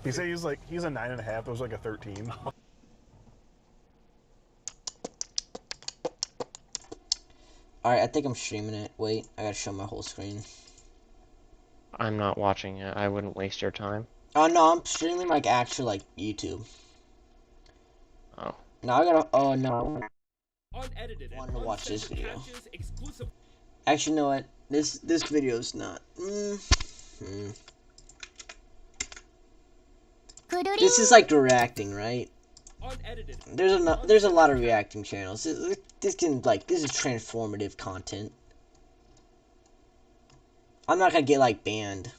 He said he's a 9.5. There was like a 13. Alright, I think I'm streaming it. Wait, I gotta show my whole screen. I'm not watching it. I wouldn't waste your time. Oh no, I'm streaming like actual like YouTube. Oh. No, I gotta. Oh no, Unedited I wanted to watch this video. patches, exclusive. Actually, you know what? This video's not. This is like reacting, right? Unedited. There's a lot of reacting channels. This is transformative content. I'm not gonna get like banned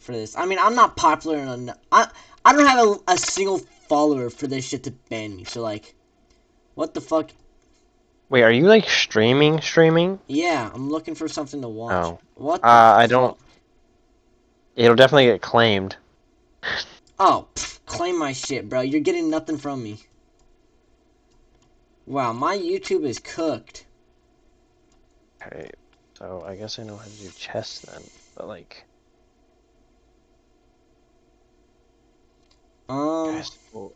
for this. I mean, I'm not popular enough. I don't have a single follower for this shit to ban me. So like, what the fuck? Wait, are you like streaming? Yeah, I'm looking for something to watch. Oh. What the I fuck? don't. It'll definitely get claimed. Oh, claim my shit, bro. You're getting nothing from me. Wow, my YouTube is cooked. Okay, so I guess I know how to do chess then, but like. Guys, well,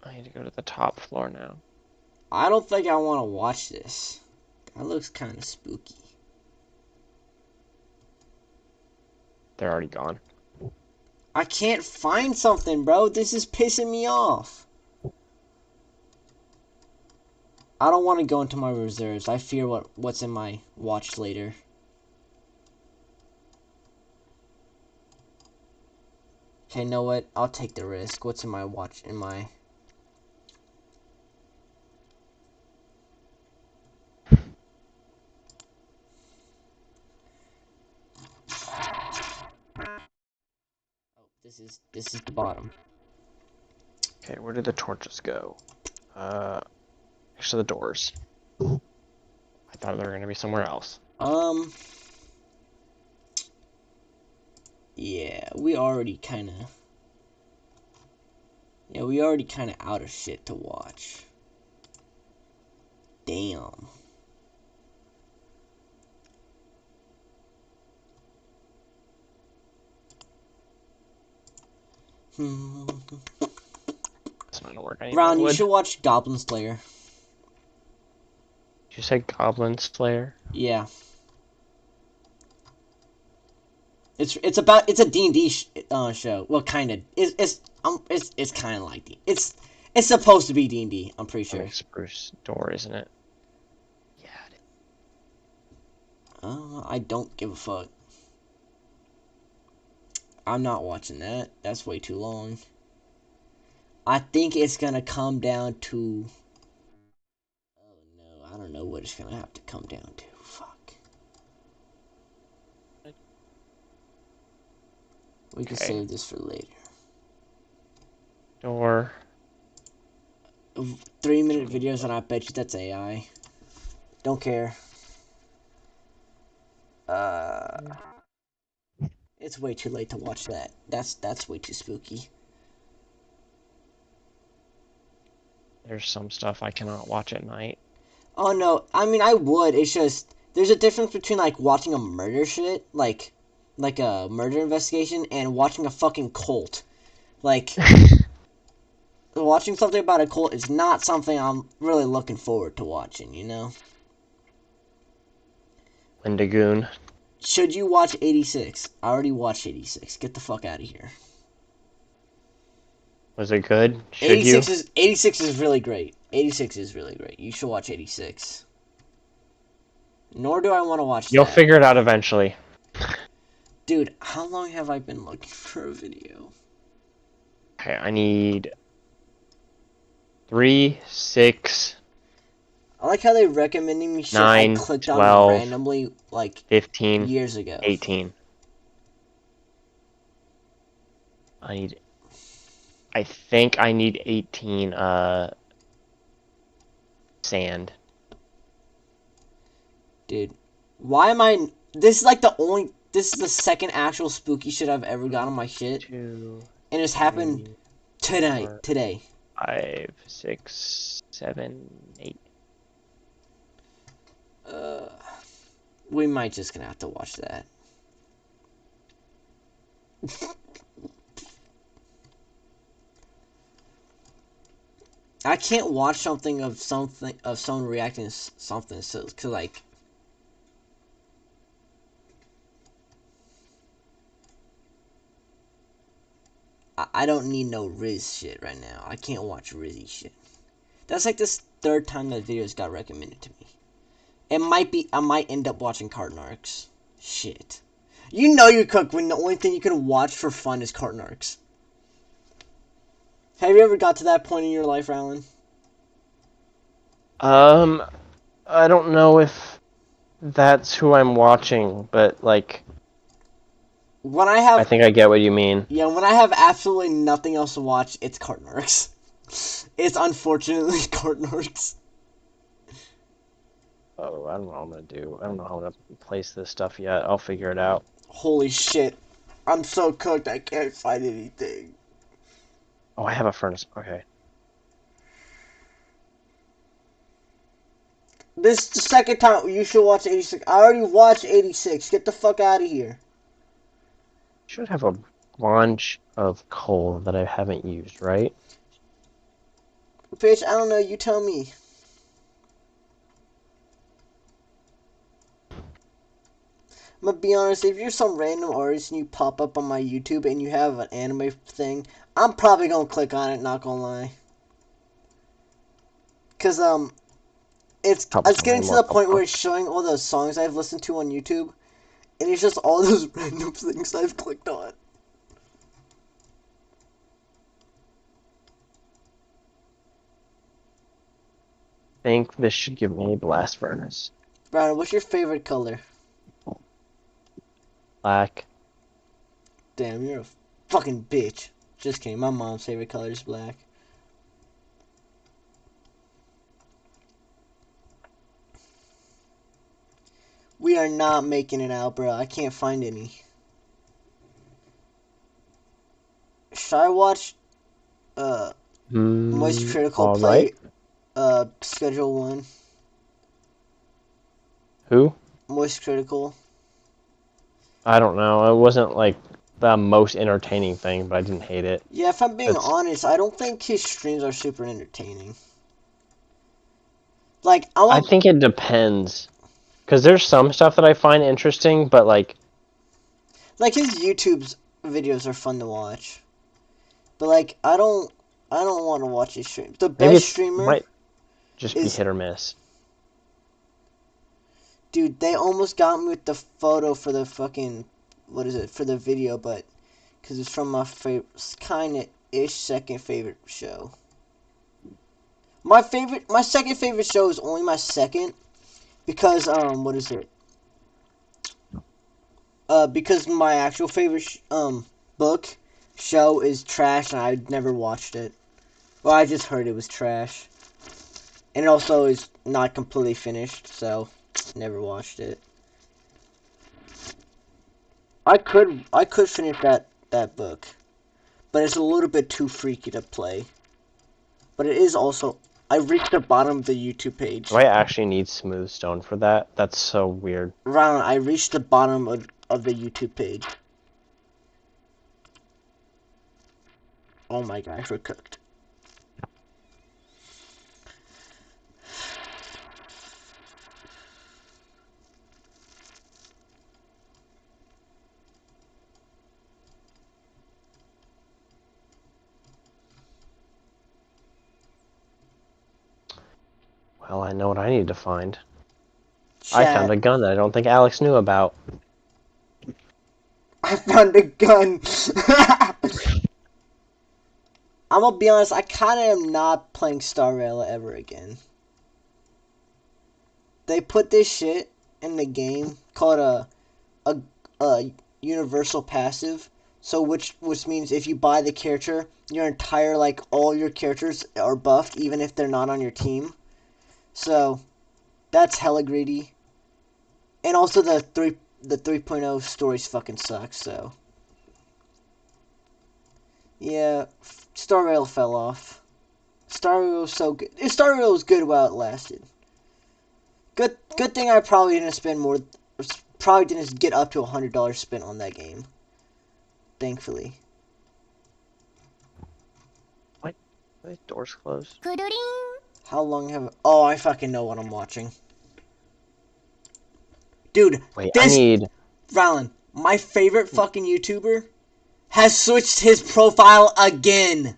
I need to go to the top floor now. I don't think I want to watch this. That looks kind of spooky. They're already gone. I can't find something, bro. This is pissing me off. I don't want to go into my reserves. I fear what's in my watch later. Okay, know what? I'll take the risk. What's in my watch? In my... Oh, this is the bottom. Okay, where did the torches go? Next to the doors. I thought they were gonna be somewhere else. Yeah, we already kind of... Yeah, we already kind of out of shit to watch. Damn. It's not gonna work. I need Ron, more you wood. should watch Goblin Slayer. Did you say Goblin Slayer? Yeah. It's a D&D show. Well, kind of. It's kind of like it's supposed to be D&D. I'm pretty sure. Spruce door, isn't it? Yeah. I don't give a fuck. I'm not watching that. That's way too long. I think it's gonna come down to. Oh no, I don't know what it's gonna have to come down to. Fuck. We can save this for later. Door. 3-minute videos, and I bet you that's AI. Don't care. It's way too late to watch that. That's way too spooky. There's some stuff I cannot watch at night. Oh no, I mean I would. It's just there's a difference between like watching a murder shit, like a murder investigation, and watching a fucking cult. Like watching something about a cult is not something I'm really looking forward to watching. You know. Wendigoon. Should you watch 86? I already watched 86. Get the fuck out of here. Was it good? Should 86 you? 86 is really great. 86 is really great. You should watch 86. Nor do I want to watch You'll that. figure it out eventually. Dude, how long have I been looking for a video? Okay, I need 3, 6. I like how they're recommending me shit 9, I clicked 12, on randomly like 15, years ago. 18. I think I need 18 sand. Dude, why am I... This is the second actual spooky shit I've ever got on my shit. 2, And it's happened 3, tonight. 4, Today. 5, 6, 7, 8. We might just gonna have to watch that. I can't watch something of someone reacting to something, so cause like I don't need no Riz shit right now. I can't watch Rizzy shit. That's like this third time that videos got recommended to me. It might be I might end up watching Carton Arcs. Shit. You know you cook when the only thing you can watch for fun is Carton Arcs. Have you ever got to that point in your life, Alan? I don't know if that's who I'm watching, but like, When I I have think I get what you mean. Yeah, when I have absolutely nothing else to watch, it's Carton Arcs. It's unfortunately Carton Arcs. Oh, I don't know what I'm gonna do. I don't know how I'm gonna place this stuff yet. I'll figure it out. Holy shit. I'm so cooked I can't find anything. Oh, I have a furnace. Okay. This is the second time you should watch 86. I already watched 86. Get the fuck out of here. Should have a bunch of coal that I haven't used, right? Bitch, I don't know. You tell me. I'm gonna be honest, if you're some random artist and you pop up on my YouTube and you have an anime thing, I'm probably gonna click on it, not gonna lie. Cause, Help it's getting someone to more the point where coal. it's showing all those songs I've listened to on YouTube, and it's just all those random things I've clicked on. I think this should give me a blast furnace. Brian, what's your favorite color? Black. Damn, you're a fucking bitch. Just kidding, my mom's favorite color is black. We are not making it out, bro. I can't find any. Should I watch, Moist Critical All right. play, Schedule 1? Who? Moist Critical. I don't know. It wasn't like the most entertaining thing, but I didn't hate it. Yeah, if I'm being It's honest, I don't think his streams are super entertaining. Like, I think it depends. Because there's some stuff that I find interesting, but like like his YouTube's videos are fun to watch. But like, I don't want to watch his stream. The maybe best it streamer might just be is, hit or miss. dude, they almost got me with the photo for the fucking, what is it, for the video, but, because it's from my favorite, kind of ish second favorite show. My second favorite show is only my second, because, what is it? Because my actual favorite, book, show is trash, and I never watched it. Well, I just heard it was trash. And it also is not completely finished, so never watched it. I could finish that book, but it's a little bit too freaky to play. But it is also, I reached the bottom of the YouTube page. Do I actually need smooth stone for that? That's so weird. Ron, I reached the bottom of the YouTube page. Oh my gosh, we're cooked. Well, I know what I need to find. I found Chat. a gun that I don't think Alex knew about. I found a gun. I'm gonna be honest, I kinda am not playing Star Rail ever again. They put this shit in the game called a universal passive. So which means if you buy the character, your entire like all your characters are buffed even if they're not on your team. So that's hella greedy. And also the 3.0 stories fucking suck, so yeah, Star Rail fell off. Star Rail was so good. Star Rail was good while it lasted. Good thing I probably didn't spend more. Probably didn't get up to $100 spent on that game. Thankfully. What? Are the doors closed? How long have... Oh, I fucking know what I'm watching. Dude, Wait, I this... need... Rylan, my favorite fucking YouTuber has switched his profile again.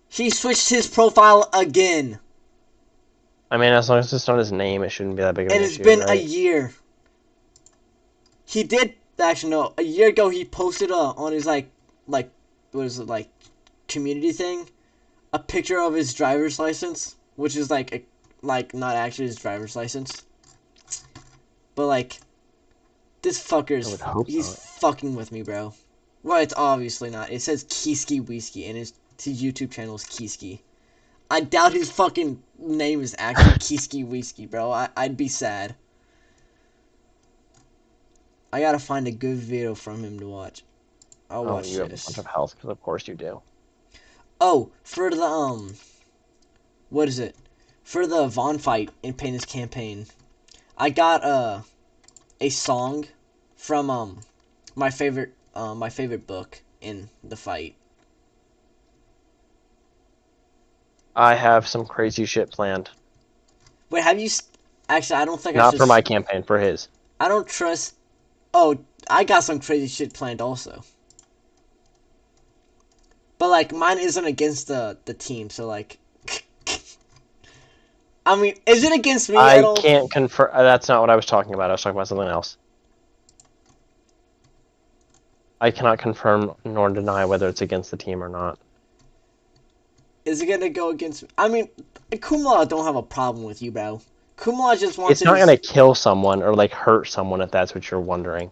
He switched his profile again. I mean, as long as it's not his name, it shouldn't be that big of an And issue, it's been a right? year. He did... Actually, no. A year ago, he posted on his, like... What is it, like... Community thing? A picture of his driver's license. Which is, like, not actually his driver's license. But, like... This fucker's... I would hope He's not. fucking with me, bro. Well, it's obviously not. It says Kiski Whiskey, and his YouTube channel is Kiski. I doubt his fucking name is actually Kiski Whiskey, bro. I'd be sad. I gotta find a good video from him to watch. I'll watch you have a this. bunch of health, because of course you do. Oh, for the, what is it? For the Vaughn fight in Payne's campaign, I got, a song from, my favorite book in the fight. I have some crazy shit planned. Wait, have you... Actually, I don't think I Not should... for my campaign, for his. I don't trust... Oh, I got some crazy shit planned also. But, like, mine isn't against the team, so, like... I mean, is it against me at all? I can't confirm. That's not what I was talking about. I was talking about something else. I cannot confirm nor deny whether it's against the team or not. Is it gonna go against me? I mean, Kumla don't have a problem with you, bro. Kumla just wants It's to... not gonna kill someone or, like, hurt someone if that's what you're wondering.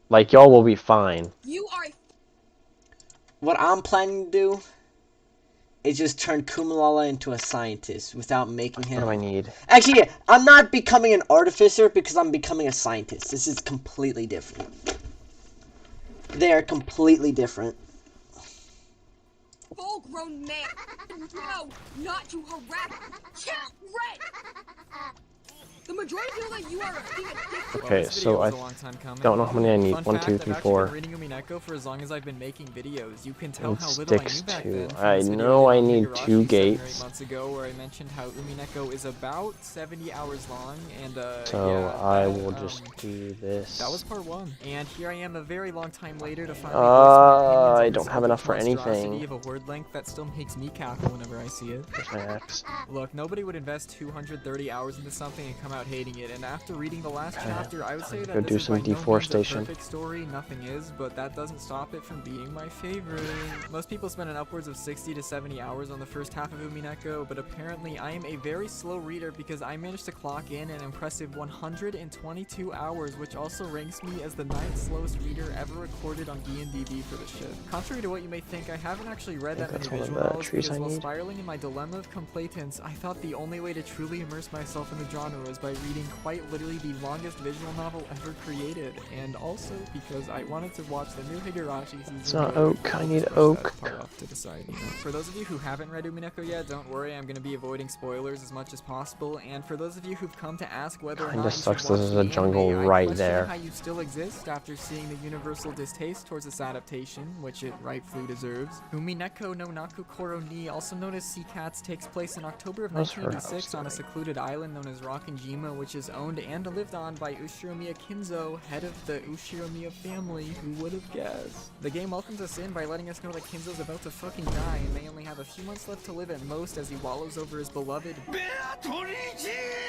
Like, y'all will be fine. You are. What I'm planning to do is just turn Kumalala into a scientist without making him... What do I need? Actually, yeah, I'm not becoming an artificer because I'm becoming a scientist. This is completely different. They are completely different. Full-grown man. No, not to harass. Red. The majority feel that you are being addicted. Okay, this so video I was a long time coming. don't know how many I need. Fun 1, fact, 2, I've 3, actually 4. been reading Umineko for as long as I've been making videos. You can tell And how little I knew sticks back to- then. from I this video know I on need Higurashi 2 7 or 8 gates. months ago, where I mentioned how Umineko is about 70 hours long, and So yeah, I that, will just do this. that was part 1. And here I am a very long time later to finally voice my opinions I on don't this have enough for epic monstrosity anything. of a word length that still makes me cackle whenever I see it. There's my axe. Look, nobody would invest 230 hours into something and come out hating it, and after reading the last chapter, I would say that Go this do is some by no means a deforestation. perfect story, nothing is, but that doesn't stop it from being my favorite. Most people spend an upwards of 60 to 70 hours on the first half of Umineko, but apparently I am a very slow reader because I managed to clock in an impressive 122 hours, which also ranks me as the 9th slowest reader ever recorded on D&DB for the shit. Contrary to what you may think, I haven't actually read that many That's one of visual the novels trees because I while need. spiraling in my dilemma of completance, I thought the only way to truly immerse myself in the genre was by reading quite literally the longest visual novel ever created, and also because I wanted to watch the new Higurashi season. It's not but oak, I I'll need cross oak. that part off to decide, you know. For those of you who haven't read Umineko yet, don't worry, I'm going to be avoiding spoilers as much as possible, and for those of you who've come to ask whether or Kinda not you sucks should watch this is the a jungle anime, I right question there. how you still exist after seeing the universal distaste towards this adaptation, which it rightfully deserves. Umineko no Naku Koro ni, also known as Sea Cats, takes place in October of How's her 1986 house on a doing? secluded island known as Rockinjima, which is owned and lived on by Ushiromiya Kinzo, head of the Ushiromiya family. Who would have guessed? The game welcomes us in by letting us know that Kinzo's about to fucking die and may only have a few months left to live at most as he wallows over his beloved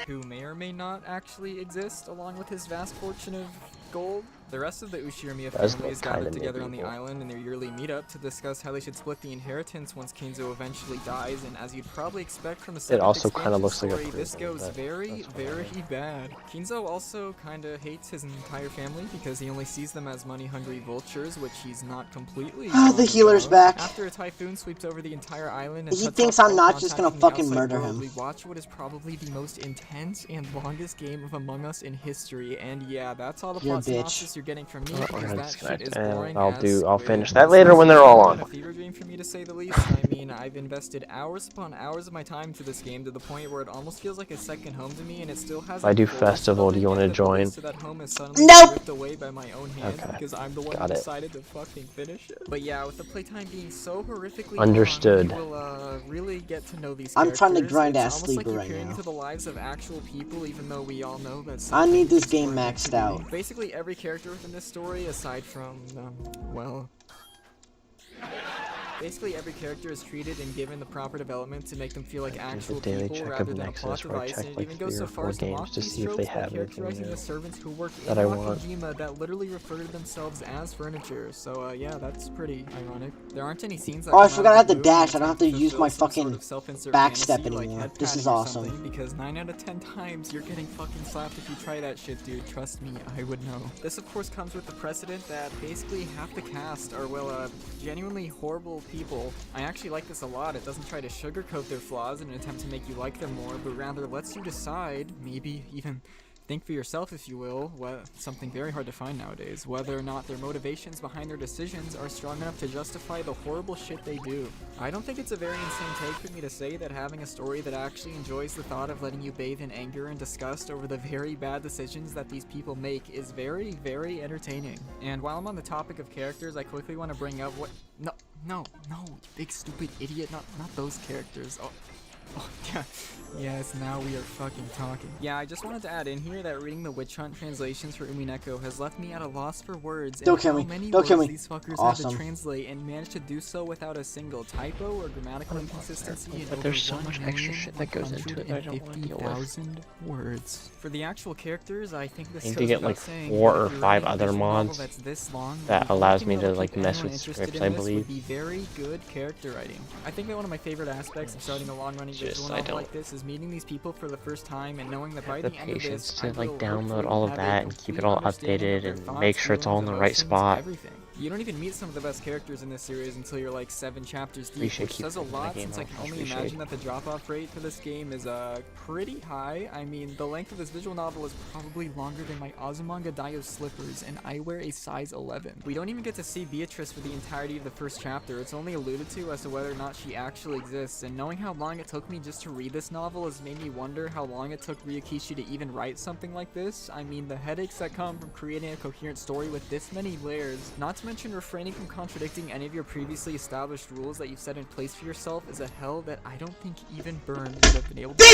who may or may not actually exist, along with his vast fortune of gold. The rest of the Ushiromiya Does family look is gathered kinda together on the medieval. island in their yearly meetup to discuss how they should split the inheritance once Kinzo eventually dies, and as you'd probably expect from a seventh also kinda expansion looks like a story, this prison, goes but very, that's very fine. bad. Kinzo also kinda hates his entire family because he only sees them as money-hungry vultures, which he's not completely Ah, the wrong healer's about. back. After a typhoon sweeps over the entire island and He cuts thinks off I'm all not just contact gonna from the fucking outside murder world, him. we watch what is probably the most intense and longest game of Among Us in history, and yeah, that's all the You're a plot bitch. synopsis you're getting from me, We're because gonna that shit is disconnect, and boring I'll as finish squid. that This later has when they're all been on. a fever dream for me, to say the least. I mean, I've invested hours upon hours of my time to this game, to the point where it almost feels like a second home to me, and it still hasn't I do fully festival, do you settled in wanna yet, that the join? lease to that home is suddenly Nope! ripped away by my own hand, Okay, because I'm the one got who it. decided to fucking finish it. But yeah, with the playtime being so horrifically Understood. long, you will really get to know these I'm characters. trying to grind It's almost like Astlibra you're right peering now. into the lives of actual people, even though we all know that I need this just game weren't meant maxed to be. out. Basically, every character within this story, aside from, well... Basically, every character is treated and given the proper development to make them feel like actual daily people check rather of than a plot Nexus where I device, check, and it like, even goes 3 so or far 4 as to games mock to these see if tropes they by have anything characterizing new the servants who work in that I want. Kojima that literally refer to themselves as furniture. So yeah, that's pretty ironic. There aren't any scenes that Oh, I come forgot I out have of the the blue and dash. I don't have attempt to use fulfill my some fucking sort of self-insert backstep fantasy, like anymore. head This is patting or awesome. something, because 9 out of 10 times you're getting fucking slapped if you try that shit, dude. Trust me, I would know. This of course comes with the precedent that basically half the cast are, well, genuinely horrible people. I actually like this a lot. It doesn't try to sugarcoat their flaws in an attempt to make you like them more, but rather lets you decide, maybe even think for yourself if you will, something very hard to find nowadays, whether or not their motivations behind their decisions are strong enough to justify the horrible shit they do. I don't think it's a very insane take for me to say that having a story that actually enjoys the thought of letting you bathe in anger and disgust over the very bad decisions that these people make is very, very entertaining. And while I'm on the topic of characters, I quickly want to bring up what— No, you big stupid idiot, not those characters. Oh, yeah. Yes, now we are fucking talking. Yeah, I just wanted to add in here that reading the Witch Hunt translations for Umineko has left me at a loss for words. Don't and kill how me. many Don't kill words me. these fuckers had Awesome. to translate, and managed to do so without a single typo or grammatical inconsistency in But there's so much extra shit that goes into it that I don't want to deal with. 150,000 words. For the actual characters, I think this I need goes to get without like saying, 4 but or if you're 5 writing a other visual novel mods that's this long, that the only allows thing me that'll to like keep mess anyone with interested scripts, in I this would believe. be very good character writing. I think that one of my favorite aspects of starting a long-running visual I novel don't like this is meeting these people for the first time and knowing that by the the end of patience this, to I like will download hopefully all of have a that and keep complete it all understanding of updated their and thoughts, make sure it's all in feelings, the right emotions, spot. everything. You don't even meet some of the best characters in this series until you're like 7 chapters deep, Appreciate which keep says a putting my lot game since I on. can only Appreciate. imagine that the drop-off rate for this game is pretty high. I mean, the length of this visual novel is probably longer than my Azumanga Daioh slippers, and I wear a size 11. We don't even get to see Beatrice for the entirety of the first chapter. It's only alluded to as to whether or not she actually exists, and knowing how long it took me just to read this novel has made me wonder how long it took Ryokishi to even write something like this. I mean, the headaches that come from creating a coherent story with this many layers, not to mention refraining from contradicting any of your previously established rules that you've set in place for yourself, is a hell that I don't think even Burn would have been able to—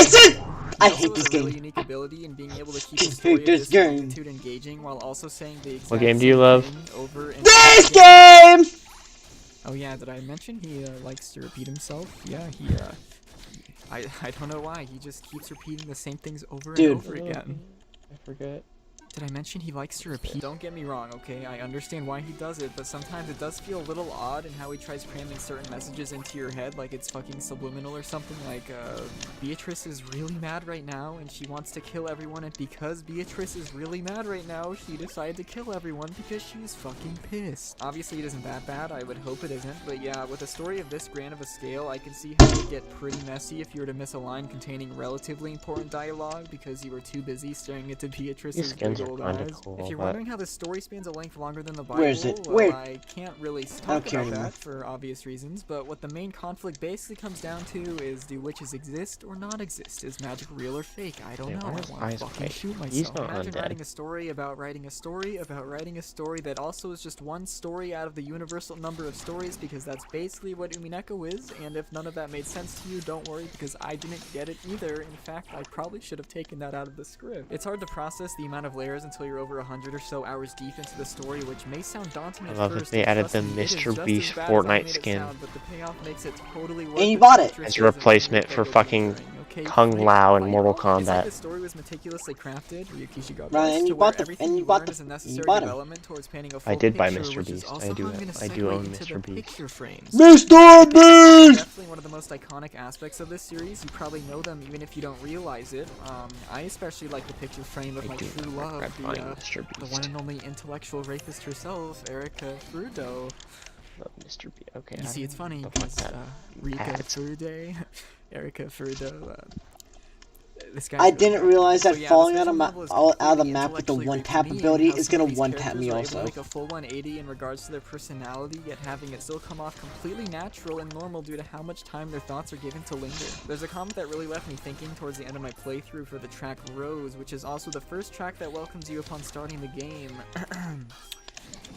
I He hate also this has a really game. unique ability in being able to keep I a story hate of this this game. magnitude engaging while also saying the exact What game do you same love? thing over and This over again. game! Oh yeah, did I mention he likes to repeat himself? Yeah, I don't know why, he just keeps repeating the same things over Dude. and over again. I forget. Did I mention he likes to repeat? Don't get me wrong, okay? I understand why he does it, but sometimes it does feel a little odd in how he tries cramming certain messages into your head like it's fucking subliminal or something. Like, Beatrice is really mad right now and she wants to kill everyone, and because Beatrice is really mad right now, she decided to kill everyone because she was fucking pissed. Obviously it isn't that bad, I would hope it isn't, but yeah, with a story of this grand of a scale, I can see how it would get pretty messy if you were to miss a line containing relatively important dialogue because you were too busy staring into Beatrice's skins big are old kinda eyes. cool, If you're but- wondering how this story spans a length longer than the Bible, Where is it? well, Where? I can't really don't talk care about anymore. that for obvious reasons, but what the main conflict basically comes down to is, do witches exist or not exist? Is magic real or fake? I don't Wait, know. why I is want eyes to fucking white? shoot He's myself. not Imagine undead. writing a story about writing a story about writing a story that also is just one story out of the universal number of stories, because that's basically what Umineko is, and if none of that made sense to you, don't worry, because I didn't get it either. In fact, I probably should have taken that out of the script. It's hard to process the amount of layers until you're over 100 or so hours deep into the story, which may sound daunting at I love that first. they and added trust the me, it is Mr. just as Beast bad as I Fortnite made it skin. sound, but the payoff makes it totally worth And you it bought for it. Beatrice As a isn't replacement the for you're fucking considering, okay? Kung Fight, Lao in fight Mortal on. It's like Kombat. this story was meticulously crafted, Ryokishi got Right, this, and to you where bought the- everything and you you bought learned the- is a you necessary bought 'em. development towards painting a full I did buy picture, Mr. which is Beast. also I how do- I'm gonna I do segue own into Mr. the Beast. picture frames. Mr. Beast! Definitely one of the most iconic aspects of this series. You probably know them even if you don't realize it. I especially like the picture frame of I my do true not love, regret buying Mr. the Beast. one and only intellectual rapist herself, Erika Furudo. Love Mr. Beast. Okay. You see, it's funny the fuck because that Rika ads. Furude, Erika Furudo, this guy's I really didn't good. realize that So yeah, falling this out of, visual novel is out of the completely map with the intellectually one-tap rich to me, ability and how is some gonna of these one-tap characters me are able to also. make a full 180 in regards to their personality, yet having it still come off completely natural and normal due to how much time their thoughts are given to linger. There's a comment that really left me thinking towards the end of my playthrough for the track Rose, which is also the first track that welcomes you upon starting the game.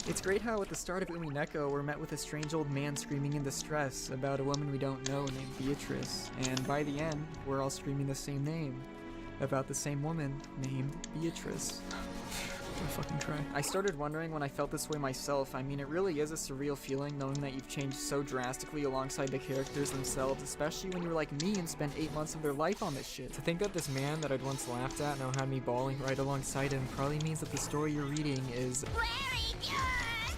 It's great how at the start of Umineko we're met with a strange old man screaming in distress about a woman we don't know named Beatrice, and by the end we're all screaming the same name about the same woman named Beatrice. I'll fucking try. I started wondering when I felt this way myself. I mean, it really is a surreal feeling knowing that you've changed so drastically alongside the characters themselves, especially when you were like me and spent 8 months of their life on this shit. To think that this man that I'd once laughed at now had me bawling right alongside him probably means that the story you're reading is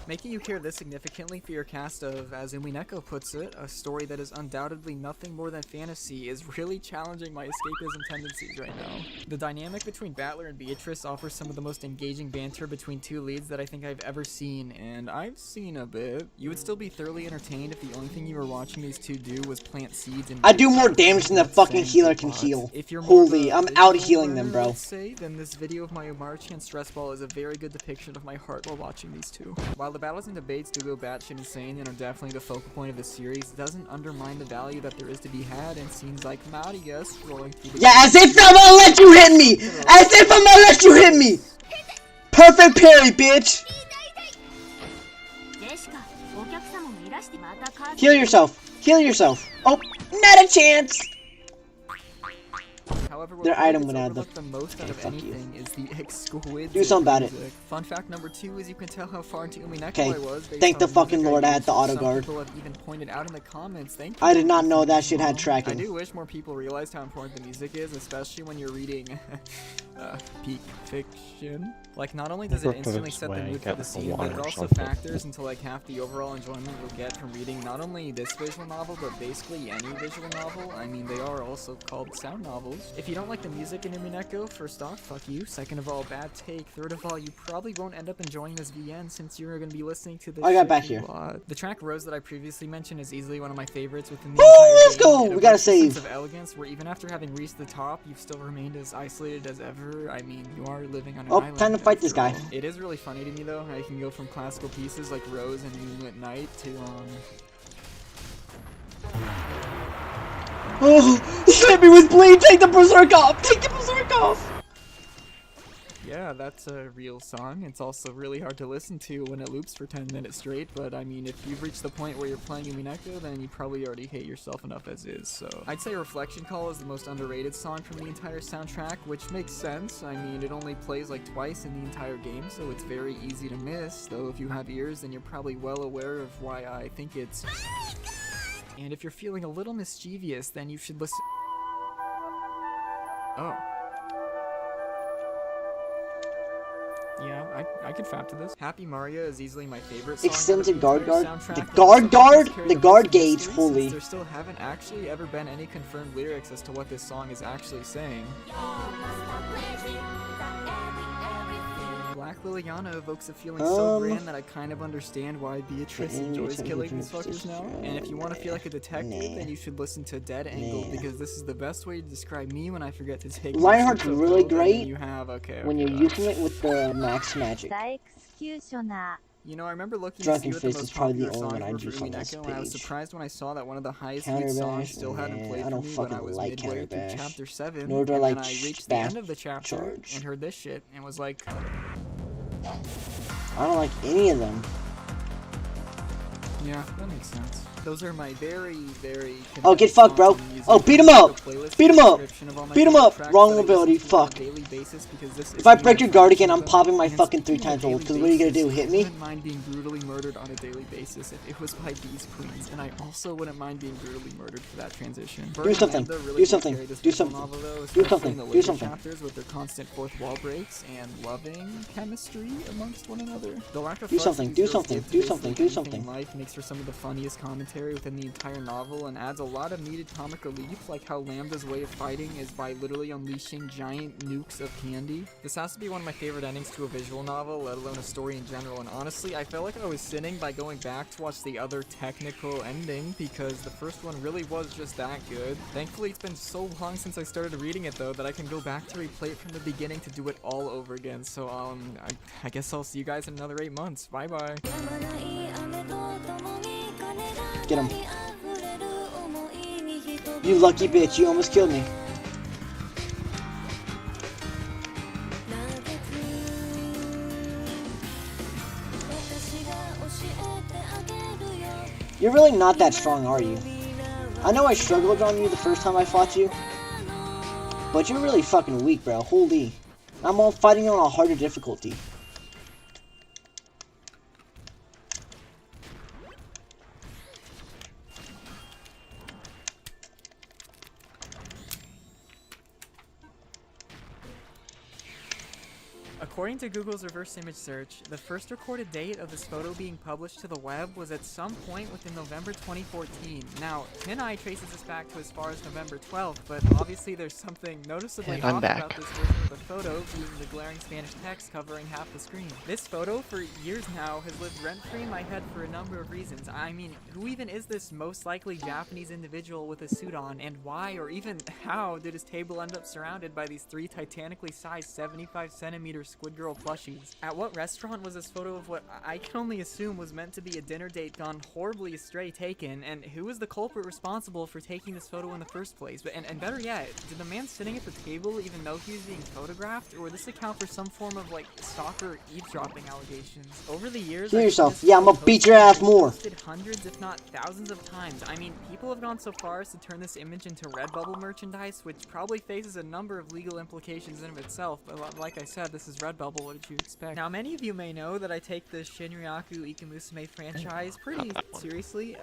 making you care this significantly for your cast of, as Umineko puts it, a story that is undoubtedly nothing more than fantasy is really challenging my escapism tendencies right now. The dynamic between Battler and Beatrice offers some of the most engaging banter between two leads that I think I've ever seen, and I've seen a bit. You would still be thoroughly entertained if the only thing you were watching these two do was plant seeds and I do more damage than the fucking healer can heal. Holy, I'm out healing them, bro. Say, then this video of my Omar-chan stress ball is a very good depiction of my heart while watching these two. While the battles and debates do go batshit insane and are definitely the focal point of the series, it doesn't undermine the value that there is to be had in scenes like Maria scrolling through the— Yeah, as if I'm gonna let you hit me! As if I'm gonna let you hit me! Perfect parry, bitch! Heal yourself. Heal yourself. Oh, not a chance! However, what Their probably item gets went out of the- overlooked the most out of fuck you. anything is the exquisite Do something about it. music. Fun fact number 2 is you can tell how far into Umineko Okay, I was based thank on the music fucking Lord I had used, the which auto some guard. people have even pointed out in the comments. Thank you. I did not know that shit had I tracking. do wish more people realized how important the music is, especially when you're reading peak fiction. Like, not only does it instantly set the mood for the scene, but it also factors into like half the overall enjoyment you'll get from reading not only this visual novel, but basically any visual novel. I mean, they are also called sound novels. If you don't like the music in Umineko, first off, fuck you. Second of all, bad take. Third of all, you probably won't end up enjoying this VN since you're going to be listening to this I got shit back a here. lot. The track Rose that I previously mentioned is easily one of my favorites within the Woo, entire let's game. go! It We gotta evokes a sense save. of elegance where even after having reached the top, you've still remained as isolated as ever. I mean, you are living on an Oh, island. time to fight this after guy. all. It is really funny to me though how you can go from classical pieces like Rose and Moonlit Night to Oh, he hit me with bleed! Take the berserk off! Take the berserk off! yeah, that's a real song. It's also really hard to listen to when it loops for 10 minutes straight, but I mean, if you've reached the point where you're playing Umineko, then you probably already hate yourself enough as is, so. I'd say Reflection Call is the most underrated song from the entire soundtrack, which makes sense. I mean, it only plays like twice in the entire game, so it's very easy to miss, though if you have ears, then you're probably well aware of why I think it's... And if you're feeling a little mischievous, then you should listen... Oh. Yeah, I could fap to this. Happy Maria is easily my favorite song. Extended guard guard? Soundtrack, The but guard also guard? carry The the guard most mystery gauge, since holy. There still haven't actually ever been any confirmed lyrics as to what this song is actually saying. Black Liliana evokes a feeling so grand that I kind of understand why Beatrice enjoys killing these fuckers now. And if you want to feel like a detective, then you should listen to Dead Angle, because this is the best way to describe me when I forget to take my Lionheart's sleep really pills, and then great you have, okay, when you're using it with the max magic. You know, I remember looking Drunken to see what the Fist most is probably the popular only one songs I were juice for on this Umineko, and I was page. surprised when I saw that one of the highest Counter viewed songs Bash? still hadn't Nah, played I for don't me when I fucking was like midway Counter through Bash. chapter 7, Nor do I and like then I reached the Bash end of the chapter Charge. and heard this shit and was like, I don't like any of them. yeah, that makes sense. Those are my very, very... Oh, get fucked, bro. Oh, beat him up. Beat him up. Beat him up. Wrong ability. Fuck. If I break your guard again, I'm popping my fucking 3 times old. Because what are you gonna do? Hit me? I wouldn't mind being brutally murdered on a daily basis if it was by these queens, and I also wouldn't mind being brutally murdered for that transition. Do something. Do something. Do something. Do something. Do something. Chapters with their constant fourth wall breaks and loving chemistry amongst one another. The lack of Do fuss something. these Do girls something. give to Do basically something. Do anything something. in life makes for some of the funniest commentary commentary within the entire novel and adds a lot of needed comic relief, like how Lambda's way of fighting is by literally unleashing giant nukes of candy. This has to be one of my favorite endings to a visual novel, let alone a story in general, and honestly, I felt like I was sinning by going back to watch the other technical ending, because the first one really was just that good. Thankfully, it's been so long since I started reading it though that I can go back to replay it from the beginning to do it all over again, so I guess I'll see you guys in another 8 months. Bye bye. Get him. You lucky bitch, you almost killed me. You're really not that strong, are you? I know I struggled on you the first time I fought you, but you're really fucking weak, bro. Holy. I'm all fighting on a harder difficulty. According to Google's reverse image search, the first recorded date of this photo being published to the web was at some point within November 2014. Now, TinEye traces this back to as far as November 12th, but obviously there's something noticeably And I'm off back. about this version of the photo, being the glaring Spanish text covering half the screen. This photo, for years now, has lived rent-free in my head for a number of reasons. I mean, who even is this most likely Japanese individual with a suit on, and why, or even how, did his table end up surrounded by these 3 titanically sized 75cm Squid Girl plushies? At what restaurant was this photo of what I can only assume was meant to be a dinner date gone horribly astray taken, and who was the culprit responsible for taking this photo in the first place? And better yet, did the man sitting at the table even know he was being photographed, or would this account for some form of like stalker eavesdropping allegations? Over the years, Kill I've yourself. seen this Yeah, I'm gonna photo beat your ass posted more. hundreds, if not thousands of times. I mean, people have gone so far as to turn this image into Redbubble merchandise, which probably faces a number of legal implications in of itself, but like I said, this is Redbubble, what did you expect? Now, many of you may know that I take the Shinryaku Ikamusume franchise pretty seriously,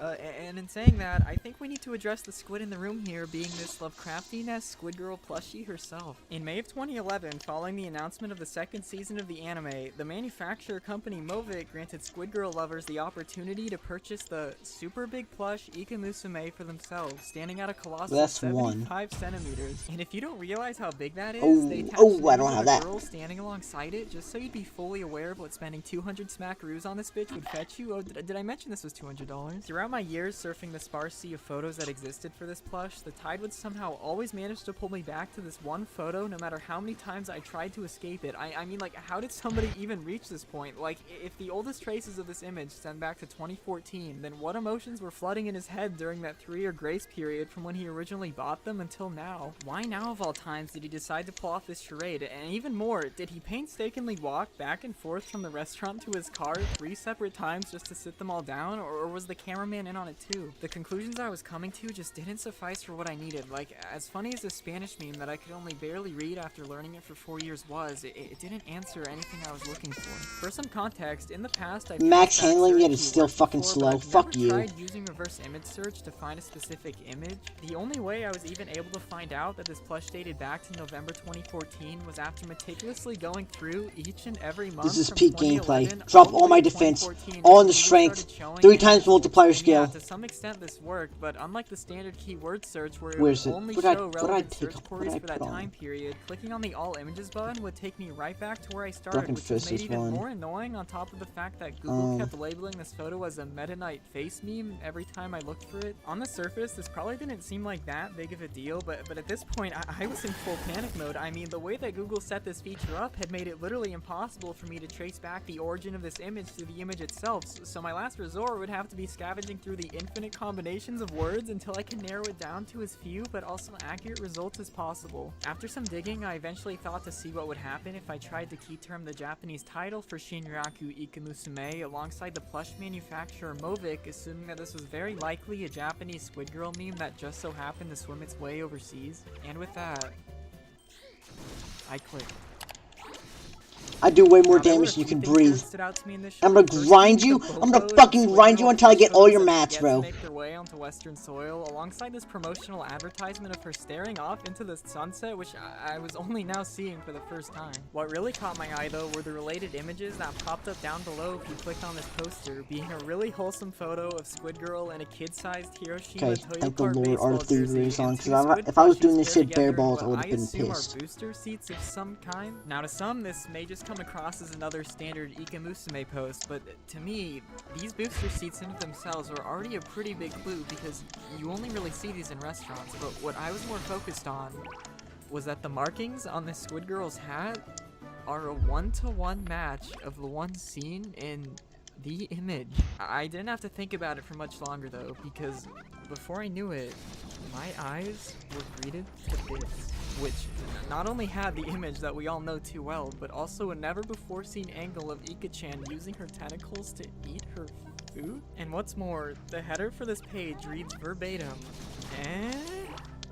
and in saying that, I think we need to address the squid in the room here being this Lovecraftian-esque Squid Girl plushie herself. In May of 2011, following the announcement of the second season of the anime, the manufacturer company Movic granted Squid Girl lovers the opportunity to purchase the super big plush Ikamusume for themselves, standing at a colossal That's 75 centimeters. And if you don't realize how big that is, Oh, they attached oh, an I don't image of have a that. girl standing alongside it, just so you'd be fully aware of what spending 200 smackaroos on this bitch would fetch you. Oh, did I mention this was $200? Throughout my years surfing the sparse sea of photos that existed for this plush, the tide would somehow always manage to pull me back to this one photo, no matter how many times I tried to escape it. I mean, like, how did somebody even reach this point? Like, if the oldest traces of this image stem back to 2014, then what emotions were flooding in his head during that 3-year grace period from when he originally bought them until now? Why now of all times did he decide to pull off this charade? And even more, did he painstakingly walk back and forth from the restaurant to his car 3 separate times just to sit them all down, or was the cameraman in on it too? The conclusions I was coming to just didn't suffice for what I needed. Like, as funny as the Spanish meme that I could only barely read after learning it for 4 years was, it didn't answer anything I was looking for. For some context, in the past I've Max traced back handling, certain yet it's still keywords fucking before, slow. but I've Fuck never you. tried using reverse image search to find a specific image. The only way I was even able to find out that this plush dated back to November 2014 was after meticulously going through each and every month. This is from peak 2011 gameplay. Drop all the all my way to defense, 2014 all when in the Google strength, started showing 3 it. times multiplier And yeah, scale. to some extent this worked, but unlike the standard keyword search where it Where would is it? only What did I- show what did I relevant take search off? What queries did I for that put on? time period, clicking on the all images button would take me right back to where I started, Drunken which was Fist made is even one. more annoying on top of the fact that Google kept labeling this photo as a Meta Knight face meme every time I looked for it. On the surface, this probably didn't seem like that big of a deal, but at this point, I was in full panic mode. I mean, the way that Google set this feature up had made it literally impossible for me to trace back the origin of this image to the image itself, so my last resort would have to be scavenging through the infinite combinations of words until I can narrow it down to as few but also accurate results as possible. After some digging, I eventually thought to see what would happen if I tried to key term the Japanese title for Shinryaku Ikamusume alongside the plush manufacturer Movic, assuming that this was very likely a Japanese Squid Girl meme that just so happened to swim its way overseas. And with that, I clicked. I do way more Now, there were damage a than you few can things that breathe. stood out to me in this I'm show. gonna First grind being you. the I'm gonna boatloads fucking of grind you Squid until I get Girl all your photos mats, that bro. get to make their way onto Western soil, alongside this promotional advertisement of her staring off into the sunset, which I was only now seeing for the first time. What really caught my eye, though, were the related images that popped up down below if you clicked on this poster, being a really wholesome photo of Squid Girl in a kid-sized Hiroshima Okay, Toyo thank the Kart Lord baseball Art of Thievery jersey is on, and because two squid if I was doing plushies this paired shit bare together in balls, I what would have been assume pissed. are booster seats of some kind. Now, to some, this may just come across as another standard Ikamusume post, but to me, these booster seats in themselves were already a pretty big clue because you only really see these in restaurants. But what I was more focused on was that the markings on this Squid Girl's hat are a one-to-one match of the one seen in the image. I didn't have to think about it for much longer though, because before I knew it, my eyes were greeted to this, which not only had the image that we all know too well, but also a never-before-seen angle of Ika-chan using her tentacles to eat her food. And what's more, the header for this page reads verbatim,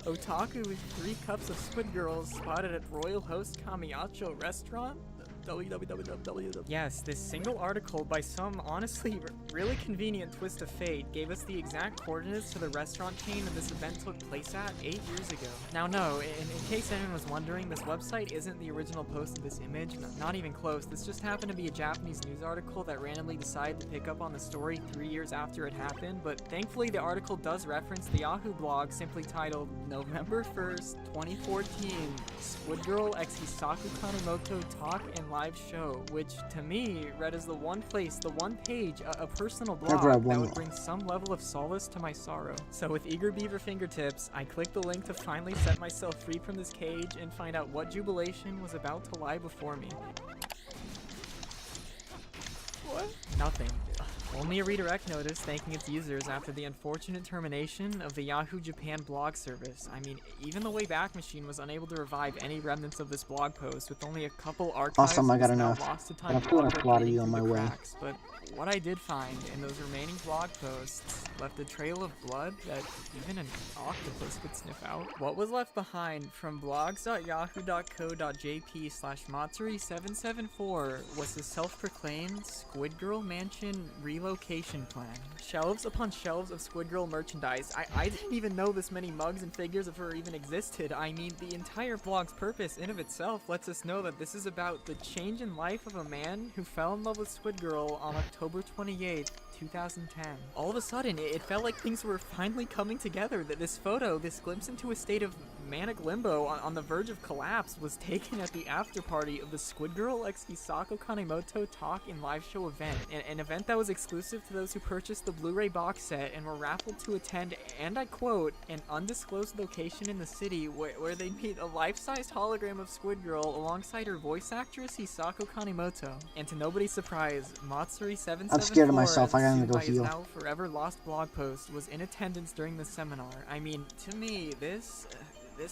Otaku with 3 cups of Squid Girls spotted at Royal Host Kamiyacho restaurant? www. Yes, this single article, by some honestly really convenient twist of fate, gave us the exact coordinates to the restaurant chain that this event took place at 8 years ago. Now no, in case anyone was wondering, this website isn't the original post of this image, not even close. This just happened to be a Japanese news article that randomly decided to pick up on the story 3 years after it happened, but thankfully the article does reference the Yahoo blog simply titled November 1st, 2014, Squid Girl x Hisaku Kanemoto Talk and Live Show, which to me read as the one place, the one page, a personal blog that would bring some level of solace to my sorrow. So with eager beaver fingertips, I clicked the link to finally set myself free from this cage and find out what jubilation was about to lie before me. What? Nothing. Only a redirect notice thanking its users after the unfortunate termination of the Yahoo Japan blog service. I mean, even the Wayback Machine was unable to revive any remnants of this blog post, with only a couple archives Awesome, I got now enough. lost to time. I'm gonna slaughter you on my way. But what I did find in those remaining blog posts left a trail of blood that even an octopus could sniff out. What was left behind from blogs.yahoo.co.jp/Matsuri774 was the self-proclaimed Squid Girl Mansion relocation plan. Shelves upon shelves of Squid Girl merchandise. I didn't even know this many mugs and figures of her even existed. I mean, the entire blog's purpose in of itself lets us know that this is about the change in life of a man who fell in love with Squid Girl on October 28th, 2010. All of a sudden, it felt like things were finally coming together, that this photo, this glimpse into a state of manic limbo on the verge of collapse, was taken at the after party of the Squid Girl x Hisaku Kanemoto Talk and Live Show event, an event that was exclusive to those who purchased the Blu-ray box set and were raffled to attend, and I quote, an undisclosed location in the city where they'd meet a life-sized hologram of Squid Girl alongside her voice actress Hisaku Kanemoto. And to nobody's surprise, Matsuri774, I'm scared of myself, I gotta go heal. now forever lost blog post, was in attendance during the seminar. I mean, to me, this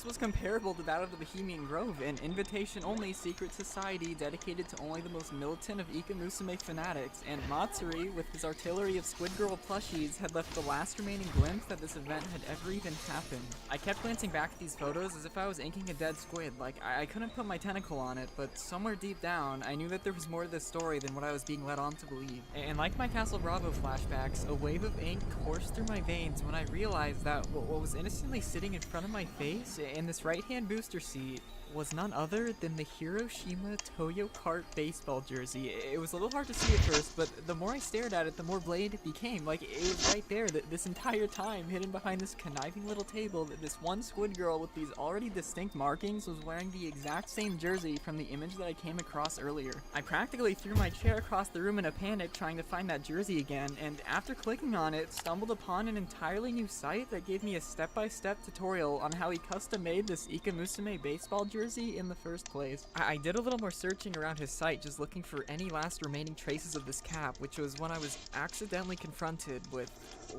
was comparable to that of the Bohemian Grove, an invitation-only secret society dedicated to only the most militant of Ikamusume fanatics, and Matsuri, with his artillery of Squid Girl plushies, had left the last remaining glimpse that this event had ever even happened. I kept glancing back at these photos as if I was inking a dead squid, like I couldn't put my tentacle on it, but somewhere deep down, I knew that there was more to this story than what I was being led on to believe. And like my Castle Bravo flashbacks, a wave of ink coursed through my veins when I realized that what was innocently sitting in front of my face in this right-hand booster seat was none other than the Hiroshima Toyo Kart baseball jersey. It was a little hard to see at first, but the more I stared at it, the more blatant it became. Like, it was right there, this entire time, hidden behind this conniving little table, that this one Squid Girl with these already distinct markings was wearing the exact same jersey from the image that I came across earlier. I practically threw my chair across the room in a panic trying to find that jersey again, and after clicking on it, stumbled upon an entirely new site that gave me a step-by-step tutorial on how he custom-made this Ikamusume baseball jersey in the first place. I did a little more searching around his site, just looking for any last remaining traces of this cap, which was when I was accidentally confronted with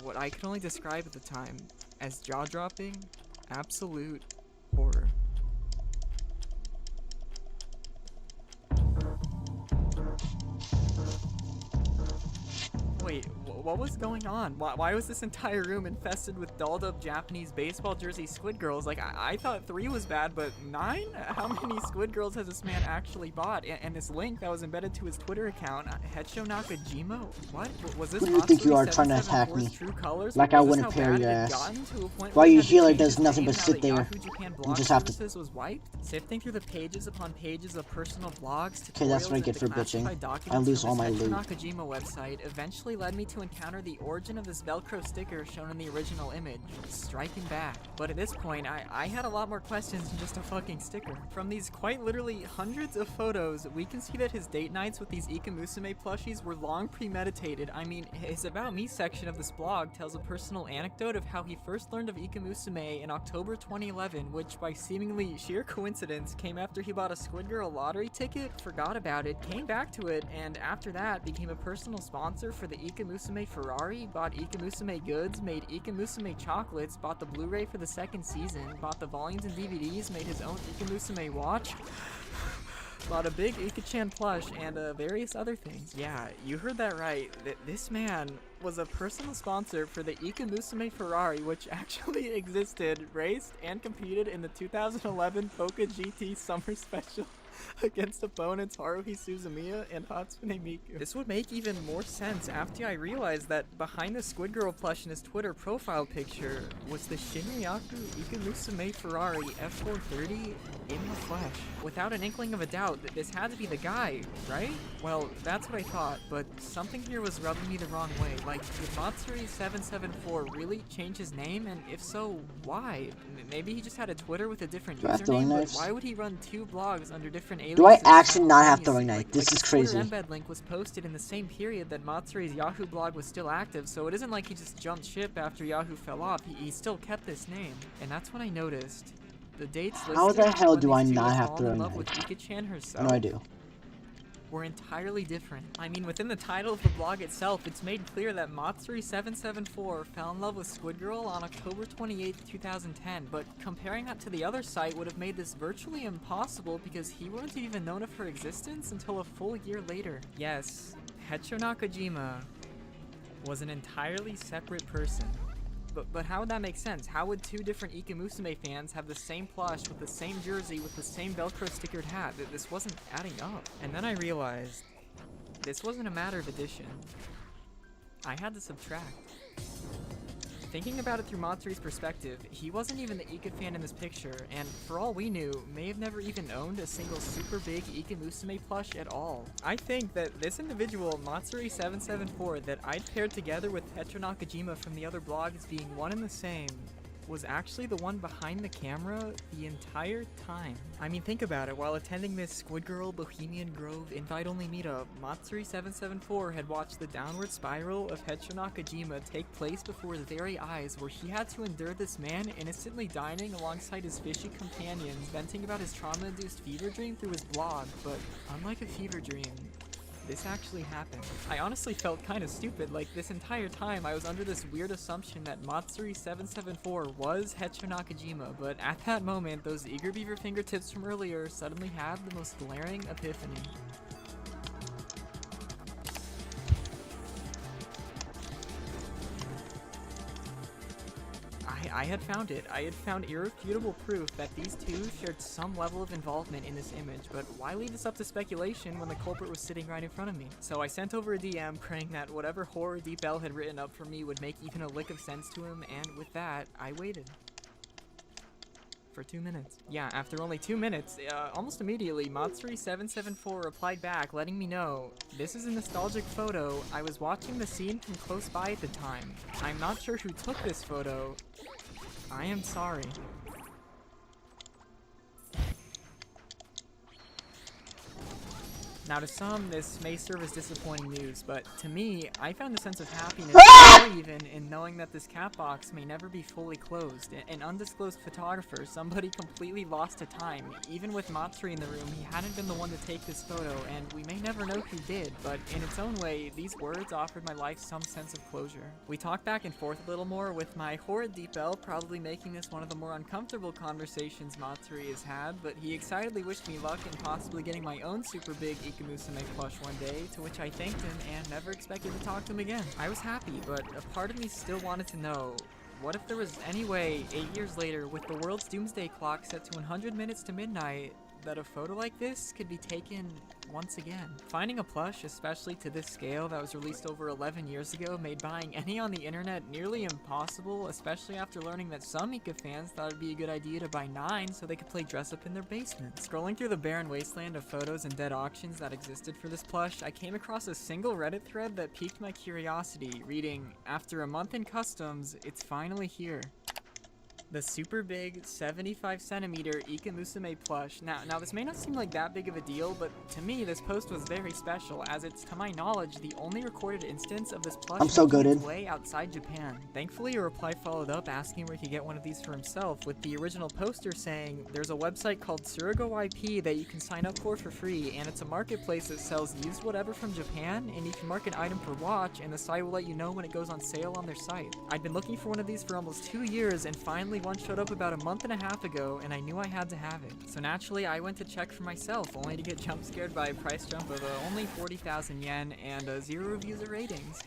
what I could only describe at the time as jaw-dropping, absolute horror. Wait, What was going on? Why was this entire room infested with dolled up Japanese baseball jersey squid girls? Like, I thought 3 was bad, but 9? How many squid girls has this man actually bought? And this link that was embedded to his Twitter account, Hecho Nakajima? What? Was this Who do you think you are trying to attack 774's me? true colors? Like Was I this wouldn't how parry bad your it had ass. gotten to a point Why where he your had to healer change does his nothing name but now sit that there. Yahoo Japan Blog just have to- Services was wiped? Sifting through the pages upon pages of personal blogs, Okay, that's what I tutorials, get and for bitching. declassified documents I lose from all my his loot. Nakajima website eventually led me to encounter the origin of this Velcro sticker shown in the original image, striking back. But at this point, I had a lot more questions than just a fucking sticker. From these quite literally hundreds of photos, we can see that his date nights with these Ikamusume plushies were long premeditated. I mean, his About Me section of this blog tells a personal anecdote of how he first learned of Ikamusume in October 2011, which by seemingly sheer coincidence came after he bought a Squid Girl lottery ticket, forgot about it, came back to it, and after that became a personal sponsor for the Ikamusume Ferrari, bought Ikamusume goods, made Ikamusume chocolates, bought the Blu-ray for the 2nd season, bought the volumes and DVDs, made his own Ikamusume watch, bought a big Ika-chan plush, and various other things. Yeah, you heard that right. This man was a personal sponsor for the Ikamusume Ferrari, which actually existed, raced, and competed in the 2011 Poca GT Summer Special against opponents Haruhi Suzumiya and Hatsune Miku. This would make even more sense after I realized that behind the Squid Girl plush in his Twitter profile picture was the Shinryaku Ikamusume Ferrari F430 in the flesh. Without an inkling of a doubt, that this had to be the guy, right? Well, that's what I thought, but something here was rubbing me the wrong way. Like, did Matsuri774 really change his name? And if so, why? Maybe he just had a Twitter with a different Do I have throwing username, but knives? why would he run 2 blogs under different aliases? Do I actually not have throwing simultaneously? knife? This is his crazy. Twitter embed link was posted in the same period that Matsuri's Yahoo blog was still active, so it isn't like he just jumped ship after Yahoo fell off. He still kept this name. And that's when I noticed. The dates How listed the hell when do I these two not had have fallen in throwing love with knife? Ika-chan herself No, I do. were entirely different. I mean, within the title of the blog itself, it's made clear that Matsuri774 fell in love with Squid Girl on October 28, 2010, but comparing that to the other site would have made this virtually impossible because he wouldn't have even known of her existence until a full year later. Yes, Hecho Nakajima was an entirely separate person. But how would that make sense? How would 2 different Ikamusume fans have the same plush with the same jersey with the same Velcro stickered hat? This wasn't adding up. And then I realized this wasn't a matter of addition. I had to subtract. Thinking about it through Matsuri's perspective, he wasn't even the Ika fan in this picture, and for all we knew, may have never even owned a single super big Ikamusume plush at all. I think that this individual, Matsuri774, that I'd paired together with Hecho Nakajima from the other blog as being one and the same, was actually the one behind the camera the entire time. I mean, think about it. While attending this Squid Girl Bohemian Grove invite-only meetup, Matsuri774 had watched the downward spiral of Hecho Nakajima take place before his very eyes, where he had to endure this man innocently dining alongside his fishy companions, venting about his trauma-induced fever dream through his blog. But unlike a fever dream, this actually happened. I honestly felt kind of stupid. Like, this entire time I was under this weird assumption that Matsuri774 was Hecho Nakajima, but at that moment, those eager beaver fingertips from earlier suddenly had the most glaring epiphany. I had found it. I had found irrefutable proof that these two shared some level of involvement in this image, but why leave this up to speculation when the culprit was sitting right in front of me? So I sent over a DM praying that whatever horror Deep L had written up for me would make even a lick of sense to him, and with that, I waited. For 2 minutes. Yeah, after only 2 minutes, almost immediately, Matsuri774 replied back, letting me know, "This is a nostalgic photo. I was watching the scene from close by at the time. I'm not sure who took this photo. I am sorry." Now to some, this may serve as disappointing news, but to me, I found a sense of happiness, joy even, in knowing that this cat box may never be fully closed. An undisclosed photographer, somebody completely lost to time. Even with Matsuri in the room, he hadn't been the one to take this photo, and we may never know who did, but in its own way, these words offered my life some sense of closure. We talked back and forth a little more, with my horrid Deep L probably making this one of the more uncomfortable conversations Matsuri has had, but he excitedly wished me luck in possibly getting my own super big Ika Musume plush one day, to which I thanked him and never expected to talk to him again. I was happy, but a part of me still wanted to know, what if there was any way, 8 years later, with the world's doomsday clock set to 100 minutes to midnight, that a photo like this could be taken once again? Finding a plush, especially to this scale that was released over 11 years ago, made buying any on the internet nearly impossible, especially after learning that some Ika fans thought it'd be a good idea to buy 9 so they could play dress up in their basement. Scrolling through the barren wasteland of photos and dead auctions that existed for this plush, I came across a single Reddit thread that piqued my curiosity, reading, "After a month in customs, it's finally here. The super big 75 centimeter Ika Musume plush." Now this may not seem like that big of a deal, but to me this post was very special, as it's, to my knowledge, the only recorded instance of this plush I'm so making its goated. way outside Japan. Thankfully, a reply followed up asking where he could get one of these for himself, with the original poster saying, "There's a website called Surigo IP that you can sign up for free, and it's a marketplace that sells used whatever from Japan, and you can mark an item per watch, and the site will let you know when it goes on sale on their site." I'd been looking for one of these for almost 2 years, and finally one showed up about a month and a half ago, and I knew I had to have it. So naturally, I went to check for myself, only to get jump scared by a price jump of only 40,000 yen and 0 reviews or ratings.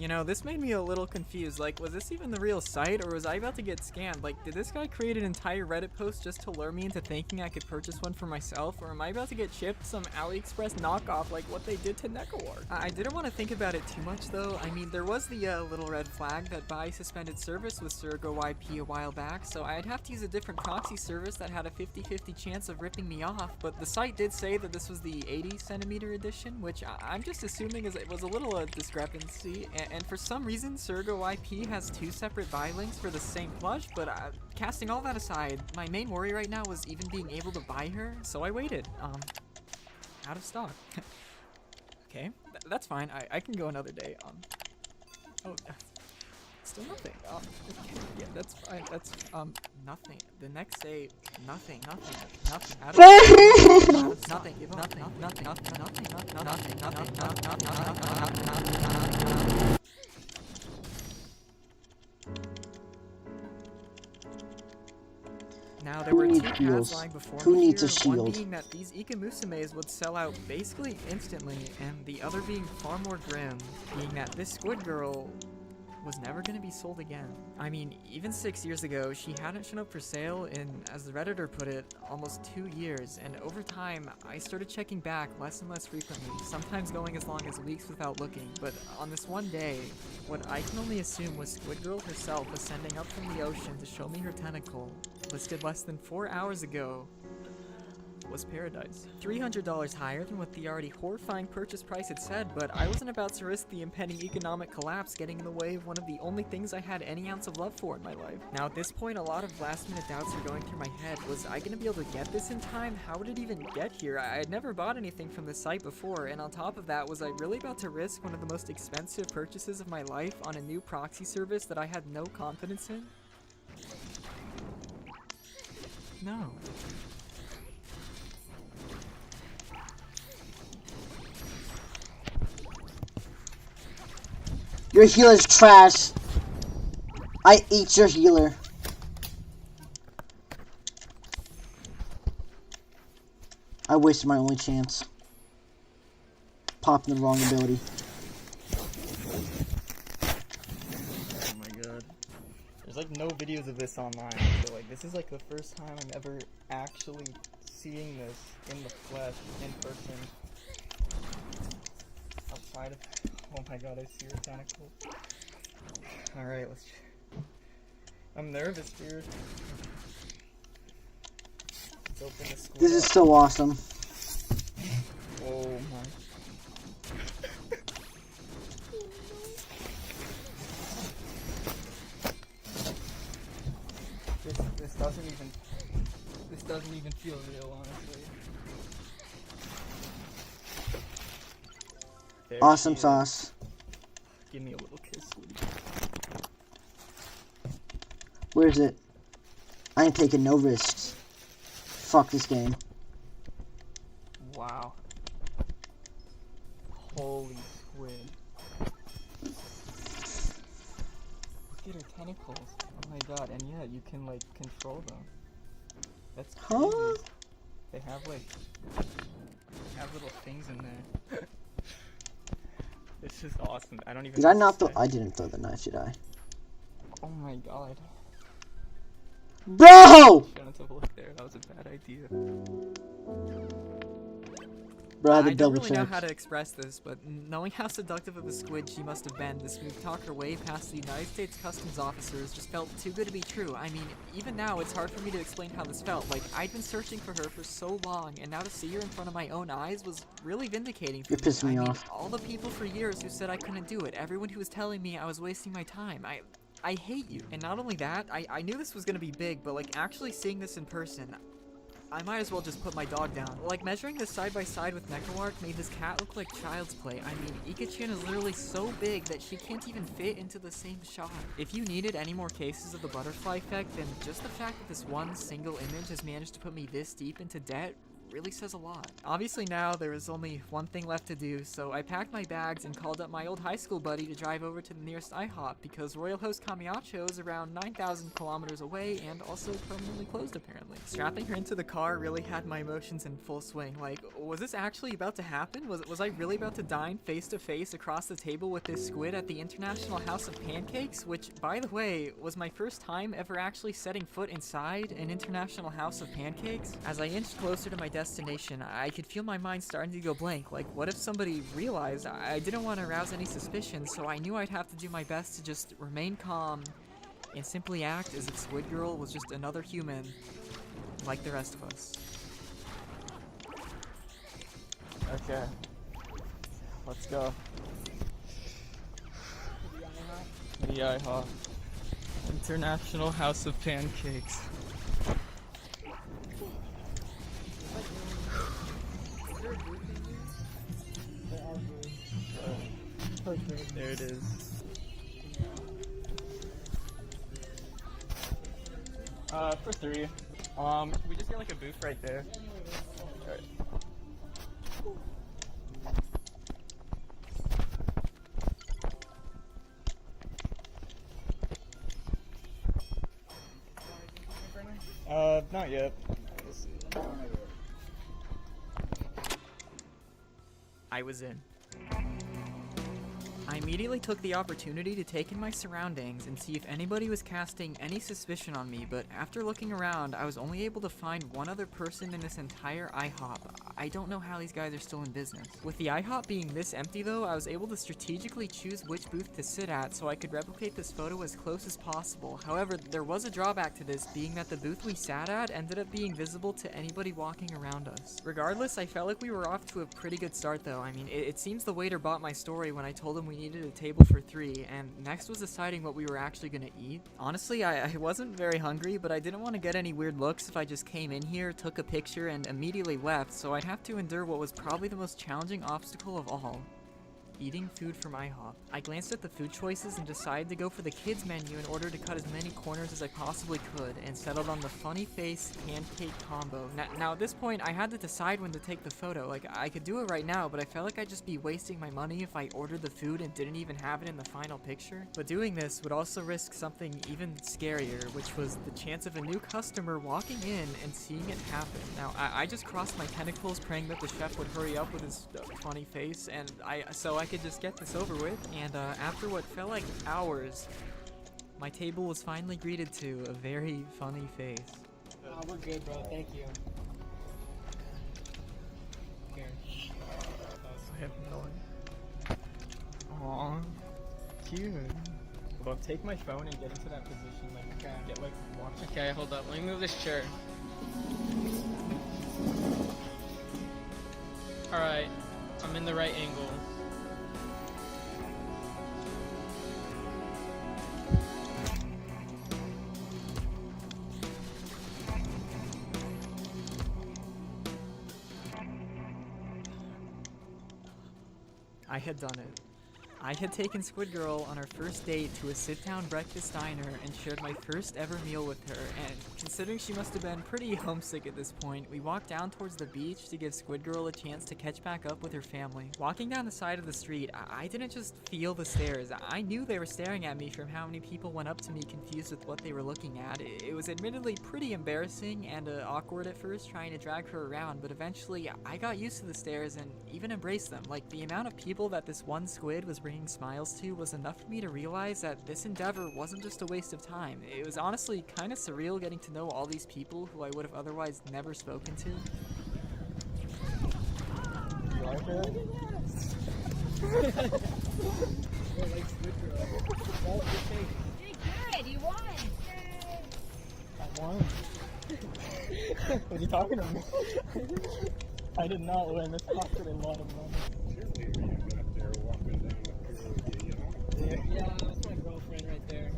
You know, this made me a little confused. Like, was this even the real site, or was I about to get scammed? Like, did this guy create an entire Reddit post just to lure me into thinking I could purchase one for myself, or am I about to get shipped some AliExpress knockoff like what they did to Nekawar? I didn't want to think about it too much, though. I mean, there was the little red flag that Bai suspended service with Surigo IP a while back, so I'd have to use a different proxy service that had a 50-50 chance of ripping me off, but the site did say that this was the 80 centimeter edition, which I'm just assuming it was a little discrepancy, and for some reason Surigo IP has 2 separate buy links for the same plush, but casting all that aside, my main worry right now was even being able to buy her, so I waited. Out of stock. Okay, that's fine, I can go another day. Oh, still nothing. Okay, yeah, that's fine. That's nothing. The next day, nothing. Out of nothing. Now, there were 2 paths lying before Who me needs a here, one shield? being that these Ika Musumes would sell out basically instantly, and the other being far more grim, being that this Squid Girl was never going to be sold again. I mean, even 6 years ago, she hadn't shown up for sale in, as the Redditor put it, almost 2 years, and over time, I started checking back less and less frequently, sometimes going as long as weeks without looking, but on this one day, what I can only assume was Squid Girl herself ascending up from the ocean to show me her tentacle, listed less than 4 hours ago, was paradise. $300 higher than what the already horrifying purchase price had said, but I wasn't about to risk the impending economic collapse getting in the way of one of the only things I had any ounce of love for in my life. Now at this point, a lot of last minute doubts are going through my head. Was I gonna be able to get this in time? How would it even get here? I had never bought anything from this site before, and on top of that, was I really about to risk one of the most expensive purchases of my life on a new proxy service that I had no confidence in? No. Your healer's trash. I ate your healer. I wasted my only chance. Popping the wrong ability. Oh my god. There's like no videos of this online, so like this is like the first time I'm ever actually seeing this in the flesh, in person. Outside of... Oh my god, I see your tentacle. Alright, let's... I'm nervous, dude. Let's open the school. This is so awesome. Oh my... This doesn't even feel real, honestly. There Awesome she is. sauce. Give me a little kiss, sweetie. Where is it? I ain't taking no risks. Fuck this game. Wow. Holy squid. Look at her tentacles. Oh my god, and yeah, you can like control them. That's crazy. Huh? They have like have little things in there. This is awesome. I don't even. Did I know not what throw? to say. I didn't throw the knife, did I? Oh my god. Bro! Shouldn't have looked there. That was a bad idea. Bro, I had to I don't double really know check. how to express this, but knowing how seductive of a squid she must have been to smooth talk her way past the United States Customs officers just felt too good to be true. I mean, even now, it's hard for me to explain how this felt. Like, I'd been searching for her for so long, and now to see her in front of my own eyes was really vindicating for You're pissing me I mean, off. all the people for years who said I couldn't do it, everyone who was telling me I was wasting my time, I hate you. And not only that, I knew this was gonna be big, but like actually seeing this in person, I might as well just put my dog down. Like, measuring this side by side with Nekoark made this cat look like child's play. I mean, Ika-chan is literally so big that she can't even fit into the same shot. If you needed any more cases of the butterfly effect, then just the fact that this one single image has managed to put me this deep into debt really says a lot. Obviously now there is only one thing left to do, so I packed my bags and called up my old high school buddy to drive over to the nearest IHOP because Royal Host Kamiacho is around 9,000 kilometers away and also permanently closed apparently. Strapping her into the car really had my emotions in full swing. Like, was this actually about to happen? Was I really about to dine face to face across the table with this squid at the International House of Pancakes, which, by the way, was my first time ever actually setting foot inside an International House of Pancakes? As I inched closer to my destination, I could feel my mind starting to go blank. Like, what if somebody realized? I didn't want to arouse any suspicion, so I knew I'd have to do my best to just remain calm and simply act as if Squid Girl was just another human like the rest of us. Okay. Let's go. The IHOP. International House of Pancakes. There it is. For 3. Can we just get like a booth right there? Alright. Not yet. I was in. I immediately took the opportunity to take in my surroundings and see if anybody was casting any suspicion on me, but after looking around, I was only able to find one other person in this entire IHOP. I don't know how these guys are still in business. With the IHOP being this empty though, I was able to strategically choose which booth to sit at so I could replicate this photo as close as possible. However, there was a drawback to this, being that the booth we sat at ended up being visible to anybody walking around us. Regardless, I felt like we were off to a pretty good start though. I mean, it seems the waiter bought my story when I told him we needed a table for 3, and next was deciding what we were actually gonna eat. Honestly, I wasn't very hungry, but I didn't want to get any weird looks if I just came in here, took a picture, and immediately left, so I'd have to endure what was probably the most challenging obstacle of all. Eating food from IHOP. I glanced at the food choices and decided to go for the kids menu in order to cut as many corners as I possibly could, and settled on the funny face pancake combo. Now at this point, I had to decide when to take the photo. Like, I could do it right now, but I felt like I'd just be wasting my money if I ordered the food and didn't even have it in the final picture. But doing this would also risk something even scarier, which was the chance of a new customer walking in and seeing it happen. Now, I just crossed my tentacles praying that the chef would hurry up with his funny face, and so I could just get this over with, and after what felt like hours, my table was finally greeted to a very funny face. We're good, bro. Thank you. Here. I have no idea. Aww. Cute. Well, take my phone and get into that position, like, get, like, watch. Okay, hold up. Let me move this chair. Alright. I'm in the right angle. I had done it. I had taken Squid Girl on our first date to a sit-down breakfast diner and shared my first ever meal with her, and considering she must have been pretty homesick at this point, we walked down towards the beach to give Squid Girl a chance to catch back up with her family. Walking down the side of the street, I didn't just feel the stares. I knew they were staring at me from how many people went up to me confused with what they were looking at. It was admittedly pretty embarrassing and awkward at first trying to drag her around, but eventually I got used to the stares and even embraced them. Like, the amount of people that this one squid was bringing smiles to was enough for me to realize that this endeavor wasn't just a waste of time. It was honestly kind of surreal getting to know all these people who I would have otherwise never spoken to. Good, you won. I won. What are you talking about? I did not win. This costed a lot of money. Yeah, that's my girlfriend right there.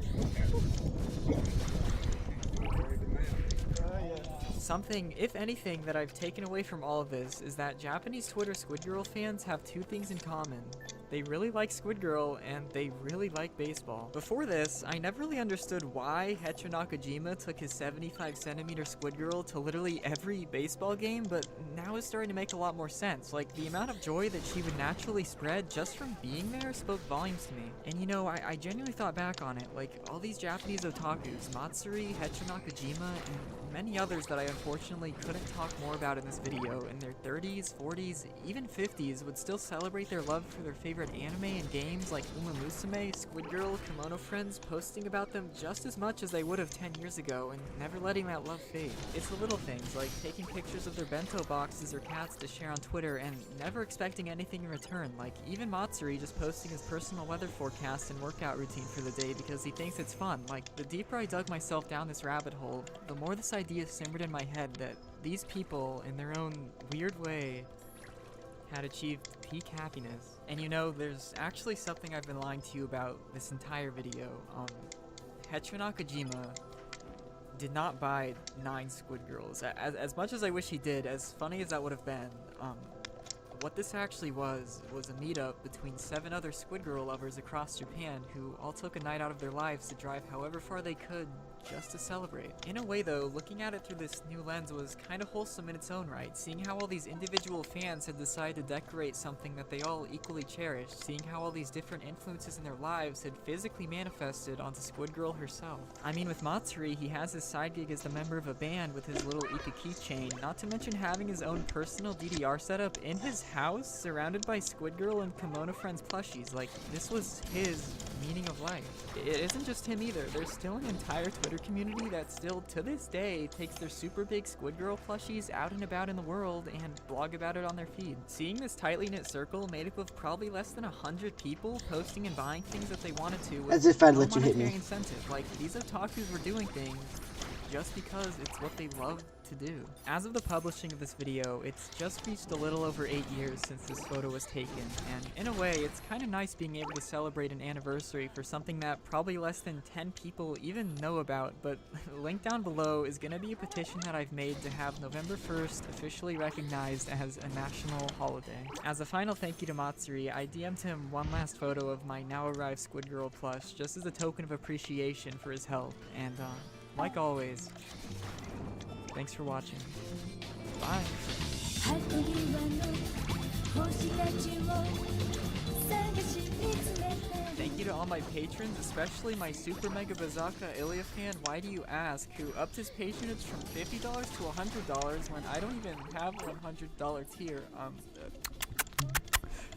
Something, if anything, that I've taken away from all of this is that Japanese Twitter Squid Girl fans have two things in common. They really like Squid Girl, and they really like baseball. Before this, I never really understood why Hecho Nakajima took his 75cm Squid Girl to literally every baseball game, but now it's starting to make a lot more sense. Like, the amount of joy that she would naturally spread just from being there spoke volumes to me. And you know, I genuinely thought back on it, like, all these Japanese otakus, Matsuri, Hecho Nakajima, and many others that I unfortunately couldn't talk more about in this video, in their 30s, 40s, even 50s, would still celebrate their love for their favorite anime and games like Uma Musume, Squid Girl, Kimono Friends, posting about them just as much as they would have 10 years ago, and never letting that love fade. It's the little things, like taking pictures of their bento boxes or cats to share on Twitter and never expecting anything in return, like even Matsuri just posting his personal weather forecast and workout routine for the day because he thinks it's fun. Like, the deeper I dug myself down this rabbit hole, the more this idea simmered in my head that these people, in their own weird way, had achieved peak happiness. And you know, there's actually something I've been lying to you about this entire video. Hecho Nakajima did not buy 9 Squid Girls. As much as I wish he did, as funny as that would have been, what this actually was a meetup between 7 other Squid Girl lovers across Japan who all took a night out of their lives to drive however far they could just to celebrate. In a way though, looking at it through this new lens was kind of wholesome in its own right, seeing how all these individual fans had decided to decorate something that they all equally cherished, seeing how all these different influences in their lives had physically manifested onto Squid Girl herself. I mean, with Matsuri, he has his side gig as the member of a band with his little Ika keychain, not to mention having his own personal DDR setup in his house, surrounded by Squid Girl and Kimono Friends plushies. Like, this was his meaning of life. It isn't just him either. There's still an entire Twitter community that still, to this day, takes their super big Squid Girl plushies out and about in the world and blog about it on their feed. Seeing this tightly knit circle made up of probably less than 100 people posting and buying things that they wanted to with As if I'd no let you hit me. monetary incentive. Like, these otakus were doing things just because it's what they love to do. As of the publishing of this video, it's just reached a little over 8 years since this photo was taken, and in a way, it's kind of nice being able to celebrate an anniversary for something that probably less than 10 people even know about, but linked down below is going to be a petition that I've made to have November 1st officially recognized as a national holiday. As a final thank you to Matsuri, I DM'd him one last photo of my now arrived Squid Girl plush just as a token of appreciation for his help, and like always, thanks for watching. Bye. Thank you to all my patrons, especially my Super Mega Bazaka Ilya fan, Why Do You Ask, who upped his patronage from $50 to $100 when I don't even have a $100 tier.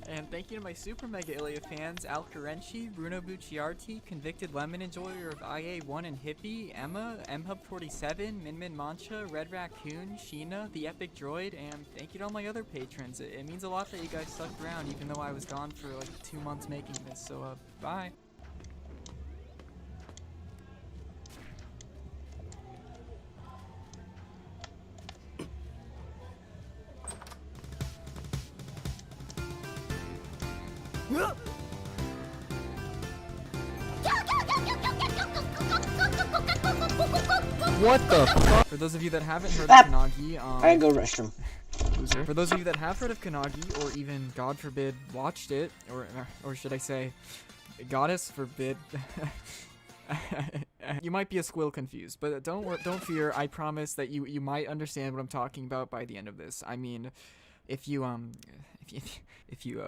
And thank you to my Super Mega Ilya fans, Al Carenci, Bruno Bucciarti, Convicted Lemon Enjoyer of IA1 and Hippie, Emma, MHub47, Minmin Mancha, Red Raccoon, Sheena, The Epic Droid, and thank you to all my other patrons. It means a lot that you guys stuck around even though I was gone for like 2 months making this, so bye. What the fuck? For those of you that haven't heard Ah! of Nagi, I gotta go restroom. loser. For those of you that have heard of Kanagi, or even, God forbid, watched it, or should I say, Goddess forbid, you might be a squill confused, but don't fear. I promise that you might understand what I'm talking about by the end of this. I mean, if you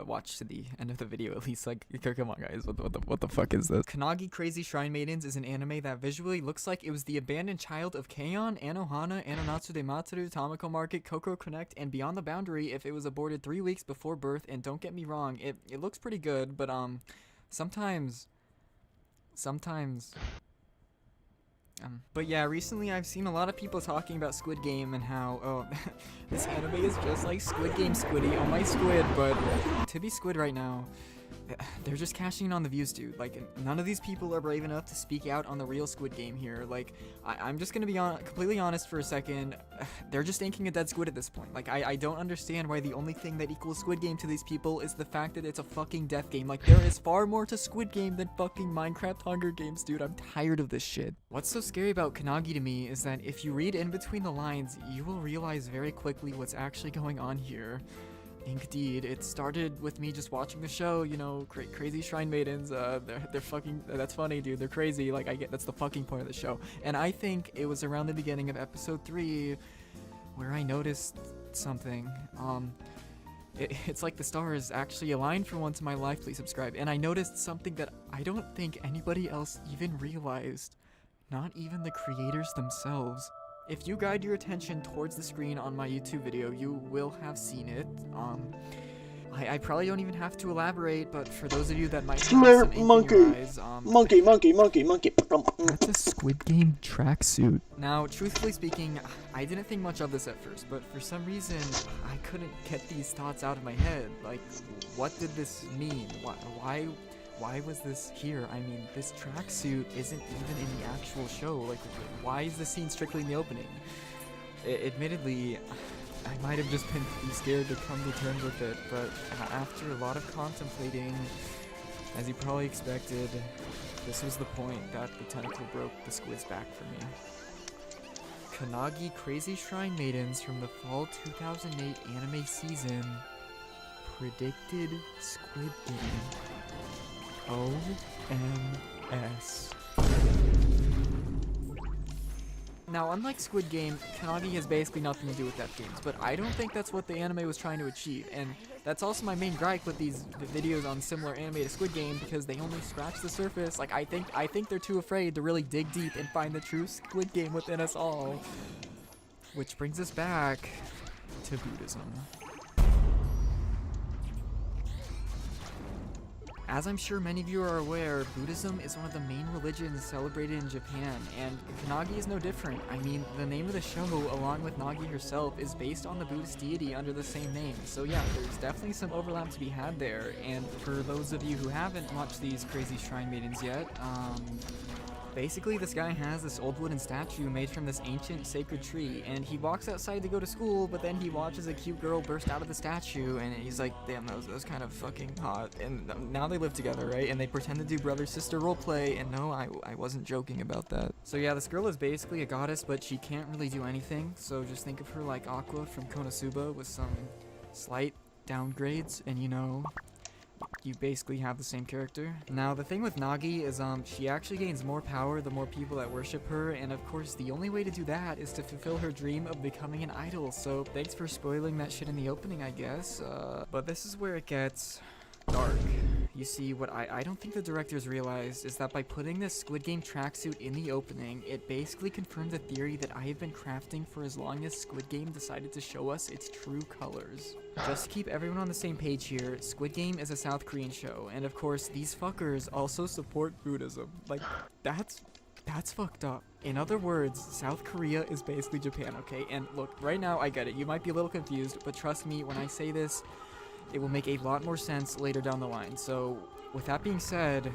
watch to the end of the video, at least, like, come on guys, what the fuck is this? Kanagi Crazy Shrine Maidens is an anime that visually looks like it was the abandoned child of Keion, Anohana, Anonatsu de Matsuru, Tamako Market, Kokoro Connect, and Beyond the Boundary if it was aborted 3 weeks before birth. And don't get me wrong, it looks pretty good, but sometimes but yeah, recently I've seen a lot of people talking about Squid Game and how, oh, this anime is just like Squid Game Squiddy, oh my squid, but to be squid right now, they're just cashing in on the views, dude. Like, none of these people are brave enough to speak out on the real Squid Game here. Like, I'm just gonna be completely honest for a second. They're just inking a dead squid at this point. Like, I don't understand why the only thing that equals Squid Game to these people is the fact that it's a fucking death game. Like, there is far more to Squid Game than fucking Minecraft Hunger Games, dude. I'm tired of this shit. What's so scary about Kanagi to me is that if you read in between the lines, you will realize very quickly what's actually going on here. Indeed, it started with me just watching the show, you know, Crazy Shrine Maidens, they're fucking, that's funny, dude, they're crazy, like, I get, that's the fucking point of the show, and I think it was around the beginning of episode 3 where I noticed something, it's like the stars actually aligned for once in my life, please subscribe, and I noticed something that I don't think anybody else even realized, not even the creators themselves. If you guide your attention towards the screen on my YouTube video, you will have seen it. I probably don't even have to elaborate, but for those of you that might have some ink in your eyes, monkey. that's a Squid Game tracksuit. Now, truthfully speaking, I didn't think much of this at first, but for some reason, I couldn't get these thoughts out of my head. Like, what did this mean? Why was this here? I mean, this tracksuit isn't even in the actual show. Like, why is the scene strictly in the opening? Admittedly, I might have just been too scared to come to terms with it, but after a lot of contemplating, as you probably expected, this was the point that the tentacle broke the squid's back for me. Kanagi Crazy Shrine Maidens from the fall 2008 anime season predicted Squid Game. OMS. Now, unlike Squid Game, Kanagi has basically nothing to do with Death Games, but I don't think that's what the anime was trying to achieve, and that's also my main gripe with these videos on similar anime to Squid Game, because they only scratch the surface. Like, I think they're too afraid to really dig deep and find the true Squid Game within us all. Which brings us back to Buddhism. As I'm sure many of you are aware, Buddhism is one of the main religions celebrated in Japan, and Kanagi is no different. I mean, the name of the show, along with Nagi herself, is based on the Buddhist deity under the same name. So yeah, there's definitely some overlap to be had there, and for those of you who haven't watched these Crazy Shrine Maidens yet, basically, this guy has this old wooden statue made from this ancient sacred tree, and he walks outside to go to school, but then he watches a cute girl burst out of the statue, and he's like, damn, that was kind of fucking hot. And now they live together, right? And they pretend to do brother-sister roleplay, and no, I wasn't joking about that. So yeah, this girl is basically a goddess, but she can't really do anything, so just think of her like Aqua from Konosuba with some slight downgrades, and you know, you basically have the same character. Now, the thing with Nagi is, she actually gains more power the more people that worship her, and of course, the only way to do that is to fulfill her dream of becoming an idol, so thanks for spoiling that shit in the opening, I guess. But this is where it gets dark. You see, what I don't think the directors realized is that by putting this Squid Game tracksuit in the opening, it basically confirmed the theory that I have been crafting for as long as Squid Game decided to show us its true colors. Just to keep everyone on the same page here, Squid Game is a South Korean show, and of course, these fuckers also support Buddhism. Like, that's fucked up. In other words, South Korea is basically Japan, okay? And look, right now, I get it. You might be a little confused, but trust me, when I say this, it will make a lot more sense later down the line. So, with that being said,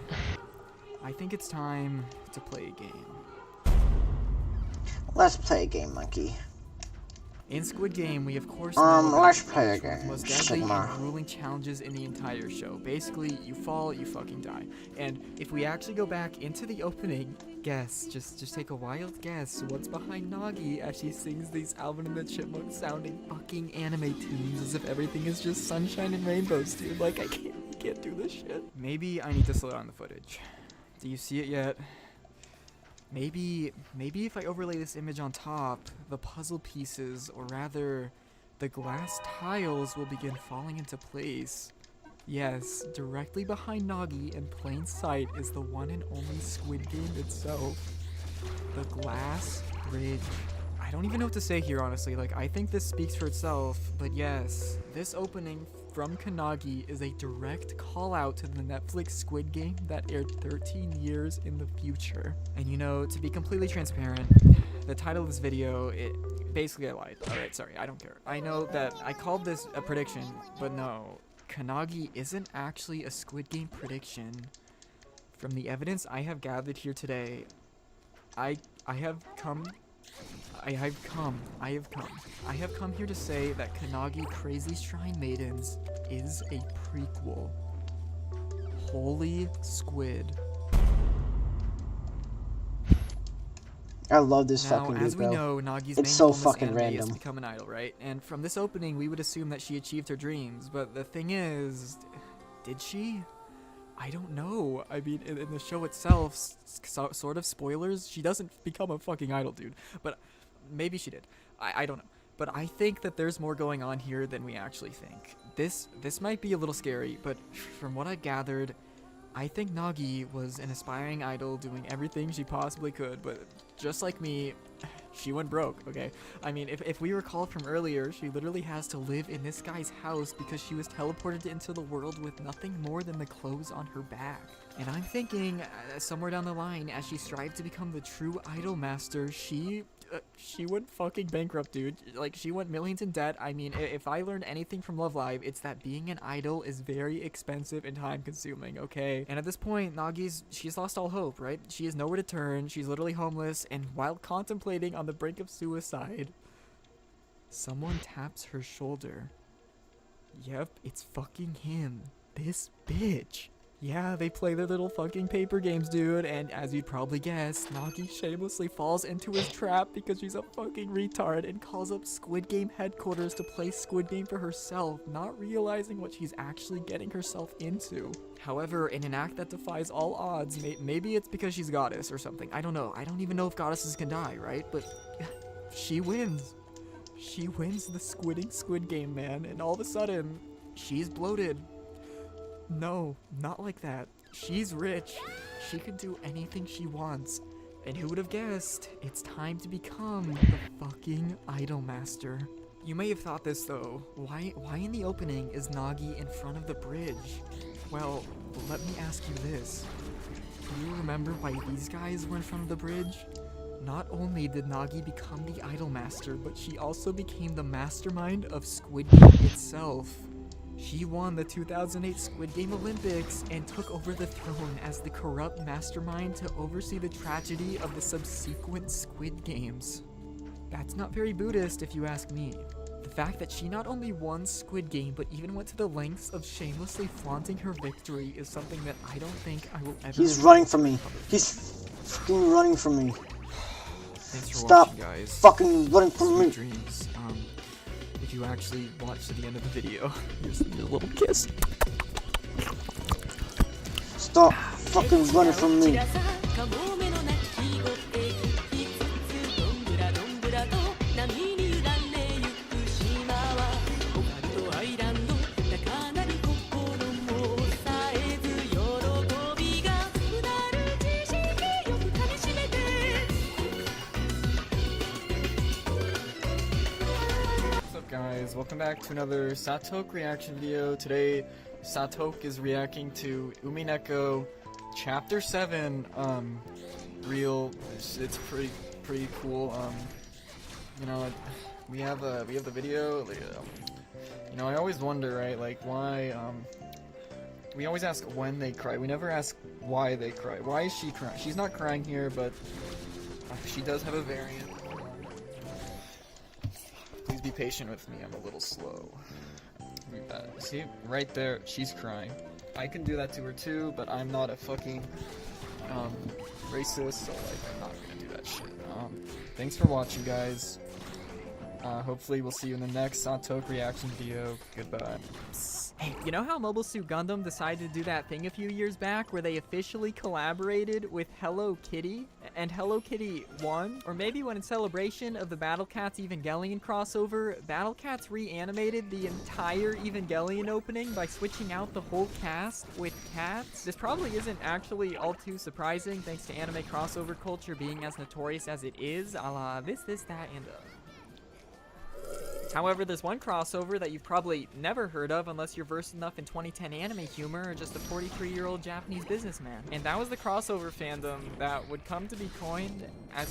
I think it's time to play a game. Let's play a game, monkey. In Squid Game, we of course know let's play a one of the game. most deadly Sigma. and grueling challenges in the entire show. Basically, you fall, you fucking die. And if we actually go back into the opening, guess, just take a wild guess. What's behind Nagi as she sings these Alvin and the Chipmunks sounding fucking anime tunes as if everything is just sunshine and rainbows, dude. Like, I can't do this shit. Maybe I need to slow down the footage. Do you see it yet? Maybe if I overlay this image on top, the puzzle pieces, or rather, the glass tiles will begin falling into place. Yes, directly behind Nagi in plain sight is the one and only Squid Game itself. The glass bridge. I don't even know what to say here, honestly. Like, I think this speaks for itself, but yes, this opening from Kannagi is a direct call out to the Netflix Squid Game that aired 13 years in the future. And you know, to be completely transparent, the title of this video, basically I lied. Alright, sorry, I don't care. I know that I called this a prediction, but no, Kannagi isn't actually a Squid Game prediction. From the evidence I have gathered here today, I have come here to say that Kannagi Crazy Shrine Maidens is a prequel. Holy squid. I love this Now, fucking as dude, we bro. know, Nagi's It's main so goal in this fucking anime is random. to become an idol, right? And from this opening, we would assume that she achieved her dreams. But the thing is, did she? I don't know. I mean, in the show itself, sort of spoilers, she doesn't become a fucking idol, dude. But maybe she did. I don't know. But I think that there's more going on here than we actually think. This might be a little scary, but from what I gathered, I think Nagi was an aspiring idol doing everything she possibly could, but just like me, she went broke, okay? I mean, if we recall from earlier, she literally has to live in this guy's house because she was teleported into the world with nothing more than the clothes on her back. And I'm thinking, somewhere down the line, as she strived to become the true idol master, she went fucking bankrupt, dude. Like, she went millions in debt. I mean, if I learned anything from Love Live, it's that being an idol is very expensive and time-consuming, okay? And at this point, she's lost all hope, right? She has nowhere to turn. She's literally homeless, and while contemplating on the brink of suicide, someone taps her shoulder. Yep, it's fucking him. This bitch. Yeah, they play their little fucking paper games, dude, and as you'd probably guess, Nagi shamelessly falls into his trap because she's a fucking retard and calls up Squid Game headquarters to play Squid Game for herself, not realizing what she's actually getting herself into. However, in an act that defies all odds, maybe it's because she's a goddess or something, I don't know. I don't even know if goddesses can die, right? But she wins. She wins the Squid Game, man, and all of a sudden, she's bloated. No, not like that. She's rich. She can do anything she wants. And who would have guessed? It's time to become the fucking idol master. You may have thought this though. Why in the opening is Nagi in front of the bridge? Well, let me ask you this. Do you remember why these guys were in front of the bridge? Not only did Nagi become the idol master, but she also became the mastermind of Squid Game itself. She won the 2008 Squid Game Olympics and took over the throne as the corrupt mastermind to oversee the tragedy of the subsequent Squid Games. That's not very Buddhist if you ask me. The fact that she not only won Squid Game but even went to the lengths of shamelessly flaunting her victory is something that I don't think I will ever— He's running from me. He's fucking running from me. Thanks for Stop watching, guys. fucking running from me. Sweet dreams. If you actually watch to the end of the video, here's your little kiss. Stop fucking running from me. Guys, welcome back to another Satok reaction video. Today, Satok is reacting to Umineko Chapter 7. It's pretty cool. You know, we have the video. You know, I always wonder, right? Like, why? We always ask when they cry. We never ask why they cry. Why is she crying? She's not crying here, but she does have a variant. Please be patient with me, I'm a little slow. See, right there, she's crying. I can do that to her too, but I'm not a fucking, racist, so like I'm not gonna do that shit. Thanks for watching, guys. Hopefully we'll see you in the next Santok reaction video. Goodbye. Hey, you know how Mobile Suit Gundam decided to do that thing a few years back where they officially collaborated with Hello Kitty? And Hello Kitty won? Or maybe when in celebration of the Battle Cats Evangelion crossover, Battle Cats reanimated the entire Evangelion opening by switching out the whole cast with cats? This probably isn't actually all too surprising thanks to anime crossover culture being as notorious as it is, a la this, that, and However, there's one crossover that you've probably never heard of unless you're versed enough in 2010 anime humor or just a 43-year-old Japanese businessman. And that was the crossover fandom that would come to be coined as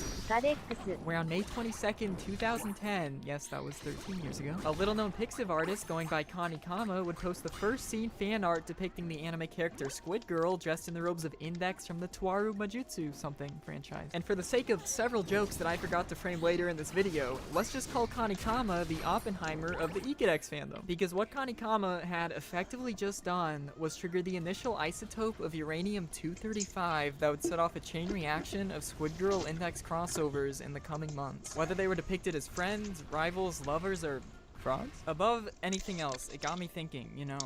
where on May 22nd, 2010, yes, that was 13 years ago, a little-known Pixiv artist going by Kanikama would post the first scene fan art depicting the anime character Squid Girl dressed in the robes of Index from the Toaru Majutsu something franchise. And for the sake of several jokes that I forgot to frame later in this video, let's just call Kanikama the Oppenheimer of the Ikedex fandom. Because what Kanikama had effectively just done was trigger the initial isotope of uranium-235 that would set off a chain reaction of Squid Girl Index crossovers in the coming months. Whether they were depicted as friends, rivals, lovers, or frogs? Above anything else, it got me thinking, you know,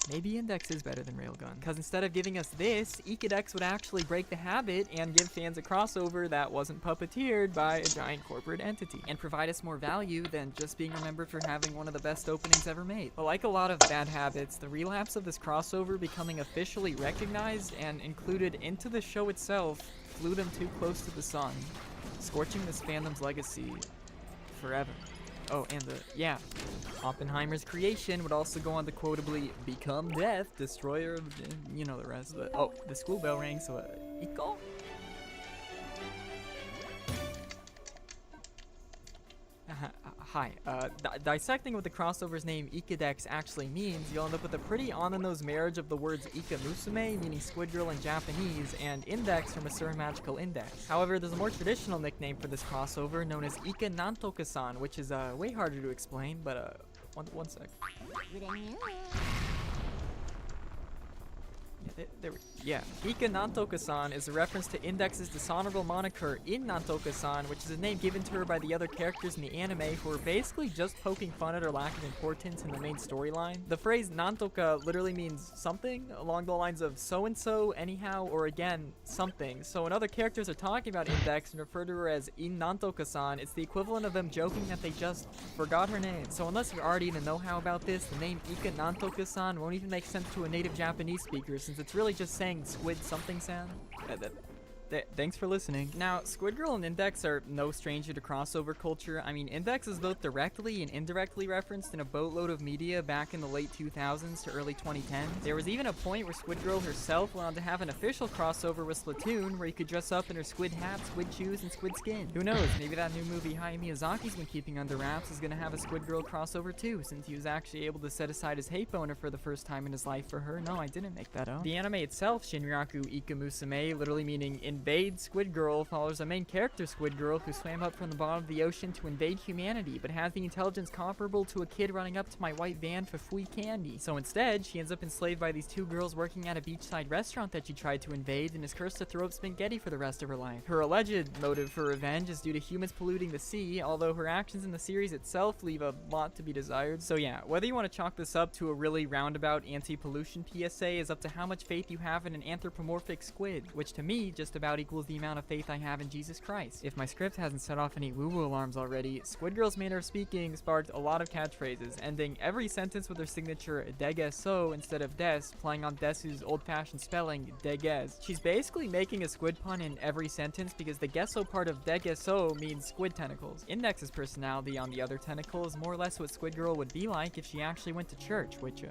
maybe Index is better than Railgun, because instead of giving us this, Ikedex would actually break the habit and give fans a crossover that wasn't puppeteered by a giant corporate entity, and provide us more value than just being remembered for having one of the best openings ever made. But like a lot of bad habits, the relapse of this crossover becoming officially recognized and included into the show itself flew them too close to the sun, scorching this fandom's legacy forever. Oh, and yeah, Oppenheimer's creation would also go on to quotably become death, destroyer of, you know the rest. But, oh, the school bell rang, so, Iko? Hi, dissecting what the crossover's name Ikedex actually means, you'll end up with a pretty on-the-nose marriage of the words Ika Musume, meaning Squid Girl in Japanese, and Index from a certain magical index. However, there's a more traditional nickname for this crossover known as Ika Nantoka-san, which is way harder to explain, but one sec. Yeah, Ika Nantoka-san is a reference to Index's dishonorable moniker in Nantoka-san, which is a name given to her by the other characters in the anime who are basically just poking fun at her lack of importance in the main storyline. The phrase Nantoka literally means something along the lines of so-and-so, anyhow, or again, something. So when other characters are talking about Index and refer to her as in Nantoka-san, it's the equivalent of them joking that they just forgot her name. So unless you're already in the know-how about this, the name Ika Nantoka-san won't even make sense to a native Japanese speaker, since it's really just saying squid something sound. Thanks for listening. Now, Squid Girl and Index are no stranger to crossover culture. I mean, Index is both directly and indirectly referenced in a boatload of media back in the late 2000s to early 2010s. There was even a point where Squid Girl herself went on to have an official crossover with Splatoon, where you could dress up in her squid hat, squid shoes, and squid skin. Who knows, maybe that new movie Hayao Miyazaki's been keeping under wraps is gonna have a Squid Girl crossover too, since he was actually able to set aside his hate boner for the first time in his life for her. No, I didn't make that up. The anime itself, Shinryaku Ika Musume, literally meaning invade Squid Girl, follows a main character Squid Girl who swam up from the bottom of the ocean to invade humanity, but has the intelligence comparable to a kid running up to my white van for free candy. So instead, she ends up enslaved by these two girls working at a beachside restaurant that she tried to invade, and is cursed to throw up spaghetti for the rest of her life. Her alleged motive for revenge is due to humans polluting the sea, although her actions in the series itself leave a lot to be desired. So yeah, whether you want to chalk this up to a really roundabout anti-pollution PSA is up to how much faith you have in an anthropomorphic squid, which to me just about equals the amount of faith I have in Jesus Christ. If my script hasn't set off any woo-woo alarms already, Squid Girl's manner of speaking sparked a lot of catchphrases, ending every sentence with her signature degeso instead of des, playing on Desu's old-fashioned spelling, deges. She's basically making a squid pun in every sentence because the gesso part of degeso means squid tentacles. Index's personality on the other tentacle is more or less what Squid Girl would be like if she actually went to church, which,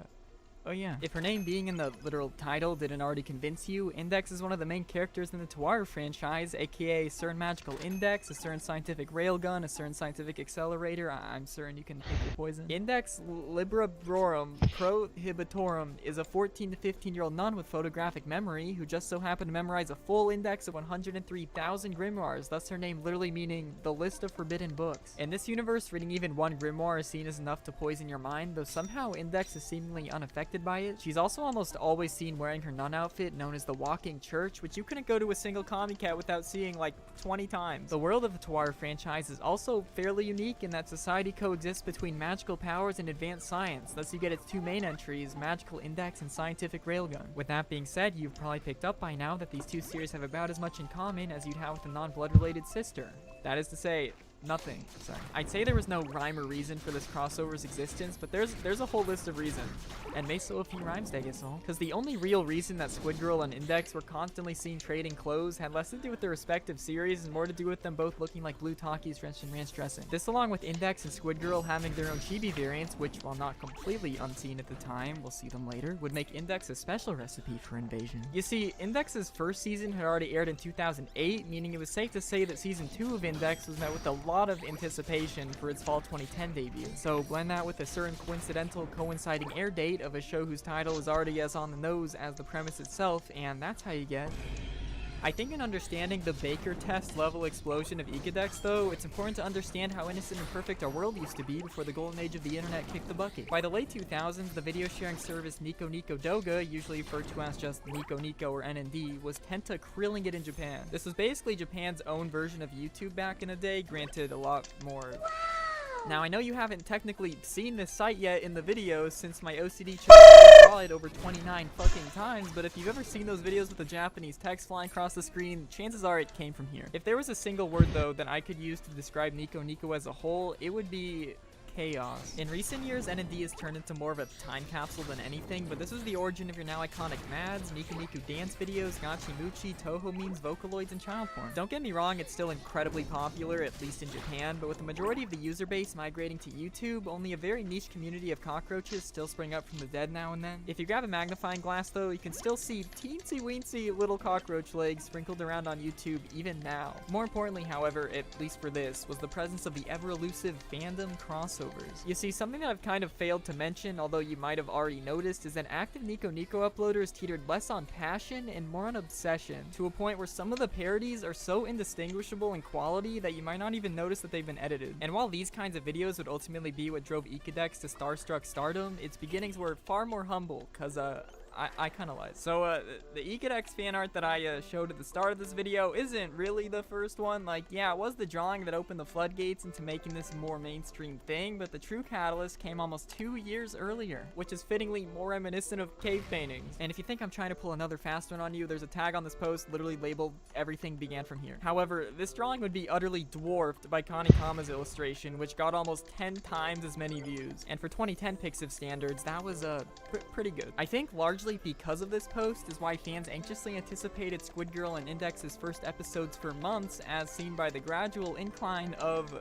oh yeah. If her name being in the literal title didn't already convince you, Index is one of the main characters in the Toaru franchise, aka a certain magical index, a certain scientific railgun, a certain scientific accelerator. I'm certain you can pick your poison. Index Librarorum Prohibitorum is a 14 to 15-year-old nun with photographic memory who just so happened to memorize a full index of 103,000 grimoires, thus her name literally meaning the list of forbidden books. In this universe, reading even one grimoire is seen as enough to poison your mind, though somehow Index is seemingly unaffected affected by it. She's also almost always seen wearing her nun outfit known as the Walking Church, which you couldn't go to a single Comic-Cat without seeing like 20 times. The world of the Tawara franchise is also fairly unique in that society coexists between magical powers and advanced science, thus you get its two main entries, Magical Index and Scientific Railgun. With that being said, you've probably picked up by now that these two series have about as much in common as you'd have with a non-blood related sister. That is to say, nothing. Sorry. I'd say there was no rhyme or reason for this crossover's existence, but there's a whole list of reasons. And may so a few rhymes, I guess all. Because the only real reason that Squid Girl and Index were constantly seen trading clothes had less to do with their respective series and more to do with them both looking like blue Takis drenched in ranch dressing. This along with Index and Squid Girl having their own chibi variants, which while not completely unseen at the time, we'll see them later, would make Index a special recipe for invasion. You see, Index's first season had already aired in 2008, meaning it was safe to say that season 2 of Index was met with a lot of anticipation for its fall 2010 debut. So blend that with a certain coincidental coinciding air date of a show whose title is already as on the nose as the premise itself, and that's how you get. I think in understanding the Baker test level explosion of Ikedex though, it's important to understand how innocent and perfect our world used to be before the golden age of the internet kicked the bucket. By the late 2000s, the video sharing service Nico Nico Doga, usually referred to as just Nico Nico or NND, was Tenta krilling it in Japan. This was basically Japan's own version of YouTube back in the day, granted a lot more. Now, I know you haven't technically seen this site yet in the video since my OCD chose to draw it over 29 fucking times, but if you've ever seen those videos with the Japanese text flying across the screen, chances are it came from here. If there was a single word, though, that I could use to describe Nico Nico as a whole, it would be chaos. In recent years, NND has turned into more of a time capsule than anything, but this was the origin of your now iconic Mads, Niku Niku dance videos, Gachi Muchi, Toho memes, Vocaloids, and child porn. Don't get me wrong, it's still incredibly popular, at least in Japan, but with the majority of the user base migrating to YouTube, only a very niche community of cockroaches still spring up from the dead now and then. If you grab a magnifying glass though, you can still see teensy-weensy little cockroach legs sprinkled around on YouTube even now. More importantly, however, at least for this, was the presence of the ever-elusive fandom crossovers. You see, something that I've kind of failed to mention, although you might have already noticed, is that active Nico Nico uploaders teetered less on passion and more on obsession, to a point where some of the parodies are so indistinguishable in quality that you might not even notice that they've been edited. And while these kinds of videos would ultimately be what drove Ikedex to starstruck stardom, its beginnings were far more humble, cause I kinda lied. So, the Ikedex fan art that I showed at the start of this video isn't really the first one. Like, yeah, it was the drawing that opened the floodgates into making this a more mainstream thing, but the true catalyst came almost 2 years earlier, which is fittingly more reminiscent of cave paintings. And if you think I'm trying to pull another fast one on you, there's a tag on this post literally labeled "Everything began from here." However, this drawing would be utterly dwarfed by Kanikama's illustration, which got almost 10 times as many views. And for 2010 Pixiv standards, that was pretty good. I think largely because of this post is why fans anxiously anticipated Squid Girl and Index's first episodes for months, as seen by the gradual incline of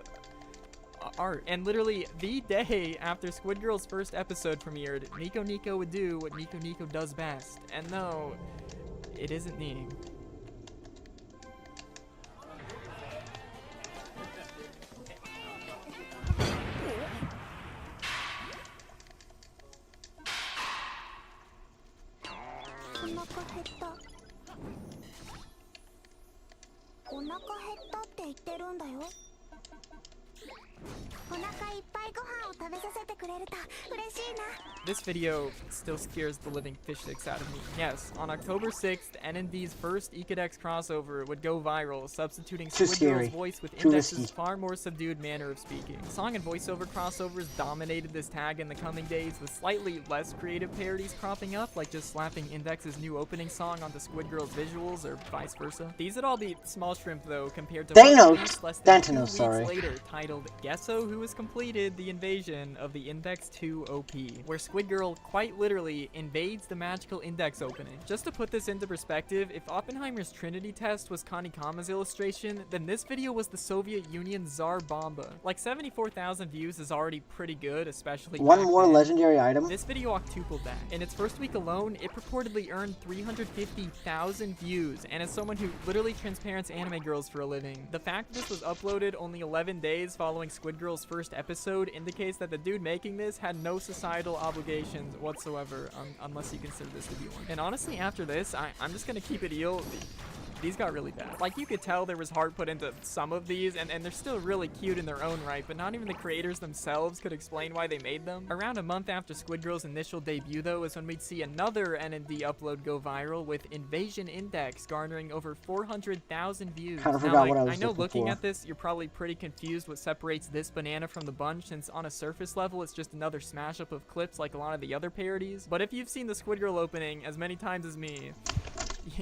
art. And literally the day after Squid Girl's first episode premiered, Nico Nico would do what Nico Nico does best. And no, it isn't kneeing. This video still scares the living fish sticks out of me. Yes, on October 6th, NND's first Ikedex crossover would go viral, substituting Squid Girl's voice with Index's far more subdued manner of speaking. Song and voiceover crossovers dominated this tag in the coming days, with slightly less creative parodies cropping up, like just slapping Index's new opening song onto Squid Girl's visuals, or vice versa. These would all be small shrimp though, compared to Thanos! less than 2 Dantanos, weeks sorry. later, titled Gesso Who Has Completed the Invasion of the Index 2 OP, where Squid Girl quite literally invades the magical Index opening. Just to put this into perspective, if Oppenheimer's Trinity test was Kanikama's illustration, then this video was the Soviet Union's Tsar Bomba. Like 74,000 views is already pretty good, especially One back more then. legendary item. This video octupled that. In its first week alone, it purportedly earned 350,000 views, and as someone who literally transparents anime girls for a living, the fact that this was uploaded only 11 days following Squid Girl's first episode indicates that the dude making this had no societal obligations whatsoever, unless you consider this to be one. And honestly, after this, I'm just gonna keep it real. these got really bad. Like, you could tell there was heart put into some of these, and they're still really cute in their own right, but not even the creators themselves could explain why they made them. Around a month after Squid Girl's initial debut, though, is when we'd see another NND upload go viral, with Invasion Index garnering over 400,000 views. Kinda Now, forgot like, what I was I know looking for. at this, you're probably pretty confused what separates this banana from the bunch, since on a surface level, it's just another smash up of clips like a lot of the other parodies. But if you've seen the Squid Girl opening as many times as me,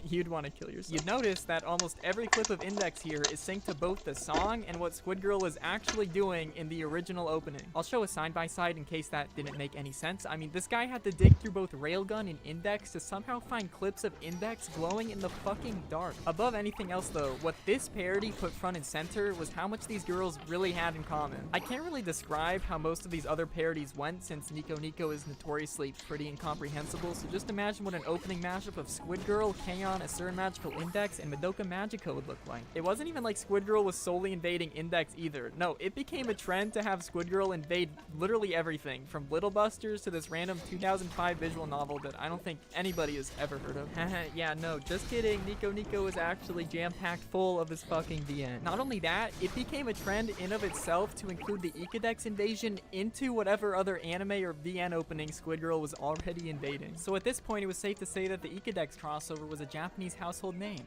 you'd want to kill yourself. You'd notice that almost every clip of Index here is synced to both the song and what Squid Girl was actually doing in the original opening. I'll show a side-by-side in case that didn't make any sense. I mean, this guy had to dig through both Railgun and Index to somehow find clips of Index glowing in the fucking dark. Above anything else though, what this parody put front and center was how much these girls really had in common. I can't really describe how most of these other parodies went, since Nico Nico is notoriously pretty incomprehensible, so just imagine what an opening mashup of Squid Girl, K-On!, A Certain Magical Index, and Madoka Magica would look like. It wasn't even like Squid Girl was solely invading Index either. No, it became a trend to have Squid Girl invade literally everything, from Little Busters to this random 2005 visual novel that I don't think anybody has ever heard of. Yeah, no, just kidding. Nico Nico is actually jam-packed full of this fucking VN. Not only that, it became a trend in of itself to include the Ikedex invasion into whatever other anime or VN opening Squid Girl was already invading. So at this point, it was safe to say that the Ikedex crossover was a Japanese household name.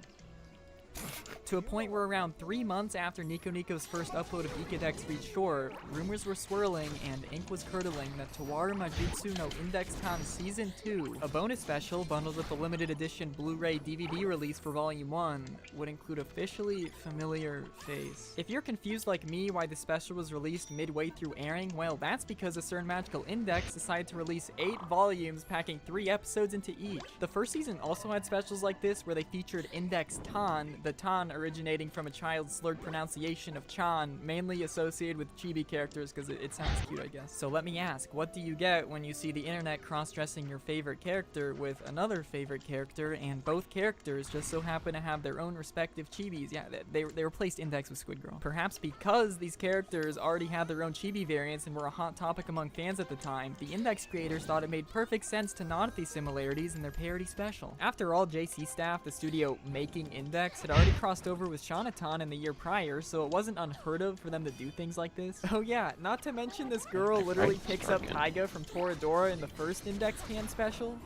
To a point where around 3 months after Nico Nico's first upload of Ikedex reached shore, rumors were swirling and ink was curdling that Tawara Majutsu no Index Con Season 2, a bonus special bundled with the limited edition Blu-ray DVD release for Volume 1, would include officially familiar face. If you're confused like me why the special was released midway through airing, well, that's because A Certain Magical Index decided to release 8 volumes packing 3 episodes into each. The first season also had specials like this where they featured Index Tan, the Tan originating from a child's slurred pronunciation of Chan, mainly associated with chibi characters because it sounds cute, I guess. So let me ask, what do you get when you see the internet cross-dressing your favorite character with another favorite character, and both characters just so happen to have their own respective chibis? Yeah, they replaced Index with Squid Girl. Perhaps because these characters already had their own chibi variants and were a hot topic among fans at the time, the Index creators thought it made perfect sense to nod at these similarities in their parody special. After all, JC staff, the studio making Index, had already crossed over with Shonatan in the year prior, so it wasn't unheard of for them to do things like this. Oh yeah, not to mention this girl literally picks up Taiga from Toradora in the first Index Can special.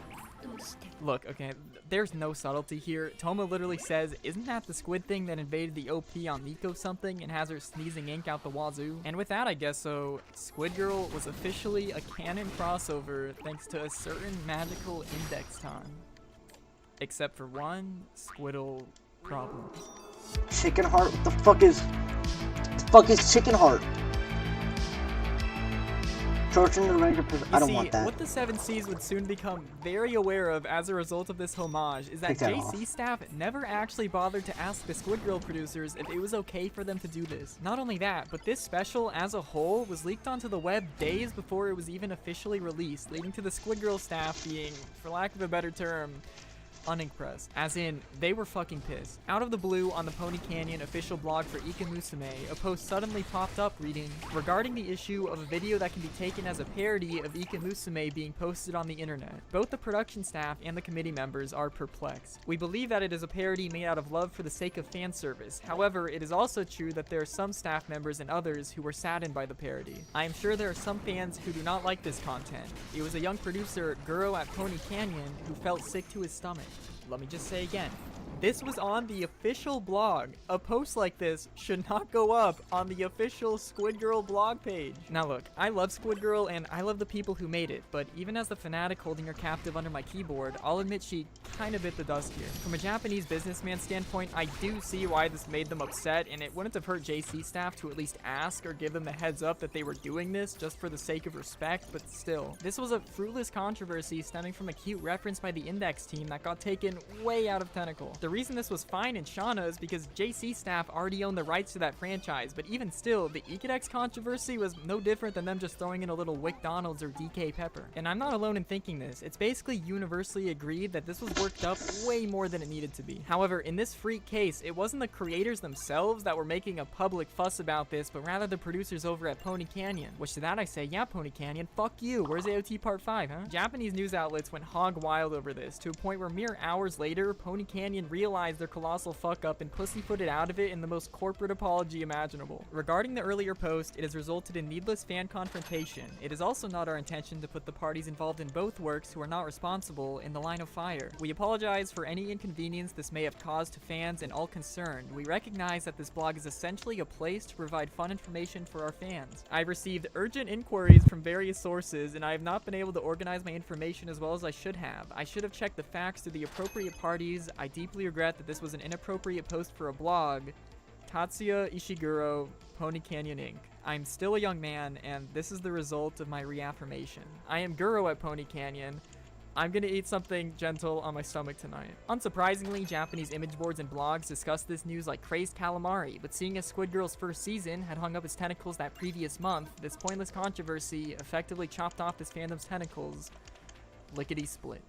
Look, okay, there's no subtlety here. Toma literally says, isn't that the squid thing that invaded the OP on Nico something and has her sneezing ink out the wazoo? And with that, I guess so, Squid Girl was officially a canon crossover thanks to A Certain Magical Index Time. Except for one squiddle problem. Chicken heart? What the fuck is chicken heart? Torturing the regular person. I don't want that. What the 7 Cs would soon become very aware of as a result of this homage is that Take that JC off. staff never actually bothered to ask the Squid Girl producers if it was okay for them to do this. Not only that, but this special as a whole was leaked onto the web days before it was even officially released, leading to the Squid Girl staff being, for lack of a better term, unimpressed. As in, they were fucking pissed. Out of the blue, on the Pony Canyon official blog for Ika Musume, a post suddenly popped up reading, regarding the issue of a video that can be taken as a parody of Ika Musume being posted on the internet. Both the production staff and the committee members are perplexed. We believe that it is a parody made out of love for the sake of fan service. However, it is also true that there are some staff members and others who were saddened by the parody. I am sure there are some fans who do not like this content. It was a young producer, Guro at Pony Canyon, who felt sick to his stomach. Let me just say again, this was on the official blog. A post like this should not go up on the official Squid Girl blog page. Now look, I love Squid Girl and I love the people who made it, but even as the fanatic holding her captive under my keyboard, I'll admit she kind of bit the dust here. From a Japanese businessman standpoint, I do see why this made them upset, and it wouldn't have hurt JC staff to at least ask or give them the heads up that they were doing this just for the sake of respect, but still. This was a fruitless controversy stemming from a cute reference by the Index team that got taken way out of Tentacle. The reason this was fine in Shauna is because JC staff already owned the rights to that franchise, but even still, the Ikedex controversy was no different than them just throwing in a little WickDonald's or DK Pepper. And I'm not alone in thinking this. It's basically universally agreed that this was worked up way more than it needed to be. However, in this freak case, it wasn't the creators themselves that were making a public fuss about this, but rather the producers over at Pony Canyon. Which to that I say, yeah, Pony Canyon, fuck you. Where's AOT Part 5, huh? Japanese news outlets went hog wild over this, to a point where mere hours later, Pony Canyon realized their colossal fuck up and pussyfooted out of it in the most corporate apology imaginable. Regarding the earlier post, it has resulted in needless fan confrontation. It is also not our intention to put the parties involved in both works who are not responsible in the line of fire. We apologize for any inconvenience this may have caused to fans and all concerned. We recognize that this blog is essentially a place to provide fun information for our fans. I've received urgent inquiries from various sources, and I have not been able to organize my information as well as I should have. I should have checked the facts through the appropriate parties. I deeply regret that this was an inappropriate post for a blog. Tatsuya Ishiguro, Pony Canyon Inc. I'm still a young man, and this is the result of my reaffirmation. I am Guro at Pony Canyon. I'm gonna eat something gentle on my stomach tonight. Unsurprisingly, Japanese image boards and blogs discuss this news like crazed calamari, but seeing as Squid Girl's first season had hung up its tentacles that previous month, this pointless controversy effectively chopped off this fandom's tentacles. Lickety-split.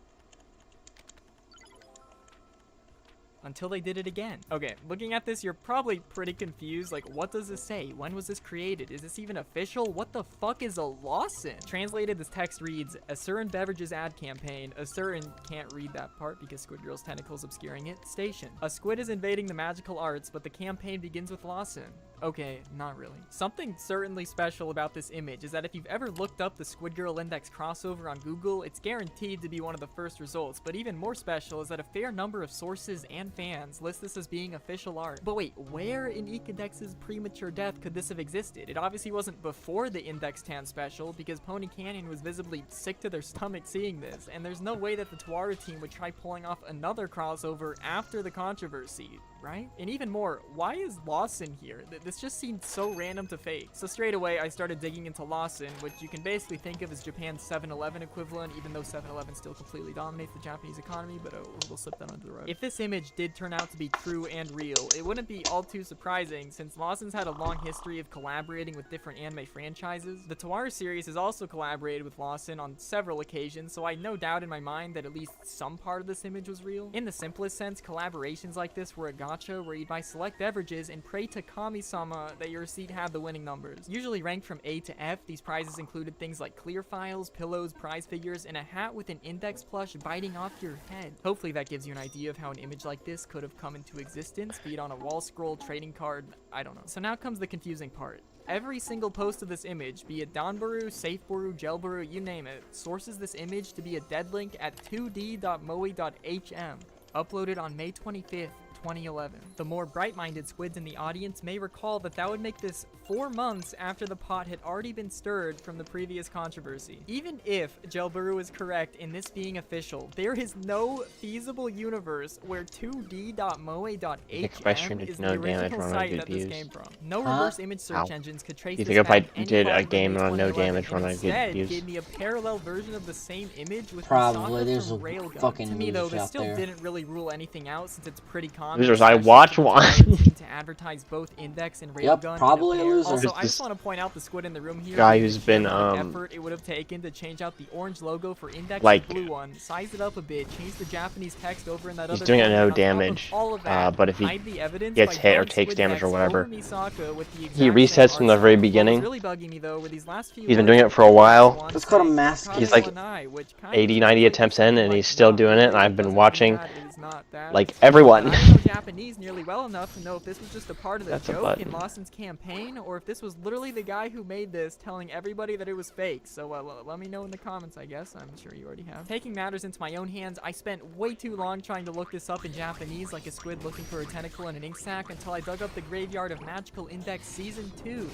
Until they did it again. Okay, looking at this, you're probably pretty confused. Like, what does this say? When was this created? Is this even official? What the fuck is a Lawson? Translated, this text reads, a certain beverages ad campaign. A certain, can't read that part because Squid Girl's tentacles obscuring it. Station. A squid is invading the magical arts, but the campaign begins with Lawson. Okay, not really. Something certainly special about this image is that if you've ever looked up the Squid Girl Index crossover on Google, it's guaranteed to be one of the first results, but even more special is that a fair number of sources and fans list this as being official art. But wait, where in Eekindex's premature death could this have existed? It obviously wasn't before the Index Tan special, because Pony Canyon was visibly sick to their stomach seeing this, and there's no way that the Tawaru team would try pulling off another crossover after the controversy, right? And even more, why is Lawson here? This just seemed so random to fake. So straight away, I started digging into Lawson, which you can basically think of as Japan's 7-Eleven equivalent, even though 7-Eleven still completely dominates the Japanese economy, but we'll slip that under the rug. If this image did turn out to be true and real, it wouldn't be all too surprising, since Lawson's had a long history of collaborating with different anime franchises. The Tawaru series has also collaborated with Lawson on several occasions, so I no doubt in my mind that at least some part of this image was real. In the simplest sense, collaborations like this were a gacha where you'd buy select beverages and pray to Kami-sama that your receipt had the winning numbers. Usually ranked from A to F, these prizes included things like clear files, pillows, prize figures, and a hat with an index plush biting off your head. Hopefully that gives you an idea of how an image like this could have come into existence, be it on a wall scroll, trading card, I don't know. So now comes the confusing part. Every single post of this image, be it Danbaru, Safeboru, Gelbaru, you name it, sources this image to be a dead link at 2d.moe.hm, uploaded on May 25th, 2011. The more bright-minded squids in the audience may recall that that would make this 4 months after the pot had already been stirred from the previous controversy. Even if Gelbaru is correct in this being official, there is no feasible universe where 2d.moe.hm is the original site that this came from. No reverse image search engines could trace You this think if I back any did a farther game than on no 2011, damage run, and I'd get instead views? gave me a parallel version of the same image with Probably. Misaka There's from a Railgun. fucking To me though, loser this out still there. didn't really rule anything out since it's pretty common. Losers, I especially watch for the one. Tawaru team to advertise both Index and Yep, Railgun. probably a loser. Also, There's I just this want to point out the squid in the room here. guy the who's been, effort it would have taken to change out the orange logo for Index like, and blue one, size it up a bit, change the Japanese text over in that he's other doing it corner, no on top of damage, all of that, but if he hide the evidence gets by hit or throwing takes squid damage or text whatever, over Misaka with the he exact same resets from the art very style. beginning. What was really bugging me though were these last few He's been words doing it of for a while. one Let's call him saying, Mask. He's like which kind of 80, 90 translates attempts to in, and like, he's still no, doing it, and I've it been doesn't watching, that, it is not that. like, everyone. I don't know Japanese nearly well enough to know if this was just a part of the That's a joke button. in Lawson's campaign, or if this was literally the guy who made this telling everybody that it was fake. So let me know in the comments, I guess. I'm sure you already have. Taking matters into my own hands, I spent way too long trying to look this up in Japanese like a squid looking for a tentacle in an ink sac until I dug up the graveyard of Magical Index Season 2.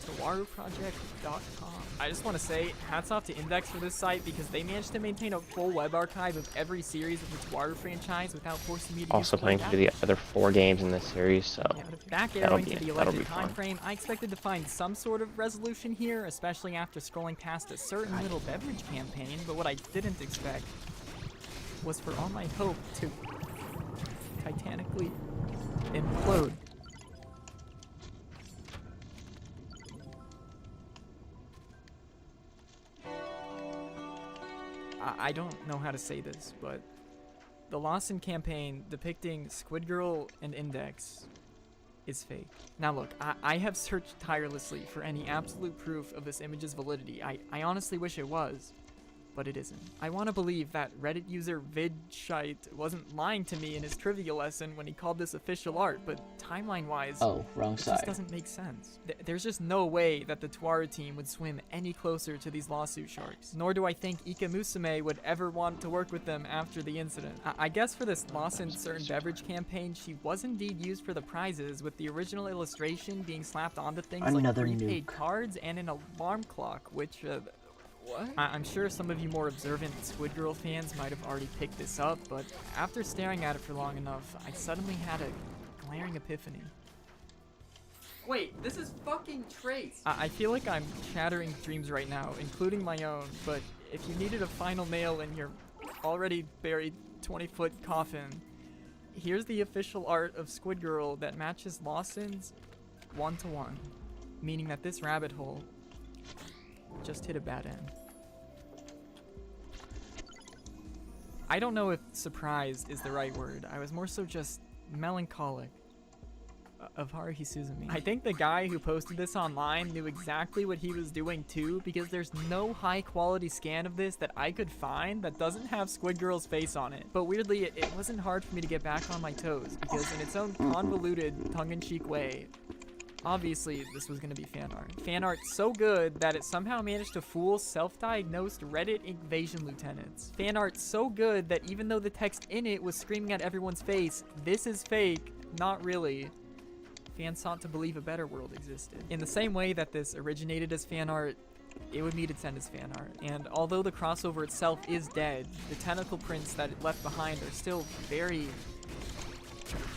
TawaruProject.com. I just want to say, hats off to Index for this site because they managed to maintain a full web archive of every series of the Tawaru franchise without forcing me to Also use playing code through the other 4 games in this series, so back that'll arrowing be to the that'll be alleged time fun. frame, I expected to find some sort of resolution here, especially after scrolling past a certain little beverage campaign, but what I didn't expect was for all my hope to titanically implode. I don't know how to say this, but the Lawson campaign depicting Squid Girl and Index is fake. Now look, I have searched tirelessly for any absolute proof of this image's validity. I honestly wish it was. but it isn't. I want to believe that Reddit user VidShite wasn't lying to me in his trivia lesson when he called this official art, but timeline-wise, Oh, wrong it just side. doesn't make sense. There's just no way that the Tuara team would swim any closer to these lawsuit sharks, nor do I think Ika Musume would ever want to work with them after the incident. I guess for this Lawson Certain Beverage campaign, she was indeed used for the prizes, with the original illustration being slapped onto things Another like prepaid nuke. cards and an alarm clock, which, what? I'm sure some of you more observant Squid Girl fans might have already picked this up, but after staring at it for long enough, I suddenly had a glaring epiphany. Wait, this is fucking Trace! I feel like I'm shattering dreams right now, including my own, but if you needed a final nail in your already buried 20-foot coffin, here's the official art of Squid Girl that matches Lawson's 1-to-1, meaning that this rabbit hole just hit a bad end. I don't know if surprised is the right word. I was more so just melancholic of Haruhi Suzumi. I think the guy who posted this online knew exactly what he was doing too, because there's no high quality scan of this that I could find that doesn't have Squid Girl's face on it. But weirdly, it wasn't hard for me to get back on my toes, because in its own convoluted, tongue-in-cheek way, obviously, this was gonna be fan art. Fan art so good that it somehow managed to fool self-diagnosed Reddit invasion lieutenants. Fan art so good that even though the text in it was screaming at everyone's face, "This is fake," not really, fans sought to believe a better world existed. In the same way that this originated as fan art, it would meet its end as fan art. And although the crossover itself is dead, the tentacle prints that it left behind are still very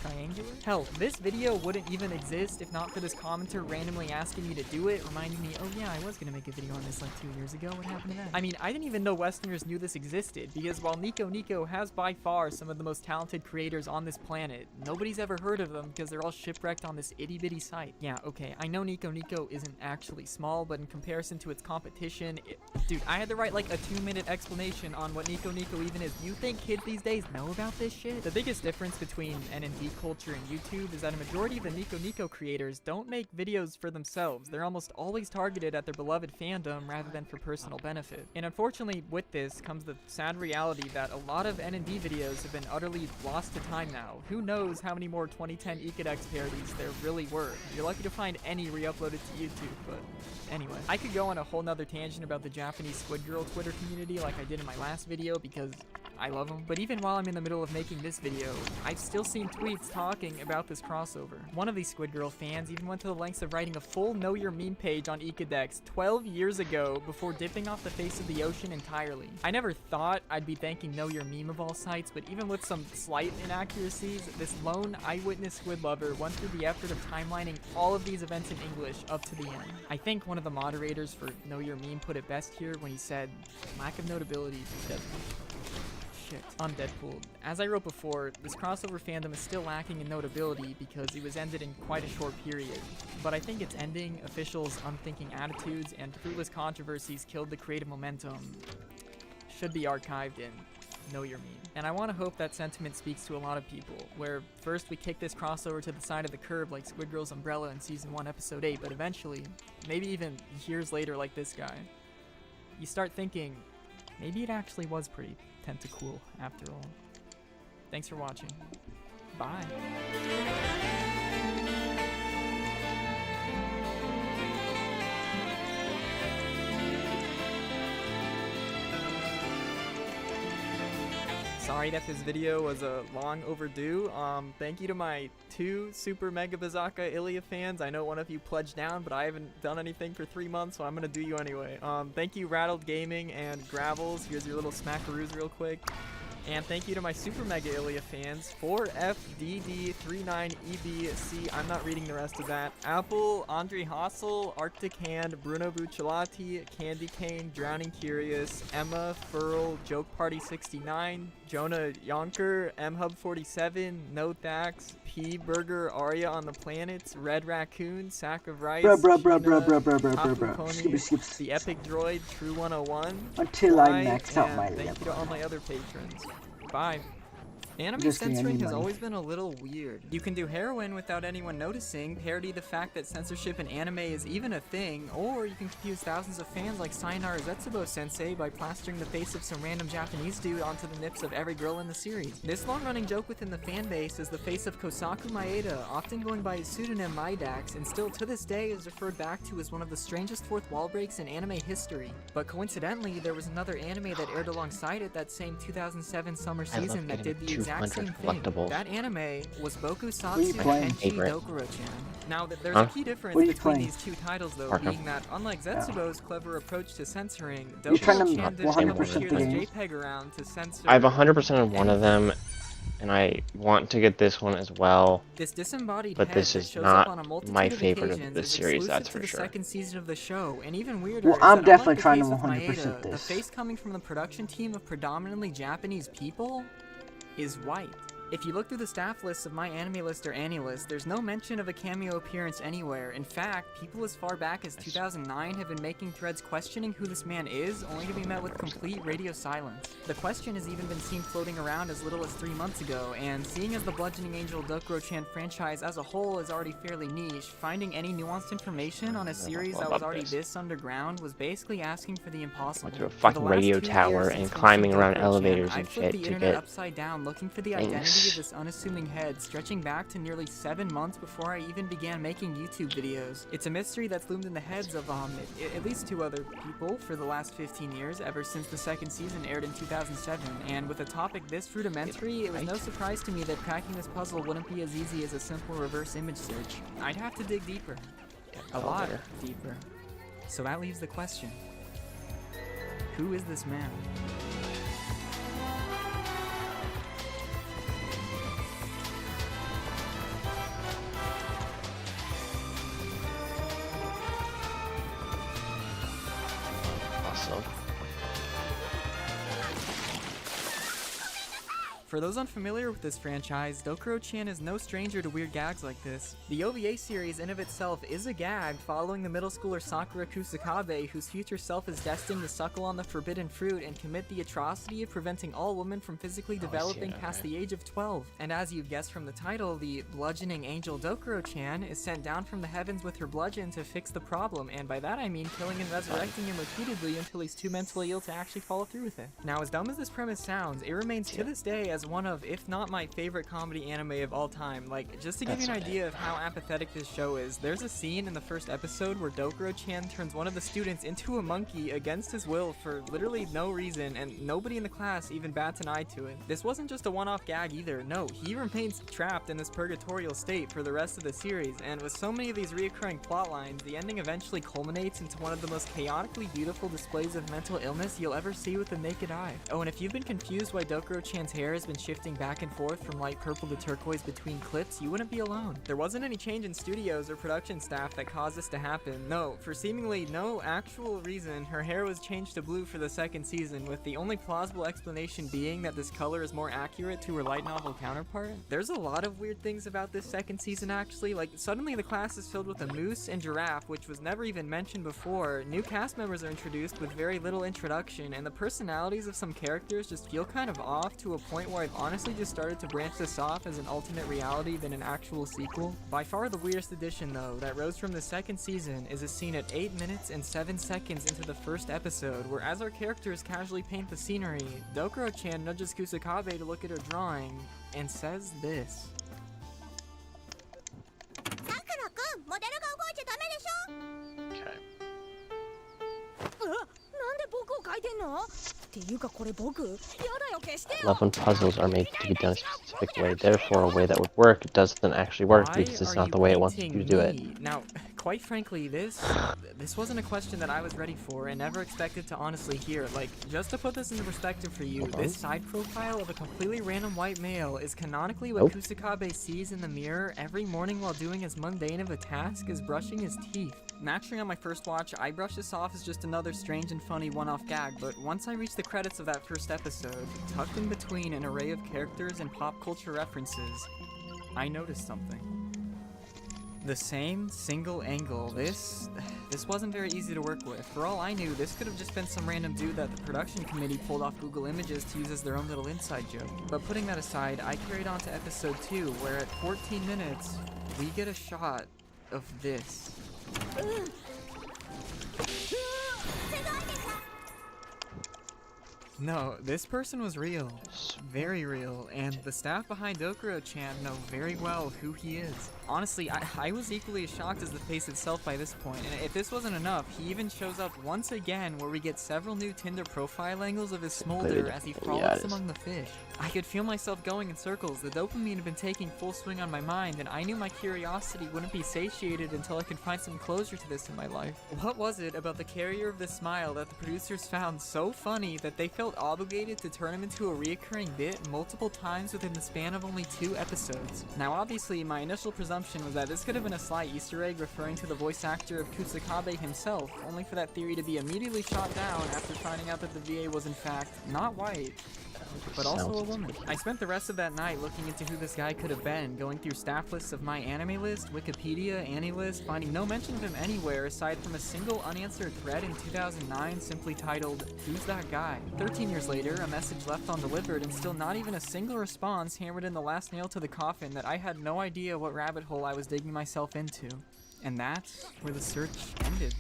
triangular? Hell, this video wouldn't even exist if not for this commenter randomly asking me to do it, reminding me, oh yeah, I was gonna make a video on this like 2 years ago, what happened to that? I mean, I didn't even know Westerners knew this existed, because while Nico Nico has by far some of the most talented creators on this planet, nobody's ever heard of them because they're all shipwrecked on this itty bitty site. Yeah, okay, I know Nico Nico isn't actually small, but in comparison to its competition, dude, I had to write like a 2-minute explanation on what Nico Nico even is. You think kids these days know about this shit? The biggest difference between NND culture and YouTube is that a majority of the Nico Nico creators don't make videos for themselves. They're almost always targeted at their beloved fandom rather than for personal benefit. And unfortunately, with this comes the sad reality that a lot of NND videos have been utterly lost to time now. Who knows how many more 2010 Ikedex parodies there really were. You're lucky to find any re-uploaded to YouTube, but anyway. I could go on a whole nother tangent about the Japanese Squid Girl Twitter community like I did in my last video because I love them. But even while I'm in the middle of making this video, I've still seen tweets talking about this crossover. One of these Squid Girl fans even went to the lengths of writing a full Know Your Meme page on Ikedex 12 years ago before dipping off the face of the ocean entirely. I never thought I'd be thanking Know Your Meme of all sites, but even with some slight inaccuracies, this lone eyewitness squid lover went through the effort of timelining all of these events in English up to the end. I think one of the moderators for Know Your Meme put it best here when he said, lack of notability is shit. On Deadpool. As I wrote before, this crossover fandom is still lacking in notability because it was ended in quite a short period. But I think its ending, officials' unthinking attitudes, and fruitless controversies killed the creative momentum should be archived in Know Your Meme. And I want to hope that sentiment speaks to a lot of people, where first we kick this crossover to the side of the curb like Squid Girl's Umbrella in Season 1, Episode 8, but eventually, maybe even years later like this guy, you start thinking, maybe it actually was pretty tentacool after all. Thanks for watching. Bye. Sorry that this video was long overdue. Thank you to my 2 Super Mega Bazaka Ilya fans. I know one of you pledged down, but I haven't done anything for 3 months, so I'm gonna do you anyway. Thank you Rattled Gaming and Gravels. Here's your little smackaroos real quick. And thank you to my Super Mega Ilya fans, 4FDD39EBC, I'm not reading the rest of that, Apple, Andre Hossel, Arctic Hand, Bruno Bucciolati, Candy Cane, Drowning Curious, Emma, Furl, Joke Party 69, Jonah Yonker, MHub47, No Thax, P Burger, Arya on the Planets, Red Raccoon, Sack of Rice, Bruh. The Epic Droid, True 101, Until I Fly, max out and my thank you to level. all my other patrons. Bye. Anime Just kidding, censoring has anybody. always been a little weird. You can do heroin without anyone noticing, parody the fact that censorship in anime is even a thing, or you can confuse thousands of fans like Sayonara Zetsubo-sensei by plastering the face of some random Japanese dude onto the nips of every girl in the series. This long-running joke within the fanbase is the face of Kosaku Maeda, often going by his pseudonym Maidax, and still to this day is referred back to as one of the strangest fourth wall breaks in anime history. But coincidentally, there was another anime that aired alongside it that same 2007 summer season that did the exact same thing. collectibles. That anime was Boku What are you Satsu playing? Kenshi Favorite. Dokuro-chan. Now, there's Huh? a key difference What are you between playing? these two titles, though, Arkham. being that unlike Zetsubo's clever approach to censoring, You're trying to Dokuro-chan didn't 100% appear the this game? JPEG around to censor. I've 100% on one of them, and I want to get this one as well. This disembodied But head this that is shows not up on a multitude my of favorite of occasions the is series, exclusive that's to for the sure. second season of the show, and even weirder Well, is I'm that definitely unlike the trying to case of 100% Maeda, the this. face coming from the production team of predominantly Japanese people is white. If you look through the staff lists of My Anime List or AniList, there's no mention of a cameo appearance anywhere. In fact, people as far back as 2009 have been making threads questioning who this man is, only to be met with complete radio silence. The question has even been seen floating around as little as 3 months ago, and seeing as the Bludgeoning Angel Dokuro-chan franchise as a whole is already fairly niche, finding any nuanced information on a series that was already this underground was basically asking for the impossible. Went to a For the fucking last radio 2 tower years and since climbing finishing around Dokuro-chan, elevators I've and flipped shit the to internet get upside down looking for the things. identity of this unassuming head, stretching back to nearly 7 months before I even began making YouTube videos. It's a mystery that's loomed in the heads of at least 2 other people for the last 15 years, ever since the second season aired in 2007, and with a topic this rudimentary, it was no surprise to me that cracking this puzzle wouldn't be as easy as a simple reverse image search. I'd have to dig deeper. A lot deeper. So that leaves the question. Who is this man? awesome. For those unfamiliar with this franchise, Dokuro-chan is no stranger to weird gags like this. The OVA series in of itself is a gag following the middle schooler Sakura Kusakabe, whose future self is destined to suckle on the forbidden fruit and commit the atrocity of preventing all women from physically developing past the age of 12. And as you've guessed from the title, the Bludgeoning Angel Dokuro-chan is sent down from the heavens with her bludgeon to fix the problem, and by that I mean killing and resurrecting him repeatedly until he's too mentally ill to actually follow through with it. Now, as dumb as this premise sounds, it remains to this day as one of, if not my favorite comedy anime of all time. Like, just to give you an idea of how apathetic this show is, there's a scene in the first episode where Dokuro-chan turns one of the students into a monkey against his will for literally no reason, and nobody in the class even bats an eye to it. This wasn't just a one-off gag either. No, he remains trapped in this purgatorial state for the rest of the series, and with so many of these reoccurring plot lines, the ending eventually culminates into one of the most chaotically beautiful displays of mental illness you'll ever see with the naked eye. Oh, and if you've been confused why Dokuro-chan's hair has been shifting back and forth from light purple to turquoise between clips, you wouldn't be alone. There wasn't any change in studios or production staff that caused this to happen. No, for seemingly no actual reason, her hair was changed to blue for the second season, with the only plausible explanation being that this color is more accurate to her light novel counterpart. There's a lot of weird things about this second season actually, like suddenly the class is filled with a moose and giraffe, which was never even mentioned before. New cast members are introduced with very little introduction, and the personalities of some characters just feel kind of off to a point where I've honestly just started to branch this off as an alternate reality than an actual sequel. By far the weirdest addition though, that rose from the second season, is a scene at 8 minutes and 7 seconds into the first episode, where as our characters casually paint the scenery, Dokuro-chan nudges Kusakabe to look at her drawing, and says this. Okay. なんで僕を描いてんのっていうかこれ僕やだよ消してよ Love when puzzles are made to be done a specific way, therefore a way that would work doesn't actually work Why because it's are not you the way it wants you painting to do it. me? Now, quite frankly, this wasn't a question that I was ready for and never expected to honestly hear. Like, just to put this into perspective for you, this side profile of a completely random white male is canonically what Kusakabe sees in the mirror every morning while doing as mundane of a task as brushing his teeth. Naturally, on my first watch, I brushed this off as just another strange and funny one-off gag, but once I reached the credits of that first episode, tucked in between an array of characters and pop culture references, I noticed something. The same single angle. This wasn't very easy to work with. For all I knew, this could have just been some random dude that the production committee pulled off Google Images to use as their own little inside joke. But putting that aside, I carried on to episode 2, where at 14 minutes, we get a shot of this. No, this person was real. Very real, and the staff behind Dokuro-chan know very well who he is. Honestly, I was equally as shocked as the face itself by this point, and if this wasn't enough, he even shows up once again where we get several new Tinder profile angles of his smolder as he frolics among the fish. I could feel myself going in circles. The dopamine had been taking full swing on my mind, and I knew my curiosity wouldn't be satiated until I could find some closure to this in my life. What was it about the carrier of the smile that the producers found so funny that they felt obligated to turn him into a reoccurring bit multiple times within the span of only 2 episodes? Now obviously, my initial presumption was that this could have been a sly Easter egg referring to the voice actor of Kusakabe himself, only for that theory to be immediately shot down after finding out that the VA was in fact not white, but also a woman. I spent the rest of that night looking into who this guy could have been, going through staff lists of My Anime List, Wikipedia, AniList, finding no mention of him anywhere aside from a single unanswered thread in 2009 simply titled, "Who's that guy?" 13 years later, a message left undelivered and still not even a single response hammered in the last nail to the coffin that I had no idea what rabbit hole I was digging myself into. And that's where the search ended.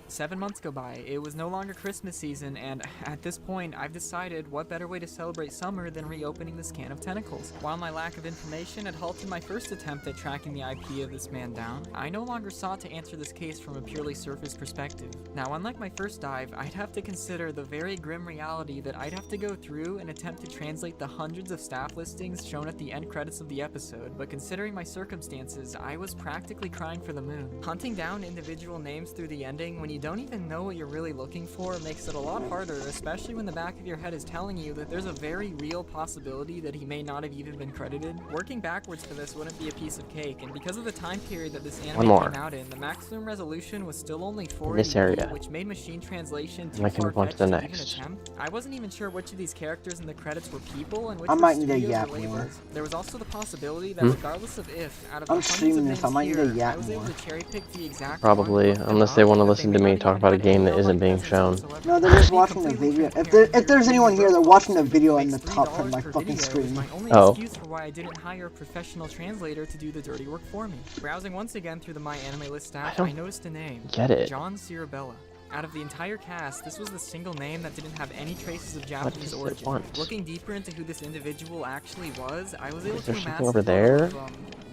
7 months go by, it was no longer Christmas season, and at this point, I've decided what better way to celebrate summer than reopening this can of tentacles. While my lack of information had halted my first attempt at tracking the IP of this man down, I no longer sought to answer this case from a purely surface perspective. Now, unlike my first dive, I'd have to consider the very grim reality that I'd have to go through and attempt to translate the hundreds of staff listings shown at the end credits of the episode, but considering my circumstances, I was practically crying for the moon. Hunting down individual names through the ending when you don't even know what you're really looking for makes it a lot harder, especially when the back of your head is telling you that there's a very real possibility that he may not have even been credited. Working backwards for this wouldn't be a piece of cake, and because of the time period that this anime came out in, the maximum resolution was still only 480p, which made machine translation too far-fetched to even attempt. I wasn't even sure which of these characters in the credits were people and which were studios or labels. There was also the possibility that regardless of if, out of the hundreds of names here, I was able to cherry-pick the exact Probably, unless they want to listen to me talk about a game that isn't being shown. No, they're just watching the video. If there's anyone here, they're watching the video in the top of my fucking screen. My only excuse for why I didn't hire a professional translator to do the dirty work for me. Browsing once again through the My Anime List app, I noticed a name. John Cirabella. Out of the entire cast, this was the single name that didn't have any traces of Japanese origin. Looking deeper into who this individual actually was, I was able to amass over there?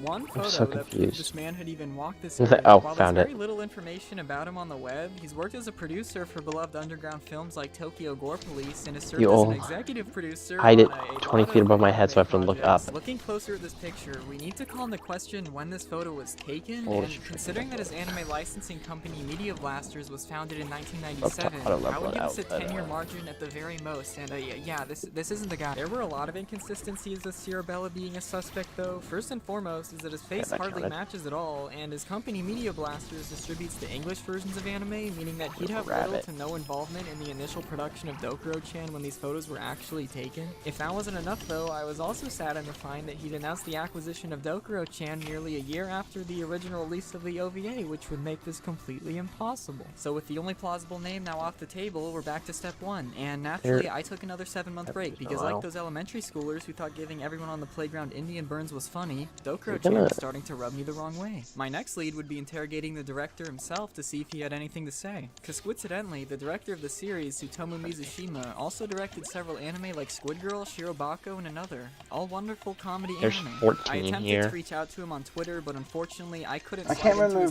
one photo that proved this man had even walked this Oh, earth. While found there's it. very little information about him on the web, he's worked as a producer for beloved underground films like Tokyo Gore Police and has served as an executive producer hide it on 20 feet above my head so I have to look up. Looking closer at this picture, we need to call into question when this photo was taken, and considering that his anime licensing company Media Blasters was founded in 1997, I would give us a 10-year margin at the very most, and yeah, this isn't the guy. There were a lot of inconsistencies with Cirabella being a suspect though. First and foremost is that his face hardly matches at all, and his company Media Blasters distributes the English versions of anime, meaning that he'd have little to no involvement in the initial production of Dokuro-chan when these photos were actually taken. If that wasn't enough though, I was also saddened to find that he'd announced the acquisition of Dokuro-chan nearly a year after the original release of the OVA, which would make this completely impossible. So with the only plausible name now off the table, we're back to step 1, and naturally I took another 7-month break, because like those elementary schoolers who thought giving everyone on the playground Indian burns was funny, Dokuro-chan was starting to rub me the wrong way. My next lead would be interrogating the director himself to see if he had anything to say. Cause coincidentally, the director of the series, Tsutomu Mizushima, also directed several anime like Squid Girl, Shirobako, and another. All wonderful comedy anime. 14 I attempted here. to reach out to him on Twitter, but unfortunately I couldn't I can't remember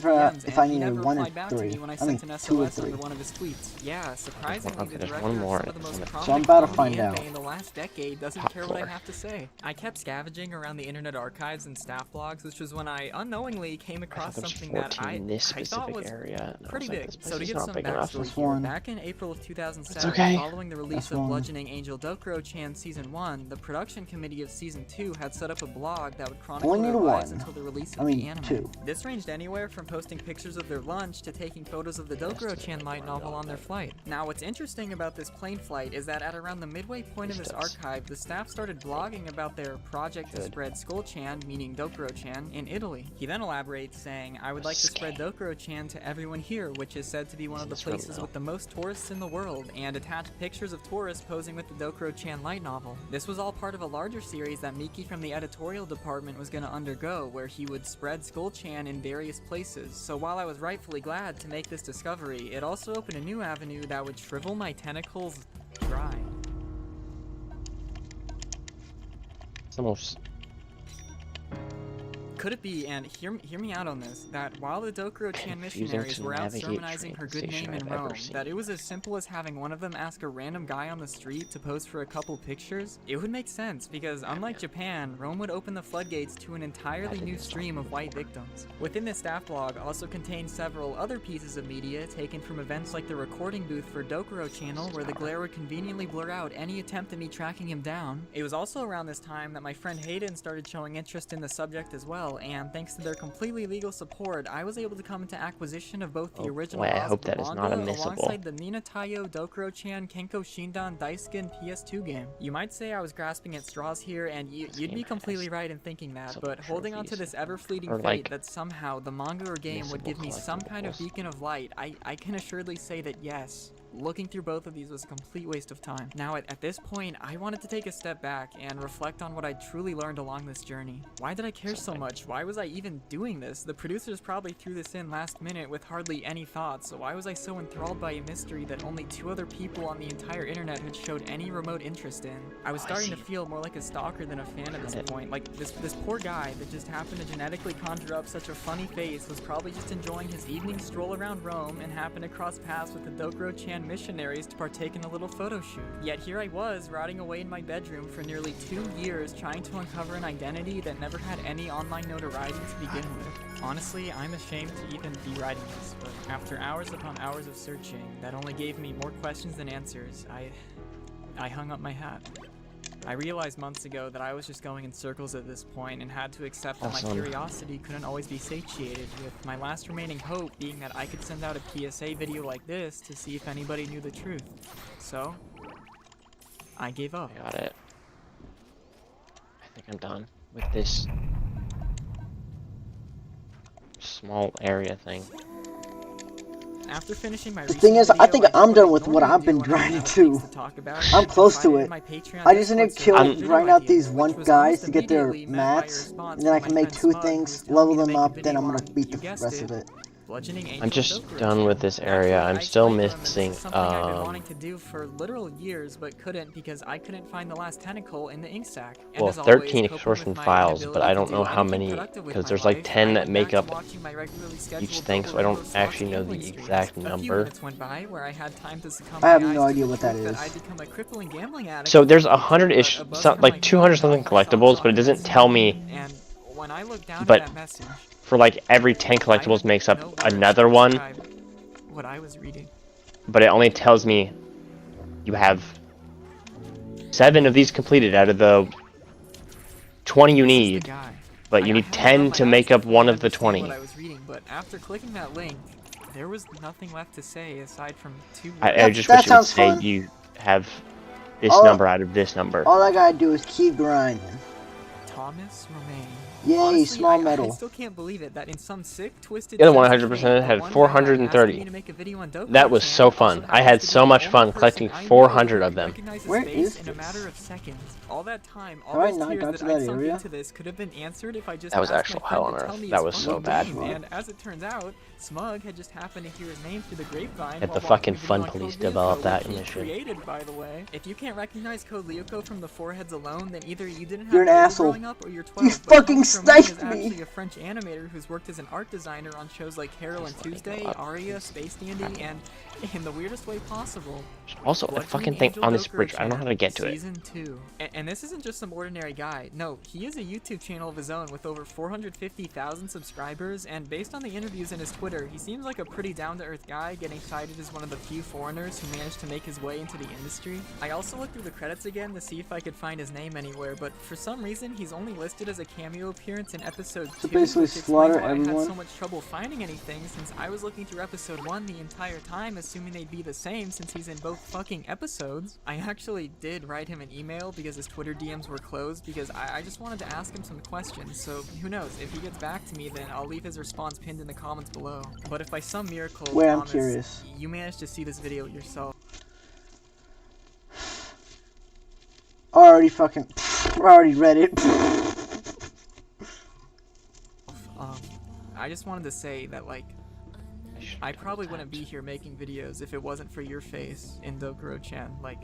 if I needed 1 or 3. when I I mean, sent an 2 or SOS 3. under one of his tweets. Yeah, surprisingly, the there's director one of more. some of the most So prominent I'm about to comedy find anime out. in the last decade doesn't Top care what I floor. have to say. I kept scavenging around the internet archives and staff blogs, which was when I unknowingly came I across thought there was something that 14 in this I thought specific was area. And I pretty was like, big. this place So to is give not some big enough. backstory This here, one. back in April of 2007, okay. following the release This of one. Bludgeoning Angel Dokuro-chan Season 1, the production committee of Season 2 had set up a blog that would chronicle Only their need lives one. until the release of I mean, the anime. 2. This ranged anywhere from posting pictures of their lunch to taking photos of the Dokuro-chan light novel on their flight. Now, what's interesting about this plane flight is that at around the midway point of this archive, the staff started blogging about their project to spread Skull-chan, meaning Dokuro-chan, in Italy. He then elaborates saying, "I would like to spread Dokuro-chan to everyone here, which is said to be one of the places with the most tourists in the world," and attached pictures of tourists posing with the Dokuro-chan light novel. This was all part of a larger series that Miki from the editorial department was going to undergo, where he would spread Skull-chan in various places. So while I was rightfully glad to make this discovery, it also opened a new avenue that would shrivel my tentacles dry. It's almost. Could it be, and hear me out on this, that while the Dokuro-chan missionaries were out sermonizing her good name in Rome, that it was as simple as having one of them ask a random guy on the street to pose for a couple pictures? It would make sense, because unlike Japan, Rome would open the floodgates to an entirely new stream of white victims. Within this staff blog also contained several other pieces of media taken from events like the recording booth for Dokuro Channel, where the glare would conveniently blur out any attempt at me tracking him down. It was also around this time that my friend Hayden started showing interest in the subject as well, and thanks to their completely legal support, I was able to come into acquisition of both the original I hope that is manga not admissible. alongside the Ninatayo Dokuro-chan Kenko Shindan Daisuken PS2 game. You might say I was grasping at straws here, and you'd be completely right in thinking that, but holding on to this ever-fleeting Or, fate like, that somehow the manga or game would give me some kind of collectibles. beacon of light, I can assuredly say that yes. Looking through both of these was a complete waste of time. Now, at this point, I wanted to take a step back and reflect on what I truly learned along this journey. Why did I care so much? Why was I even doing this? The producers probably threw this in last minute with hardly any thought, so why was I so enthralled by a mystery that only 2 other people on the entire internet had showed any remote interest in? I was starting to feel more like a stalker than a fan at this point. Like, this poor guy that just happened to genetically conjure up such a funny face was probably just enjoying his evening stroll around Rome and happened to cross paths with the Dokuro-chan missionaries to partake in a little photo shoot. Yet here I was, rotting away in my bedroom for nearly 2 years trying to uncover an identity that never had any online notoriety to begin with. Honestly, I'm ashamed to even be writing this, but after hours upon hours of searching that only gave me more questions than answers, I hung up my hat. I realized months ago that I was just going in circles at this point and had to accept that my curiosity couldn't always be satiated, with my last remaining hope being that I could send out a PSA video like this to see if anybody knew the truth. So, I gave up. I got it. I think I'm done with this small area thing. After finishing my The thing is, I think I'm done with normally what I've do been when I run grinding out of too. things to talk about, I'm close to confided it. in my Patreon I just need to Discord kill, server grind video out these idea, one which was guys almost to get their immediately met by a mats, response and then I from can my make friend 2 Smug, who was things, telling level me to them make a up, then video I'm gonna on, beat you the guessed rest of it. Bludgeoning Angel I'm just Dokuro done with this area. I'm still missing, This is something I've been wanting to do for literal years, but couldn't because I couldn't find the last tentacle in the ink sack. And well, as always, 13 coping extortion with my files, but inability I to don't do know how anything many, productive with because my there's like life, 10 I that went make back to up watching my regularly each scheduled thing, so I Double don't Roast actually know gambling the streams. exact A few number. minutes went by where I had time to succumb I have my eyes no to idea the what that truth is. I'd become a crippling gambling addict So with there's no 100-ish, but a buzz from my like 200 phone something that I saw collectibles, but it on doesn't Messenger. tell me. And when I looked down But at that message, for like every 10 collectibles I had makes no up words another to one, describe what I was reading. but it only tells me you have 7 of these completed out of the 20 you This is the need, guy. but you I need had it 10 on to my make eyes up one fully of the understand 20. what I was reading, but after clicking that link, there was nothing left to say aside from 2 words. I just That wish it would sounds say fun. you have this All- number out of this number. All I gotta do is keep grinding. Thomas Romaine. Yay, Honestly, small I metal. still can't believe it that in some sick, twisted The other sense of 100% fate, the had one guy 430. asking me to make a video on Dokuro That was Chan so also fun. I happens had to so be the much only fun person collecting I know 400 who of them. recognized his Where face is in a this? matter of seconds. All that time, all Have I those not tears got that to I that sunk area? into this could have been answered if I just That was asked actual my hell friend on to tell earth. me That his was so fucking bad. name. And as it turns out, Smug had just happened to hear his name through the grapevine. Had while the watching fucking a video Fun on Police Code develop Lyoko, that which he mission. created, by the way. If you can't recognize Code Lyoko from the foreheads alone, then either you didn't have You're an cable asshole. growing up or you're 12. You but fucking Thomas Ming is sniped me. actually a French animator who's worked as an art designer on shows like Carol and Tuesday, Aria, Space Dandy, and in the weirdest way possible. Also, a fucking thing on this bridge. I don't know how to get to it. Season 2. And this isn't just some ordinary guy. No, he is a YouTube channel of his own with over 450,000 subscribers, and based on the interviews in his Twitter, he seems like a pretty down-to-earth guy, getting cited as one of the few foreigners who managed to make his way into the industry. I also looked through the credits again to see if I could find his name anywhere, but for some reason, he's only listed as a cameo appearance in episode 2, basically which explains slaughter why I had everyone? so much trouble finding anything, since I was looking through episode 1 the entire time, assuming they'd be the same since he's in both fucking episodes. I actually did write him an email because his Twitter DMs were closed, because I just wanted to ask him some questions, so who knows, if he gets back to me, then I'll leave his response pinned in the comments below. But if by some miracle, Wait, I'm Thomas, curious. you managed to see this video yourself, Already fucking. Already read it. I just wanted to say that, like, I probably wouldn't be here making videos if it wasn't for your face in Dokuro-chan. Like,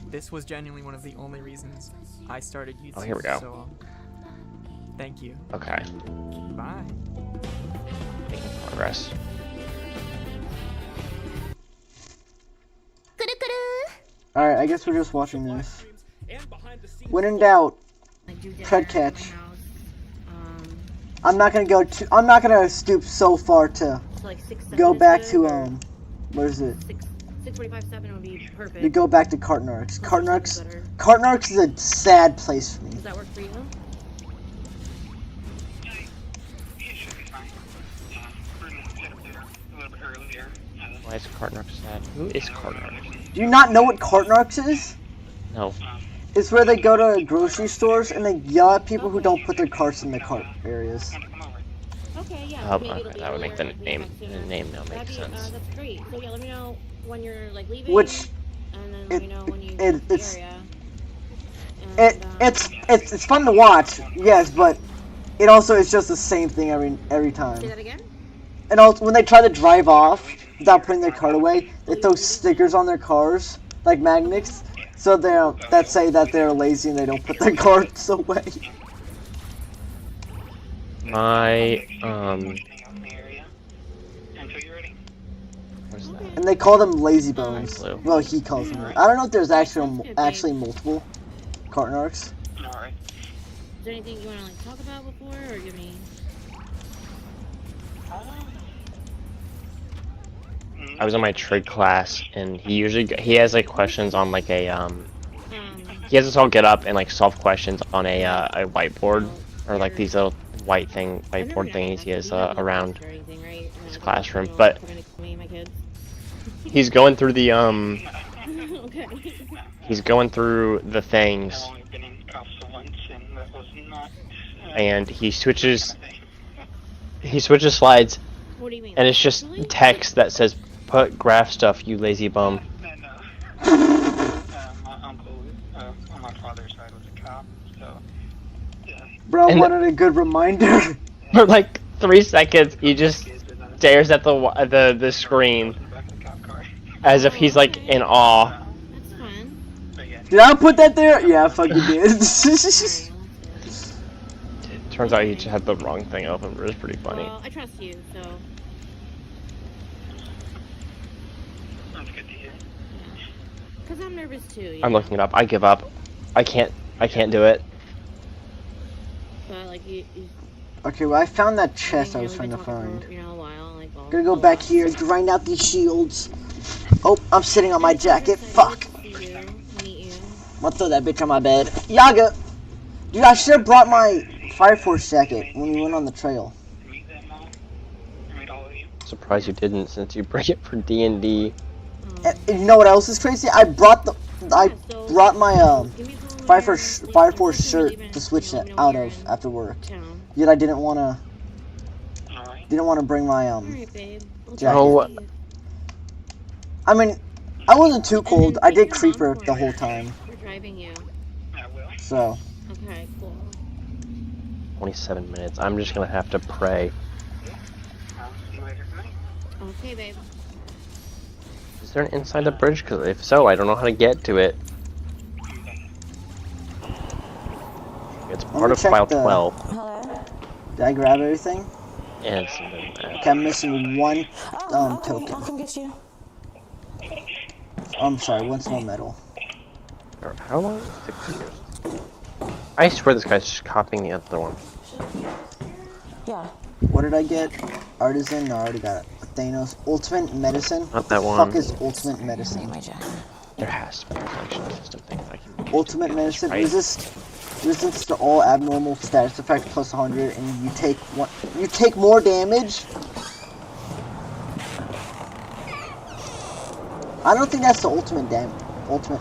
this was genuinely one of the only reasons I started YouTube. Oh, here we go. So, thank you. Okay. Bye. Making progress. Alright, I guess we're just watching this. And behind the scenes When in doubt, I do dinner tread at catch. my house. I'm not gonna stoop so far to So like 6, 7 go is back good, to or what is it? 6:45, 7 would be perfect. To go back to Cartnarks. Those are Cartnarks. better. Cartnarks is a sad place for me. Does that work for you? It should be fine. We're gonna get up there a little bit earlier. Why is Cartnarks sad? Who is Cartnarks? Do you not know what Cartnarks is? No. It's where they go to grocery stores and they yell at people who don't put their carts in the cart areas. Okay, yeah. Oh, maybe it'll okay, be that would make the earlier, name maybe the sooner. name now That'd make be, sense. that's great. So yeah, let me know when you're like leaving. Which and then let me know when you it- get to the it's- area. It And, it's fun to watch, yes, but it also is just the same thing every time. say that again? And also, when they try to drive off without putting their cart away, they throw stickers on their cars, like magnets, so that say that they're lazy and they don't put their carts away. My Until you're ready. what is that? And they call them lazy bones. Blue. Well, he calls them that. I don't know if there's actually multiple Cartnarks. Alright. Is there anything you want to like talk about before, or give me? I was in my trig class, and he has like questions on like a he has us all get up and like solve questions on a whiteboard, or like these little whiteboard thingies he has around his classroom. But he's going through the Okay. he's going through the things, I've only been in Alpha once, and that was not. and he switches slides, What do you mean? and it's just Really? text that says "Put graph stuff, you lazy bum." And, my uncle on my father's side was a cop, so. Yeah. Bro, And- what a good reminder. For like 3 seconds, he just stares at the screen Back in the cop car. as if he's like in awe. That's fun. But yeah. Did I put that there? Yeah, I fucking did. Alright, well, that's good. Turns out he just had the wrong thing open, but it was pretty funny. Well, I trust you, so. That's good to hear. Because I'm nervous too. You I'm know? looking it up. I give up. I can't do it. But like you Okay, well, I found that chest I you was know, trying to we've been talking find. For, a while, like, Gonna go back here, grind out these shields. Oh, I'm sitting on my jacket. Fuck. Meet you. I'm gonna throw that bitch on my bed. Yaga! Dude, I should have brought my Fire Force jacket when we went on the trail. Meet them all. Meet all of you. Surprised you didn't, since you bring it for D&D. And you know what else is crazy? I brought my Fire Force shirt to switch it out of after work. Yet I didn't wanna Alright. bring my Alright, babe. We'll jacket. Oh. see you. I mean, I wasn't too And cold. then I take did your creeper mom the for whole it. time. We're driving you. I will. So, Okay, cool. 27 minutes. I'm just gonna have to pray. I'll see you later tonight. Okay, babe. Is there an inside the bridge? Because if so, I don't know how to get to it. It's Let Art me of check file the. 12. Hello? Did I grab everything? And it's in the Okay, I'm missing one Okay, token. I'll come get you. I'm sorry, one small medal. How long? 6 years. I swear this guy's just copying the other one. Yeah. What did I get? Artisan? No, I already got it. Thanos. Ultimate Medicine? Not What the that fuck one. is Ultimate Medicine? My jacket. There has to be a collection system thing that I can use Ultimate to do this, Medicine right? resistance to all abnormal status effect plus 100, and you take one. You take more damage. I don't think that's the ultimate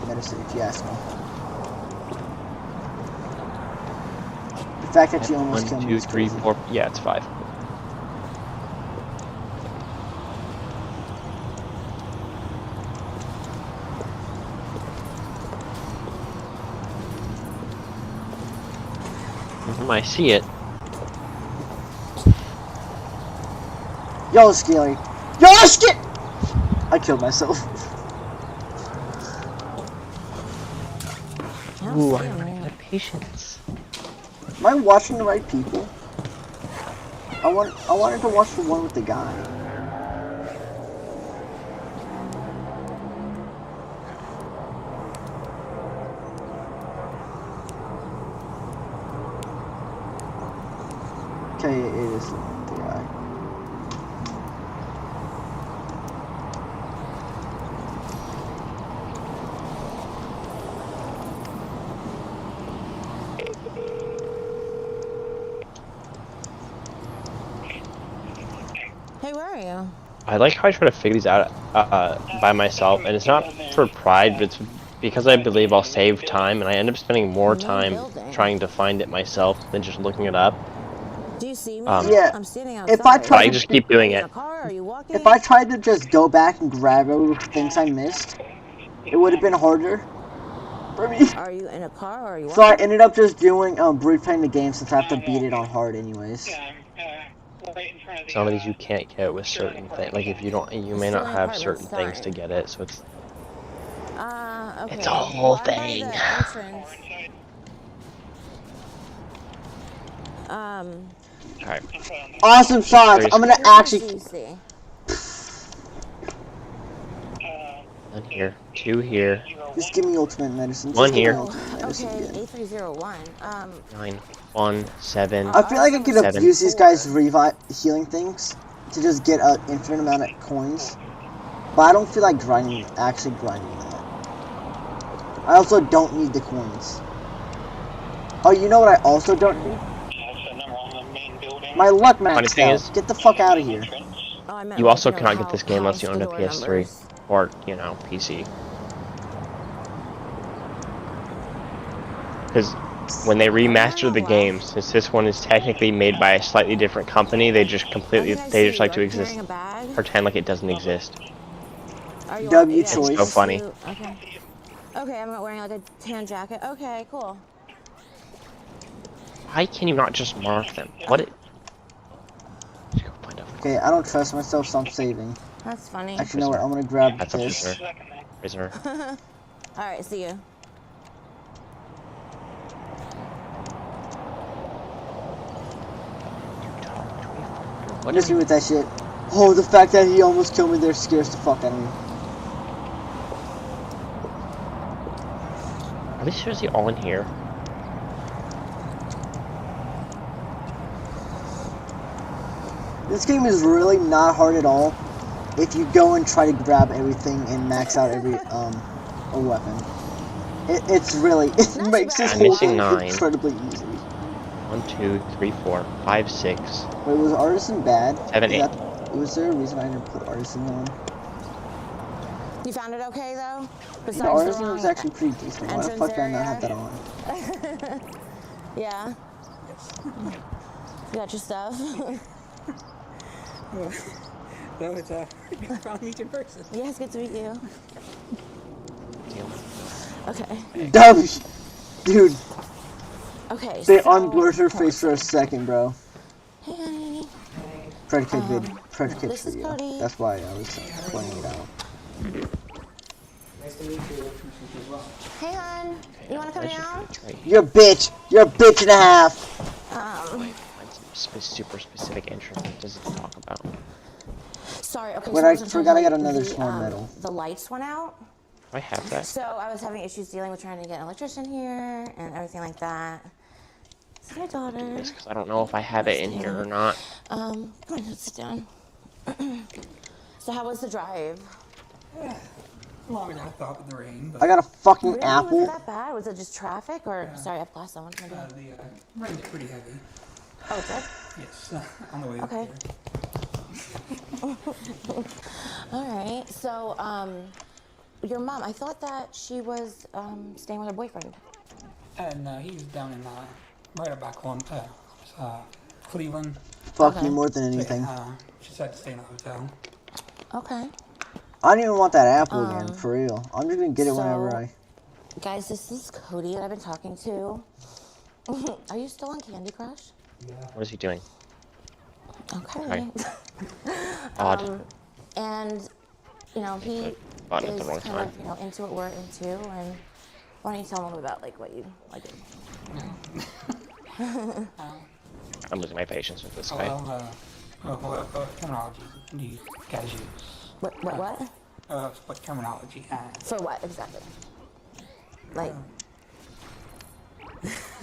medicine, if you ask me. The fact that you almost killed me is crazy. 4. Yeah, it's 5. I see it. Yo, Scaly. Yo, skit! I killed myself. Ooh, I'm running out of patience. Am I watching the right people? I wanted to watch the one with the guy. Okay, it is the one with the guy. Hey, where are you? I like how I try to figure these out by myself, and it's not for pride, but it's because I believe I'll save time, and I end up spending more time trying to find it myself than just looking it up. Do you see me? Yeah. I'm standing outside. If I But I tried can just keep doing In it. a car? Are you walking? If I tried to just go back and grab every things I missed, it would have been harder for me. Are you in a car or are you So I walking? ended up just doing replaying the game since I have to beat it on hard anyways. Right in front of the, Some of these you can't get with certain things. Like if you don't, you may not have certain things to get it. So it's Okay. It's a whole Well, I'm by thing. the entrance. Okay. Awesome shots. I'm gonna What do actually. you see? One here, 2 here, Just give me ultimate medicine. One Just give me here. ultimate medicine. Okay, A301. 9, 1, 7. I feel like I could Seven. abuse these guys' healing things to just get an infinite amount of coins, but I don't feel like actually grinding that. I also don't need the coins. Oh, you know what I also don't need? My luck maxed thing out. is- Get the fuck out of here. Oh, I meant You like, also know, cannot get how this game unless you own a door PS3 numbers. or, you know, PC. Because when they remaster the game, since this one is technically made by a slightly different company, they just completely, they just like to exist, pretend like it doesn't exist. Are you W yeah, choice. It's so funny. Okay. Okay, I'm not wearing like a tan jacket. Okay, cool. Why can you not just mark them? What? Let's go find out. Okay, I don't trust myself, so I'm saving. That's funny. Actually, you know what? I'm gonna grab That's a this. prisoner. Alright, see you. What Just me with that shit. Oh, the fact that he almost killed me there scares the fuck out of me. Are they seriously all in here? This game is really not hard at all if you go and try to grab everything and max out every a weapon. It's really it makes this I'm whole missing game 9. incredibly easy. 1, 2, 3, 4, 5, 6. Wait, was Artisan bad? 7, 8. Was there a reason I didn't put Artisan on? You found it okay though? The Artisan was actually pretty decent. Why the fuck did I not have that on? Yeah. You got your stuff? That was good to meet you in person. Yes, good to meet you. Okay. W, dude. Okay. They so, unblurred her face for a second, bro. Hey, honey. Predicate this is video. Cody. That's why I was pointing it out. Nice to meet you. Hey, hon. You want to come down? You're a bitch. You're a bitch and a half. Find some super specific intro. What does it talk about? Sorry. Okay. Wait, so I was forgot I got until another the, small medal. The lights went out. I have that. So I was having issues dealing with trying to get an electrician here and everything like that. This is my daughter. Because I don't know if I have it in here or not. Come on, let's sit down. So how was the drive? Longer than I thought with the rain, but I got a fucking Really? apple. Was it that bad? Was it just traffic or? Sorry, I have glass on. What am I doing? the rain's pretty heavy. Oh, it's it? Yes, on the way Okay. up there. All right. So, your mom, I thought that she was staying with her boyfriend. And he's down in right back home, Cleveland. Fuck Okay. you more than So, anything. she decided to stay in a hotel. Okay. I don't even want that apple again, for real. I'm just gonna get it so- whenever I. Guys, this is Cody that I've been talking to. Are you still on Candy Crush? What is he doing? Okay. Odd. And, you know, he Button at is the wrong kind time. of, you know, into what we're into. And why don't you tell him a little about, like, what you like? I'm losing my patience with this guy. What terminology do you guys use? What? What terminology? For what, exactly? Like,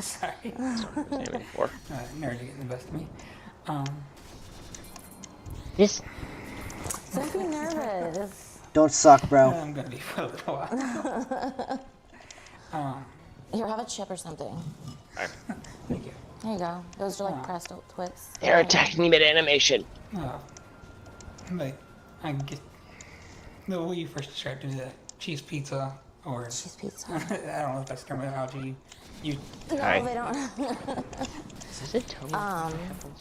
Sorry. Aiming for. Nerds are getting the best of me. Yes. don't be nervous. Don't suck, bro. I'm gonna be for a little while. Here, have a chip or something. Thank you. There you go. Those are like Presto Twits. They're attacking me mid-animation. But I get the way you first described it, the cheese pizza or Cheese pizza. I don't know if that's terminology. You No, Hi. they don't. Is it Tony?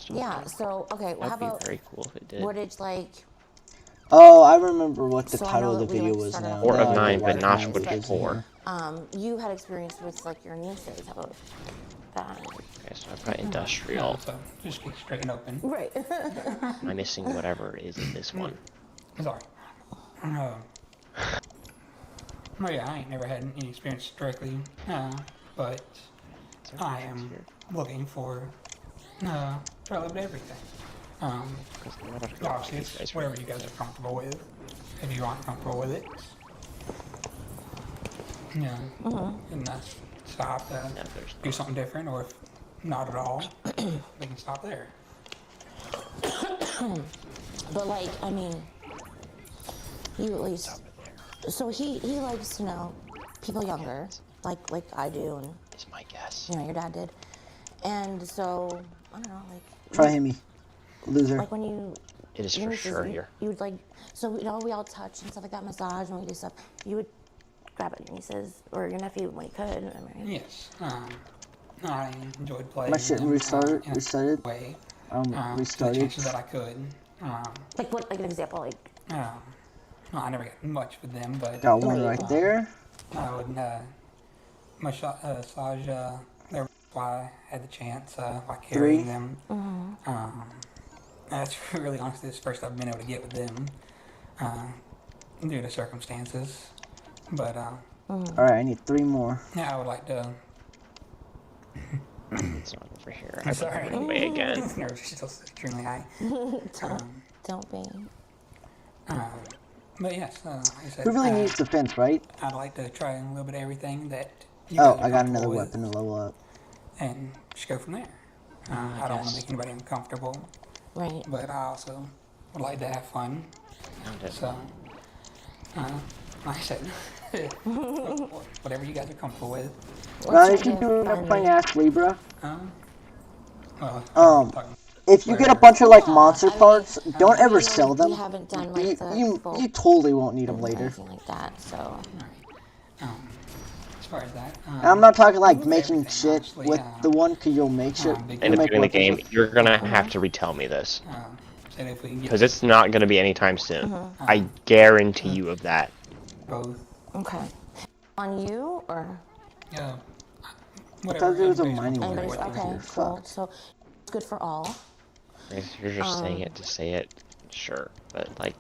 Yeah, so, okay, well, how That'd be about very cool if it did. Woodage, like, Oh, I remember what the So I title know of the that we, video like, was started now. off 4 with of Now I know 9, why but not Ryan's with is in 4. you had experience with, like, your nieces. How about that? Okay, so I've got industrial. so just get straight and open. Right. I'm missing whatever is in this one. Sorry. Oh yeah, I ain't never had any experience directly, but I am looking for try a little bit of everything. Obviously, it's whatever you guys are comfortable with. If you aren't comfortable with it, and that's stop. Do something different, or if not at all, we can stop there. But, like, I mean, you at least. So he likes, you know, people younger, like I do, and, Is my guess. you know, your dad did. And so, I don't know, like. Try him, me. Loser. Like when you. It is your for nieces, sure here. You would, like. So, you know, we all touch and stuff like that, massage, and we do stuff. You would grab at your nieces or your nephew when you could. Right? Yes. I enjoyed playing. My shit them, restarted. in a Restarted. way. Um, To the restarted. chances that I could. Like what? Like an example, like. Well, I never got much with them, but Got one right there. I would massage their while I had the chance by carrying 3. them. That's really honestly the first I've been able to get with them due to circumstances. But Alright, I need 3 more. yeah, I would like to. It's not over here. I'm sorry. Way again. Nerves are still extremely high. Don't be. But yes, like I said, Who really needs defense, right? I'd like to try a little bit of everything that you Oh, guys are I got another comfortable weapon to level up. with, and just go from there. I don't want to make anybody uncomfortable, Right. but I also would like to have fun. Found it. So, like I said, whatever you guys are comfortable with. Now, if you're doing up playing Astlibra, Well, if you get a bunch of like monster I mean, parts, don't ever you know, sell them. We haven't done like the full You totally won't need them or later. anything like that. So. as far as that, And I'm not talking like making everything, shit honestly, with the one, cause you'll make shit. big End You'll up make doing the weapons game. with- You're gonna have to retell me this. said if we can Because get it's not gonna be anytime soon. I guarantee you of that. both, Okay. On you or whatever. thought there was a everybody's mining comfortable anybody's? with. You're Okay. Cool. fucked. So it's good for all. If you're just saying it to say it, sure. But like,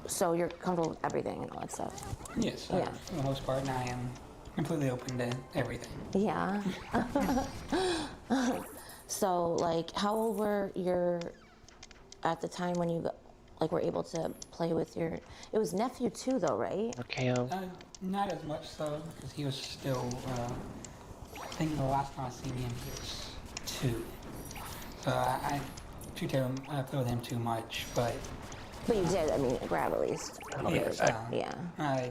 So you're comfortable with everything and all that stuff? Yes, Yeah. for the most part, I am completely open to everything. Yeah. So, like, how old were your at the time when you like were able to play with your? It was nephew too, though, right? RKO. Not as much so, because he was still, I think the last time I seen him, he was 2. So I play with him too much, but... But you did, I mean, grab at least. Yes, Yeah. I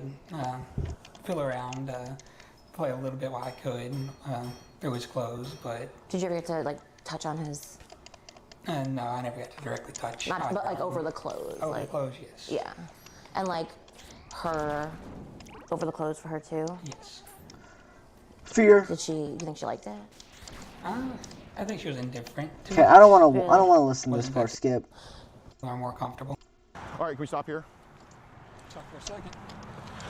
feel around, play a little bit while I could through his clothes, but... Did you ever get to, like, touch on his... no, I never got to directly touch. Not, but, like, over the clothes. Over like, the clothes, yes. Yeah. And, like, her... Over the clothes for her, too? Yes. Fear. Do you think she liked it? I think she was indifferent. Okay, I don't want to listen to this part. Skip. I'm more comfortable. All right, can we stop here? Stop for a second.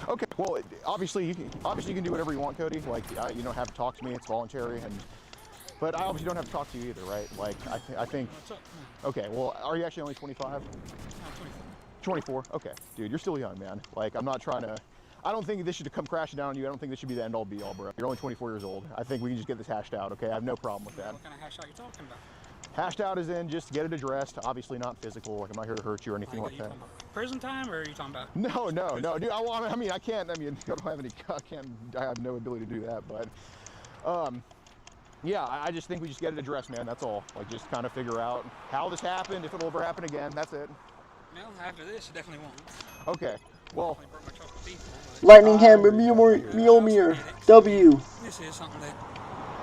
Okay. Well, obviously you can do whatever you want, Cody. Like you don't have to talk to me. It's voluntary, but I obviously don't have to talk to you either, right? Like I think. What's up? Okay. Well, are you actually only 25? I'm 24. Okay, dude, you're still young, man. Like I'm not trying to. I don't think this should come crashing down on you. I don't think this should be the end all be all, bro. You're only 24 years old. I think we can just get this hashed out, okay? I have no problem with that. What kind of hash out you talking about? Hashed out is in just get it addressed. Obviously not physical. Like I'm not here to hurt you or anything like that. Prison time, or are you talking about? No, dude. I mean, I can't. I mean, I don't have any. I have no ability to do that. But, yeah, I just think we just get it addressed, man. That's all. Like, just kind of figure out how this happened, if it'll ever happen again. That's it. No, after this, it definitely won't. Okay. Well. Lightning Hammer, Mjolnir, W. This is something that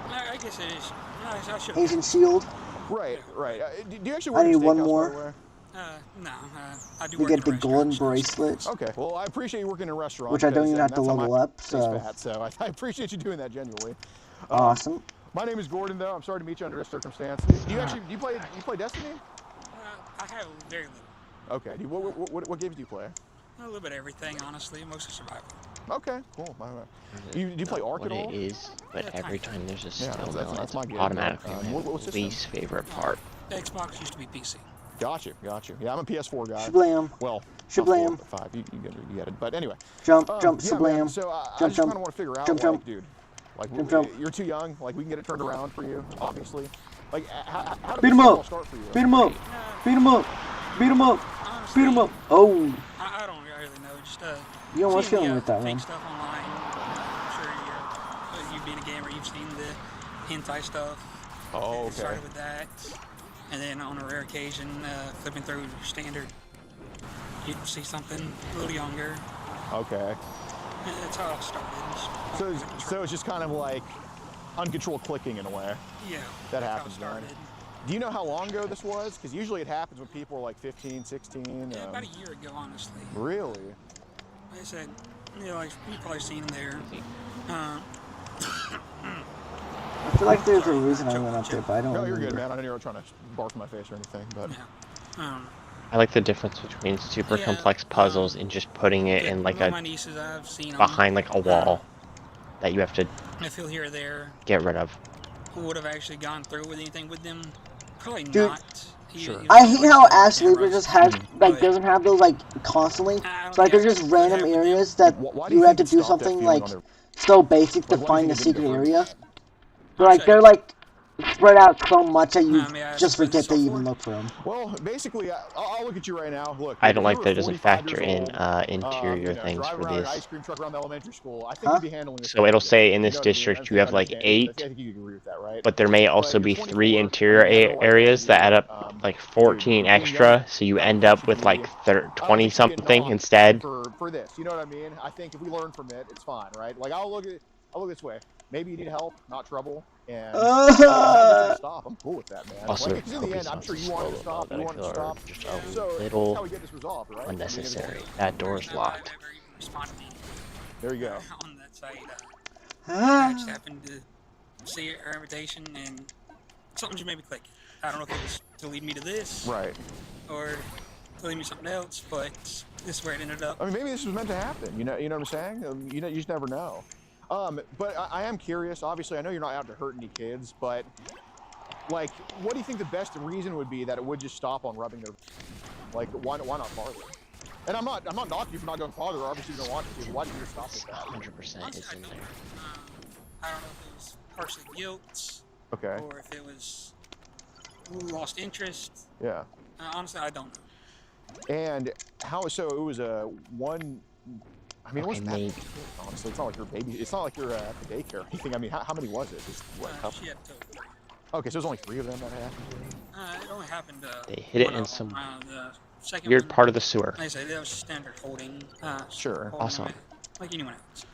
I guess it is. I should. Ancient Shield. Right. Do you actually I work need at a one steakhouse, more. by the way? No, I do You work get in the a golden restaurant, bracelet, Okay. Well, I appreciate you working in a restaurant. which I don't because, even have to that's how level my up. So fat, so I appreciate you doing that genuinely. awesome. My name is Gordon, though. I'm sorry to meet you under this circumstance. Do you play Destiny? I have very little. Okay. What games do you play? A little bit of everything, honestly. Mostly survival. Okay, cool. Do you play Ark at all? What it is, but every time there's a Yeah, skill that's mill, it's my game. automatically what's my this least favorite part. Xbox used to be PC. Gotcha. Yeah, I'm a PS4 guy. Shablam. Well, Shablam. not 4, but 5. You get it. But anyway. Jump, yeah, shablam. man, so I Jump, just jump. kind of want to figure out, Jump, like, jump. dude, like Jump. you're too young. Like we can get it turned around for you, obviously. Like how did Beat this him all up. start for you? Beat him up. Beat him up. Beat him up. Beat him up. Oh, I don't really know. Just you know what's seeing feeling the, with that fake one? stuff online. I'm sure you being a gamer, you've seen the hentai stuff. Oh, It okay. started with that, and then on a rare occasion, flipping through standard, you see something a little younger. Okay. That's how it started. So it's just kind of like uncontrolled clicking in a way. Yeah. That that's how it happens, man. started. Do you know how long ago this was? Because usually it happens when people are like 15, 16. Yeah, about a year ago, honestly. Really? Like I said, like you've probably seen there. I feel like there's a reason I went up there, but I don't No, you're remember. good, man. I know you were trying to bark in my face or anything, but I like the difference between super Yeah, complex puzzles and just putting it in like my a nieces, I've seen 'em. behind like a wall that you have to I feel here or there get rid of. who would have actually gone through with anything with them. Probably Dude, not. Sure. I hate how Astlibra just has like doesn't have those like constantly. So like there's just random areas that Why do you you have to think do it stopped that something feeling like on their- so basic to Like, why do you find the think it didn't secret go area. first? But like they're like spread out so much that you may I just explain forget to this even look for them. Well, basically, I'll look at you right now. Look, I don't if like you that were it doesn't 45 factor years in old, interior things driving for around an this. ice cream truck around the elementary school, I think Huh? you'd be handling this. So it'll pretty say good. in You this know what I mean? district I you think have I like understand. 8, I think you can agree with that, right? but there may also But be you're 3 24, interior you know, like, areas that add up dude, like 14 being extra, young, so you end up with like 20 I don't think you're getting something off instead. for this. You know what I mean? I think if we learn from it, it's fine, right? Like I'll look this way. Maybe you need help, not trouble, and stop. I'm cool with that, man. Also, like, 'cause in the end, I'm sure you want it to stop. You want it to stop. just So a that's how little we get this resolved, right? unnecessary. That door's locked. There you go. On that site, I just happened to see her invitation and something just made me click. I don't know if it was to lead me to this, Right. or to lead me to something else, but this is where it ended up. I mean, maybe this was meant to happen. You know what I'm saying? You just never know. But I am curious. Obviously, I know you're not out to hurt any kids, but like, what do you think the best reason would be that it would just stop on rubbing their? Like, why not farther? And I'm not knocking you for not going farther. Obviously, you don't want to. Why did you stop at that? 100% is in there. I don't know if it was partially guilt Okay. or if it was lost interest. Yeah. Honestly, I don't know. And how? So it was a one. I mean, it wasn't that maybe. big, honestly. It's not like you're baby. It's not like you're at the daycare or anything. I mean, how many was it? Just what? She had two. Okay, so there's only 3 of them that happened. It only happened. They hit it one in of some them. The second weird one, part of the sewer. like I said, that was standard holding. Sure. Holding Awesome. like anyone else.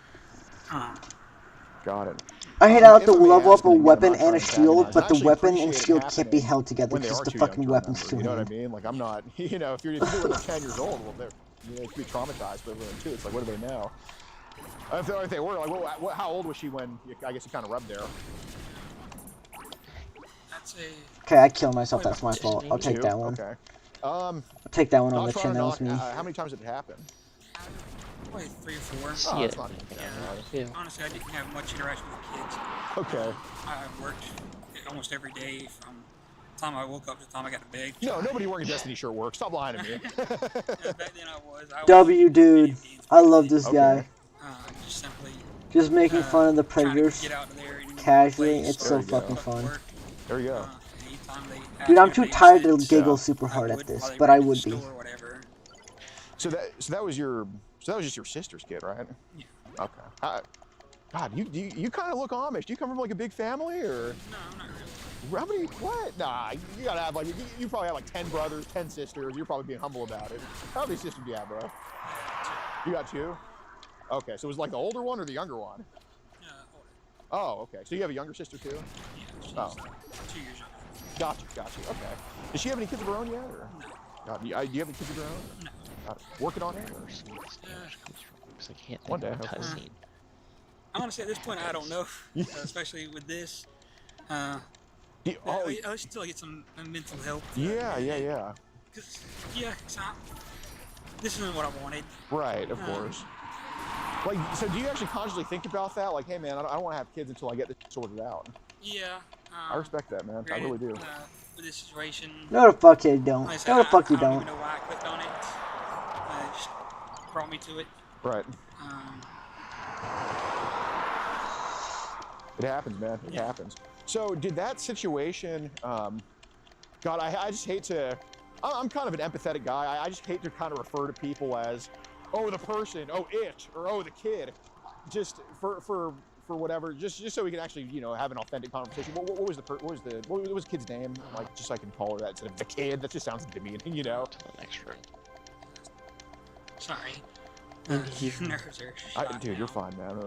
Got it. I hate how to If level up a again, I'm weapon not and a trying to shield, antagonize. but I the actually weapon and appreciate it shield can't be happening held together when they because are the too young fucking to weapon's remember, too you know what I hand. mean? Like, I'm not, you know, if you're when they're 10 years old, well, they're, you know, they could be traumatized, but when they're 2, it's like, what do they know? If they were, like, how old was she when, I guess you kind of rubbed there? Okay, I killed myself. That's my fault. I'll take 2? that one. Okay. I'll take that one on Not the trying chin. to That was knock, me. how many times did it happen? Probably 3 or 4. Oh, that's not even Yeah. Honestly, I didn't have much interaction with kids. Okay. I worked almost every day from the time I woke up to the time I got to bed. No, nobody wearing a Destiny shirt works. Stop lying to me. Back then I was. W, dude. I love this guy. Just simply Just making fun of the trying to predators get out of there and casually. place It's or so fucking fun. work. There you go. Anytime they Dude, I'm asked too me to tired to babysit, giggle super hard at would this, while they but were I in the would be. store or whatever. So that was just your sister's kid, right? Yeah. Okay. God, you kind of look Amish. Do you come from like a big family or? No, not really. How many? What? Nah, you gotta have like you probably have like 10 brothers, 10 sisters. You're probably being humble about it. How many sisters do you have, bro? You got 2. Okay, so it was like the older one or the younger one? Older. Oh, okay. So you have a younger sister too? Yeah, she's 2 years younger. Gotcha. Okay. Does she have any kids of her own yet? Or? No. God, do you have any kids of your own? No. Got it. Working on it? Or? Because I can't One think of day, a okay. cutscene. Honestly, at this point, I don't know. Especially with this. Oh, I should still get some mental help. yeah. Because, this isn't what I wanted. Right, of course. Like, so do you actually consciously think about that? Like, hey, man, I don't want to have kids until I get this sorted out. Yeah. I respect that, man. I really do. With this situation. No, the fuck you don't. Like I said, No, the fuck you I don't don't. even know why I clicked on it. It just brought me to it. Right. It happens, man. It happens. So did that situation, God, I just hate to, I'm kind of an empathetic guy. I just hate to kind of refer to people as, oh, the person, oh, it, or oh, the kid. Just for whatever, just so we can actually, you know, have an authentic conversation. What was the kid's name? Like, just so I can call her that instead of the kid. That just sounds demeaning, you know? To the next room. Sorry. Nerves are shot Dude, now. you're fine, man.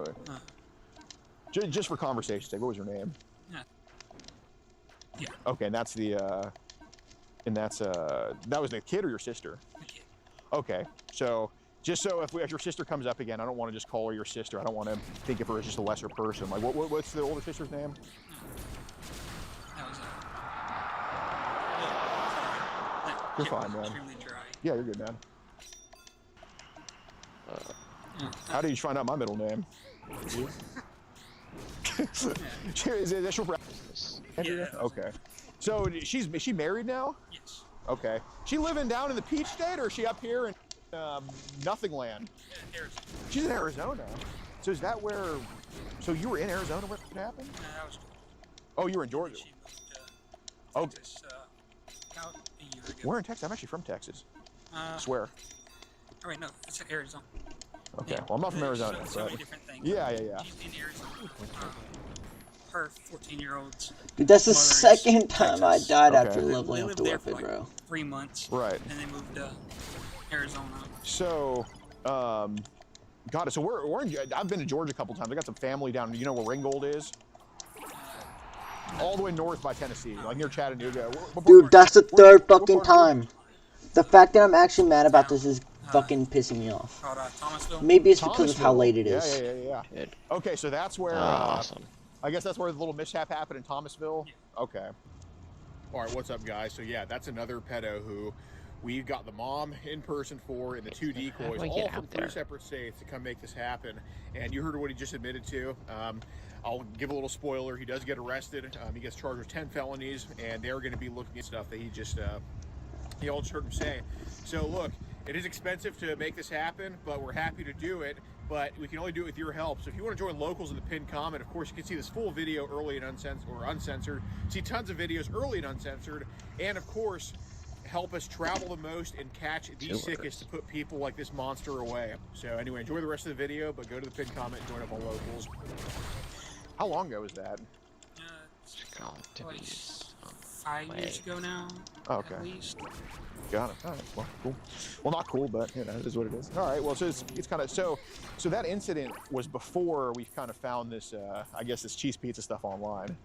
Just for conversation's sake, what was your name? Yeah. Okay, and that's that was the kid or your sister? The kid. Okay, so just so if your sister comes up again, I don't want to just call her your sister. I don't want to think of her as just a lesser person. Like, what's the older sister's name? That was You're fine, man. Extremely dry. Yeah, you're good, man. How did you find out my middle name? Is that short for Andrea? Yeah. Okay. So is she married now? Yes. Okay. She living down in the Peach State, or is she up here in Nothing Land? Arizona. She's in Arizona. So is that where? So you were in Arizona when it happened? No, that was Georgia. Oh, you were in Georgia. She moved to Texas about a year ago. Where in Texas? I'm actually from Texas. I swear. Oh wait, no, it's Arizona. Okay. Yeah. Well, I'm not from There's Arizona. So but- many different things. Yeah. She's in Arizona. Her 14-year-old's Dude, that's the mother is second time I Texas. died Okay. after They leveling up lived the there for weapon, like bro. 3 months. Right. And they moved to Arizona. So, God, so we're in. I've been to Georgia a couple times. I got some family down. You know where Ringgold is? All the way north by Tennessee, like near Chattanooga. Dude, that's the third what fucking part of Georgia? time. The fact that I'm actually mad about this is fucking pissing me off. Called Thomasville. Maybe it's because of how Thomasville. late it is. Yeah. Good. Okay, so that's where. Awesome. I guess that's where the little mishap happened in Thomasville. Okay. All right, what's up, guys? So yeah, that's another pedo who we've got the mom in person for and the 2 decoys, do I all get from out 3 there? separate states to come make this happen. And you heard what he just admitted to. I'll give a little spoiler. He does get arrested. He gets charged with 10 felonies, and they're going to be looking at stuff that he just, you all just heard him say. So look, it is expensive to make this happen, but we're happy to do it. But we can only do it with your help. So if you want to join locals in the pinned comment, of course, you can see this full video early and uncensored. See tons of videos early and uncensored. And of course, help us travel the most and catch the sickest to put people like this monster away. So anyway, enjoy the rest of the video, but go to the pinned comment and join up on locals. How long ago was that? Like 5 years ago now. Oh, okay. At least. Got it. All right. Well, cool. Well, not cool, but you know, it is what it is. All right. Well, so it's kind of so that incident was before we kind of found this. I guess this cheese pizza stuff online.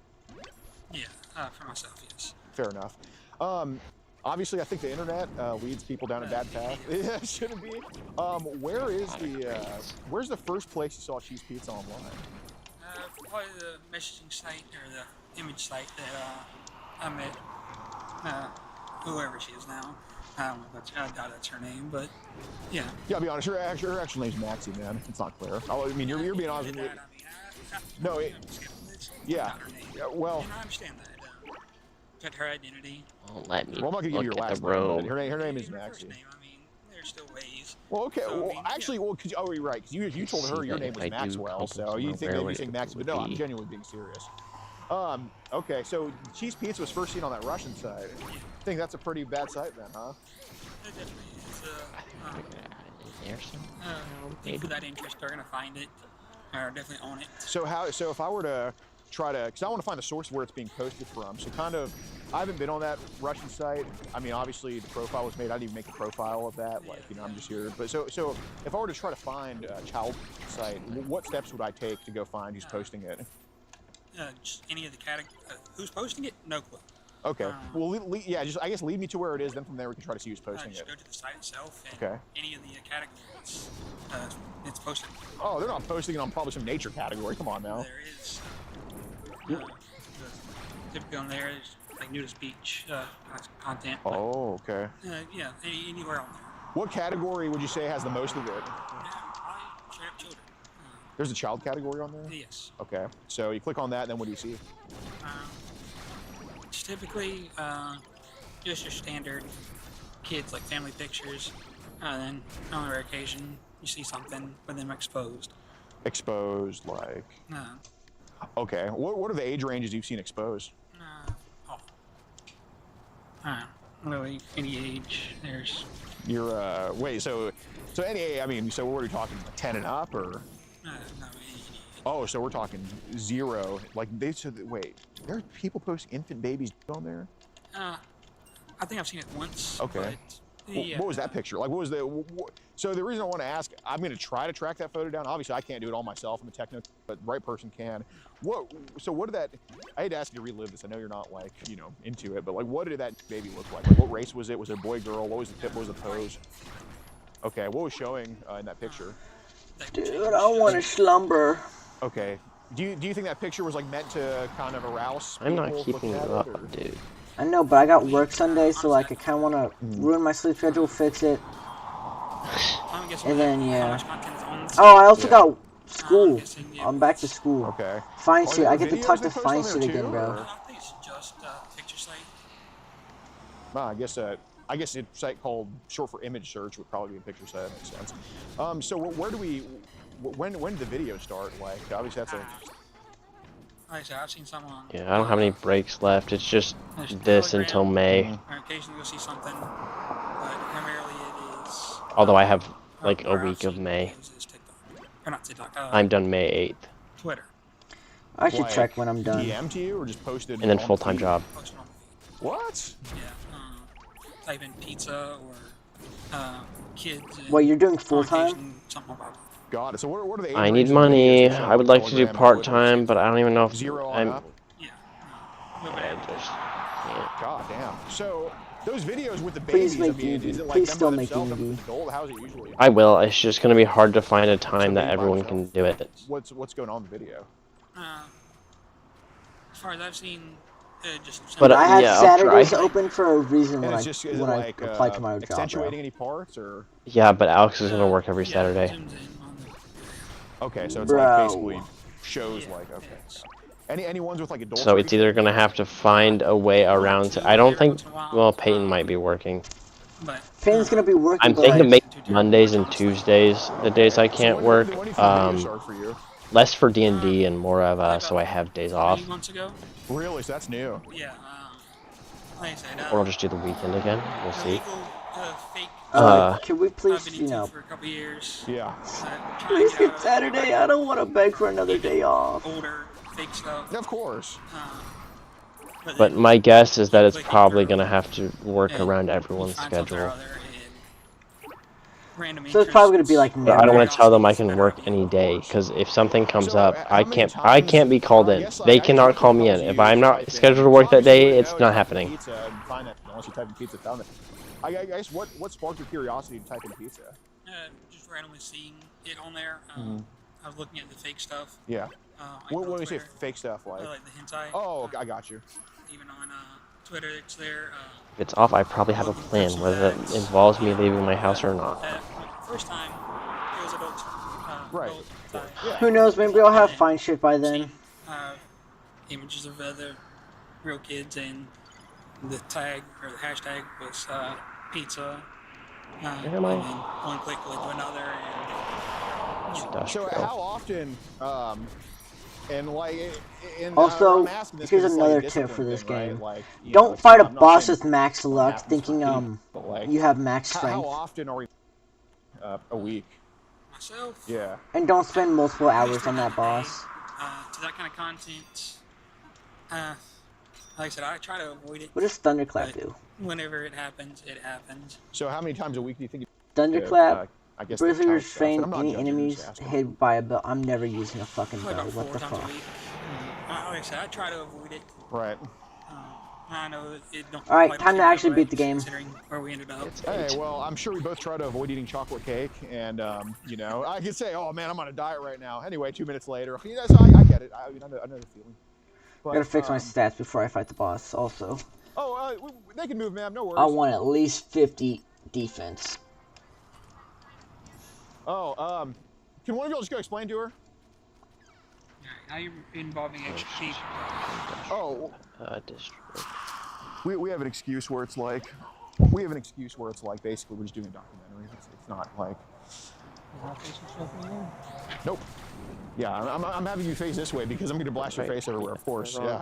Yeah, for myself, yes. Fair enough. Obviously, I think the internet leads people down a bad path. Yeah, shouldn't be. Where is where's the first place you saw cheese pizza online? Probably the messaging site or the image site that I met whoever she is now. I don't know if I doubt that's her name, but yeah. Yeah, I'll be honest. Her actual name's Maxie, man. It's not clear. I mean, you're being honest with me. No, yeah. Well, and I understand that. But her identity. Won't let me. Well, I'm not gonna give you your last name. Her name is Maxie. I mean, there's still ways. Well, okay. So, well, I mean, actually, well, cause, oh, you're right. Because you told her your name was Maxwell, so you think they'd be saying Maxie, but no, I'm genuinely being serious. Okay, so cheese pizza was first seen on that Russian side. I think that's a pretty bad site then, huh? It definitely is. People that interest are gonna find it, or definitely own it. So if I were to try to, because I want to find the source of where it's being posted from. So kind of, I haven't been on that Russian site. I mean, obviously the profile was made. I didn't even make a profile of that. Like, you know, I'm just here. But so if I were to try to find a child site, what steps would I take to go find who's posting it? Just any of the categories. Who's posting it? No clue. Okay. Well, yeah, just I guess lead me to where it is. Then from there we can try to see who's posting just it. Go to the site itself. And okay. Any of the categories it's posted. Oh, they're not posting it on probably some nature category. Come on now. There is. Typically on there is like nudist beach content. Oh, okay. Yeah, anywhere on there. What category would you say has the most of it? Probably straight up children. There's a child category on there? Yes. Okay. So you click on that, and then what do you see? It's typically just your standard kids, like family pictures. Then on a rare occasion, you see something with them exposed. Exposed, like? Okay. What are the age ranges you've seen exposed? Really, any age. There's. You're wait. So any. I mean, so what are we talking? 10 and up, or? No. Oh, so we're talking 0. Like they said. Wait, there are people post infant babies on there? I think I've seen it once. Okay. But, yeah. What was that picture? Like, what was the? So the reason I want to ask, I'm going to try to track that photo down. Obviously, I can't do it all myself. I'm a techno, but the right person can. So what did that? I hate to ask you to relive this. I know you're not like into it, but like, what did that baby look like? Like, what race was it? Was it boy, girl? What was the tip? What was the pose? Okay, what was showing in that picture? Dude, I want to slumber. Okay. Do you think that picture was like meant to kind of arouse I'm people not keeping you looking at it, up, dude. I know, but I got work Sunday, so like I kind of want to ruin my sleep schedule, fix it, and then yeah. Oh, I also got school. I'm back to school. Okay. Fine shit. I get to videos talk they to post Fine on there shit too, again, bro. I think it's just picture site. Well, I guess a site called short for image search would probably be a picture site. That makes sense. So where do we? When did the video start? Like, obviously that's a. Like I said, I've seen someone. Yeah, I don't have any breaks left. It's just this until May. Or occasionally you'll see something, but primarily it is. Although I have like a week of May. Or not TikTok. I'm done May 8th. Twitter. I should check when I'm done. DM to you or just posted? And then full-time job. What? Yeah. Type in pizza or kids. Wait, you're doing full-time? Something about it. Got it. So what are the? I need money. I would like to do part-time, but I don't even know if 0 on up. Yeah. God damn. So those videos with the Please babies, make is it like Please them still by make themselves, them Unity. as an adult? How's it usually? I will. It's just gonna be hard to find a time that Somebody by everyone can themselves. do it. What's going on in the video? As far as I've seen, just. But I had yeah, I'll Saturdays try. open for a reason And when it's I just, is it when I like applied to my job, bro. accentuating any parts or? Yeah, but Alex is gonna work every Saturday. Okay, so it's Bro. like basically shows like okay. Any ones with like adults? So it's either gonna have to find a way around. I don't think. Well, Peyton might be working. But Finn's gonna be working. I'm thinking maybe Mondays and Tuesdays, the days I can't work. When do you think videos start for you? Less for D&D and more of so I have days off. 3 months ago. Really? So that's new. Yeah. Like I said, Or I'll just do the weekend again. We'll see. Fake. Can we please, I've been you into know, for a couple years. Yeah. please get Saturday? I don't want to beg for another day off. Older fake stuff. Of course. But my guess is that it's probably going to have to work around everyone's schedule. So it's probably gonna be like. But I don't want to tell them I can work any day, because if something comes up, I can't be called in. They cannot call me in. If I'm not scheduled to work that day, it's not happening. Unless you type in pizza, found it. I guess what sparked your curiosity to type in pizza? Just randomly seeing it on there. I was looking at the fake stuff. Yeah. What do you say fake stuff like? Like the hentai. Oh, I got you. Even on Twitter, it's there. If it's off, I probably have a plan, whether that involves me leaving my house or not. First time, it was adult. Right. Yeah. Who knows? Maybe I'll have fine shit by then. Images of other real kids, and the tag or the hashtag was pizza. And then one click led to another. And so how often? And like, also, I'm asking this here's 'cause it's another like a tip for discipline this thing, game. right? Like, you Don't know, fight a I'm not boss saying with max luck, thinking like, you have max how strength. often are we? A week. myself. Yeah. And don't spend multiple hours on that boss. To that kind of content, like I said, I try to avoid it. What does Thunderclap do? Whenever it happens, it happens. So how many times a week do you think? Thunderclap. I guess Blizzard's stuff, train but I'm not any judging, enemies just asking. hit by a bow. I'm never using a fucking bow. Probably about What 4 the times fuck? a week. Like I said, I try to avoid it. Right. I know it don't. All right, quite time to feel that actually way, beat the game. Considering where we ended up. Hey, well, I'm sure we both try to avoid eating chocolate cake, and you know, I could say, "Oh man, I'm on a diet right now." Anyway, 2 minutes later, you know, so I get it. I mean, I know the feeling. But, I gotta fix my stats before I fight the boss. Also, they can move, ma'am. No worries. I want at least 50 defense. Oh, can one of y'all just go explain to her? Now you're involving education. Oh. District. We have an excuse where it's like, basically we're just doing a documentary. It's not like. Nope. Yeah, I'm having you face this way because I'm going to blast your face everywhere. Of course. Yeah.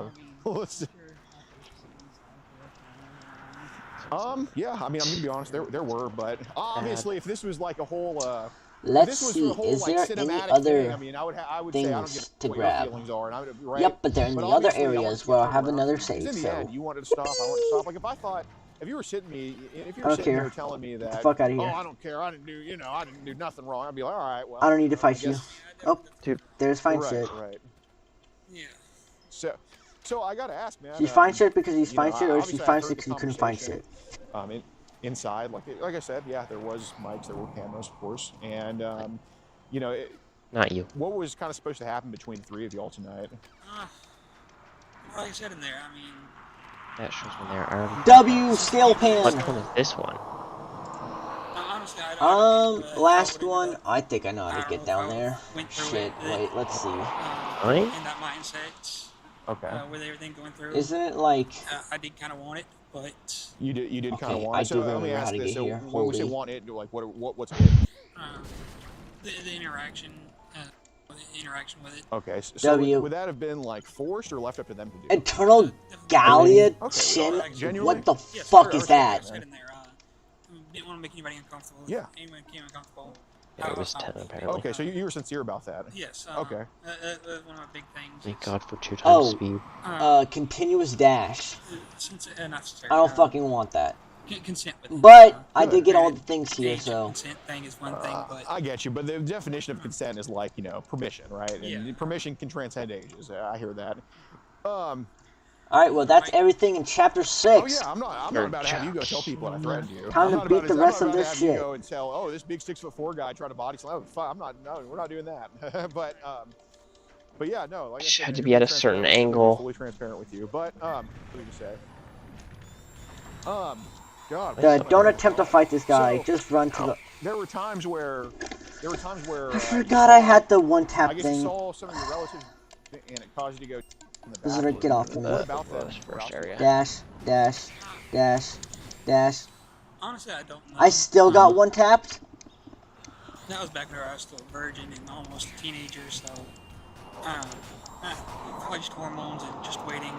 Yeah. I mean, I'm going to be honest. There were, but obviously, if this was like a whole. Let's see. Is there any other thing, I mean, I would say I don't things get to what grab? your feelings are, and I would, right? Yep, but they're in the other obviously, I want areas to where get I'll have around. another 'Cause save. in the So end, you wanted to stop. I wanted to stop. Like if you were sitting here telling me that, fuck outta here. oh, I don't care, I didn't do nothing wrong. I'd be like, all right, well. I don't need to fight you. Oh, dude, there's fine right, shit. Right. Yeah. So I gotta ask, man. She's fine shit because he's you know, fine shit, or obviously she's I've fine heard shit the because you couldn't find conversation. shit. Inside, like I said, yeah, there was mics, there were cameras, of course, and you know, not you. What was kind of supposed to happen between the three of y'all tonight? Like I said in there, I mean. That shows when they're already. W scale pan. What one is this one? Honestly, I don't last one. I think I know how to get down there. Shit, wait, let's see. Right? In that mindset. Okay. With everything going through. Isn't it like? I did kind of want it, but. You did kind of Okay, want I it. So do let me remember ask how to this: get so here. when we say Holy. want it, like what's it? The interaction. The interaction with it. Okay, so W. would that have been like forced or left up to them to do? Eternal Gallia Okay, Chin? genuinely? What the Yes, fuck sure, is I that? said in there, didn't want to make anybody uncomfortable. Yeah. Anyone became uncomfortable. Yeah, it was 10 apparently. Okay, so you were sincere about that. Yes. Okay. That was one of my big things. Thank God for 2 times Oh. speed. Continuous dash. Since, not necessarily, I don't fucking want that. consent with it. But I did get all the things here, Age so. consent thing is one thing, but I get you, but the definition of consent is like, you know, permission, right? And Yeah. permission can transcend ages. I hear that. Alright, well, that's everything in chapter 6. Oh yeah, I'm not about to have you go tell people that I threatened you. Time I'm to not beat about the I'm rest not of about to this have you shit. go and tell, oh, this big 6'4" guy tried to body slam. Oh, fuck, we're not doing that. But yeah, no, like I said, Had to be at a certain angle. Fully transparent with you, but what did you say? God. Don't attempt to fight this guy. So, Just run to the. There were times where. I forgot I had the one tap I guess you thing. saw some of your relatives, and it caused you to go. In the Blizzard, bathroom. get off of me. What about that? First area. Dash, dash, dash, dash, honestly, I don't know. I still got one tapped. That was back when I was still a virgin and almost a teenager, so probably just hormones and just waiting.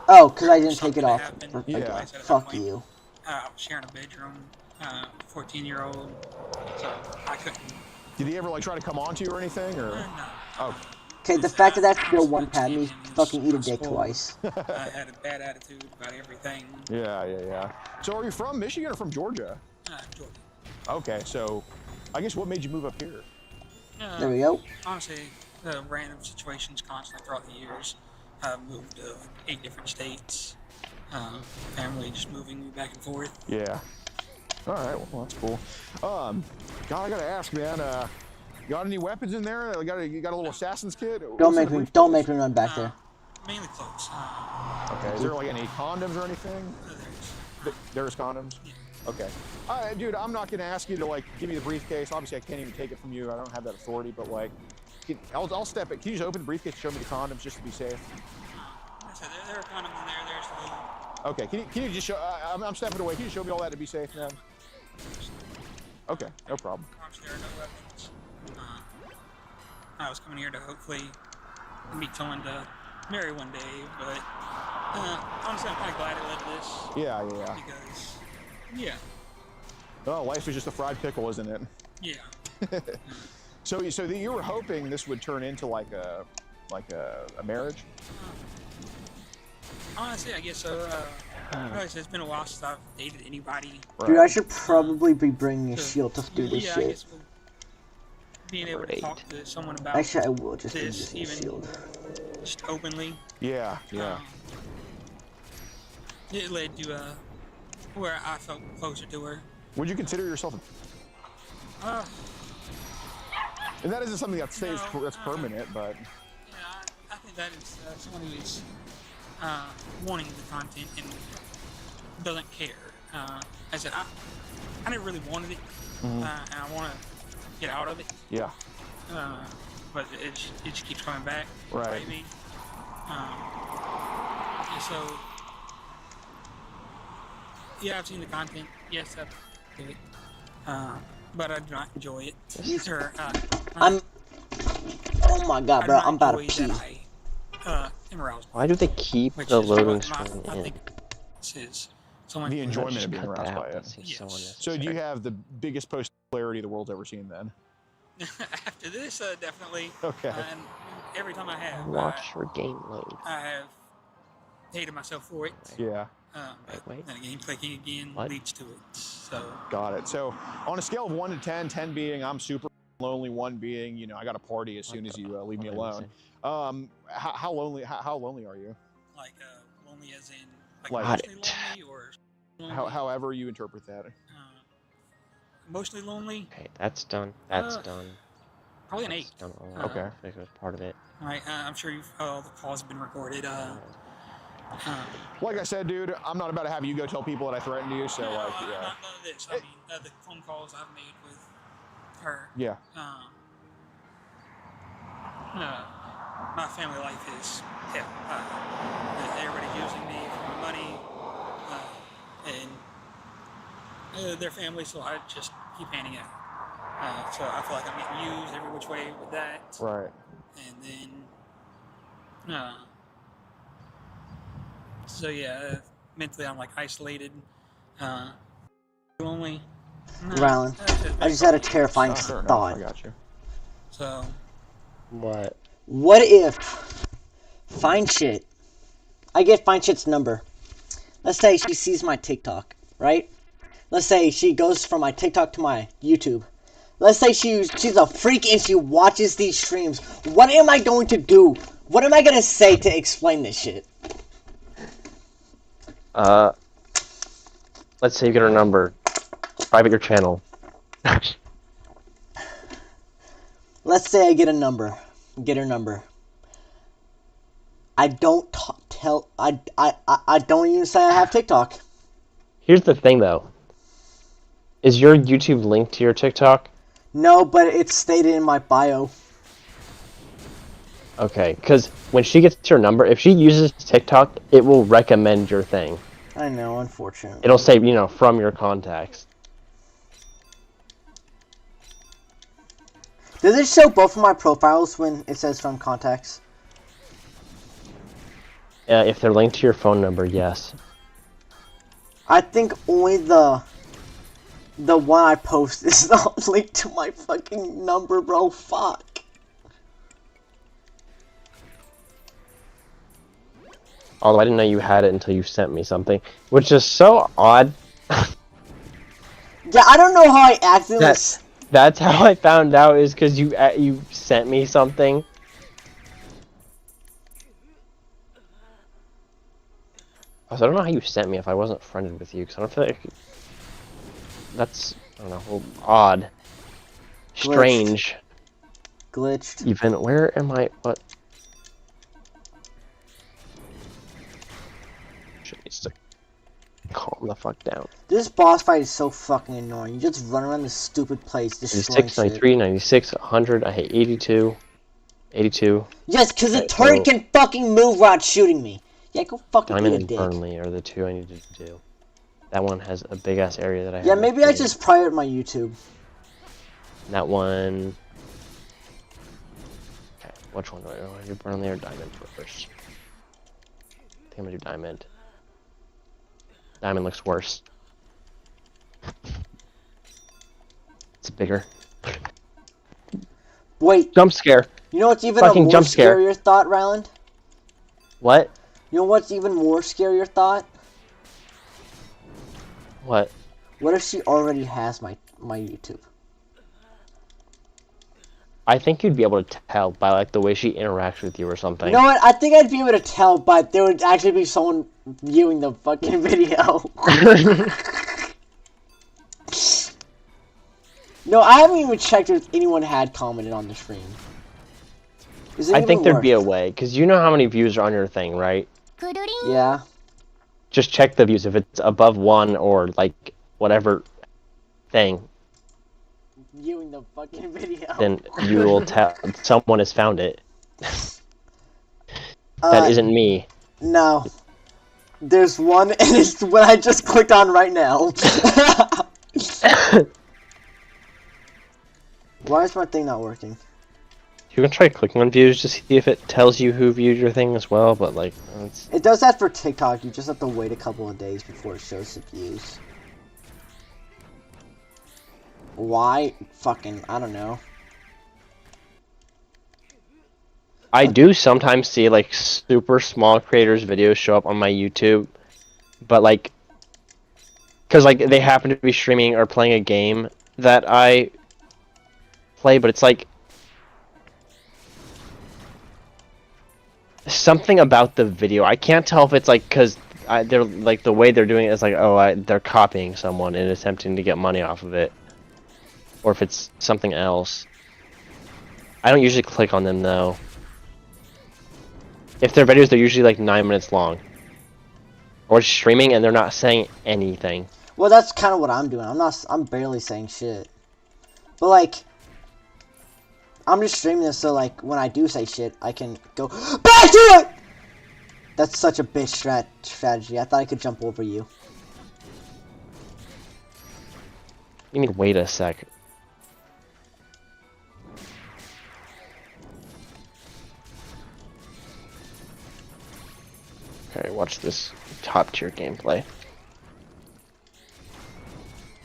Oh, because I didn't something take it to off. happen. Yeah. Like I said, at that Fuck point, you. I was sharing a bedroom, 14-year-old, so I couldn't. Did he ever like try to come on to you or anything, or? No. Oh, Okay, the fact that that's still one tap me fucking eat a dick twice. I had a bad attitude about everything. yeah. So are you from Michigan or from Georgia? Georgia. Okay, so I guess what made you move up here? There we go. Honestly, random situations constantly throughout the years. I've moved to 8 different states. Family just moving me back and forth. Yeah. All right, well that's cool. God, I gotta ask, man. Got any weapons in there? You got a little assassin's kit? Don't make me run back there. Mainly clothes. Okay. Is there like any condoms or anything? There's condoms. Yeah. Okay. Dude, I'm not gonna ask you to like give me the briefcase. Obviously, I can't even take it from you. I don't have that authority. But like, I'll step it. Can you just open the briefcase and show me the condoms just to be safe? So there are condoms in there. There's the. Okay. Can you just show? I'm stepping away. Can you show me all that to be safe, man? Okay. No problem. Obviously, there are no weapons. I was coming here to hopefully meet someone to marry one day, but honestly, I'm kind of glad I lived this. Yeah. Because, yeah. Oh, life is just a fried pickle, isn't it? Yeah. So you were hoping this would turn into like a marriage? Honestly, I guess so. It's been a while since I've dated anybody. Dude, I should probably be bringing a shield to do this I shit. guess being able to talk to someone about Actually, I will just be this, using a even shield. just openly. Yeah. It led to where I felt closer to her. Would you consider yourself and that isn't something that stays that's permanent, but Yeah, I think that is someone who is wanting the content and doesn't care. I said I never really wanted it, and I want to get out of it. yeah. But it just keeps coming back. Right. Maybe. And so, yeah, I've seen the content. Yes, I've seen it. But I do not enjoy it. Oh my god, bro, I'm about to pee. Why do they keep the loading screen in? The enjoyment of being Cut that aroused by out. it. That seems so So do you unnecessary. have the biggest post popularity the world's ever seen then? After this, definitely. Okay. And every time I have, Watch your game load. I have hated myself for it. Yeah. Wait. Then again, clicking again leads to it. So. Got it. So on a scale of 1 to 10, 10 being I'm super lonely, 1 being I got to party as soon as you leave me alone. How lonely are you? Like lonely as in Like- emotionally lonely or lonely? However you interpret that. Emotionally lonely. Okay, that's done. That's done. Probably an 8. That's done. Okay. I think it was part of it. Right. I'm sure all the calls have been recorded. Like I said, dude, I'm not about to have you go tell people that I threatened you. So like, yeah. Not none of this. I mean, the phone calls I've made with her. Yeah. My family life is hell. Everybody's using me for my money, and their family, so I just keep handing out. So I feel like I'm getting used every which way with that. Right. And then, so yeah, mentally I'm like isolated, lonely. Rylan, I just had a terrifying Fair enough, thought. I got you. So. What? What if Find Shit, I get Find Shit's number. Let's say she sees my TikTok, right? Let's say she goes from my TikTok to my YouTube. Let's say she's a freak and she watches these streams. What am I going to do? What am I going to say to explain this shit? Let's say you get her number. Private your channel. Let's say I get a number. Get her number. I don't I don't even say I have TikTok. Here's the thing, though. Is your YouTube linked to your TikTok? No, but it's stated in my bio. Okay, because when she gets your number, if she uses TikTok, it will recommend your thing. I know, unfortunately. It'll say, you know, from your contacts. Does it show both of my profiles when it says from contacts? If they're linked to your phone number, yes. I think only the one I post is not linked to my fucking number, bro. Fuck. Although I didn't know you had it until you sent me something, which is so odd. Yeah, I don't know how I accidentally. That's how I found out, is because you sent me something. Also, I don't know how you sent me if I wasn't friended with you, because I don't feel like that's, I don't know, odd, strange. Glitched. Even where am I? What? Shit needs to calm the fuck down. This boss fight is so fucking annoying. You just run around this stupid place destroying 96, 93, 96, 100, I hate 82, 82. Yes, because the Okay, turret so can fucking move without shooting me. Yeah, go fucking Diamond eat a and dick. Burnley are the two I need to do. That one has a big ass area that I have. Yeah, maybe I just private my YouTube. That one. Okay, which one do I want to do? Burnley or Diamond first? I think I'm gonna do Diamond. Diamond looks worse. It's bigger. Wait. Jump scare. You know what's even Fucking a more jump scare. scarier thought, Ryland? What? You know what's even more scarier thought? What? What if she already has my YouTube? I think you'd be able to tell by like the way she interacts with you or something. You know what? I think I'd be able to tell, but there would actually be someone viewing the fucking video. No, I haven't even checked if anyone had commented on the stream. I think there'd be a way, because you know how many views are on your thing, right? Yeah. Just check the views. If it's above 1 or like whatever thing, Viewing the fucking video. then you will tell someone has found it. That isn't me. No. There's one, and it's what I just clicked on right now. Why is my thing not working? You can try clicking on views to see if it tells you who viewed your thing as well, but like, it's... It does that for TikTok. You just have to wait a couple of days before it shows the views. Why? Fucking, I don't know. I do sometimes see like super small creators' videos show up on my YouTube, but like, because like they happen to be streaming or playing a game that I play, but it's like something about the video. I can't tell if it's like because they're like the way they're doing it is like, oh, they're copying someone and attempting to get money off of it, or if it's something else. I don't usually click on them though. If they're videos, they're usually like 9 minutes long, or streaming and they're not saying anything. Well, that's kind of what I'm doing. I'm barely saying shit. But like, I'm just streaming this so like when I do say shit, I can go back to it. That's such a bitch strategy. I thought I could jump over you. You need to wait a sec. Okay, watch this top tier gameplay.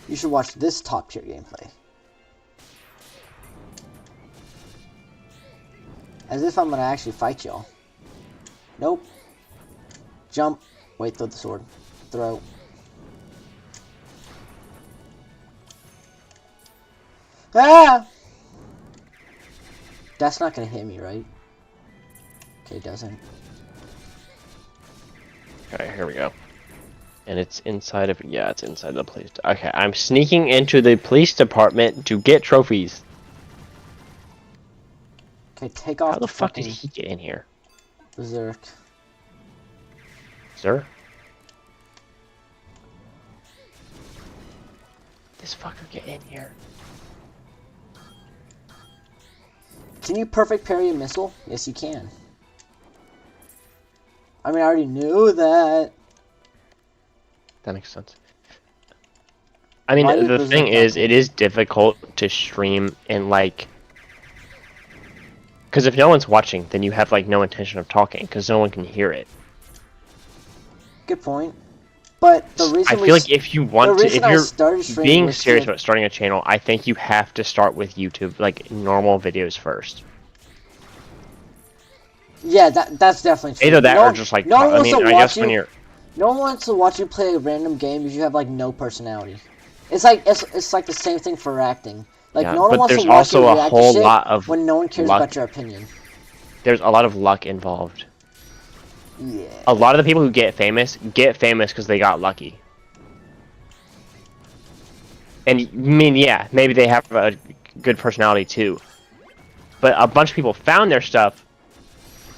You should watch this top tier gameplay. As if I'm gonna actually fight y'all. Nope. Jump. Wait, throw the sword. Throw. Ah! That's not gonna hit me, right? Okay, it doesn't. Okay, here we go. And it's inside of, yeah, it's inside the police. Okay, I'm sneaking into the police department to get trophies. Okay, take off. How the fuck did he get in here? Berserk. Sir? This fucker get in here. Can you perfect parry a missile? Yes, you can. I mean, I already knew that. that makes sense. I mean, Why the does thing that is, happen? it is difficult to stream and like, because if no one's watching, then you have like no intention of talking, because no one can hear it. Good point. But the reason I feel like if you want to, if I you're started streaming being was serious to- about starting a channel, I think you have to start with YouTube, like normal videos first. Yeah, that's definitely true. Either that no or one, just like, no one I wants mean, to I watch guess you. when you're, No one wants to watch you play a random game because you have like no personality. It's like the same thing for acting. Like yeah, no one but wants to there's watch you also a react to whole shit lot of when no one cares luck. about your opinion. There's a lot of luck involved. Yeah. A lot of the people who get famous because they got lucky. And I mean, yeah, maybe they have a good personality too. But a bunch of people found their stuff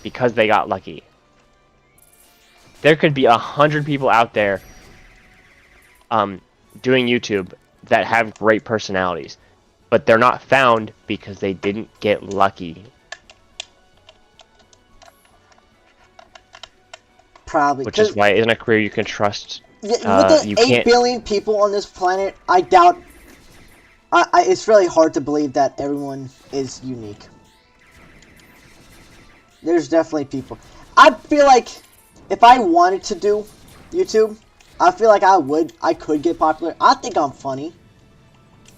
because they got lucky. There could be 100 people out there doing YouTube that have great personalities, but they're not found because they didn't get lucky. Probably. Which is why it isn't a career you can trust. Yeah, with the 8 billion people on this planet, I doubt. It's really hard to believe that everyone is unique. There's definitely people. I feel like if I wanted to do YouTube, I feel like I could get popular. I think I'm funny.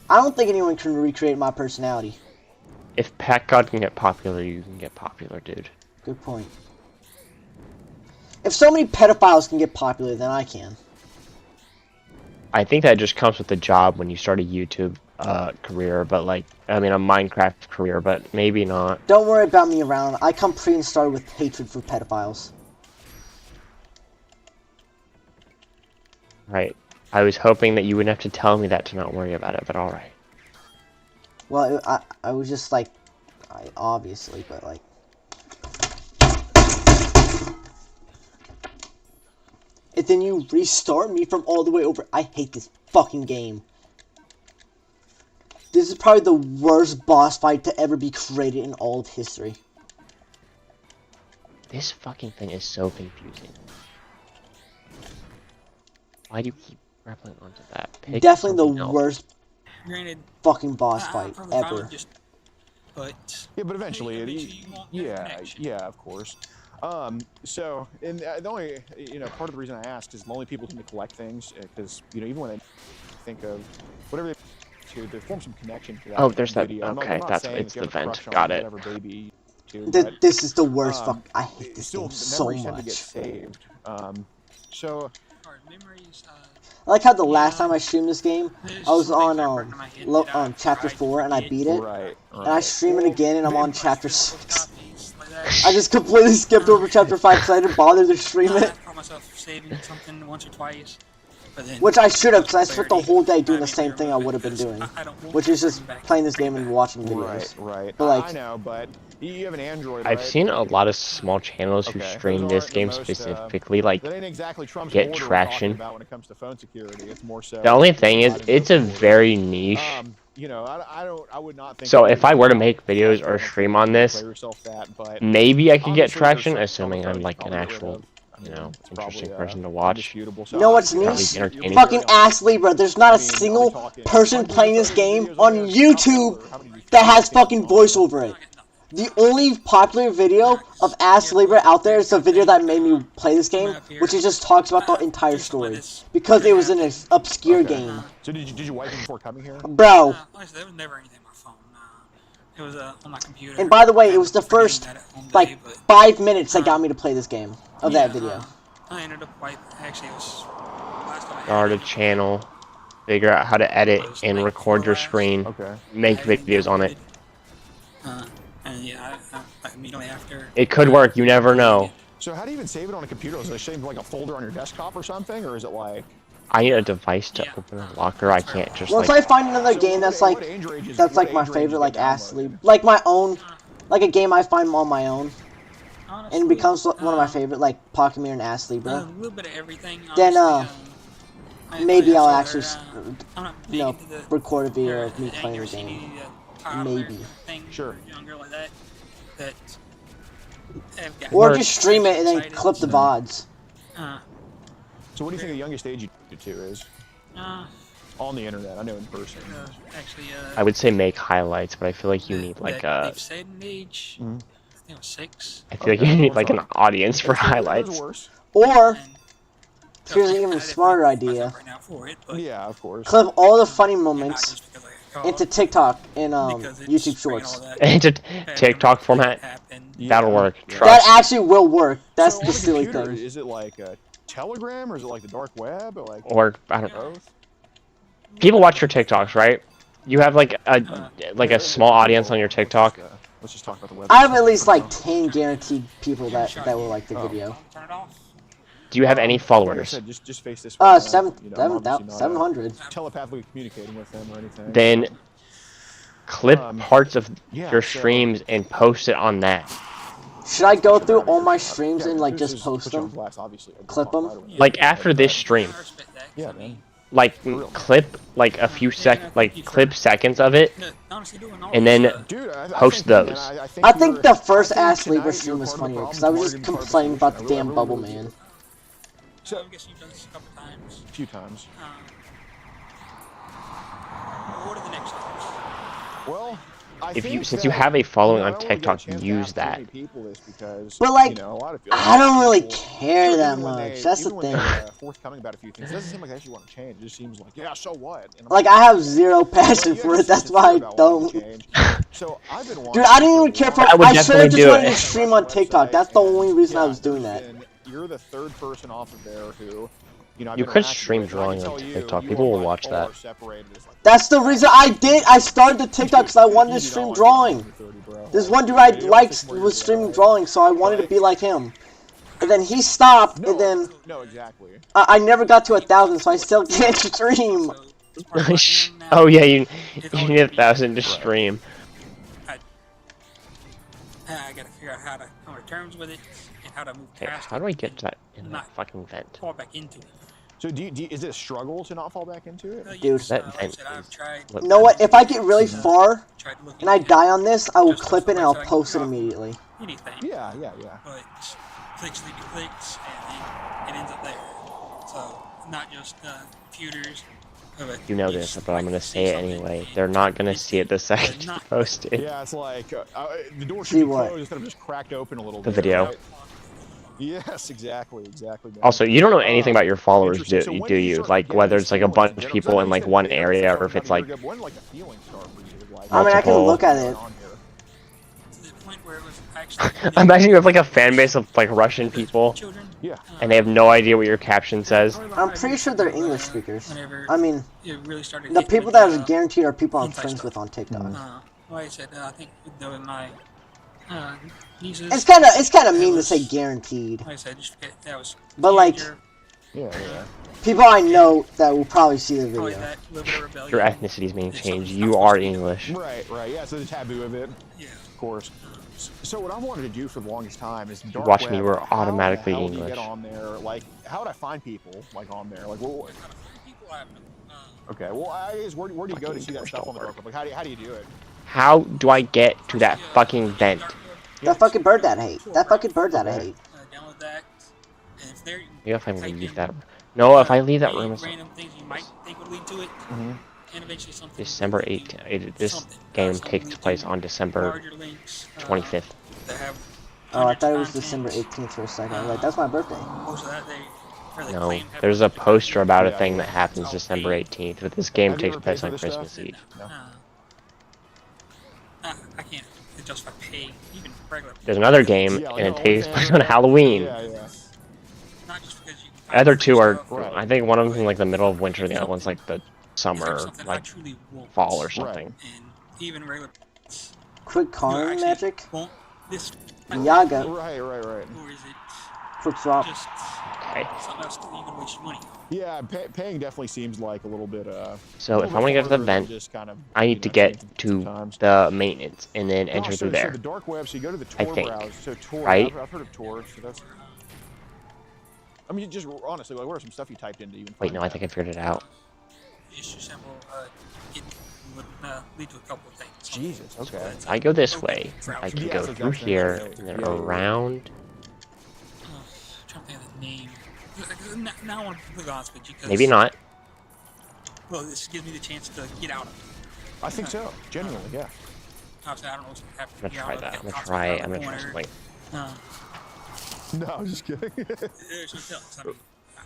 I don't think anyone can recreate my personality. If Pat God can get popular, you can get popular, dude. Good point. If so many pedophiles can get popular, then I can. I think that just comes with the job when you start a YouTube career, but like, I mean, a Minecraft career, but maybe not. Don't worry about me around. I come pre-installed with hatred for pedophiles. Right. I was hoping that you wouldn't have to tell me that to not worry about it, but alright. Well, I was just like, obviously, but like. And then you restart me from all the way over. I hate this fucking game. This is probably the worst boss fight to ever be created in all of history. This fucking thing is so confusing. Why do you keep grappling onto that? Pick Definitely the else. worst Granted, fucking boss fight probably ever. just, but Yeah, but eventually, yeah, connection. yeah, of course. So, and the only, part of the reason I asked is lonely people tend to collect things, because, even when they think of whatever they form some connection to that. Oh, there's that, video. okay, it's the vent, got it. Baby This is the worst fuck. I hate this game so memories tend to get much. saved. So, Memories, I like how the last time I streamed this game, I was on chapter 4 and I beat it. right. And I stream it again and I'm on chapter 6. I just completely skipped over chapter 5 because I didn't bother to stream it. I caught myself saving something once or twice. But then, Which I should have, because I spent the whole day doing the same thing I would have been doing. Which is just playing this game and watching videos. Right. But like, I know, but you have an Android, I've right? seen a lot of small channels who Okay, stream those this aren't the game most, specifically, like, that ain't exactly Trump's get border we're traction. talking about when it comes to phone security. It's more so. The only thing is, not it's a in the very niche. I would not think. So if I were to make videos or stream on this, maybe I could get traction, assuming I'm like an actual, interesting person to watch. you know what's Probably niche? entertaining. Fucking Astlibra. There's not a single person playing this game on YouTube that has fucking voice over it. The only popular video of Astlibra out there is the video that made me play this game, which it just talks about the entire story. Because it was an obscure game. So did you wipe it before coming here? Bro. Honestly, there was never anything on my phone. It was on my computer. And by the way, it was the first, like, 5 minutes that got me to play this game. Of that video. I ended up wiping. Actually, it was last time I Start a channel, figure out how to edit and record your screen, make videos on it. And yeah, I immediately after. It could work, you never know. So how do you even save it on a computer? Is it save like a folder on your desktop or something, or is it like? I need a device to open a locker. I can't just Once like. I find another game that's like my favorite, like Astlibra, like my own, like a game I find on my own, and it becomes one of my favorite, like Pocket Mirror and A Astlibra. little bit of everything. Then maybe I'll actually, I'm not big into the record a video of me the playing the anger game. CD, toddler Maybe. thing, Sure. Younger like that. That. have got Or just stream it and then clip the VODs. So what do you think the youngest age you it to is Uh, on the internet. I know in person. actually, I would say make highlights, but I feel like you need like they've a. said in age, I think it was 6. I feel like you need like an audience for highlights. Worse. Or And here's an I even didn't smarter think myself idea. right now for it, but Yeah, of course. Clip all the funny not moments just because I got into caught, TikTok and because it's YouTube bringing Shorts. all that Into bad TikTok memories format. that happened. That'll work. Yeah. Trust. That actually will work. That's So the on silly computer, thing. Is it like a Telegram or is it like the dark web or like Or I don't know. both? People watch your TikToks, right? You have like a small audience on your TikTok. Let's just talk about the web. I have at least like 10 guaranteed people that will like the video. Turn it off. Do you have any Like I followers? said, just face this. way, man. Seven, You know, I'm obviously not, 700. telepathically communicating with them or anything. Then clip parts of yeah, your so- streams and post it on that. Should I go through all my streams and like this just is post put you on them? blast, obviously. I'll Clip talk 'em? right away. Like after this stream, I respect that. Yeah, man. like clip like a few clip seconds of it, Honestly, doing all and this, then Dude, I post think, man, those. I think the first I think Astlibra tonight stream you're was part of the funnier problem, because I was tomorrow just you're gonna be part of the complaining about the solution. I damn really bubble do. man. So I guess you've done this a couple times. A few times. What are the next steps? Well, I If you think since you that, have a following I on don't really get a TikTok, chance to use ask too that. many people this because, But, like, you know, a lot of I don't really people- care that even when much. they- That's the even when thing. they're, forthcoming about a few things. It doesn't seem like they actually want to change. It just seems like, yeah, so what? And I'm Like I have zero passion for it. That's why I don't. So I've been Dude, I didn't even care for. I would I should definitely have just do wanted it. to stream on TikTok. That's the only reason I was doing that. You're the third person off of there who, you know, I've You been could interacting stream with, and I can drawing on tell you, TikTok. you People are will by watch far that. separated as, like, That's the reason I did. I started the TikTok because I wanted to stream drawing. This one dude I liked was streaming drawing, so I wanted to be like him. And then he stopped, and then No, exactly. I never got to 1,000, so I still can't stream. Oh yeah, you need 1,000 to stream. I gotta figure out how to come to terms with it and how to move Okay, past how it do I get to that in and that not fucking vent? fall back into it. So is it a struggle to not fall back into it? Dude. That like I vent said, I've is tried, what You know what? If I get really far tried to look and I into die on this, I will just clip it and so I'll I can post it drop immediately. anything. Yeah. But clicks lead to clicks, and then it ends up there. So not just computers. You know this, but I'm gonna say it anyway. They're not gonna see it the second you post it. Yeah, it's like the door should See be what? closed instead of just cracked open a little The bit. video. Right? Yes, exactly. Man. Also, you don't know anything about your followers, Interesting. So when do did you? start Like getting whether these it's like a feelings bunch in of general? 'Cause I people know in you like said one video area, stuff or if about it's a year like ago. When did, like, the feelings start for you? Like, I mean, I can multiple- look at it. on here? To the point where it was actually Imagine you have like a fan base of like Russian people, children. Yeah. and they have no idea what your caption says. I'm pretty sure they're English speakers. Whenever I mean, it really started the hitting people with, that are guaranteed are people I'm hentai friends stuff. with on TikTok. Like I said, I think with my nieces. It's kind of mean to say guaranteed, Like I said, just forget that was. but like teenager, Yeah. people I know that will probably see the probably video. that little bit of rebellion. Your ethnicity is being It's changed. something You not are supposed to be. English. Right. Yeah. So the taboo of it, Yeah. of course. So what I wanted to do for the longest time is dark watch me, web. we're How the automatically hell do you English. get on there? Like, how would I find people like on there? Like, what? People have Okay. Well, I guess where do you go to see that stuff on the dark web? Like, how do you do it? How do I get to that fucking vent? That fucking bird that I hate. That fucking bird that I hate. download that, and if they're Maybe if I type leave in, that. No, if I leave that room, it's random things you might think would lead to it, and eventually something. December 18th. This game takes place on December Larger links, 25th. that have Oh, I thought it was content. December 18th for a second. I was like, that's my birthday. Most of that they, or they No, claim have there's a bunch of poster about a Yeah, thing yeah. that happens December 18th, but this game Have you takes ever paid place for on this Christmas stuff? Eve. No. I can't justify paying even regular. There's another game, Yeah, like and it the takes old place fan- on Halloween. Yeah. Not just because you. The other two are, Right. I think one of them's in like the middle of winter, the other one's like the summer, Something I like truly want. fall or something. And even regular. Quick you calling actually magic? Want this? Yaga. Right. Or is it Quick swap. just Okay. something else that you can waste your money on? Yeah, paying definitely seems like a little bit. So if I want to get to the vent, just kind of, I need to get to sometimes. the maintenance and then enter So through there. the dark web. So you go to the I Tor think. browser. So Tor, Right? I've heard of Tor. So that's. I mean, just honestly, like, what are some stuff you typed in to even? Wait, find no, I that? think I figured it out. Issue symbol it would lead to a couple of things. Jesus. Okay. If I go this way, I can Yeah, go so through that's here right. and then Yeah. around. I'm trying to think of the name. now I want to be completely honest with you. Maybe not. Well, this gives me the chance to get out of it. I think so. Genuinely, yeah. Obviously, I don't know what's going to happen. I'm gonna try that. I'm gonna try it. I'm gonna try something. No, I'm just kidding. There's no telling. I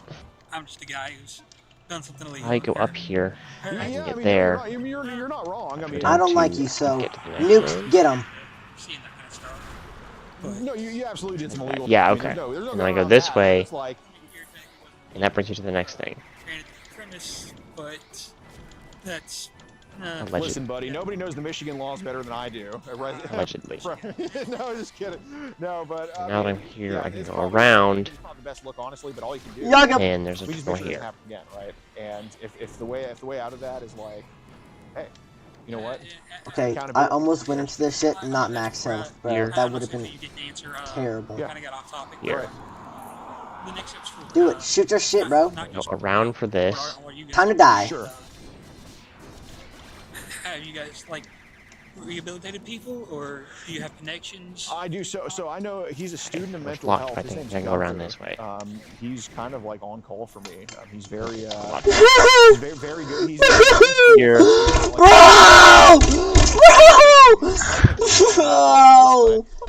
mean, I'm just a guy who's done something illegal. I go up here. I Yeah, can I get mean, there. you're not wrong. I mean, I don't like you, so nukes, get him. Seeing that kind of stuff. no, you absolutely did some illegal. Yeah, I mean, okay. there's no And then I going go around this that. way. It's like, And that brings you to the next thing. Granted, premise, but that's. Allegedly. listen, buddy, nobody knows the Michigan laws better than I do. Allegedly. No, just kidding. No, but Now that I'm here, yeah, I can it's go probably- around. It's not the best look, honestly, but all you can do. Yaga. And there's a we just door make sure it doesn't here. happen again, right? And if the way out of that is like, hey, you know what? Okay, I Accountability. almost went into this shit, not max health, bro. Here. That would have been terrible. Yeah. Kind of got off topic. Here. The next step's for, Do it. Shoot your shit, bro. not Go just- around for this. what are you guys Time to doing? die. Sure. Have you guys like rehabilitated people, or do you have connections? I do so I know he's a student of It's mental locked, health. I His think. name's I go around Gunther. this way. He's kind of like on call for me. He's very Bro! very, very good. He's Here. Bro!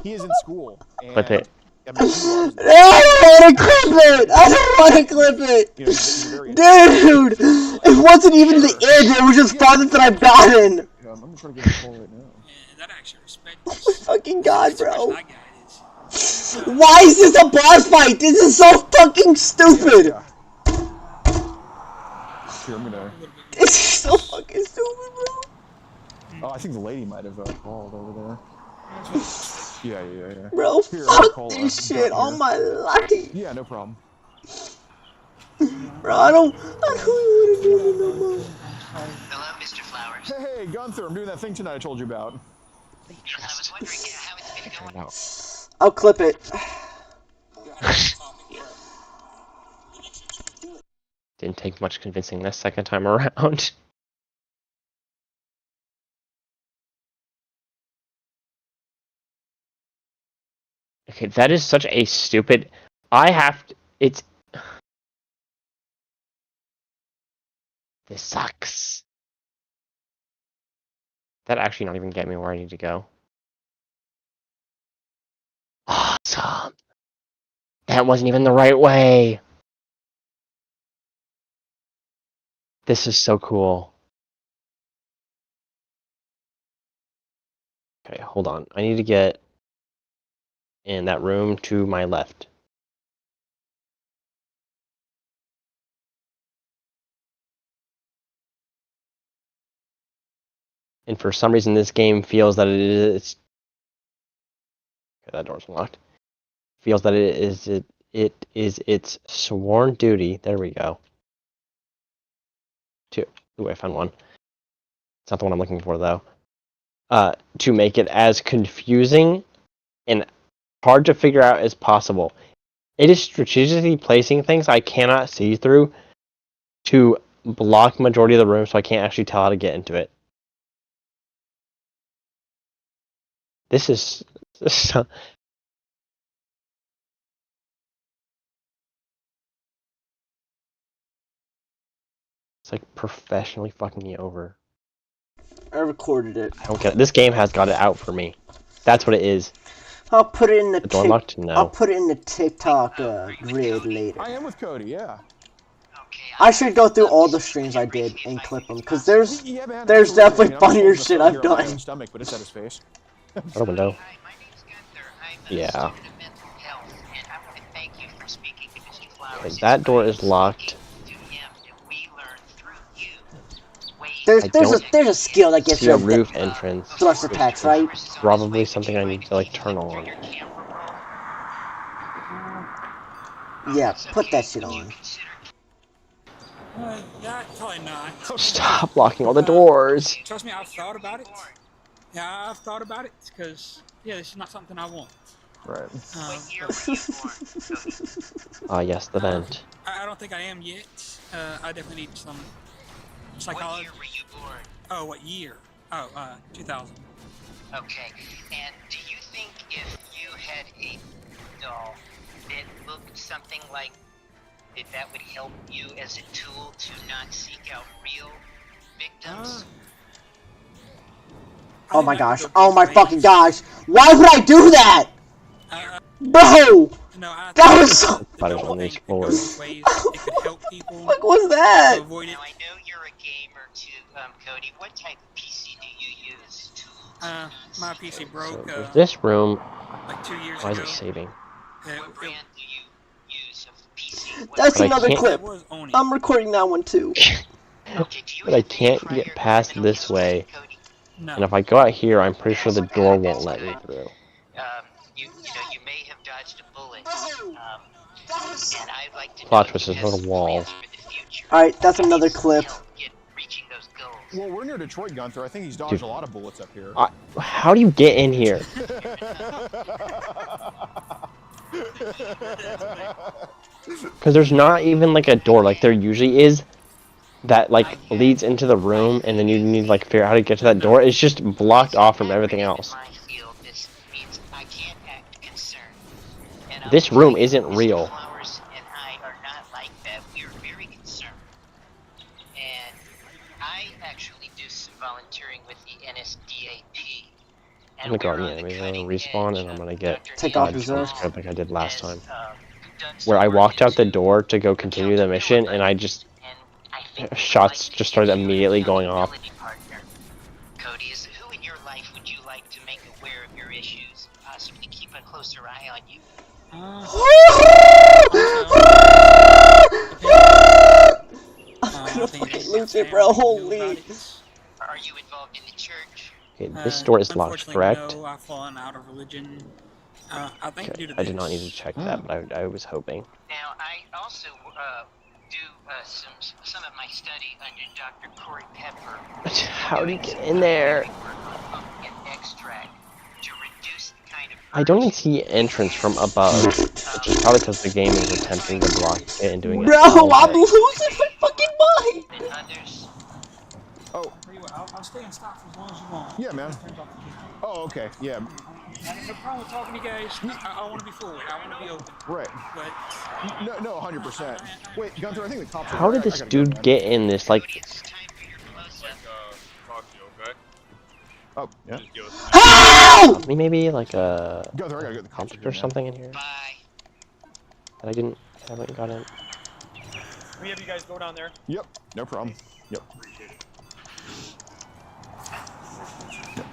he is in school. And, Clip it. I mean, he loves it. I don't want to clip it! I don't want to clip it! You know, he's very Dude! It wasn't even the end, it was just farther than I've gotten! I'm trying to get a call right now. That actually respect. Oh my fucking god, bro. I got is Why is this a boss fight? This is so fucking stupid! Yeah. Here, I'm gonna. This is so fucking stupid, bro. Oh, I think the lady might have called over there. Yeah. Bro, Here, fuck call her. this shit on my life. Yeah, no problem. Bro, I don't want to do it no more. Hello, Mr. Flowers. Hey, Gunther, I'm doing that thing tonight I told you about. Yes, I was wondering how it's been Try going. it out. I'll clip it. Didn't take much convincing this second time around. Okay, that is such a stupid. I have to. It's. This sucks. That actually not even get me where I need to go. Awesome. That wasn't even the right way. This is so cool. Okay, hold on. I need to get in that room to my left. And for some reason, this game feels that it is. Okay, that door's unlocked. Feels that it is its sworn duty. There we go. Ooh, I found one. It's not the one I'm looking for though. To make it as confusing and hard to figure out as possible. It is strategically placing things I cannot see through to block majority of the room, so I can't actually tell how to get into it. This is so. It's like professionally fucking me over. I recorded it. I don't get it. This game has got it out for me. That's what it is. I'll put it in the The door locked? No. I'll put it in the TikTok grid later. I am with Cody, yeah. I should go through all the streams I did and clip them, cause there's Yeah, man, there's absolutely. definitely I mean, I'm funnier holding the shit phone I've here on my done. own stomach, but it's at his face. Out a window. Hi, my name's Gunther. I'm a Yeah. student of mental health, and I want to thank you for speaking to Mr. Flowers. Okay, that door is locked. To him, and we learn through you ways There's a skill that gets See a you roof entrance. thrust attacks, right? Probably something I need to like turn on. Yeah, put that shit on. That probably not. Stop blocking all the doors. Trust me, I've thought about it. Yeah, I've thought about it because this is not something I want. Right. What year were you born? Ah, yes, the vent. I don't think I am yet. I definitely need some psychology. What year were you born? Oh, what year? Oh, 2000. Okay, and do you think if you had a doll that looked something like that would help you as a tool to not seek out real victims. Oh my gosh. Oh my fucking gosh. Why would I do that? Bro! No, I That think, was so... But it's on these floors. ways it could help people What was that? to avoid it. Now I know you're a gamer too, Cody. What type of PC do you use to My PC So broke there's this room. like 2 years Why is ago. it saving? what brand do you use of PC? What That's But I another can't- clip. was Oni. I'm recording that one too. Okay, do you But I have any can't prior get past criminal this history, way. Cody? No. And if I go out here, I'm pretty sure the door won't let me through. You know, you may have dodged a bullet. And I'd like to Plot know twist, if there's you no have wall. plans for the future. Alright, that's You another need some clip. help reaching those goals. Well, we're near Detroit, Gunther. I think he's dodged Dude. a lot of bullets up here. How do you get in here? Because there's not even like a door, like there usually is, that like leads into the room, and then you need to like figure out how to get to that door. It's just blocked off from everything else. In my field, this means I can't act concerned. And I'll This tell room you, isn't Mr. real. Flowers and I are not like that. We are very concerned. And I actually do some volunteering with the NSDAP. I'm gonna go out in the enemy zone, respawn, and I'm gonna get Take off dodged reserves. from the scope like I did last time. Where I walked out the door to go continue the mission, and I just shots just started immediately going off. Cody, who in your life would you like to make aware of your issues, possibly keep a closer eye on you? I'm gonna fucking lose it, bro. Holy. Are you involved in the church? Okay, this door is locked, Unfortunately, correct? No, I've fallen out of religion. I think Okay, due to I did not need this. to check that, but I was hoping. Now, I also do some of my study under Dr. Corey Pepper. How do you get in there? Pumpkin extract to reduce the kind of I don't even see entrance from above, which is probably because the game is attempting to block it and doing it. Bro, all I'm day. losing my fucking mind! than others. Oh, I'll stay in stock for as long as you want. yeah, man. Oh, okay. Yeah, No problem with talking to you guys. I want to be forward. I want to be open. right. But No, 100%. Wait, Gunther, I think the cops are How there. did I this gotta go, dude man. get in this? Like, It's time for your close-up. Oh, yeah. How? maybe like a Gunther, I gotta get the cops object here, or man. something in here Bye. that I haven't got in. We have you guys go down there. Yep, no problem. Yep.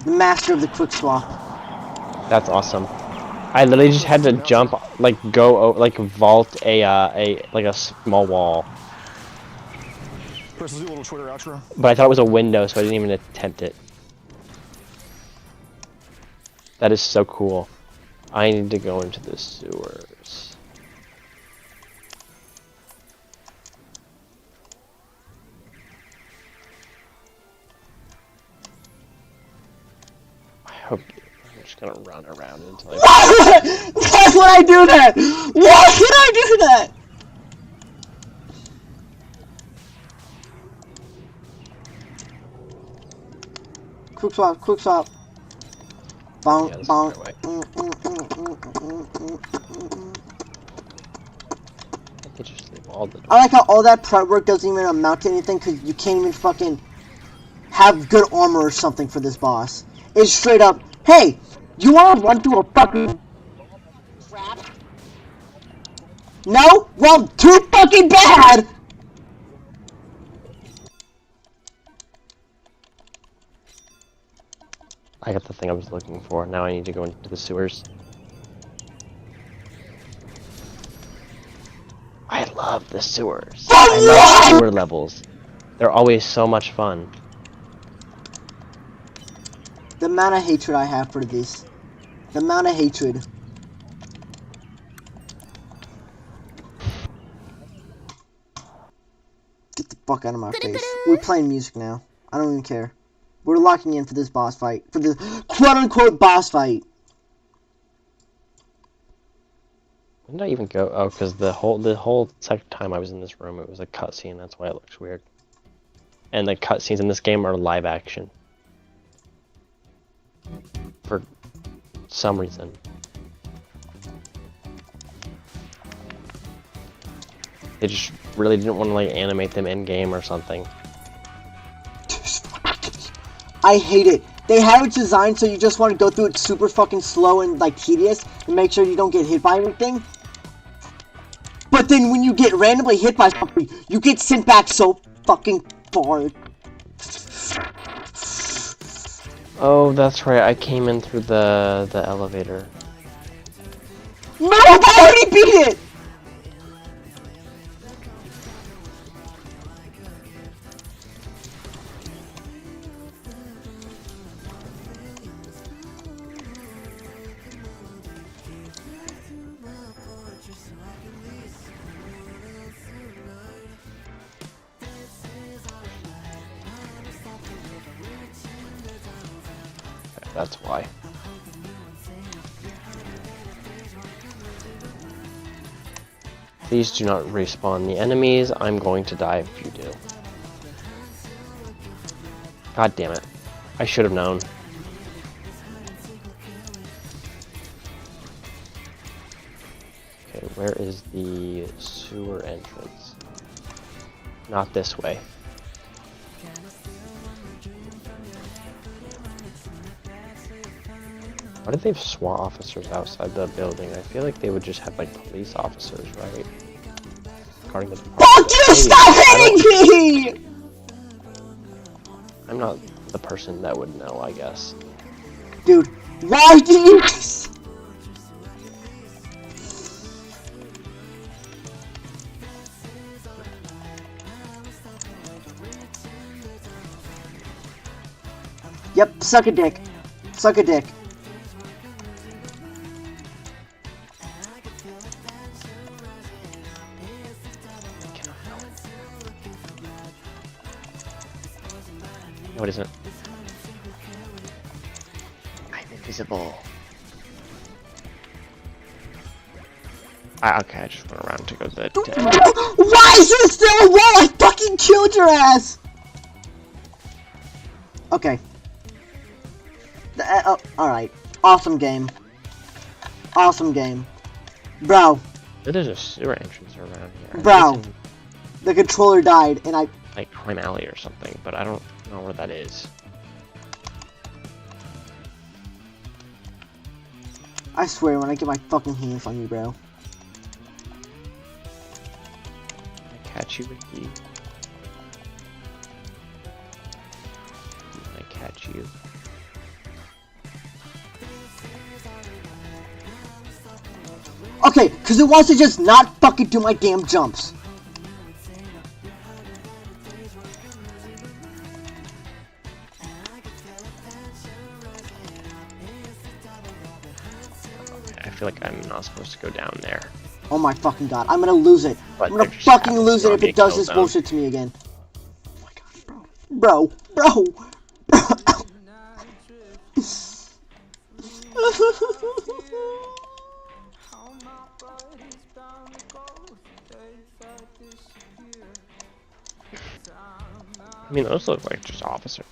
The master of the quick swap. That's awesome. I literally just had to jump, like like vault a like a small wall, Chris, let's do a little Twitter outro. but I thought it was a window, so I didn't even attempt it. That is so cool. I need to go into the sewers. I hope I'm just gonna run around until I. Why would I do that? Why would I do that? Quick swap, quick swap. Bonk, Yeah, this is bonk. the right I could just leave all the I like how all that prep work doesn't even amount to anything because you can't even fucking have good armor or something for this boss. It's straight up, hey, you wanna run through a fucking trap? No? Well, too fucking bad! I got the thing I was looking for. Now I need to go into the sewers. I love the sewers. I love sewer levels. They're always so much fun. The amount of hatred I have for this. The amount of hatred. Get the fuck out of my face. We're playing music now. I don't even care. We're locking in for this boss fight. For this quote-unquote boss fight. When did I even go? Oh, because the whole second time I was in this room, it was a cutscene. That's why it looks weird. And the cutscenes in this game are live action. For some reason. They just really didn't want to like animate them in game or something. I hate it. They have it designed so you just want to go through it super fucking slow and like tedious and make sure you don't get hit by anything. But then when you get randomly hit by something, you get sent back so fucking far. Oh, that's right. I came in through the elevator. No, I already beat it! That's why. Please do not respawn the enemies. I'm going to die if you do. God damn it. I should have known. Okay, where is the sewer entrance? Not this way. Why did they have SWAT officers outside the building? I feel like they would just have like police officers, right? Guarding the department. Fuck you! Stop hitting me! I'm not the person that would know, I guess. Dude, why do you just... Yep, suck a dick. Suck a dick. No, it isn't. I'm invisible. Okay, I just went around to go to the... Why is there still a wall? I fucking killed your ass! Okay. Alright. Awesome game. Awesome game. Bro. There's a sewer entrance around here. Bro. The controller died and I... Like Crime Alley or something, but I don't know where that is. I swear when I get my fucking hands on you, bro. I catch you, Ricky. I catch you. Okay, because it wants to just not fucking do my damn jumps. I feel like I'm not supposed to go down there. Oh my fucking god, I'm gonna lose it. But I'm gonna fucking lose it if it does this bullshit to me again. Oh my god, bro. Bro! I mean, those look like just officers.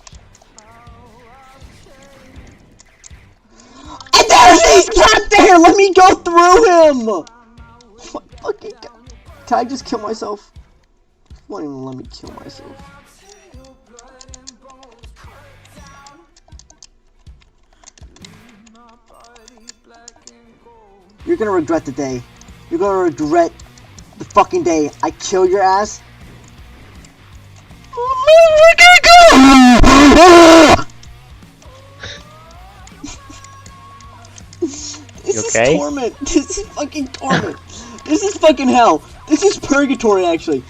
And he's not there! Let me go through him! Oh my fucking god. Can I just kill myself? Won't even let me kill myself. You're gonna regret the day. You're gonna regret the fucking day I kill your ass. This is torment. This is fucking torment. This is fucking hell. This is purgatory, actually.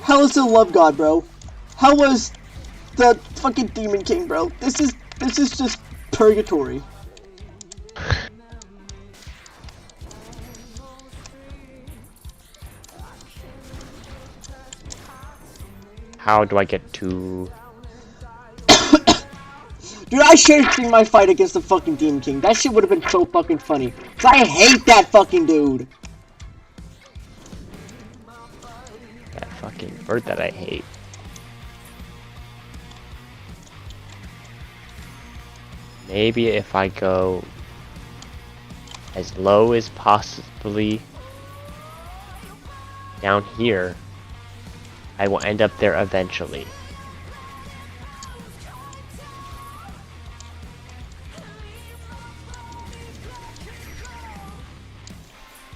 Hell is the love god, bro. Hell was the fucking demon king, bro. This is just purgatory. How do I get to... Dude, I should have seen my fight against the fucking Demon King. That shit would have been so fucking funny. Cause I hate that fucking dude. That fucking bird that I hate. Maybe if I go as low as possibly down here, I will end up there eventually.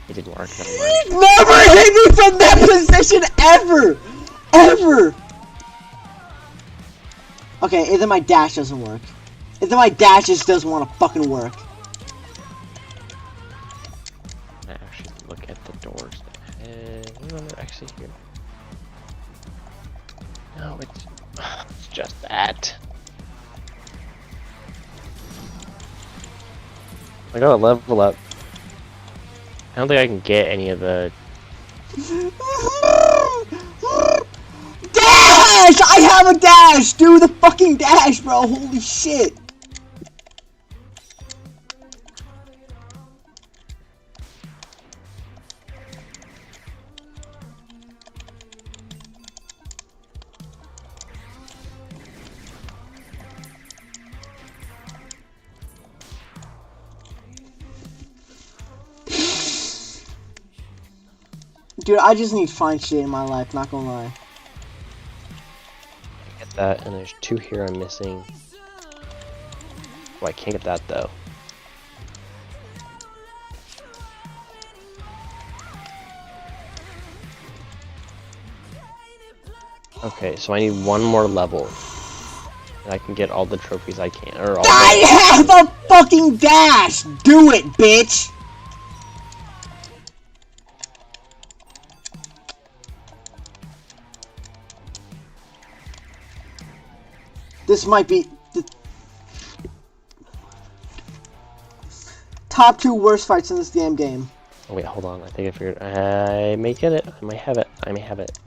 It didn't work. Never mind. Never hit me from that position ever! Ever! Okay, either my dash doesn't work. Either my dash just doesn't want to fucking work. I actually look at the doors. What am I actually here? No, it's just that. I gotta level up. I don't think I can get any of the... Dash! I have a dash! Do the fucking dash, bro! Holy shit! Dude, I just need fine shit in my life, not gonna lie. Get that, and there's 2 here I'm missing. Oh, I can't get that though. Okay, so I need 1 more level. And I can get all the trophies I can, or all I have a fucking dash! Do it, bitch! This might be the top 2 worst fights in this damn game. Oh wait, hold on. I think I figured. I may get it. I might have it. I may have it.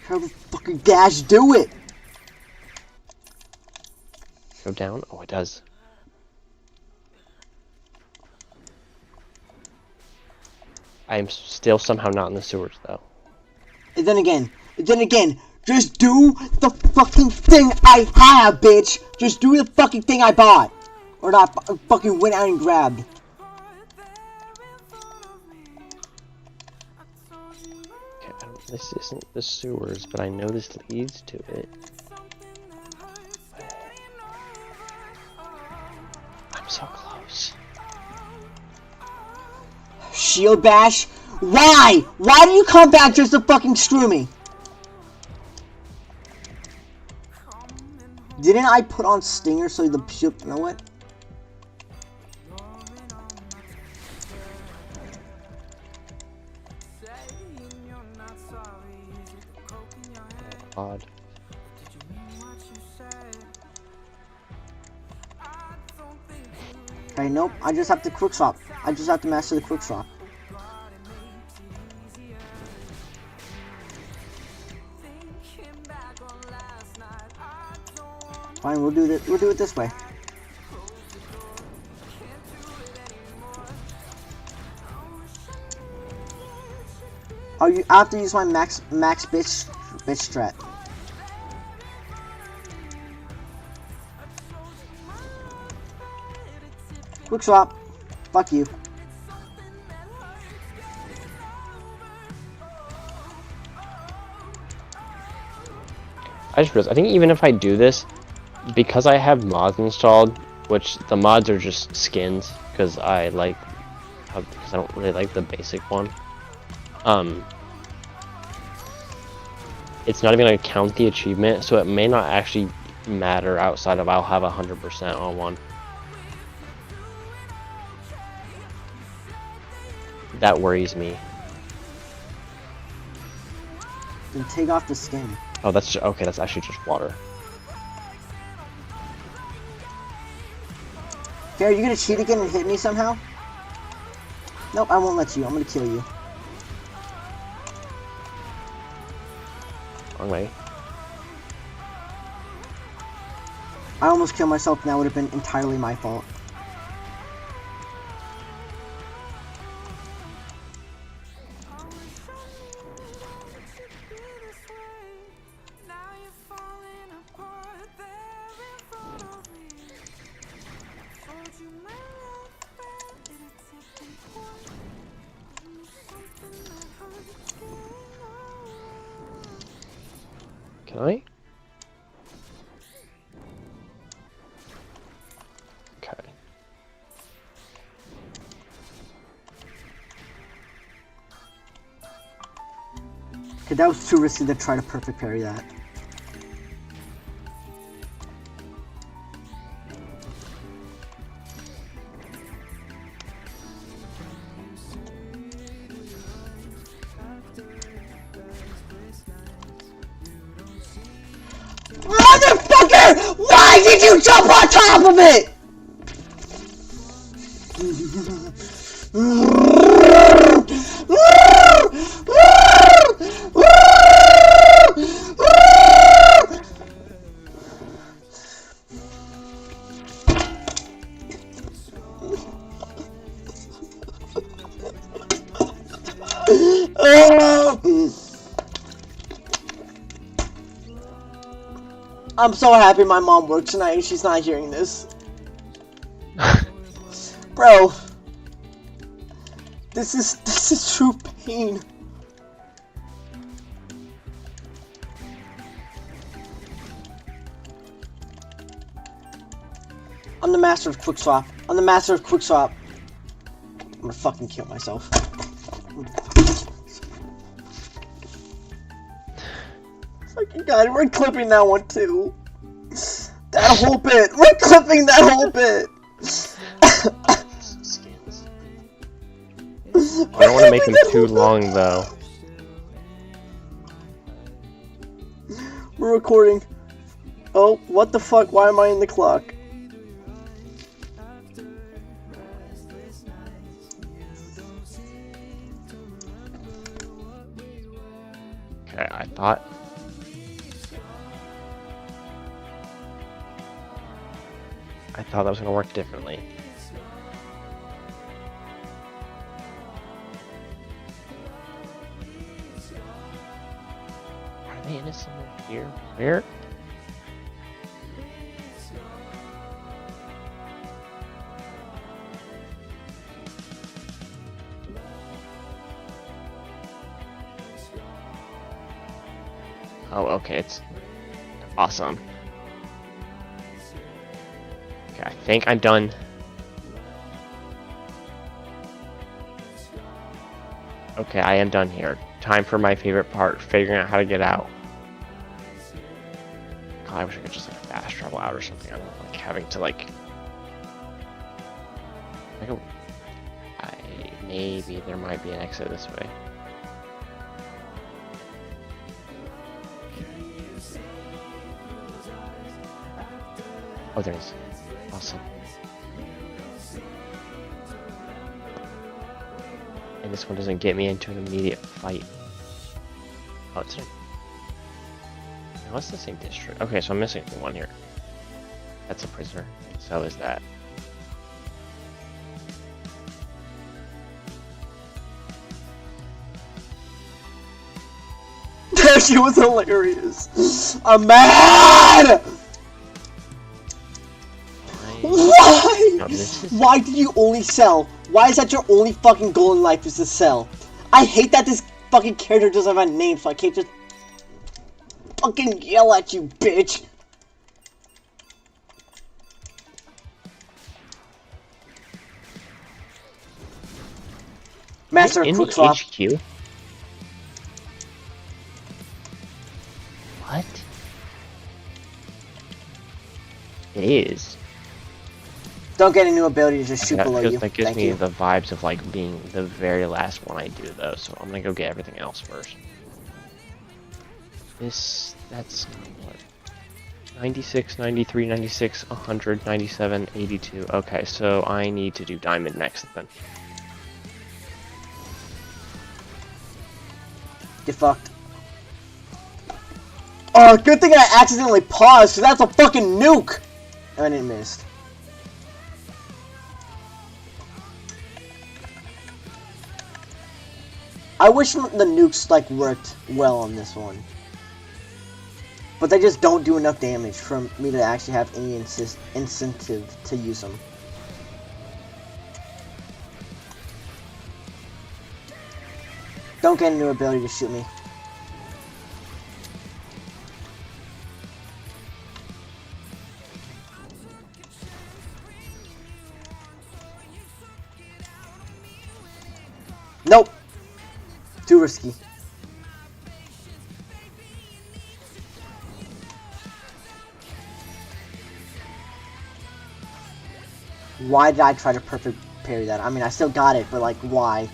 Have a fucking dash, do it! Go down? Oh, it does. I am still somehow not in the sewers, though. And then again, just do the fucking thing I have, bitch! Just do the fucking thing I bought! Or not, fucking went out and grabbed. Okay, this isn't the sewers, but I know this leads to it. I'm so close. Shield bash? Why? Why do you come back just to fucking screw me? Didn't I put on Stinger so the shield... You know what? Odd. Okay, nope. I just have to quick swap. I just have to master the quick swap. Fine, we'll do it. We'll do it this way. Oh, I have to use my max bitch strat. Quick swap. Fuck you. I just realized, I think even if I do this, because I have mods installed, which the mods are just skins, because I don't really like the basic one. It's not even going to count the achievement, so it may not actually matter outside of I'll have 100% on one. That worries me. Then take off the skin. Oh, that's okay. That's actually just water. Okay, are you gonna cheat again and hit me somehow? Nope, I won't let you. I'm gonna kill you. Wrong way. I almost killed myself, and that would have been entirely my fault. Can I? Okay. Okay, that was too risky to try to perfect parry that. Motherfucker! Why did you jump on top of it? I'm so happy my mom works tonight and she's not hearing this. Bro. This is true pain. I'm the master of quick swap. I'm the master of quick swap. I'm gonna fucking kill myself. Fucking God, we're clipping that one too. That whole bit. We're clipping that whole bit. I don't want to make them too long though. We're recording. Oh, what the fuck? Why am I in the clock? Okay, I thought that was gonna work differently. Are they in somewhere here? Where? Oh, okay, it's awesome. Okay, I think I'm done. Okay, I am done here. Time for my favorite part, figuring out how to get out. God, I wish I could just like fast travel out or something. I don't like having to like maybe there might be an exit this way. Oh, there is. Awesome. And this one doesn't get me into an immediate fight. Oh, it's no, it's the same district. Okay, so I'm missing one here. That's a prisoner. So is that. That shit was hilarious. I'm mad! Why? No, Why do you only sell? Why is that your only fucking goal in life is to sell? I hate that this fucking character doesn't have a name, so I can't just fucking yell at you, bitch. Master of quick swap. HQ? What? It is. Don't get a new ability to just shoot below you. That gives Thank me you. the vibes of like being the very last one I do though, so I'm gonna go get everything else first. That's what? 96, 93, 96, 100, 97, 82. Okay, so I need to do diamond next then. Get fucked. Oh, good thing I accidentally paused, so that's a fucking nuke! And it missed. I wish the nukes, like, worked well on this one. But they just don't do enough damage for me to actually have any incentive to use them. Don't get a new ability to shoot me. Nope. Too risky. Why did I try to perfect parry that? I mean, I still got it, but like, why?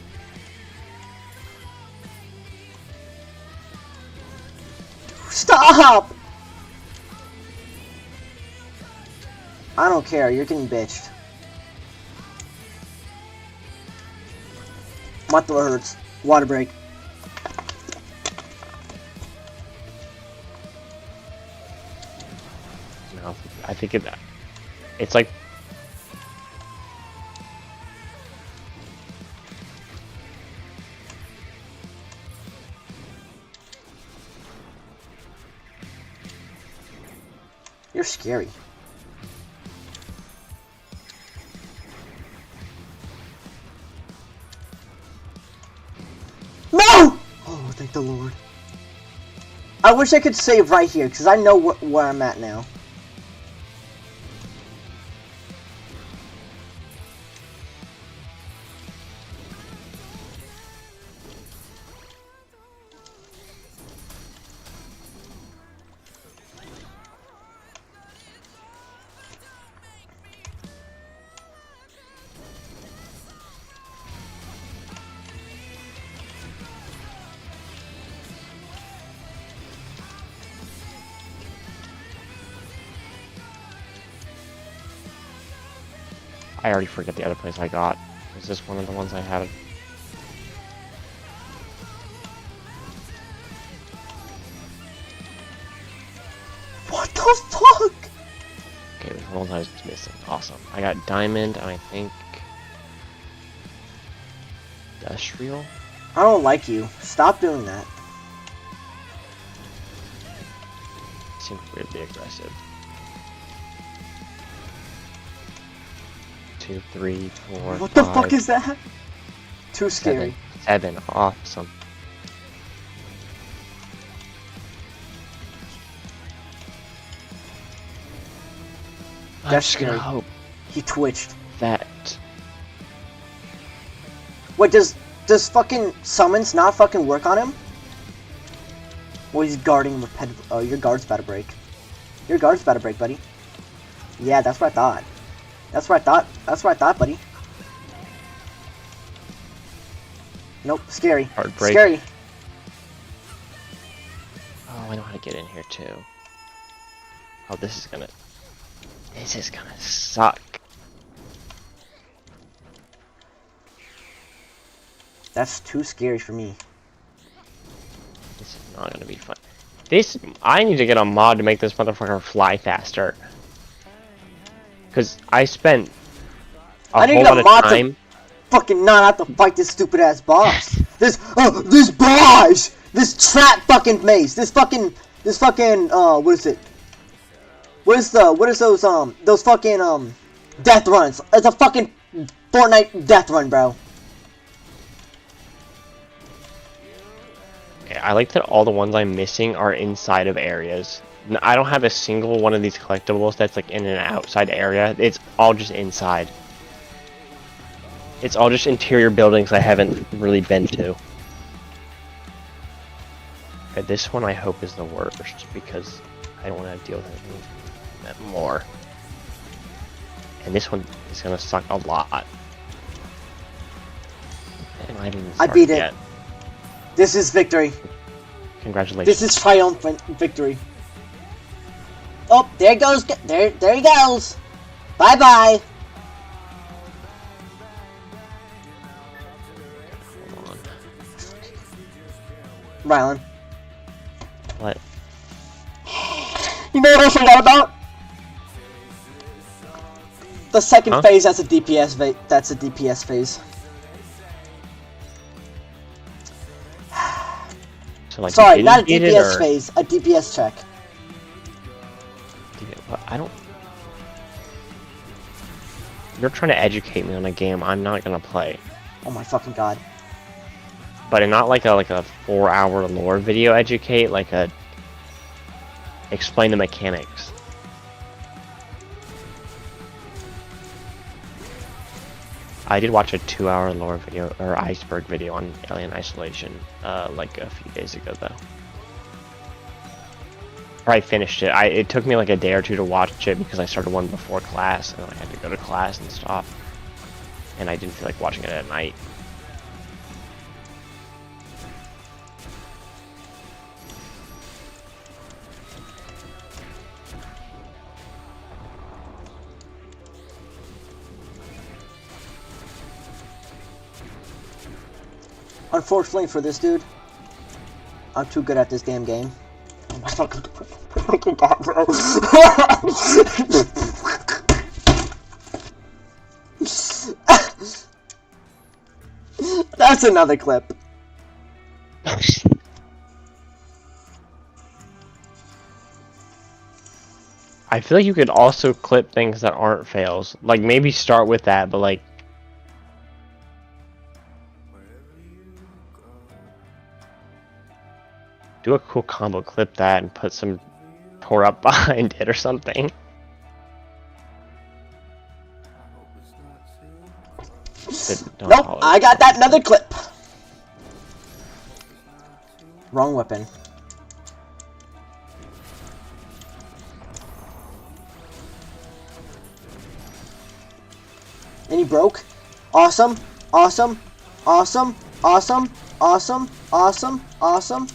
Stop! I don't care, you're getting bitched. My throat hurts. Water break. No, I think it's like You're scary. No! Oh, thank the Lord. I wish I could save right here, because I know where I'm at now. I already forget the other place I got. Is this one of the ones I had? What the fuck? Okay, there's one I was missing. Awesome. I got diamond and I think industrial. I don't like you. Stop doing that. Seems weirdly aggressive. 2, 3, 4. What the 5, fuck is that? Too scary. 7. Awesome. That's I'm just gonna scary. hope He twitched. that. Wait, does fucking summons not fucking work on him? Well, he's guarding repetitive. Oh, your guard's about to break. Your guard's about to break, buddy. Yeah, that's what I thought. That's what I thought. That's what I thought, buddy. Nope, scary. Hard break. Scary. Oh, I know how to get in here too. Oh, this is gonna suck. That's too scary for me. This is not gonna be fun. I need to get a mod to make this motherfucker fly faster. Cause I spent a whole lot of time. Fucking not have to fight this stupid ass boss. This boss, this trap fucking maze, this fucking what is it? What is those fucking death runs? It's a fucking Fortnite death run, bro. Okay, I like that all the ones I'm missing are inside of areas. I don't have a single one of these collectibles that's like in an outside area. It's all just inside. It's all just interior buildings I haven't really been to. Okay, this one I hope is the worst because I don't want to deal with it more. And this one is gonna suck a lot. And I didn't start beat it. yet. This is victory. Congratulations. This is triumphant victory. Oh, there goes. There he goes. Bye bye. Hold on. Rylan. What? You know what I forgot about? The second phase. That's a DPS phase. That's a DPS phase. So, like, sorry, not a get it, DPS or... phase. A DPS check. I don't. You're trying to educate me on a game I'm not gonna play. Oh my fucking god. But not like a 4-hour lore video educate, like a explain the mechanics. I did watch a 2-hour lore video or iceberg video on Alien Isolation like a few days ago though. Or I finished it. It took me like a day or two to watch it because I started one before class and I had to go to class and stop. And I didn't feel like watching it at night. Unfortunately for this dude, I'm too good at this damn game. Oh my fucking god, bro. That's another clip. I feel like you could also clip things that aren't fails. Like maybe start with that, but like do a cool combo, clip that, and put some tore up behind it or something. Nope, I got that another clip. Wrong weapon. And he broke. Awesome, awesome, awesome, awesome, awesome, awesome, awesome.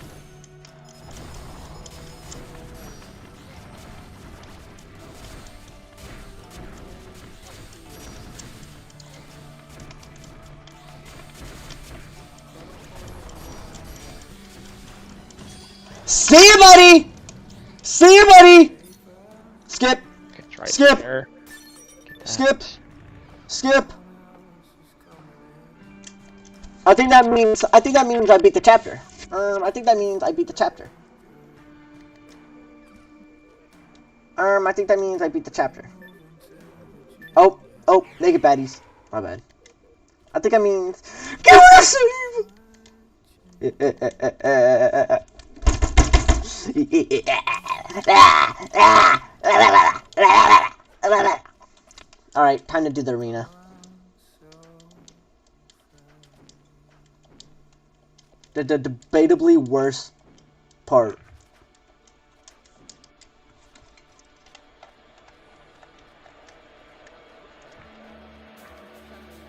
See you, buddy! See you, buddy! Skip! Right skip! There. Skip! Skip! I think that means I beat the chapter. I think that means I beat the chapter. I think that means I beat the chapter. Oh, naked baddies. My bad. I think that means give it a save! Alright, time to do the arena. The debatably worst part.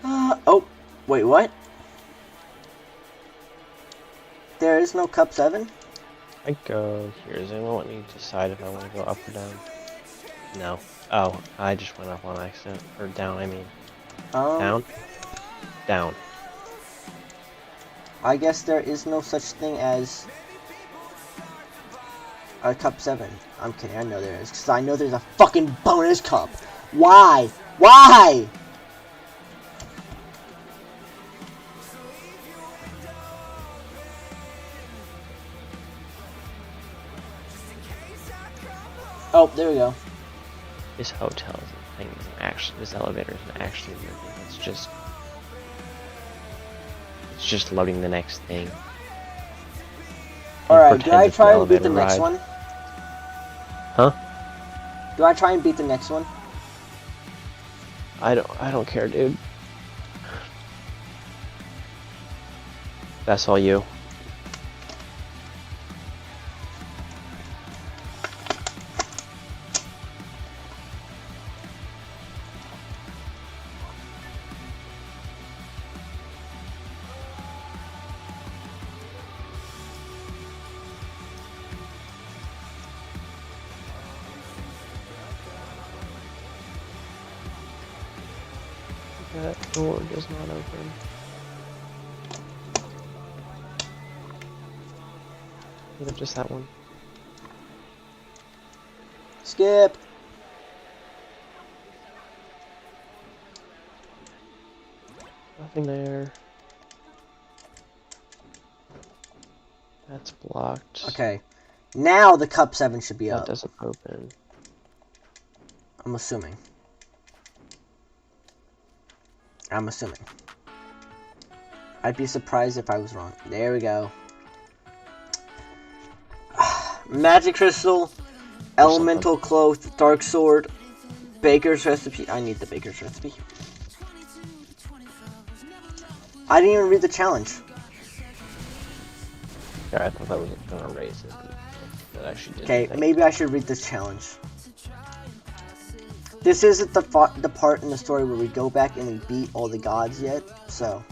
Oh, wait, what? There is no Cup 7? I go here. Does anyone want me to decide if I want to go up or down? No. Oh, I just went up on accident. Or down, I mean. Down? Down. I guess there is no such thing as a Cup 7. I'm kidding, I know there is. Because I know there's a fucking bonus cup. Why? Why? Oh, there we go. This hotel thing isn't actually, this elevator isn't actually moving. It's just loading the next thing. Alright, do I try and beat the next one? Huh? Do I try and beat the next one? I don't care, dude. That's all you. That door does not open. Is it just that one? Skip! Nothing there. That's blocked. Okay. Now the Cup 7 should be up. That doesn't open. I'm assuming. I'd be surprised if I was wrong. There we go. Magic Crystal, Elemental Cloth, Dark Sword, Baker's Recipe. I need the Baker's Recipe. I didn't even read the challenge. Yeah, I thought that was gonna raise it. That actually didn't. Okay, maybe I should read this challenge. This isn't the part in the story where we go back and we beat all the gods yet, so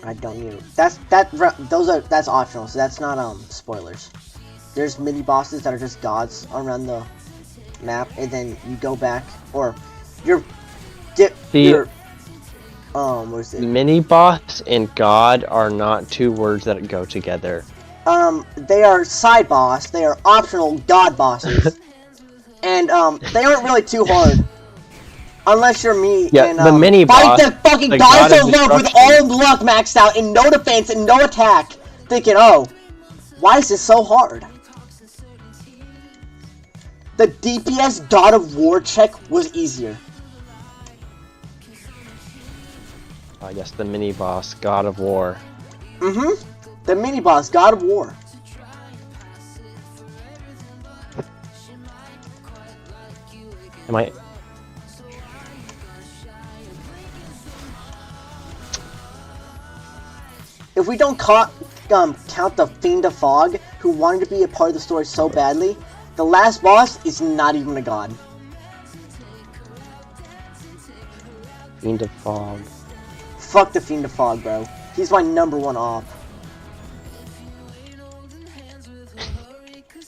I don't need to. That's optional, so that's not spoilers. There's mini bosses that are just gods around the map, and then you go back, or what is it? Mini boss and god are not two words that go together. They are side boss. They are optional god bosses. And, they aren't really too hard. Unless you're me and, the mini fight boss, the fucking the god god of of love with all luck maxed out and no defense and no attack. Thinking, oh, why is this so hard? The DPS God of War check was easier. I guess the mini boss, God of War. Mm-hmm. The mini boss, God of War. Am I? If we don't count the Fiend of Fog, who wanted to be a part of the story so badly, the last boss is not even a god. Fiend of Fog. Fuck the Fiend of Fog, bro. He's my #1 op.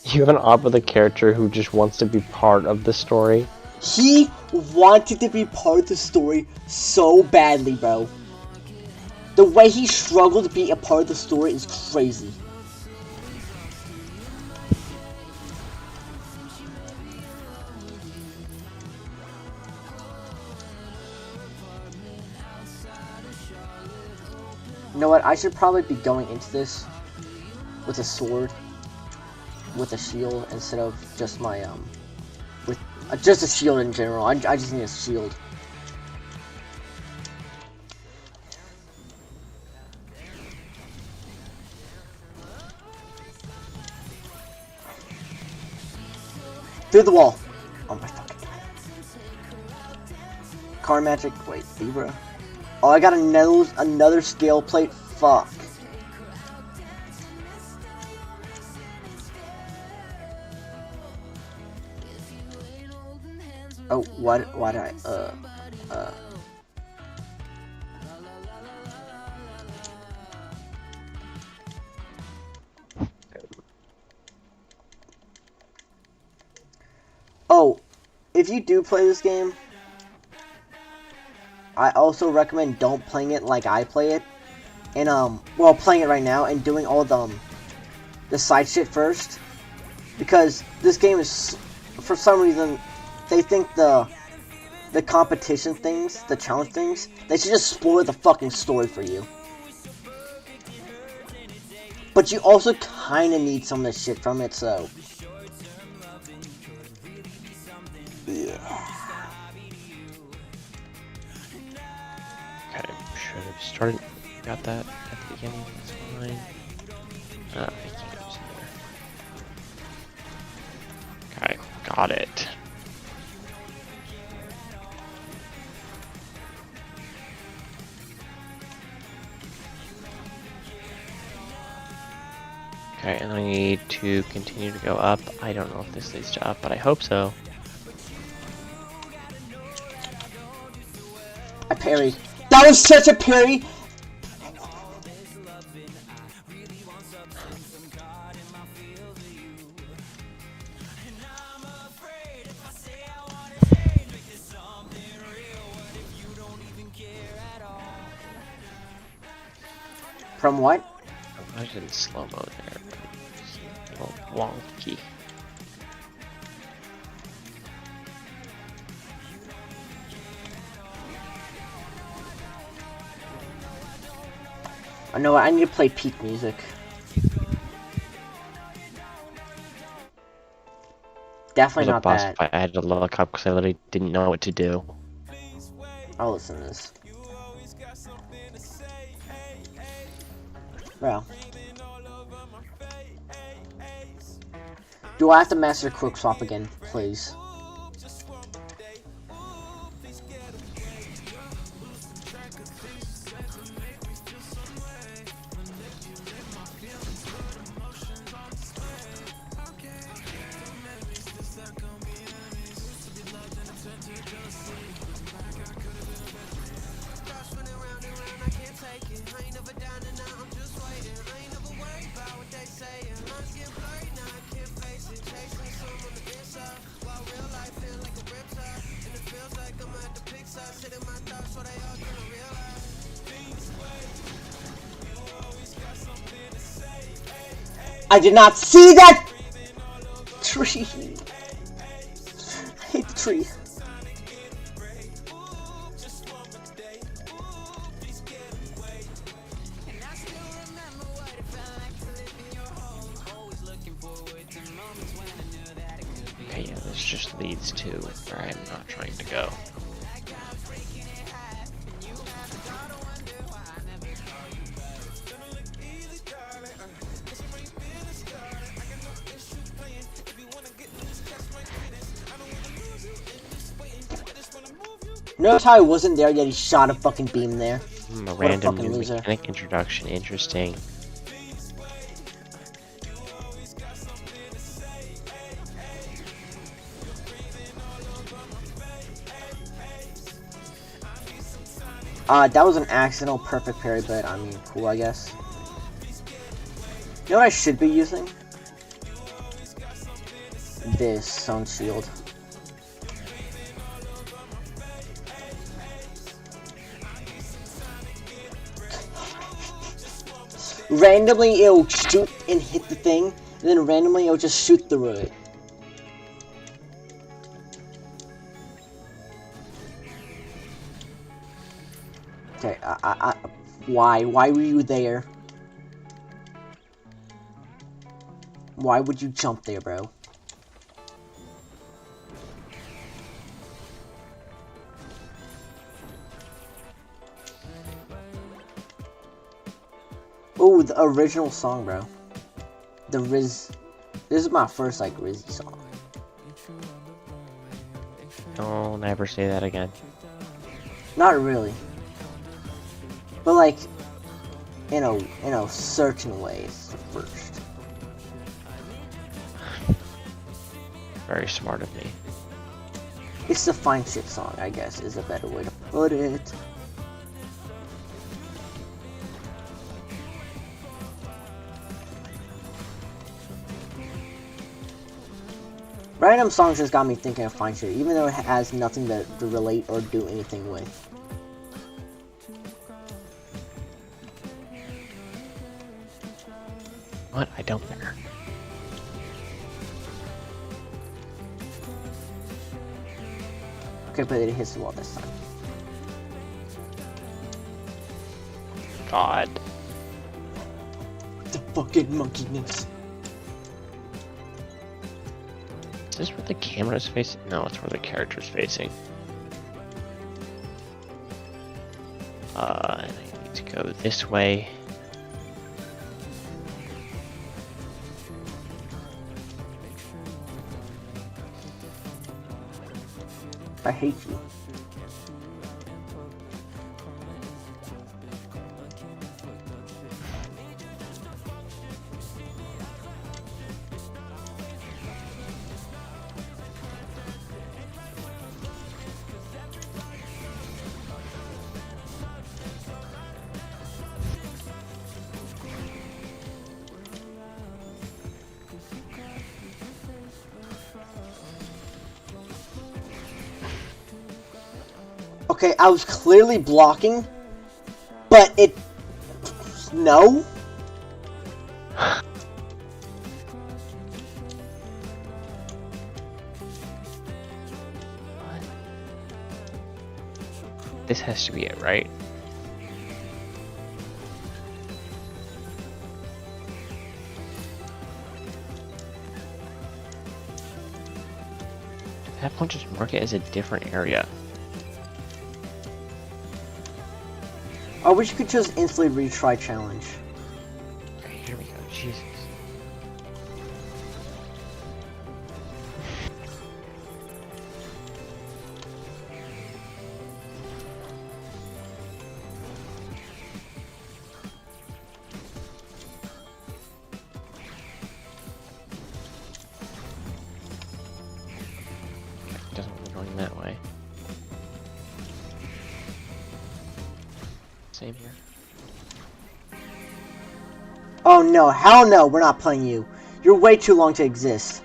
You have an op with a character who just wants to be part of the story. He wanted to be part of the story so badly, bro. The way he struggled to be a part of the story is crazy. You know what? I should probably be going into this with a sword, with a shield, instead of just my, with just a shield in general. I just need a shield. Through the wall. Oh my fucking god. Car magic. Wait, Libra. Oh, I got another scale plate. Fuck. Oh, why did I, Oh, if you do play this game, I also recommend don't playing it like I play it. And, well, playing it right now and doing all the side shit first. Because this game is, for some reason, they think the competition things, the challenge things, they should just spoil the fucking story for you. But you also kinda need some of the shit from it, so... yeah. Okay, should have started. Got that at the beginning. That's fine. I can't use it there. Okay, got it. Okay, and I need to continue to go up. I don't know if this leads to up, but I hope so. I parried. That was such a parry! From what? I did slow mo there, but it's a little wonky. I know what, I need to play peak music. Definitely not boss that. fight. I had to look up because I literally didn't know what to do. I'll listen to this. Bro. Do I have to master quick swap again, please? I did not see that tree. I hate the tree. Okay, yeah, this just leads to where I'm not trying to go. Notice how I wasn't there yet he shot a fucking beam there. A What a random fucking new loser. mechanic introduction. Interesting. That was an accidental perfect parry, but I mean, cool, I guess. You know what I should be using? This Sun Shield. Randomly, it'll shoot and hit the thing, and then randomly, it'll just shoot through it. Okay, why? Why were you there? Why would you jump there, bro? Oh, the original song, bro. The Riz. This is my first, like, Rizzy song. Don't never say that again. Not really. But, like, in a certain way, it's the first. Very smart of me. It's the fine shit song, I guess, is a better way to put it. Random songs just got me thinking of fine shit, even though it has nothing to relate or do anything with. What? I don't care. Okay, but it hits the wall this time. God. The fucking monkeyness. Is this where the camera is facing? No, it's where the character's facing. And I need to go this way. I hate you. Okay, I was clearly blocking, but it... No? This has to be it, right? That one just mark it as a different area. I wish you could just instantly retry challenge. Okay, here we go. Jesus. It doesn't want me going that way. Same here. Oh no, hell no, we're not playing you. You're way too long to exist.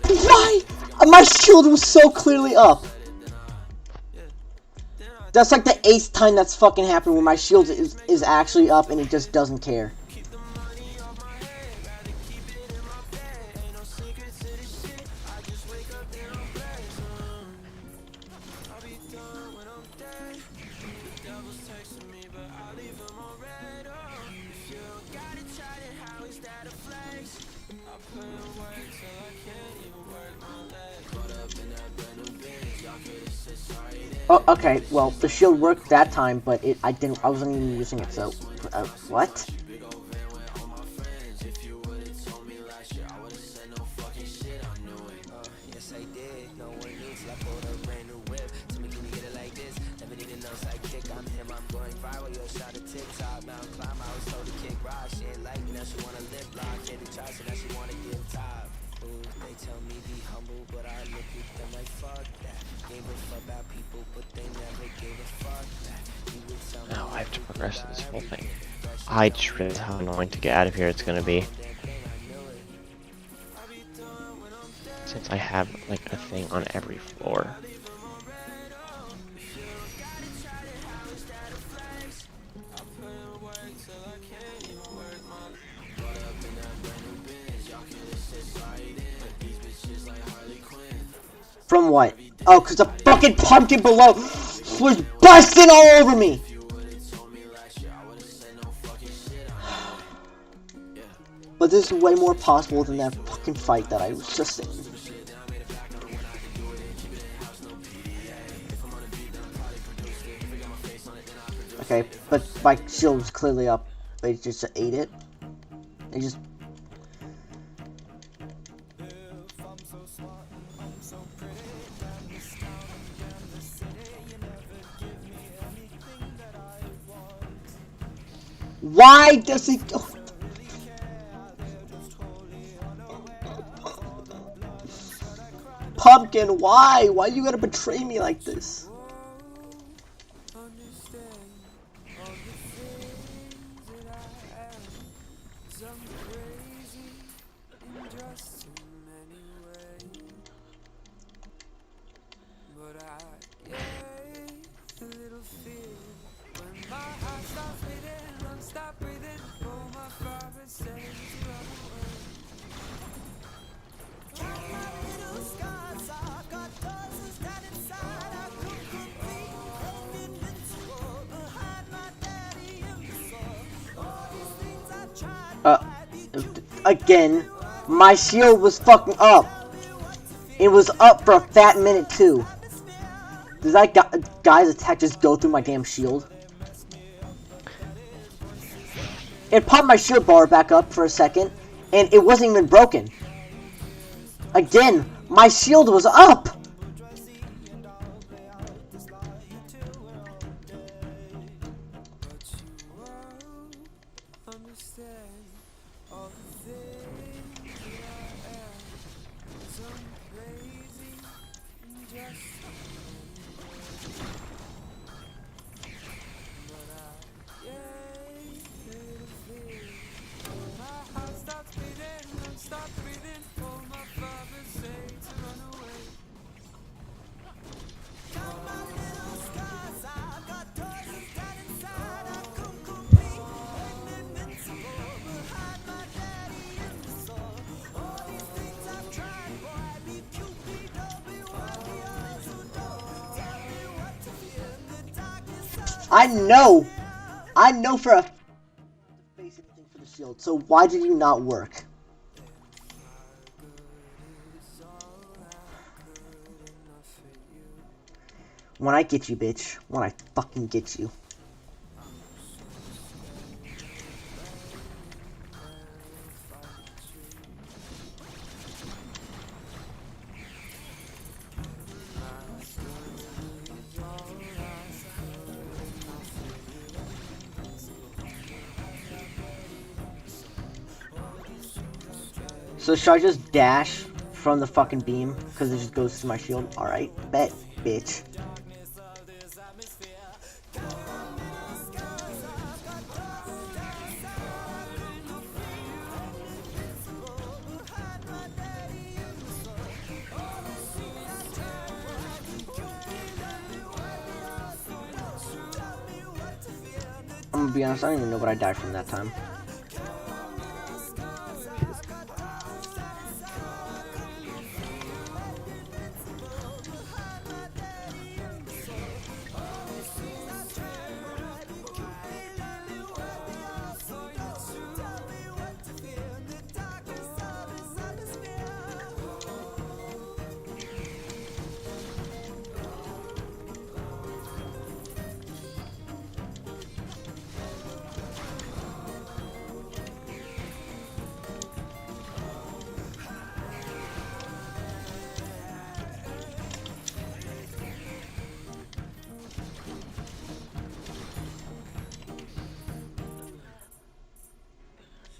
Why? My shield was so clearly up. That's like the 8th time that's fucking happened where my shield is actually up and it just doesn't care. Oh, okay, well, the shield worked that time, but I wasn't even using it, so, what? Oh, I have to progress this whole thing. I just realized how annoying to get out of here it's gonna be. Since I have, like, a thing on every floor. From what? Oh, because the fucking pumpkin below was busting all over me! But this is way more possible than that fucking fight that I was just in. Okay, but my shield was clearly up. They just ate it. They just... Why does it go? Pumpkin, why? Why you gotta betray me like this? Again, my shield was fucking up. It was up for a fat minute too. Does that guy's attack just go through my damn shield? It popped my shield bar back up for a second, and it wasn't even broken. Again, my shield was up! I know for a basic thing for the shield, so why did you not work? When I get you, bitch. When I fucking get you. So should I just dash from the fucking beam? Because it just goes to my shield? Alright, bet, bitch. I'm gonna be honest, I don't even know what I died from that time.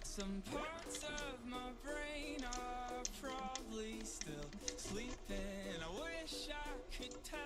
Some parts of my brain are probably still sleeping. I wish I could tell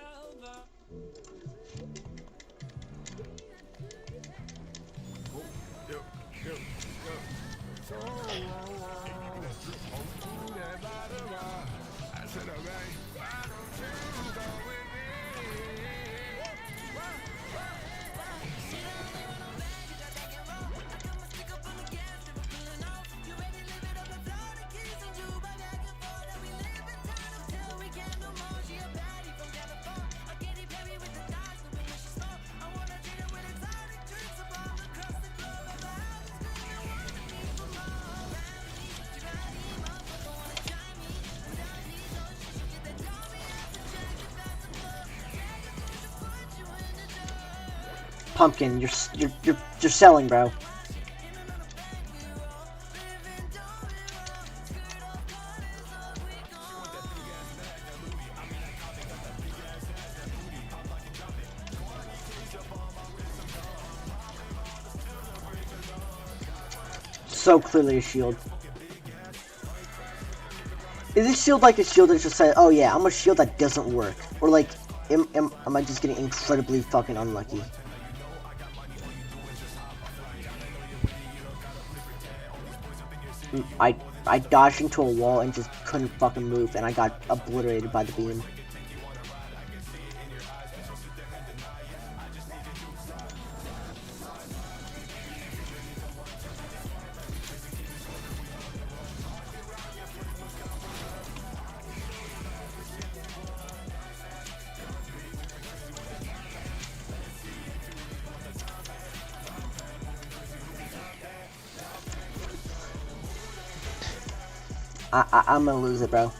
Pumpkin, you're selling, bro. So clearly a shield. Is this shield like a shield that just said, oh yeah, I'm a shield that doesn't work? Or like, am I just getting incredibly fucking unlucky? I dodged into a wall and just couldn't fucking move, and I got obliterated by the beam. I'm gonna lose it, bro.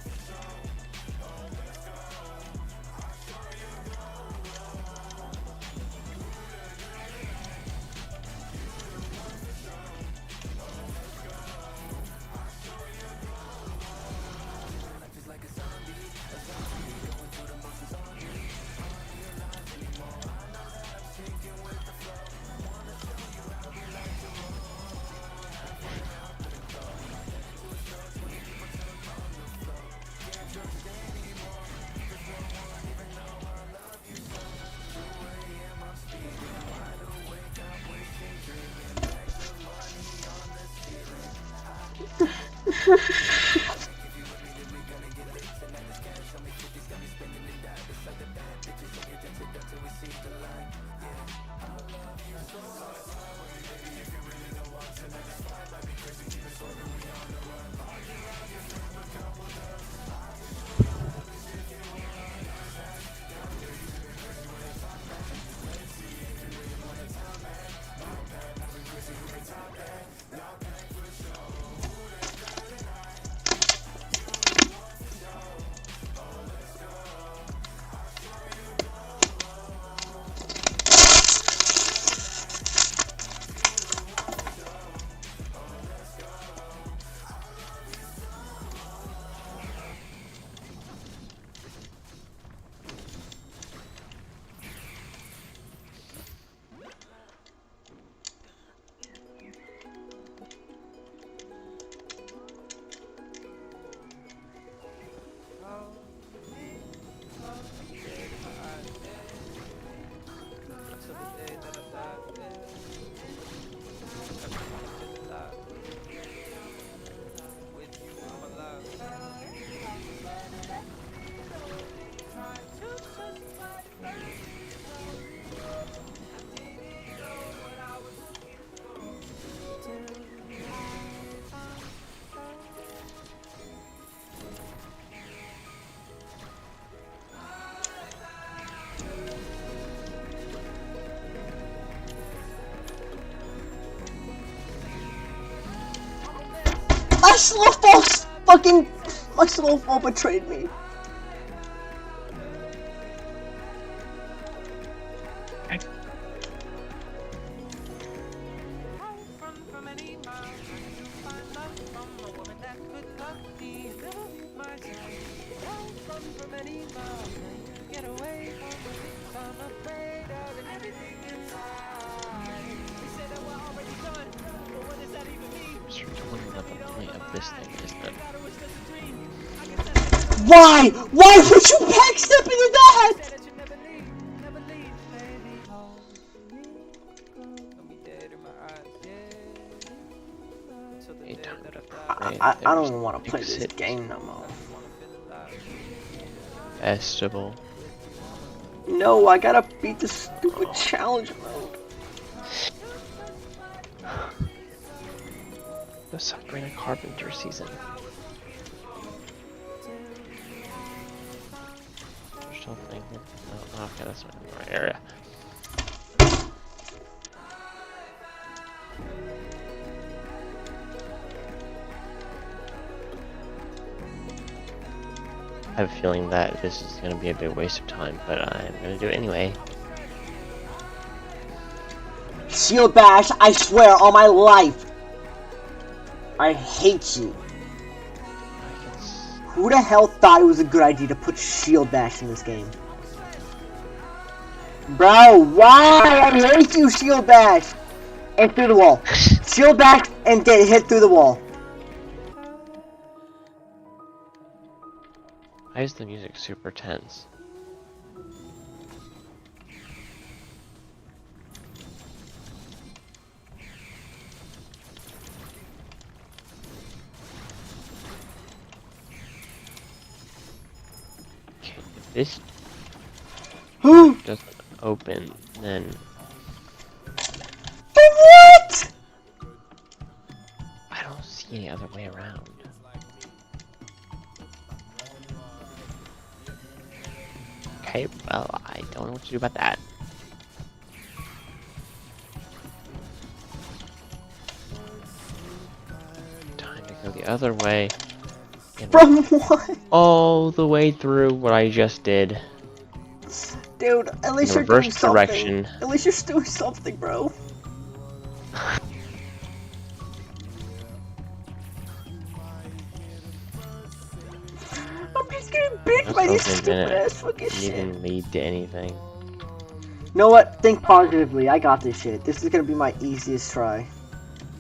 slow fall fucking... My slow fall betrayed me. This thing is that Why? Why would you backstep into that? I don't even want to play this game no more. Festival. No, I gotta beat the stupid challenge mode. The Sabrina Carpenter season. There's something. Oh, okay, that's not in the right area. I have a feeling that this is going to be a big waste of time, but I'm going to do it anyway. Shield bash, I swear on my life. I hate you. Who the hell thought it was a good idea to put shield bash in this game? Bro, why? I hate you, shield bash! And through the wall. Shield bash and get hit through the wall. Why is the music super tense? Okay, if this doesn't open, then... What? I don't see any other way around. Okay, well, I don't know what to do about that. Time to go the other way. From what? All the way through what I just did. Dude, at least you're doing something. At least you're doing something, bro. I'm just getting bit by these stupid ass fucking shit. Didn't lead to anything. You know what? Think positively. I got this shit. This is gonna be my easiest try.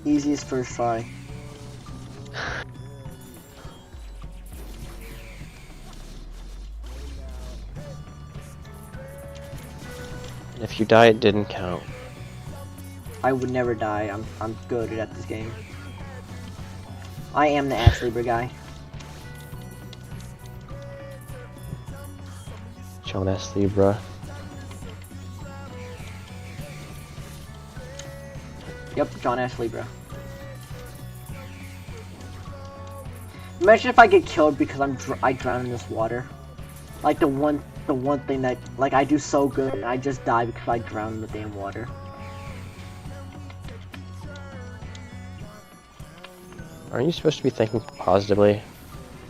Easiest first try. And if you die, it didn't count. I would never die. I'm good at this game. I am the Astlibra guy. John Astlibra. Yep, John Astlibra. Imagine if I get killed because I drown in this water. Like the one thing that like I do so good and I just die because I drown in the damn water. Aren't you supposed to be thinking positively?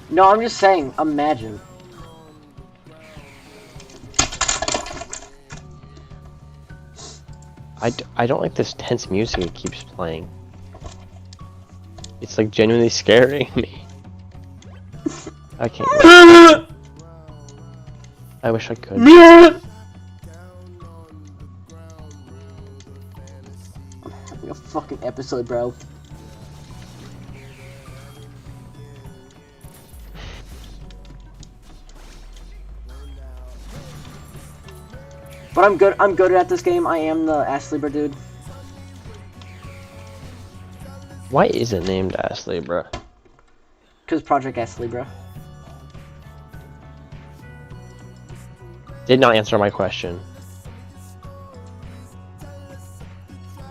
No, I'm just saying, imagine. I don't like this tense music it keeps playing. It's like genuinely scaring me. I can't wait. I wish I could. Having a fucking episode, bro. But I'm good at this game. I am the Astlibra dude. Why is it named Astlibra? Because Project Astlibra. Did not answer my question.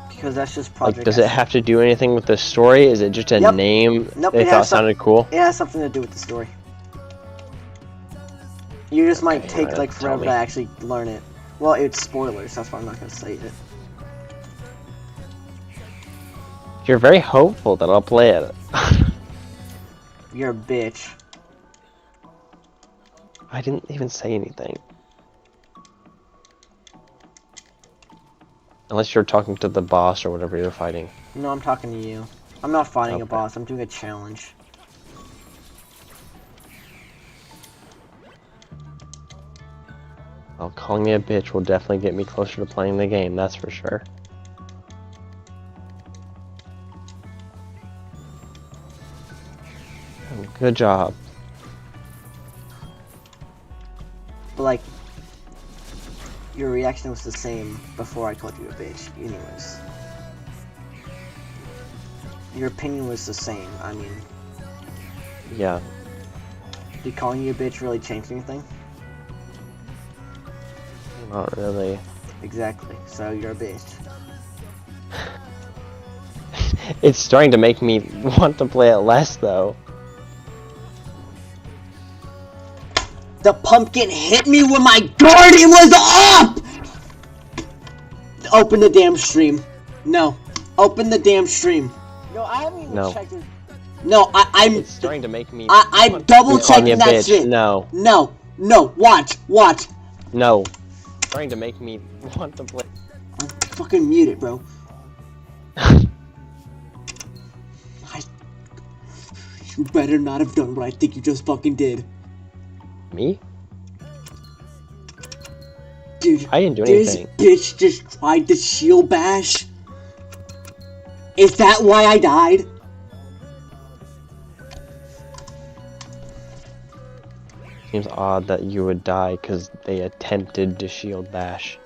Because that's just Project. Like, does it have to do anything with the story? Is it just a name they thought sounded cool? It has something to do with the story. You just might take like forever to actually learn it. Well, it's spoilers, that's why I'm not gonna say it. You're very hopeful that I'll play it. You're a bitch. I didn't even say anything. Unless you're talking to the boss or whatever you're fighting. No, I'm talking to you. I'm not fighting a Okay. boss. I'm doing a challenge. Well, calling me a bitch will definitely get me closer to playing the game, that's for sure. Good job. But like, your reaction was the same before I called you a bitch. Anyways, your opinion was the same. I mean, Yeah. did calling you a bitch really change anything? Not really. Exactly. So you're a bitch. It's starting to make me want to play it less, though. The pumpkin hit me when my guardian was up! Open the damn stream. No. Open the damn stream. No, I haven't even No. checked it. No, I'm... It's starting to make me... I'm double checking that shit. No. No. No. Watch. Watch. No. It's starting to make me want to play... I'm fucking muted, bro. You better not have done what I think you just fucking did. Me? Dude, I didn't do this anything. bitch just tried to shield bash. Is that why I died? Seems odd that you would die because they attempted to shield bash.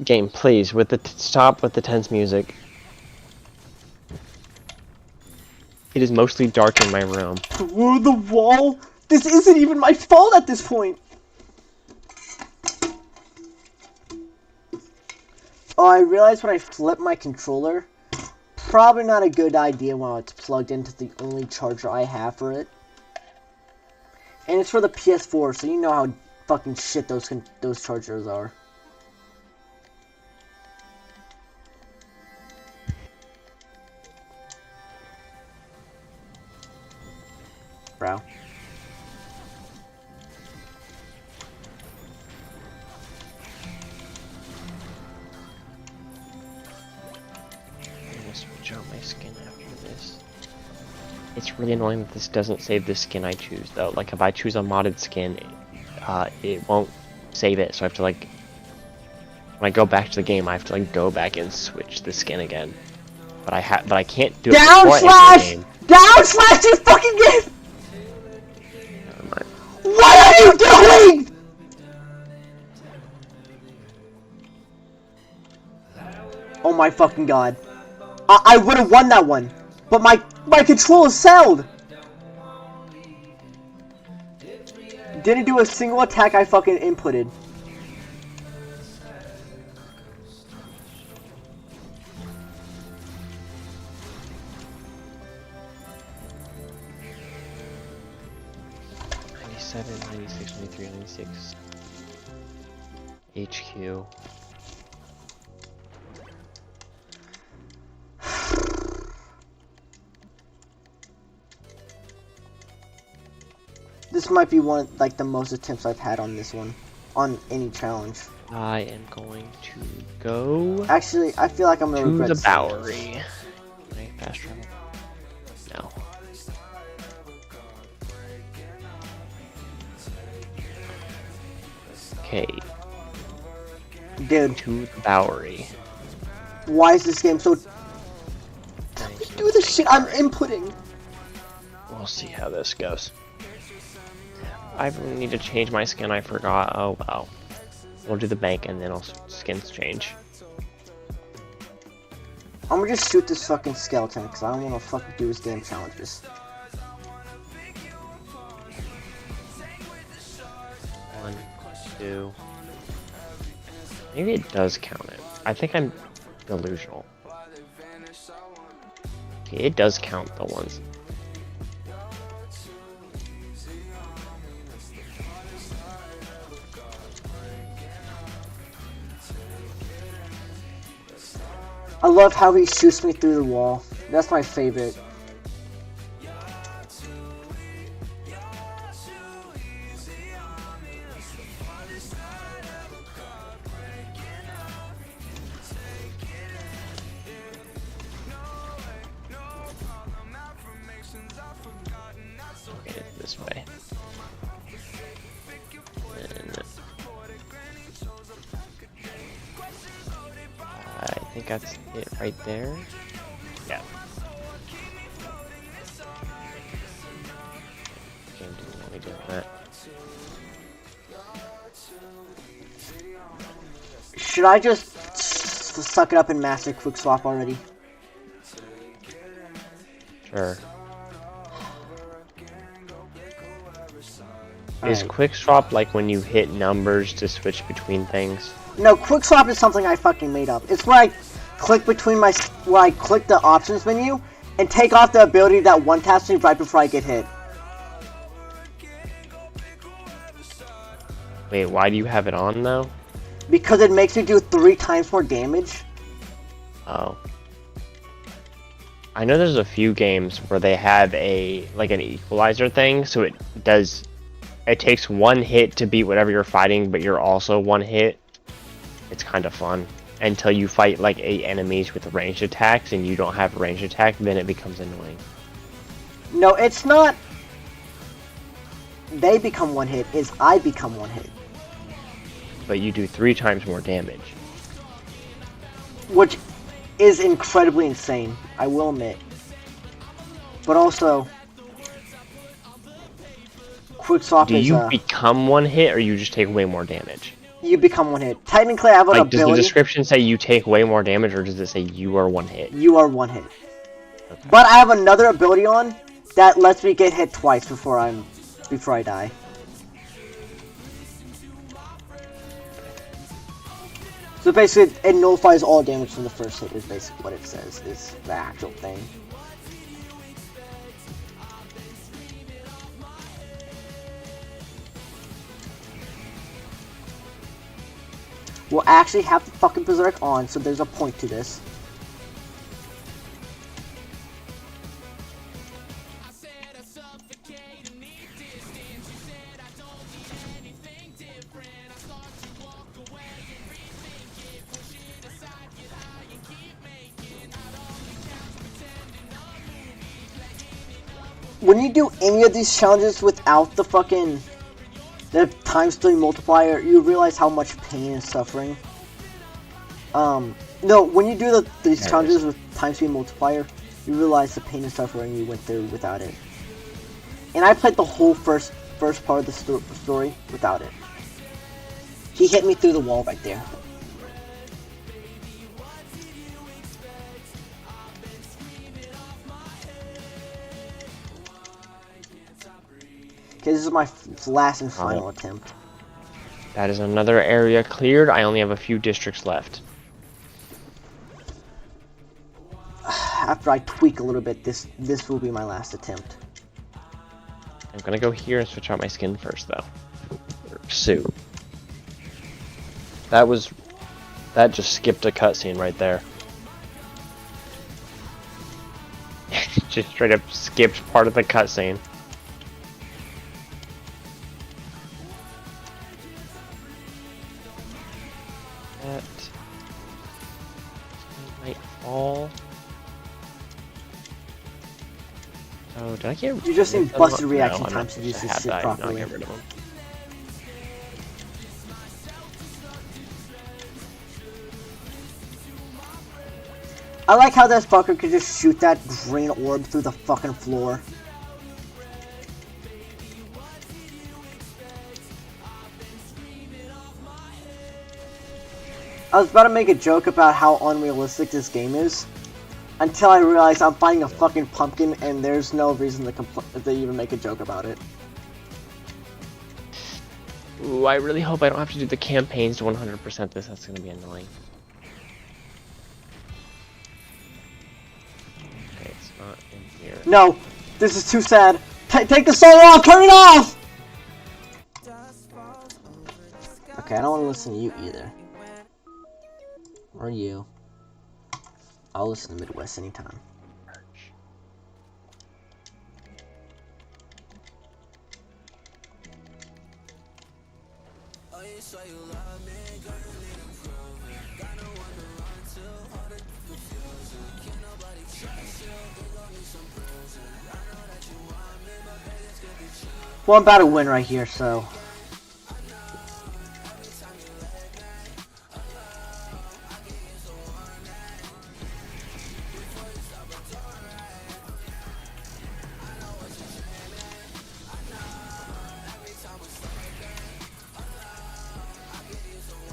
Game, please, with the stop with the tense music. It is mostly dark in my room. Through the wall? This isn't even my fault at this point. Oh, I realized when I flipped my controller, probably not a good idea while it's plugged into the only charger I have for it. And it's for the PS4, so you know how fucking shit those chargers are. Bro. I'm gonna switch out my skin after this. It's really annoying that this doesn't save the skin I choose, though. Like, if I choose a modded skin, it won't save it, so I have to, like... When I go back to the game, I have to, like, go back and switch the skin again. But I can't do it Down before I enter slash! the game. Down slash this fucking game! What are you doing?! Oh my fucking god. I would have won that one. But my control is celled! Didn't do a single attack I fucking inputted. 97, 96, 93, 96. HQ. This might be one, like, the most attempts I've had on this one. On any challenge. I am going to go... Actually, I feel like I'm gonna regret to the saying Bowery. Can I fast travel? No. Okay. Dude. To the Bowery. Why is this game so... Do the shit I'm inputting! We'll see how this goes. I really need to change my skin, I forgot. Oh wow. We'll do the bank and then I'll skins change. I'm gonna just shoot this fucking skeleton because I don't wanna fucking do his game challenges. 1, 2. Maybe it does count it. I think I'm delusional. Okay, it does count the ones. I love how he shoots me through the wall. That's my favorite. Okay, this way. And I think that's it right there. Yeah. Game didn't let me do that. Should I just suck it up and master quick swap already? Sure. All Is right. quick swap like when you hit numbers to switch between things? No, quick swap is something I fucking made up. It's where I click where I click the options menu and take off the ability that one taps me right before I get hit. Wait, why do you have it on though? Because it makes me do 3 times more damage. Oh. I know there's a few games where they have a like an equalizer thing, so it takes 1 hit to beat whatever you're fighting, but you're also 1 hit. It's kind of fun until you fight like 8 enemies with ranged attacks and you don't have a ranged attack, then it becomes annoying. No, it's not. They become 1 hit. It's I become 1 hit. But you do 3 times more damage. Which is incredibly insane, I will admit. But also, quick swap Do is you become 1 hit or you just take way more damage? you become 1 hit. Technically, I have an Like, does the ability. description say you take way more damage or does it say you are 1 hit? You are 1 hit. Okay. But I have another ability on that lets me get hit twice before I die. So basically, it nullifies all damage from the first hit. Is basically what it says. Is the actual thing. We'll actually have the fucking Berserk on, so there's a point to this. When you do any of these challenges without the fucking the ×3 multiplier, you realize how much pain and suffering. No, when you do these challenges with ×3 multiplier, you realize the pain and suffering you went through without it. And I played the whole first part of the story without it. He hit me through the wall right there. Okay, this is my last and final attempt. That is another area cleared. I only have a few districts left. After I tweak a little bit, this will be my last attempt. I'm gonna go here and switch out my skin first, though. Suit. That just skipped a cutscene right there. Just straight up skipped part of the cutscene. That might fall. Oh, did I get? You just need busted reaction no, time to use this shit I properly. get rid of them. I like how this fucker could just shoot that green orb through the fucking floor. I was about to make a joke about how unrealistic this game is, until I realized I'm fighting a fucking pumpkin and there's no reason to even make a joke about it. Ooh, I really hope I don't have to do the campaigns to 100% this. That's gonna be annoying. Okay, it's not in here. No, this is too sad. Take the soul off. Turn it off. Okay, I don't want to listen to you either. Or you. I'll listen to Midwest anytime. Well, I'm about to win right here, so.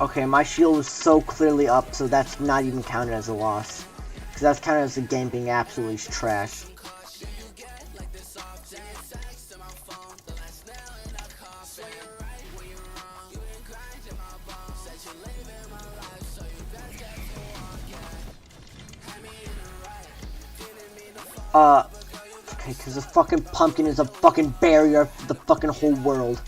Okay, my shield was so clearly up, so that's not even counted as a loss. Because that's counted as the game being absolutely trash. Okay, because the fucking pumpkin is a fucking barrier for the fucking whole world.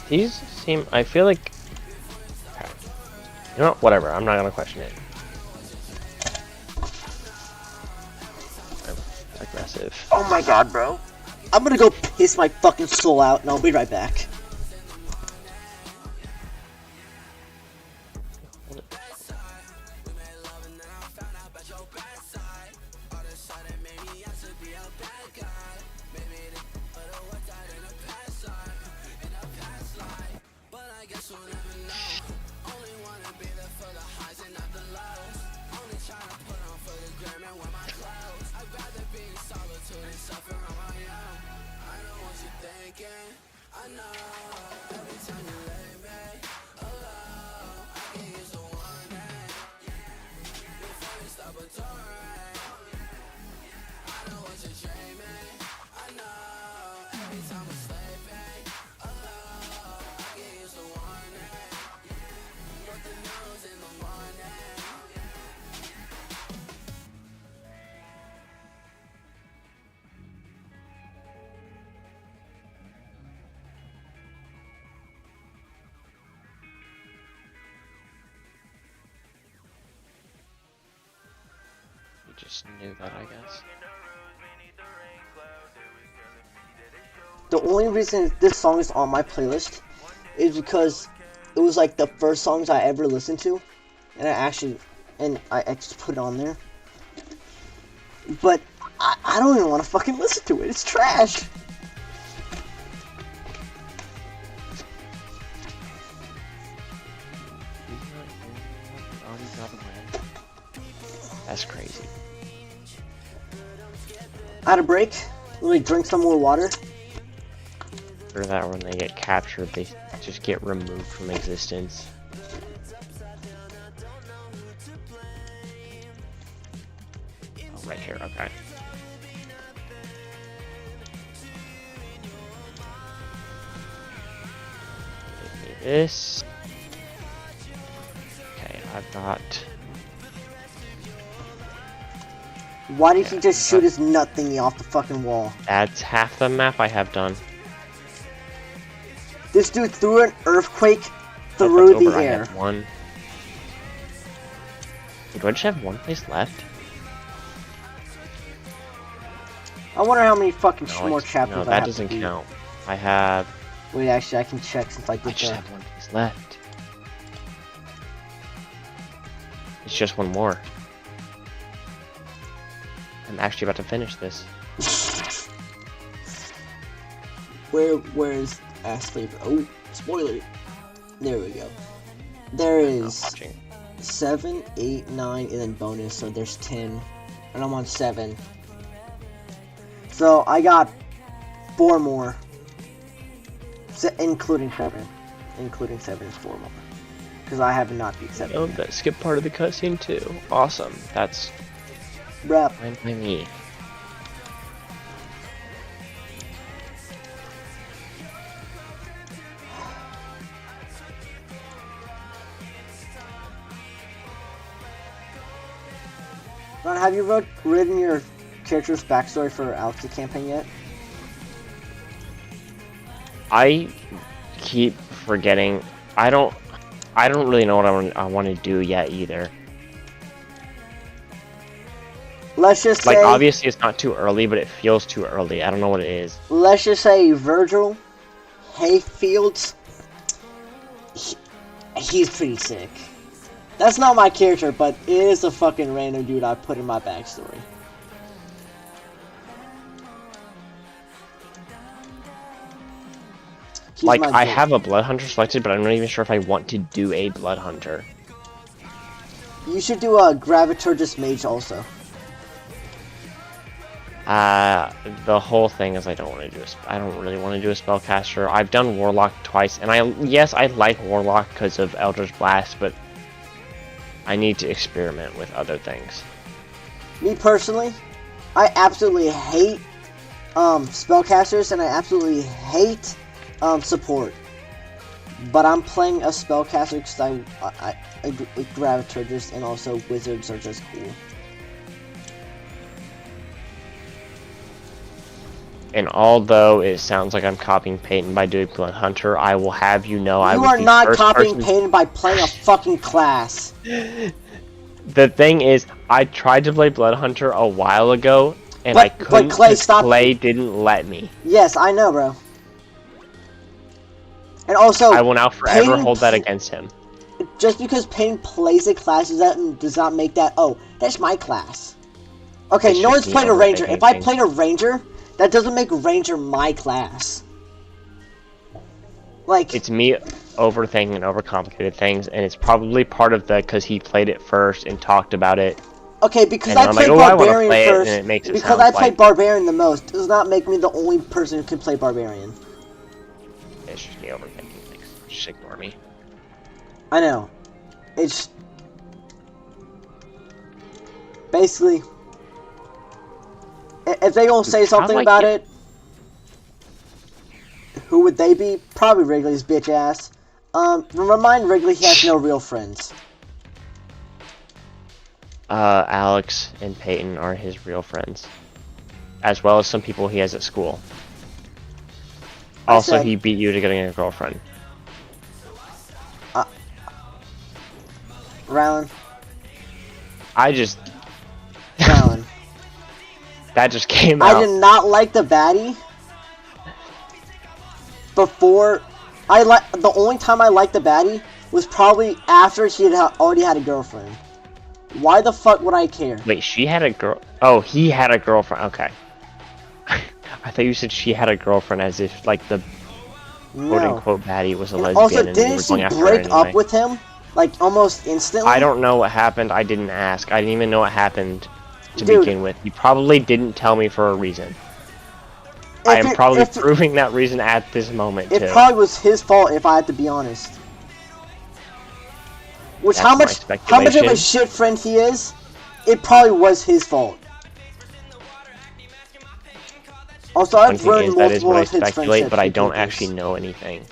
These seem. I feel like. Okay. You know what? Whatever. I'm not gonna question it. I'm aggressive. Oh my god, bro. I'm gonna go piss my fucking soul out, and I'll be right back. Just knew that, I guess. The only reason this song is on my playlist is because it was like the first songs I ever listened to, and I just put it on there. But I don't even want to fucking listen to it. It's trash. That's crazy. I had a break. Let me drink some more water. Or that when they get captured, they just get removed from existence. Oh, right here, okay. Give me this. Okay, I've got... Why did he just shoot his nut thingy off the fucking wall? That's half the map I have done. This dude threw an earthquake through the air. I had one. Wait, do I just have one place left? I wonder how many fucking more chapters no, I that have doesn't to beat. count. I have... Wait, actually, I can check since I did I just that. have one place left. It's just one more. I'm actually about to finish this. Where is Astlibra? Oh, spoiler. There we go. There is 7, 8, 9, and then bonus, so there's 10. And I'm on 7. So I got 4 more. Including 7. Including 7 is 4 more. Because I have not beat 7. Oh, that skip part of the cutscene too. Awesome. That's... Rap. Fine by me. Ron, have you ridden your character's backstory for Alex's campaign yet? I keep forgetting. I don't really know what I want to do yet either. Let's just like say, obviously it's not too early, but it feels too early. I don't know what it is. Let's just say Virgil Hayfields. He's pretty sick. That's not my character, but it is a fucking random dude I put in my backstory. Like, I have a Blood Hunter selected, but I'm not even sure if I want to do a Blood Hunter. You should do a Graviturgis Mage also. The whole thing is I don't really want to do a Spellcaster. I've done Warlock twice, and yes, I like Warlock because of Eldritch Blast, but I need to experiment with other things. Me personally, I absolutely hate Spellcasters, and I absolutely hate support. But I'm playing a Spellcaster because I Graviturgis and also Wizards are just cool. And although it sounds like I'm copying Peyton by doing Blood Hunter, I will have you know I You was are the not first copying person... Peyton by playing a fucking class. The thing is, I tried to play Blood Hunter a while ago, and I couldn't because Clay didn't let me. Yes, I know, bro. And also, I will now forever Peyton hold that against him. Just because Peyton plays a class does not make that, oh, that's my class. Okay, It's no one's just me played a Ranger. overthinking If I things. played a Ranger, that doesn't make Ranger my class. Like, It's me overthinking and overcomplicated things, and it's probably part of the because he played it first and talked about it. okay, because And I I'm played like, oh, I wanna Barbarian play it, first, and it makes it because sound I played like- Barbarian the most, does not make me the only person who can play Barbarian. It's just me overthinking things. Just ignore me. I know. It's... basically... if they gonna say something I about get- it, who would they be? Probably Wrigley's bitch ass. Remind Wrigley he has no real friends. Alex and Peyton are his real friends, as well as some people he has at school. Also, he beat you to getting a girlfriend. Rylan. I just... Rylan. That just came out. I did not like the baddie. Before... the only time I liked the baddie was probably after she had already had a girlfriend. Why the fuck would I care? Wait, she had a girl... Oh, he had a girlfriend. Okay. I thought you said she had a girlfriend as if, like, the quote-unquote baddie was a lesbian Also, and you didn't were she going after her break anyway. up with him? Like, almost instantly? I don't know what happened. I didn't ask. I didn't even know what happened to Dude. begin with. He probably didn't tell me for a reason. I am probably proving that reason at this moment, It too. probably was his fault, if I had to be honest. Which, That's how my much of a speculation. shit friend he is, it probably was his fault. Also, One I've thing ruined is, that is multiple what I of his speculate, but I friendships don't because- actually know anything.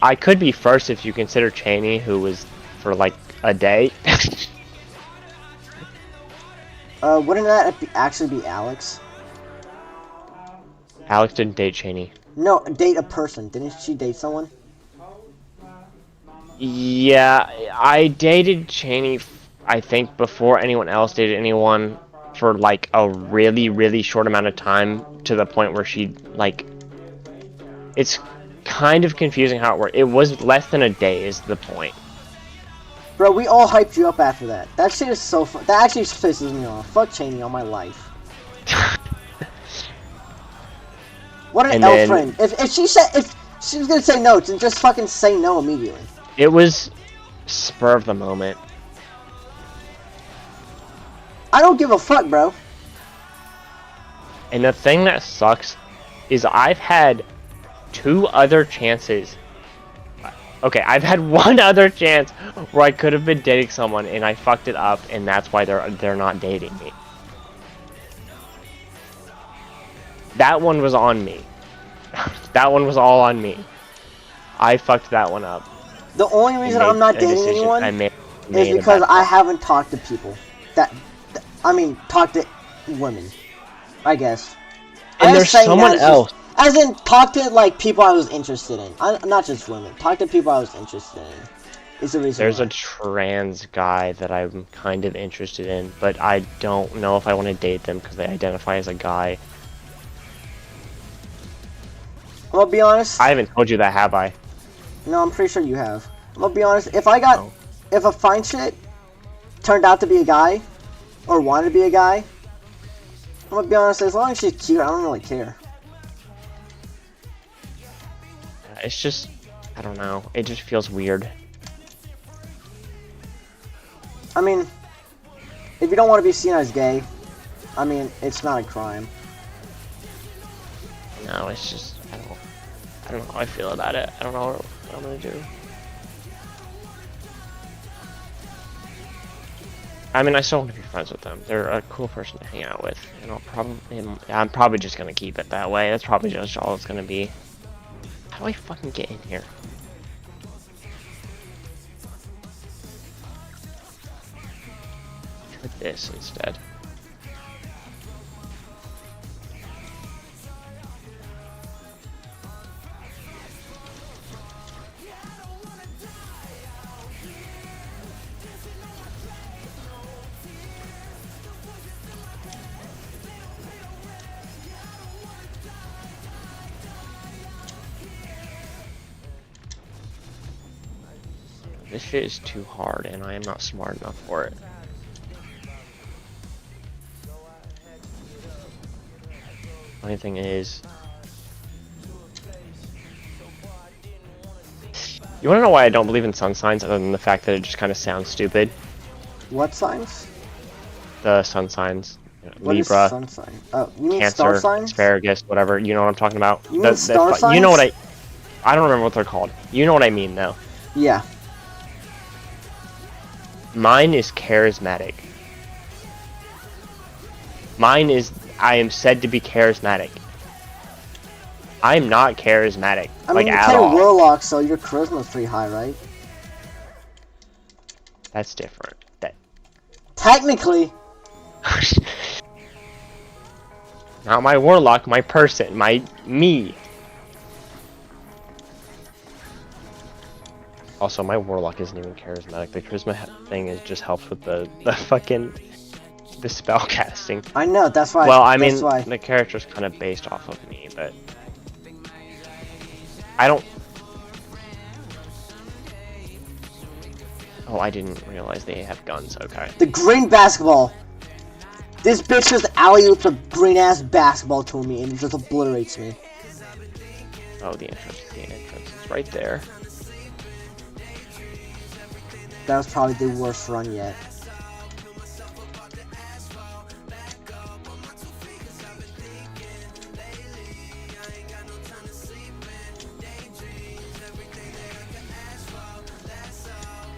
I could be first if you consider Cheney, who was for like a day. Wouldn't that actually be Alex? Alex didn't date Cheney. No, date a person. Didn't she date someone? Yeah, I dated Cheney, I think, before anyone else dated anyone for like a really, really short amount of time, to the point where she, like, it's kind of confusing how it worked. It was less than a day is the point. Bro, we all hyped you up after that. That shit is so fun. That actually pisses me off. Fuck Cheney all my life. What an And L then- friend. If she was gonna say no, then just fucking say no immediately. It was spur of the moment. I don't give a fuck, bro. And the thing that sucks is I've had 2 other chances. Okay, I've had 1 other chance where I could have been dating someone and I fucked it up, and that's why they're not dating me. That one was on me. That one was all on me. I fucked that one up. The only reason I'm not dating anyone I made is a because bad I haven't talked to people. I mean, talk to women. I guess. And there's someone else. As in, talk to, like, people I was interested in. Not just women. Talk to people I was interested in. Is the reason There's why. a trans guy that I'm kind of interested in, but I don't know if I want to date them because they identify as a guy. I'm gonna be honest. I haven't told you that, have I? No, I'm pretty sure you have. I'm gonna be honest. If a fine shit turned out to be a guy, or wanted to be a guy, I'm gonna be honest. As long as she's cute, I don't really care. It's just, I don't know. It just feels weird. I mean, if you don't want to be seen as gay, I mean, it's not a crime. No, it's just, I don't know how I feel about it. I don't know what I'm gonna do. I mean, I still want to be friends with them. They're a cool person to hang out with, and I'm probably just gonna keep it that way. That's probably just all it's gonna be. How do I fucking get in here? Try this instead. This shit is too hard, and I am not smart enough for it. Funny thing is, you wanna know why I don't believe in sun signs, other than the fact that it just kind of sounds stupid? What signs? The sun signs. What Libra, is sun sign? Oh, you mean Cancer, star signs? asparagus, whatever. You know what I'm talking about? You mean star signs? You know what I don't remember what they're called. You know what I mean, though. Yeah. Mine is charismatic. Mine is, I am said to be charismatic. I'm not charismatic, I like mean, you at play all. Warlock, so your charisma's pretty high, right? That's different. Technically. Not my Warlock, my person, me. Also, my Warlock isn't even charismatic. The charisma thing just helps with the fucking spell casting. I know, that's why. Well, I mean, the character's kind of based off of me, but I don't. Oh, I didn't realize they have guns. Okay. The green basketball. This bitch just alley-oops a green ass basketball to me and it just obliterates me. Oh, the entrance. The entrance is right there. That was probably the worst run yet.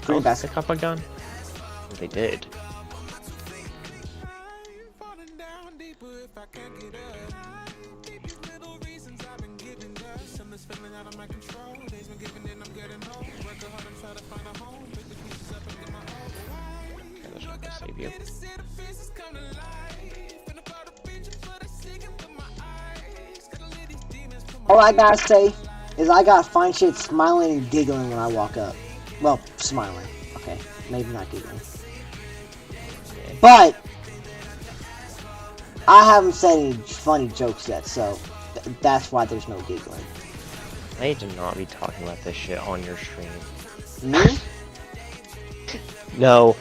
Green basket. Pick up a gun? They did. Save you. All I gotta say is I got fine shit smiling and giggling when I walk up. Well, smiling. Okay, maybe not giggling. But I haven't said any funny jokes yet, so that's why there's no giggling. I need to not be talking about this shit on your stream. Me? No.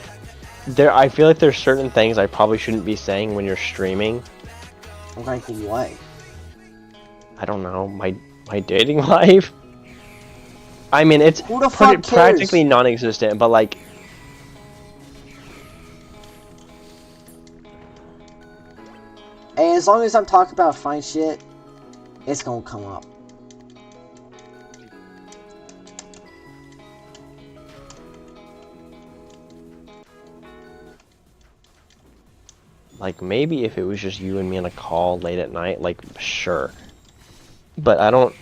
I feel like there's certain things I probably shouldn't be saying when you're streaming. Like what? I don't know, my dating life? I mean, it's Who the fuck cares? practically non-existent, but like... Hey, as long as I'm talking about fine shit, it's gonna come up. Like, maybe if it was just you and me on a call late at night, like, sure. But I don't...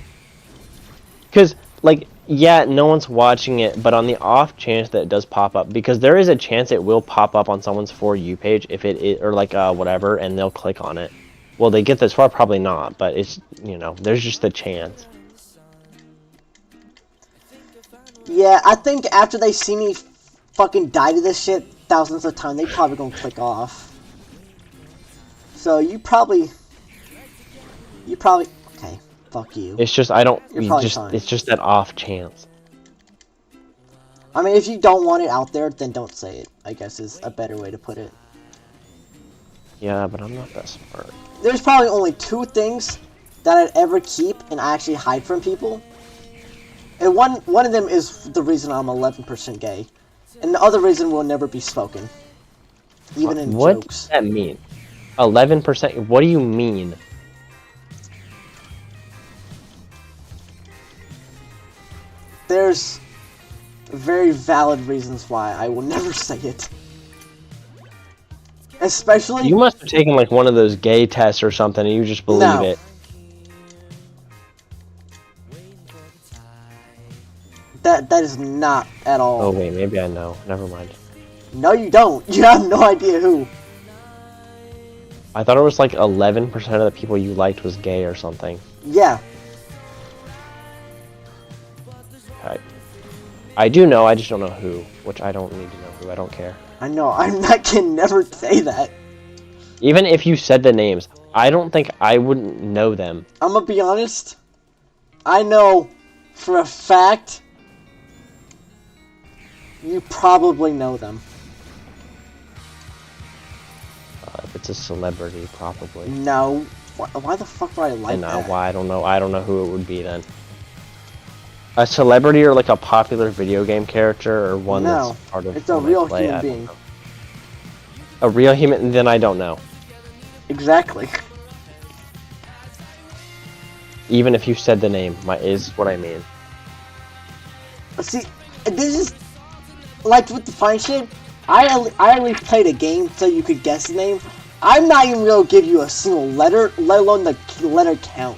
Because, like, Yeah, no one's watching it, but on the off chance that it does pop up, because there is a chance it will pop up on someone's For You page if it is, or like whatever, and they'll click on it. Well, they get this far, probably not, but it's, you know, there's just a chance. Yeah, I think after they see me fucking die to this shit thousands of times, they probably gonna click off. So you probably, okay, fuck you. It's just, I don't, You're probably just, fine. it's just that off chance. I mean, if you don't want it out there, then don't say it, I guess is a better way to put it. Yeah, but I'm not that smart. There's probably only 2 things that I'd ever keep and actually hide from people. And one of them is the reason I'm 11% gay. And the other reason will never be spoken. Even in What jokes. does that mean? 11%? What do you mean? There's very valid reasons why I will never say it. Especially... You must have taken like one of those gay tests or something and you just believe No. it. That is not at all. Oh wait, maybe I know. Never mind. No, you don't. You have no idea who. I thought it was like 11% of the people you liked was gay or something. Yeah. I do know, I just don't know who. Which I don't need to know who, I don't care. I know, I can never say that. Even if you said the names, I don't think I wouldn't know them. I'm gonna be honest. I know for a fact you probably know them. If it's a celebrity, probably. No. Why the fuck would I like And that? why, I don't know who it would be then. A celebrity or like a popular video game character or one No, that's part of it's a one I real play, human I don't being. know. A real human, then I don't know. Exactly. Even if you said the name, is what I mean. See, this is like with the fine shit. I only played a game so you could guess the name. I'm not even gonna give you a single letter, let alone the letter count.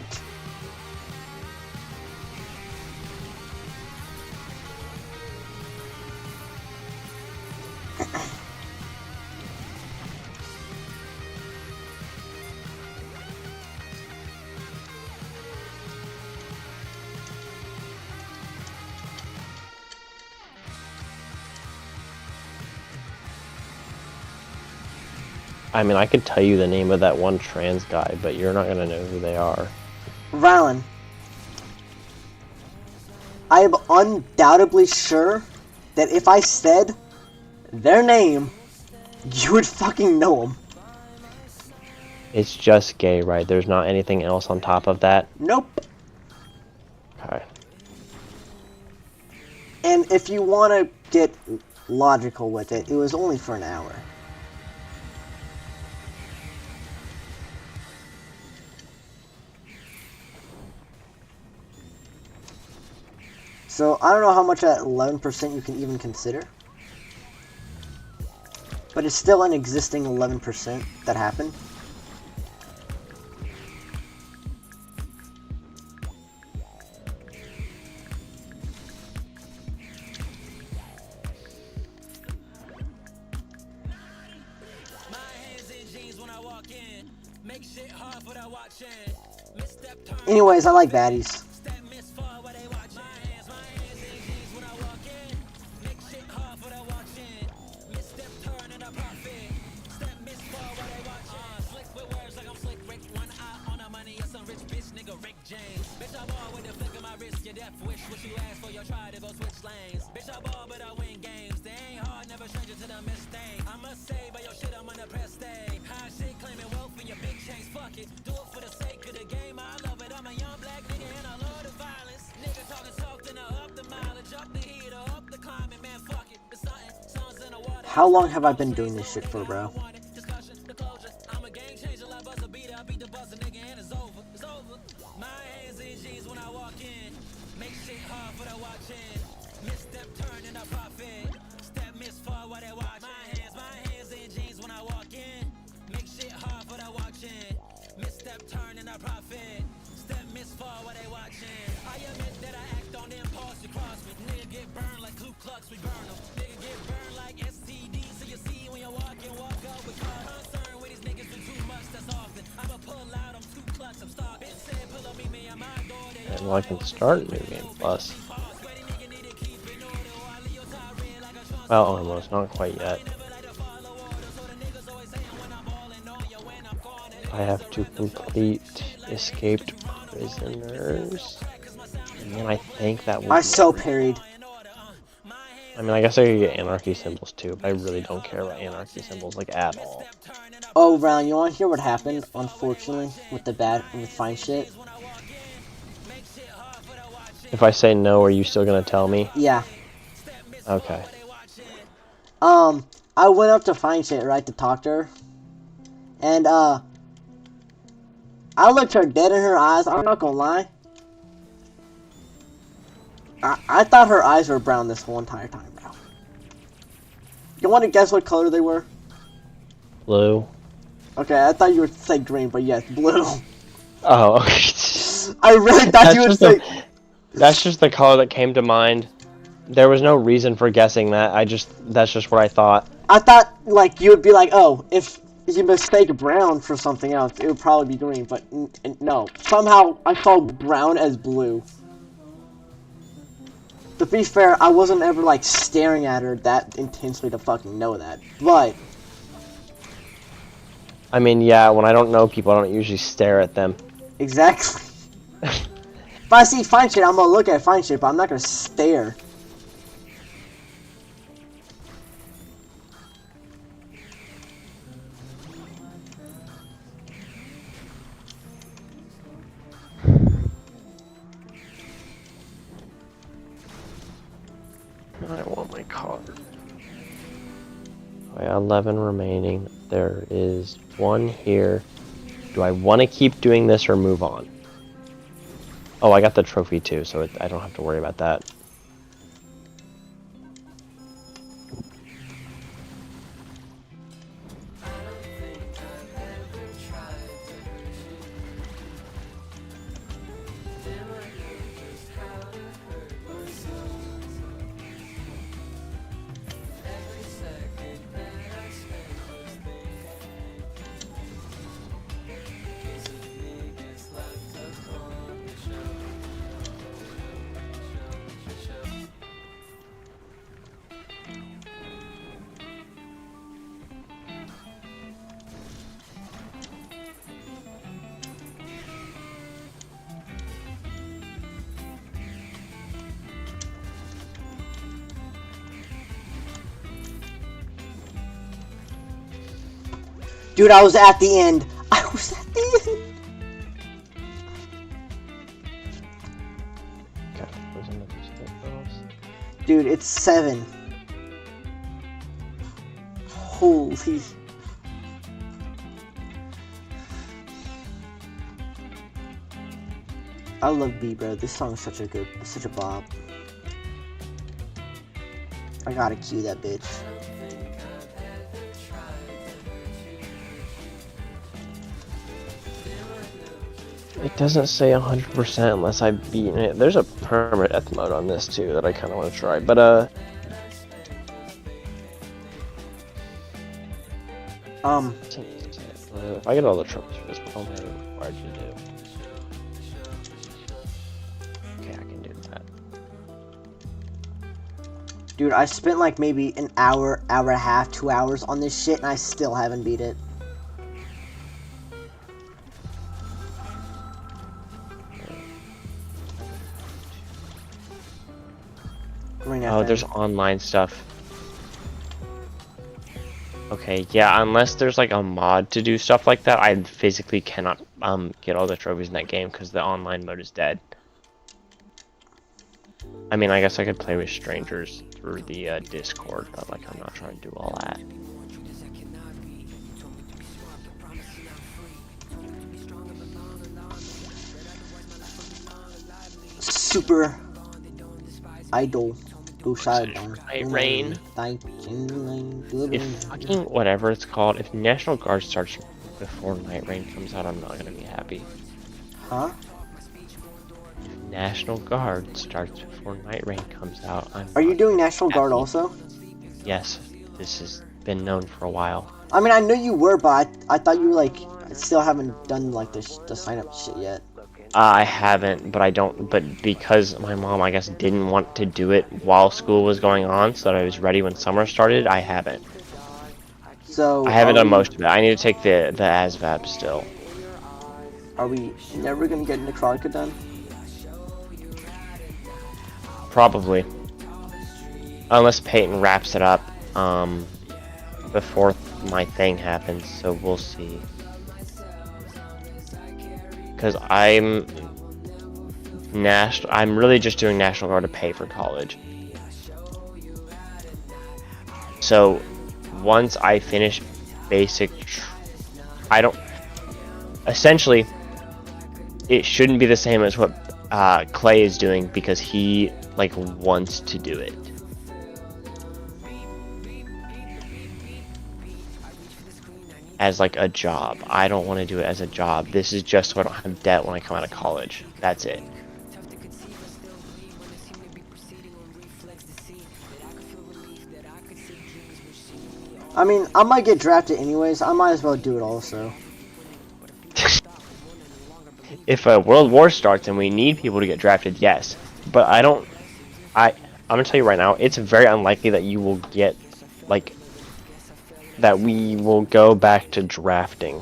I mean, I could tell you the name of that one trans guy, but you're not gonna know who they are. Rylan, I am undoubtedly sure that if I said their name, you would fucking know them. It's just gay, right? There's not anything else on top of that? Nope. Okay. And if you want to get logical with it, it was only for an hour. So, I don't know how much that 11% you can even consider. But it's still an existing 11% that happened. Anyways, I like baddies. How long have I been doing this shit for, bro? And well, I can start New Game Plus. Well, almost, not quite yet. I have to complete Escaped Prisoners. And I think that will I so parried. I mean, I guess I could get anarchy symbols too, but I really don't care about anarchy symbols, like, at all. Oh, Ron, you want to hear what happened, unfortunately, with fine shit? If I say no, are you still gonna tell me? Yeah. Okay. I went up to fine shit, right, to talk to her. And, I looked her dead in her eyes, I'm not gonna lie. I thought her eyes were brown this whole entire time, bro. You want to guess what color they were? Blue. Okay, I thought you would say green, but yes, blue. Oh, okay. I really thought you would say... That's just the color that came to mind. There was no reason for guessing that. That's just what I thought. I thought, like, you would be like, oh, if you mistake brown for something else, it would probably be green, but no. Somehow, I saw brown as blue. To be fair, I wasn't ever, like, staring at her that intensely to fucking know that, but... I mean, yeah, when I don't know people, I don't usually stare at them. Exactly. If I see fine shit, I'm gonna look at fine shit, but I'm not gonna stare. I want my card. I got 11 remaining. There is one here. Do I want to keep doing this or move on? Oh, I got the trophy too, so I don't have to worry about that. Dude, I was at the end. I was at the end. Dude, it's 7. Holy. I love B, bro. This song is such a bop. I gotta cue that bitch. It doesn't say 100% unless I've beaten it. There's a perma death mode on this too that I kind of want to try, but if I get all the trophies for this, what am I required to do? Okay, I can do that. Dude, I spent like maybe an hour, hour and a half, 2 hours on this shit, and I still haven't beat it. Oh, there's online stuff. Okay, yeah, unless there's like a mod to do stuff like that, I physically cannot get all the trophies in that game because the online mode is dead. I mean, I guess I could play with strangers through the Discord, but like I'm not trying to do all that. Super idol. Night Rain. If fucking whatever it's called, if National Guard starts before Night Rain comes out, I'm not gonna be happy. Huh? National Guard starts before Night Rain comes out. Are you doing National Guard also? Yes, this has been known for a while. I mean, I know you were, but I thought you like still haven't done like the sign up shit yet. I haven't, but I don't. But because my mom, I guess, didn't want to do it while school was going on, so that I was ready when summer started, I haven't. So I haven't done most of it. I need to take the ASVAB still. Are we never gonna get Necrotica done? Probably, unless Peyton wraps it up before my thing happens. So we'll see. Because I'm really just doing National Guard to pay for college. So once I finish basic, essentially, it shouldn't be the same as what Clay is doing because he like wants to do it. As like a job. I don't want to do it as a job. This is just so I don't have debt when I come out of college. That's it. I mean, I might get drafted anyways. I might as well do it also. If a world war starts and we need people to get drafted, yes. But I'm gonna tell you right now, it's very unlikely that you will get like that we will go back to drafting.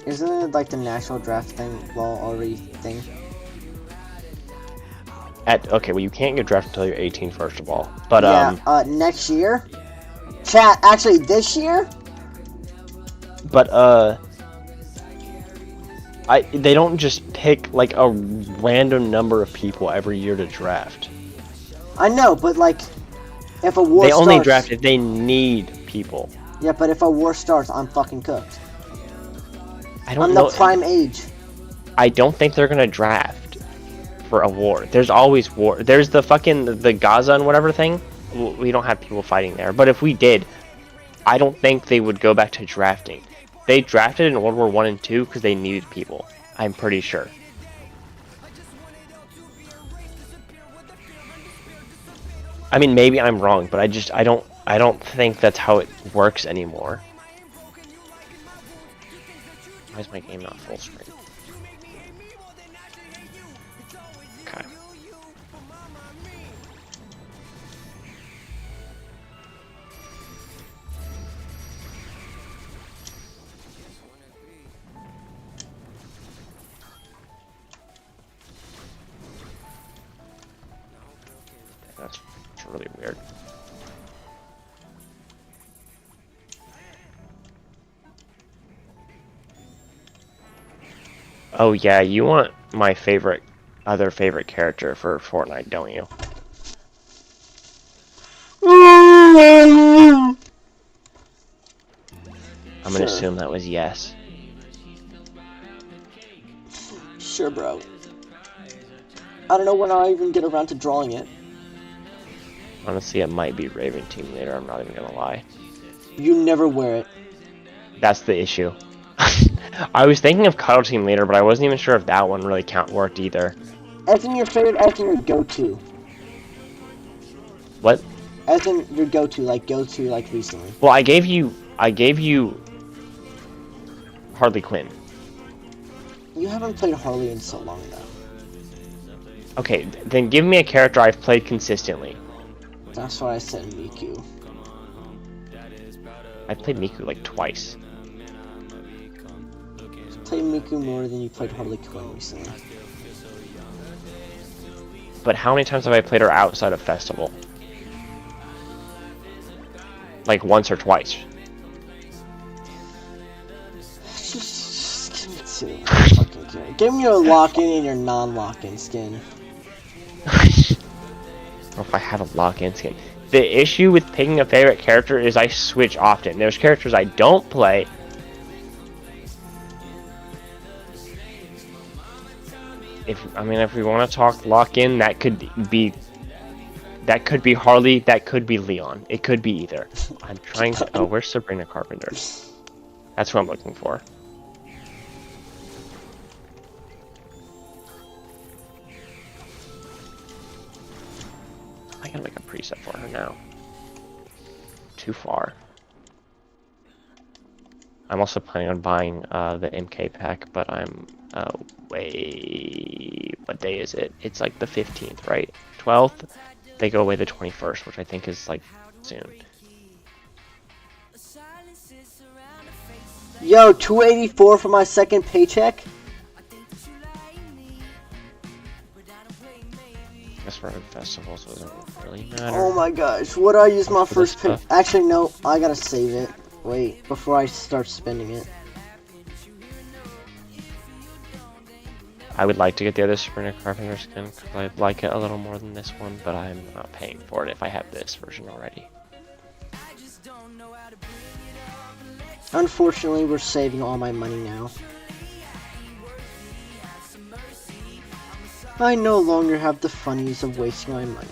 Isn't it like the national draft thing already thing? Okay, well you can't get drafted until you're 18 first of all. But yeah, next year? Chat, actually this year? But they don't just pick like a random number of people every year to draft. I know, but like if a war They starts, only draft if they need people. Yeah, but if a war starts, I'm fucking cooked. I'm the prime age. I don't think they're gonna draft for a war. There's always war. There's the Gaza and whatever thing. We don't have people fighting there. But if we did, I don't think they would go back to drafting. They drafted in World War I and II because they needed people. I'm pretty sure. I mean, maybe I'm wrong, but I don't think that's how it works anymore. Why is my game not full screen? Okay. That's really weird. Oh yeah, you want my other favorite character for Fortnite, don't you? I'm gonna assume that was yes. Sure, bro. I don't know when I'll even get around to drawing it. Honestly, it might be Raven Team Leader, I'm not even gonna lie. You never wear it. That's the issue. I was thinking of Cuddle Team Leader, but I wasn't even sure if that one really worked either. As in your favorite, as in your go-to. What? As in your go-to, like recently. Well, I gave you Harley Quinn. You haven't played Harley in so long, though. Okay, then give me a character I've played consistently. That's why I said Miku. I played Miku like twice. You played Miku more than you played Harley Quinn recently. But how many times have I played her outside of Festival? Like once or twice. Just give me two. Fucking kidding. Give me your lock-in and your non-lock-in skin. Or if I have a lock-in skin. The issue with picking a favorite character is I switch often. There's characters I don't play. If we want to talk lock-in, that could be Harley, that could be Leon. It could be either. I'm trying to... Oh, where's Sabrina Carpenter? That's what I'm looking for. I gotta make a preset for her now. Too far. I'm also planning on buying the MK pack, but I'm way. What day is it? It's like the 15th, right? 12th. They go away the 21st, which I think is like soon. Yo, 284 for my second paycheck. Guess for festivals doesn't really matter. Oh my gosh, what do I use my first pay? Actually, no, I gotta save it. Wait, before I start spending it. I would like to get the other Sabrina Carpenter skin because I like it a little more than this one, but I'm not paying for it if I have this version already. Unfortunately, we're saving all my money now. I no longer have the funnies of wasting my money.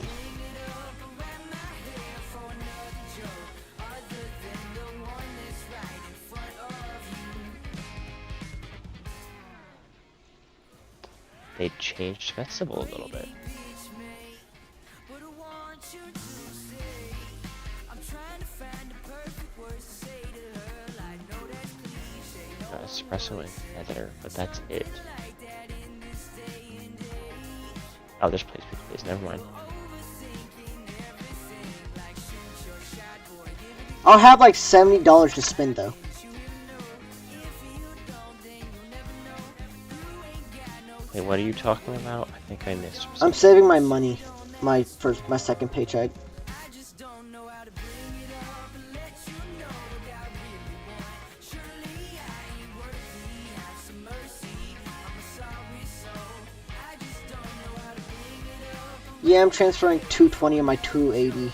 They changed festival a little bit. Espresso and feather, but that's it. Oh, there's please, never mind. I'll have like $70 to spend though. Wait, what are you talking about? I think I missed something. I'm saving my money, my second paycheck. Yeah, I'm transferring 220 of my 280.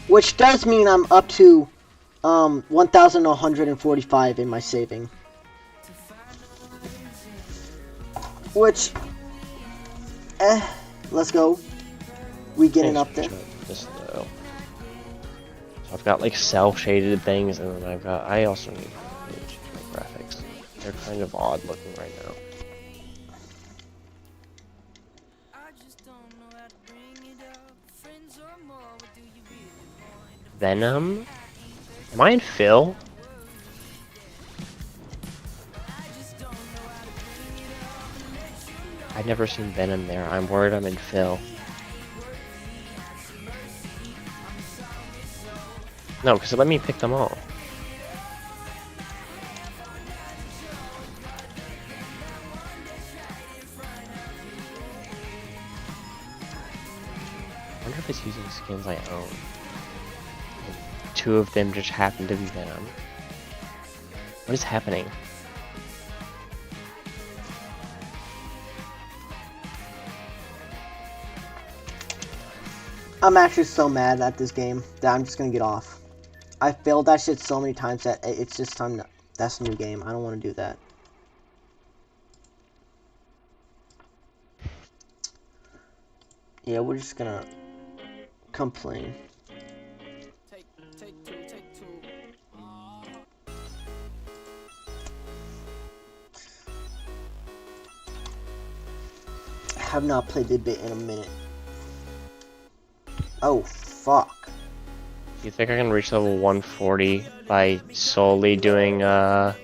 Which does mean I'm up to 1,145 in my saving. Which, let's go. We getting up there. So I've got like self-shaded things, and then I also need to change my graphics. They're kind of odd looking right now. Venom? Am I in Phil? I've never seen Venom there. I'm worried I'm in Phil. No, because let me pick them all. I wonder if it's using skins I own. Two of them just happen to be Venom. What is happening? I'm actually so mad at this game that I'm just gonna get off. I failed that shit so many times that it's just time to... That's a new game. I don't want to do that. Yeah, we're just gonna complain. I have not played the bit in a minute. Oh, fuck. You think I can reach level 140 by solely doing, what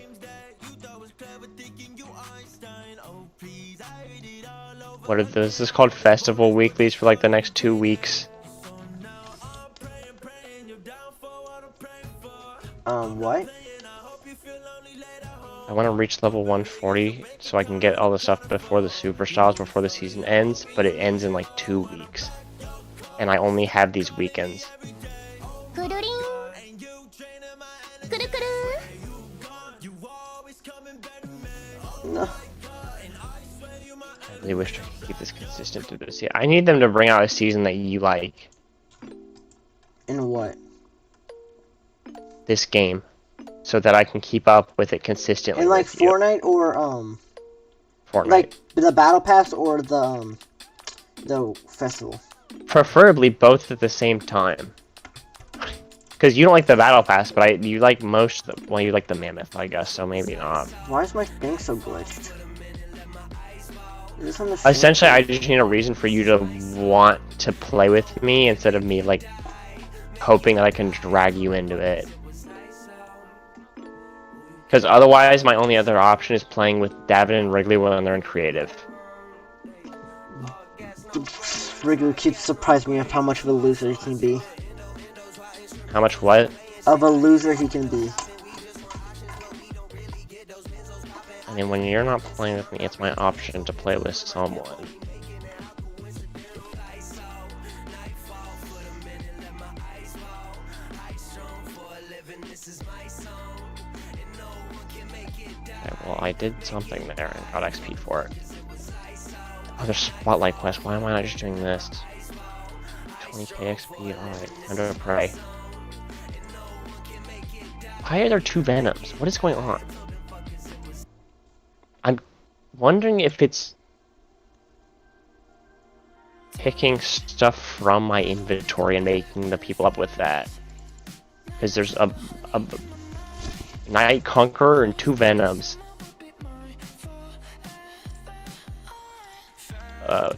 are this is called festival weeklies for like the next 2 weeks? What? I want to reach level 140 so I can get all the stuff before the superstars, before the season ends, but it ends in like 2 weeks. And I only have these weekends. No. I really wish I could keep this consistent through this year. I need them to bring out a season that you like. In what? This game. So that I can keep up with it consistently. In like Fortnite or Fortnite. Like the battle pass or the festival? Preferably both at the same time. Because you don't like the battle pass, but you like most of the, well, you like the mammoth, I guess, so maybe not. Why is my thing so glitched? Is this on the stream? Essentially, I just need a reason for you to want to play with me instead of me, like, hoping that I can drag you into it. Because otherwise, my only other option is playing with Davin and Wrigley when they're in creative. Wrigley keeps surprising me of how much of a loser he can be. How much what? Of a loser he can be. I mean, when you're not playing with me, it's my option to play with someone. Okay, well, I did something there and got XP for it. Oh, there's Spotlight Quest. Why am I not just doing this? 20k XP. Alright, time to pray. Why are there 2 Venoms? What is going on? I'm wondering if it's picking stuff from my inventory and making the people up with that. Because there's a Night Conqueror and 2 Venoms.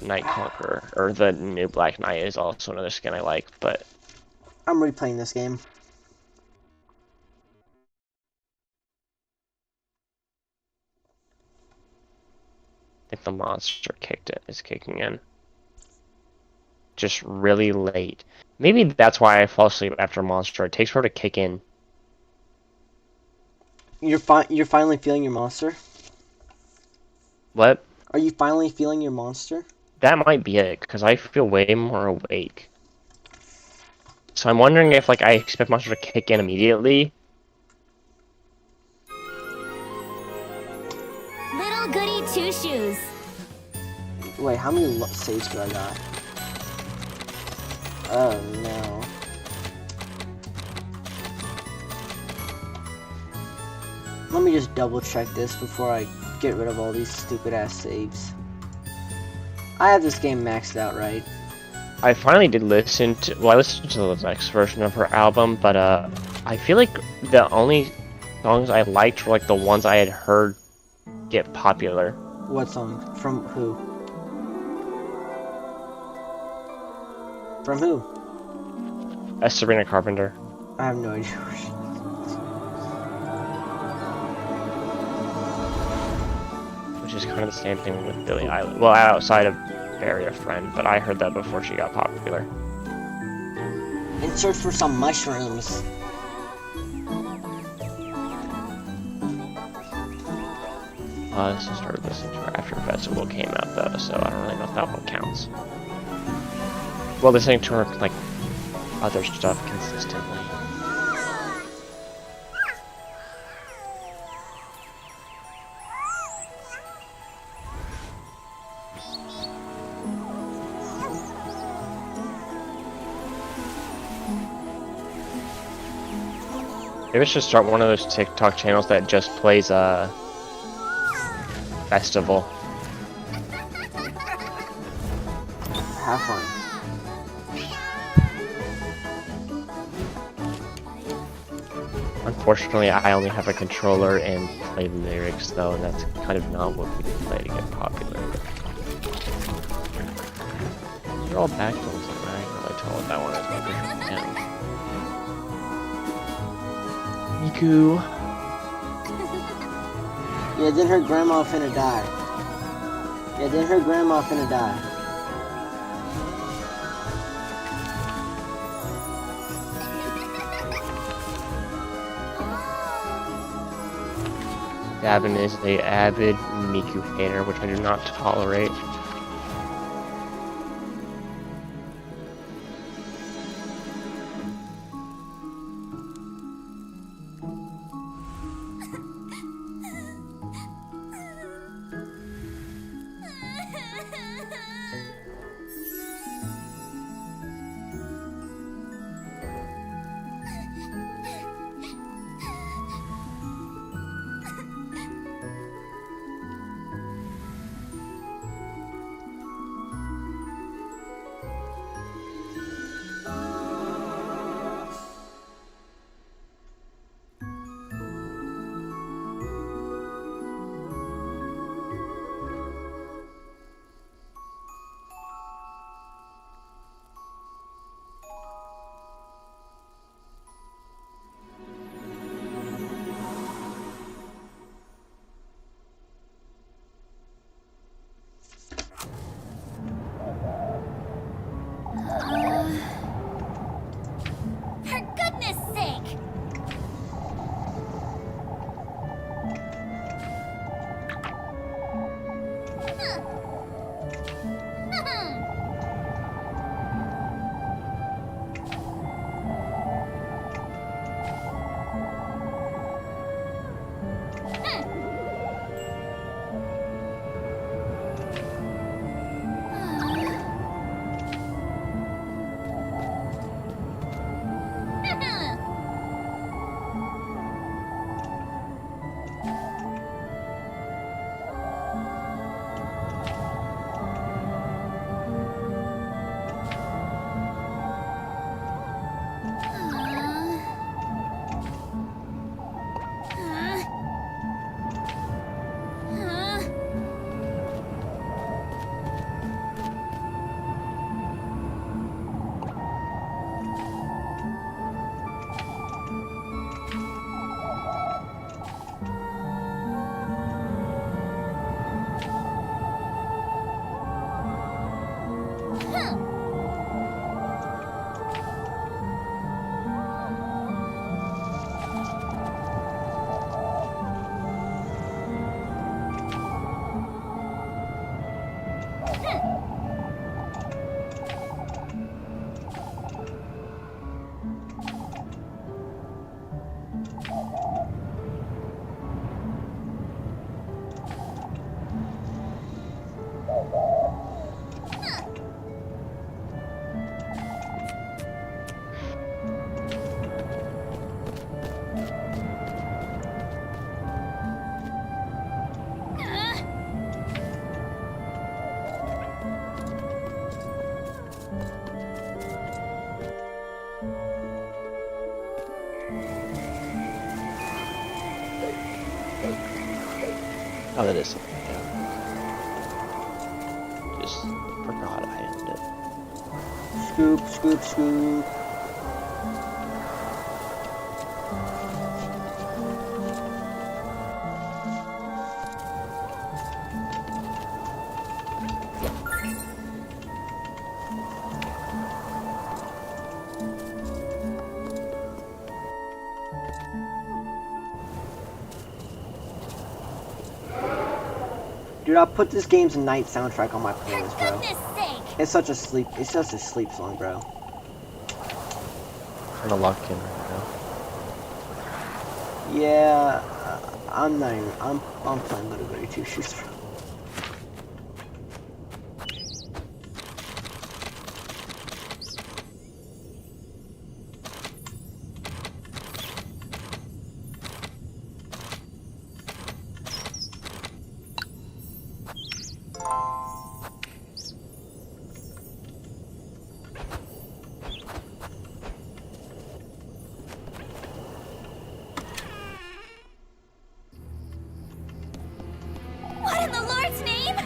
Night Conqueror, or the new Black Knight is also another skin I like, but... I'm replaying this game. I think the monster is kicking in. Just really late. Maybe that's why I fall asleep after a monster. It takes her to kick in. You're finally feeling your monster? What? Are you finally feeling your monster? That might be it, because I feel way more awake. So I'm wondering if, like, I expect monster to kick in immediately. Little goody two shoes. Wait, how many saves do I got? Oh no. Let me just double check this before I get rid of all these stupid ass saves. I have this game maxed out, right? I finally did listen to, well, I listened to the next version of her album, but I feel like the only songs I liked were like the ones I had heard get popular. What song? From who? From who? Sabrina Carpenter. I have no idea. Which is kind of the same thing with Billie Eilish. Well, outside of Bury a Friend, but I heard that before she got popular. And search for some mushrooms. I started listening to her after Festival came out, though, so I don't really know if that one counts. Well, listening to her, like, other stuff consistently. Maybe I should start one of those TikTok channels that just plays Festival. Have fun. Unfortunately, I only have a controller and play lyrics, though, and that's kind of not what we play to get popular. These are all backtones, and I can't really tell what that one is, but Miku. Yeah, then her grandma finna die. Yeah, then her grandma finna die. Davin is an avid Miku hater, which I do not tolerate. Oh, that is something. Yeah. Just forgot I had it. Scoop, scoop, scoop. Dude, I put this game's night soundtrack on my playlist, bro. It's such a sleep song, bro. Kind of locked in right now. Yeah, I'm not even, I'm playing Little Goody Two Shoes, bro. What in the Lord's name?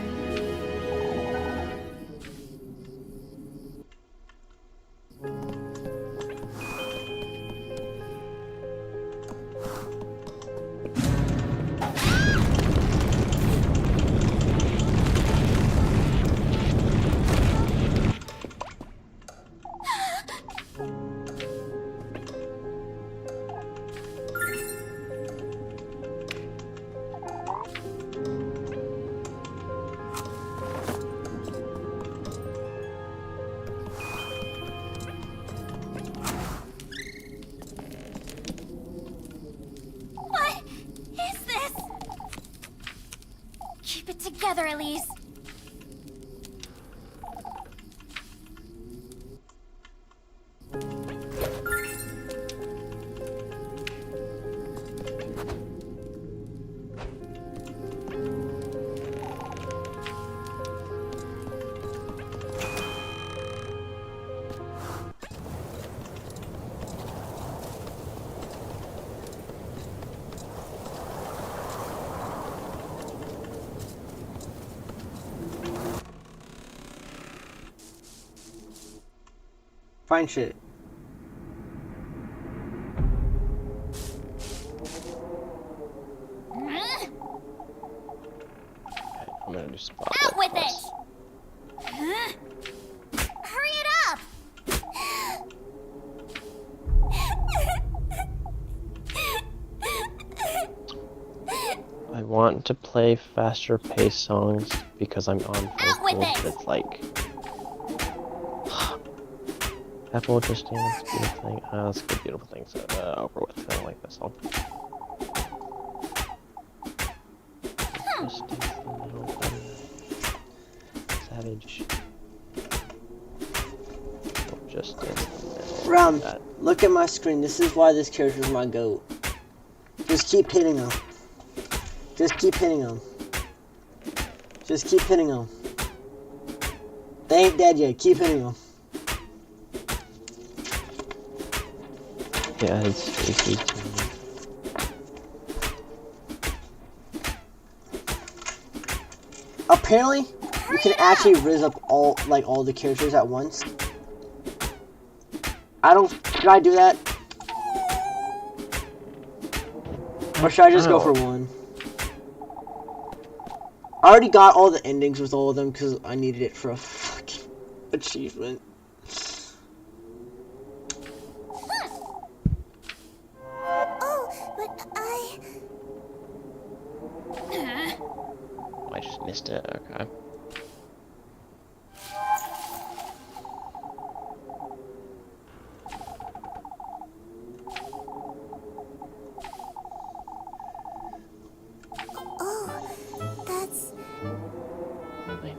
What is this? Keep it together, Elise. Find shit. I'm gonna do spot. Out with it! Huh? Hurry it up! I want to play faster paced songs because I'm on Out with vocals. it! It's like Apple just dance, beautiful thing. Let's get beautiful things over with. I don't like this song. Just dance in the middle. Savage. Just dance in the middle. Ram, look at my screen. This is why this character is my GOAT. Just keep hitting him. Just keep hitting him. Just keep hitting him. They ain't dead yet. Keep hitting him. Yeah, it's easy. Apparently, you can actually rizz up all the characters at once. Should I do that? Or should I just go for one? I already got all the endings with all of them because I needed it for a fucking achievement. I just missed it. Okay.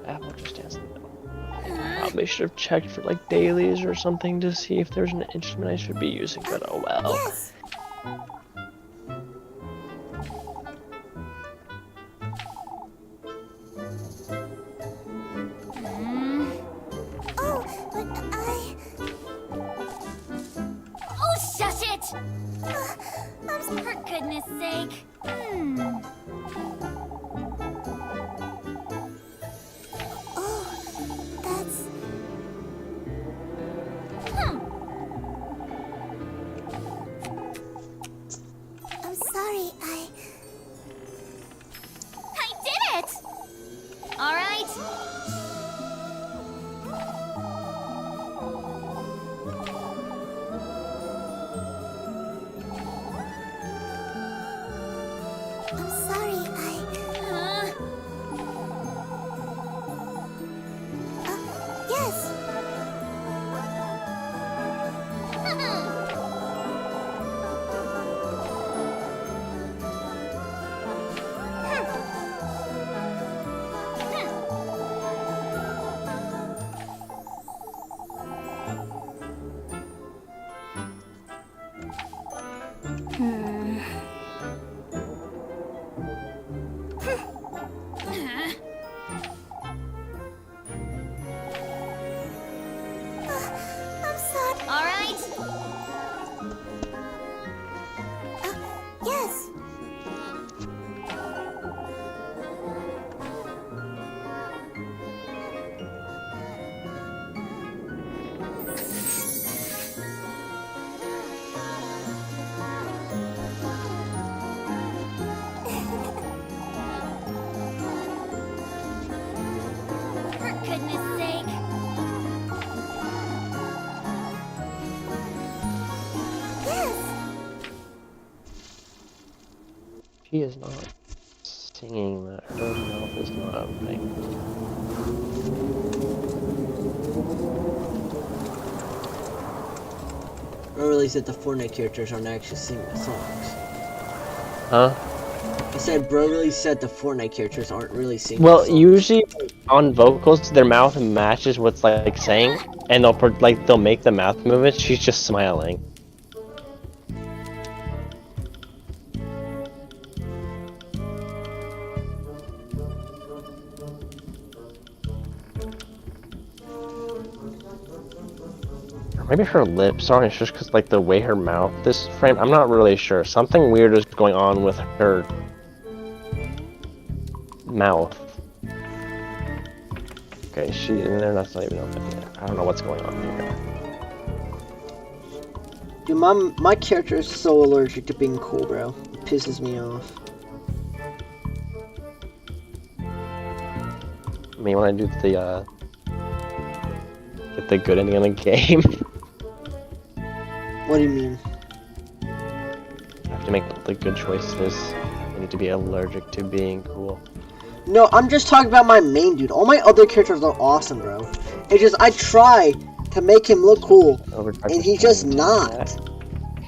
Apple just danced in the middle. Probably should have checked for like dailies or something to see if there's an instrument I should be using, but oh well. Yes. Oh, shush it! For goodness sake. She is not singing that. Her mouth is not opening. Bro released that the Fortnite characters aren't actually singing the songs. Huh? I said bro really said the Fortnite characters aren't really singing Well, the songs. usually on vocals, their mouth matches what's like saying, and they'll make the mouth movements. She's just smiling. Or maybe her lips aren't. It's just because like the way her mouth this frame. I'm not really sure. Something weird is going on with her mouth. Okay, she in there. That's not even open yet. I don't know what's going on here. Dude, my character is so allergic to being cool, bro. It pisses me off. I mean, when I do the get the good ending in the game, What do you mean? I have to make the good choices. I need to be allergic to being cool. No, I'm just talking about my main dude. All my other characters are awesome, bro. It's just I try to make him look cool, and he's just not. Okay,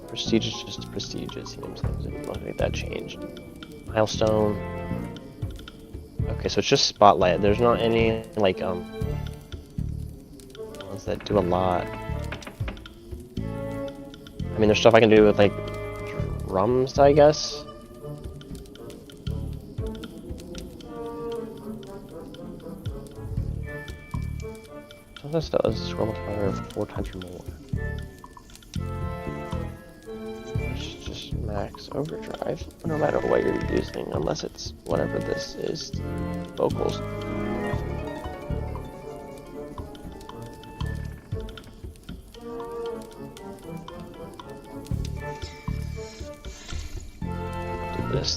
prestige is just prestige. It seems like I'm gonna make that change. Milestone. Okay, so it's just spotlight. There's not any like ones that do a lot. I mean, there's stuff I can do with like drums, I guess. Some of this does scroll multiplier 4 times or more. Which is just max overdrive, no matter what you're using, unless it's whatever this is, vocals. Do this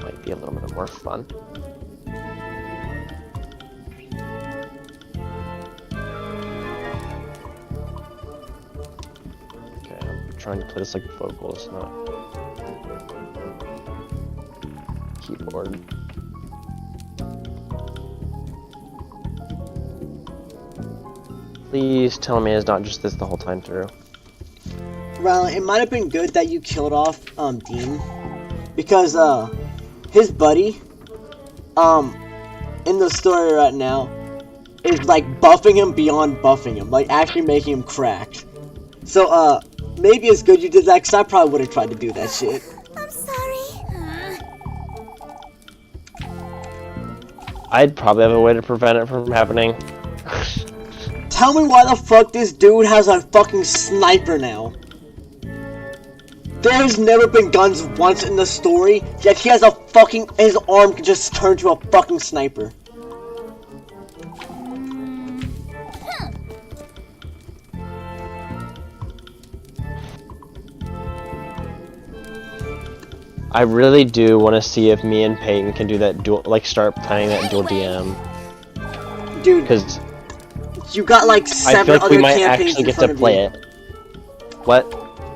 might be a little bit more fun. Trying to play this like vocals, not keyboard. Please tell me it's not just this the whole time through. Well, it might have been good that you killed off Dean, because his buddy in the story right now is like buffing him beyond buffing him, like actually making him cracked. So maybe it's good you did that, because I probably would have tried to do that shit. I'm sorry. I'd probably have a way to prevent it from happening. Tell me why the fuck this dude has a fucking sniper now. There's never been guns once in the story, yet he has a fucking, his arm can just turn to a fucking sniper. I really do want to see if me and Peyton can do that dual, like start playing that dual DM. Dude, because you got like 7 I feel like other we might campaigns actually in get front to of play you. it. What?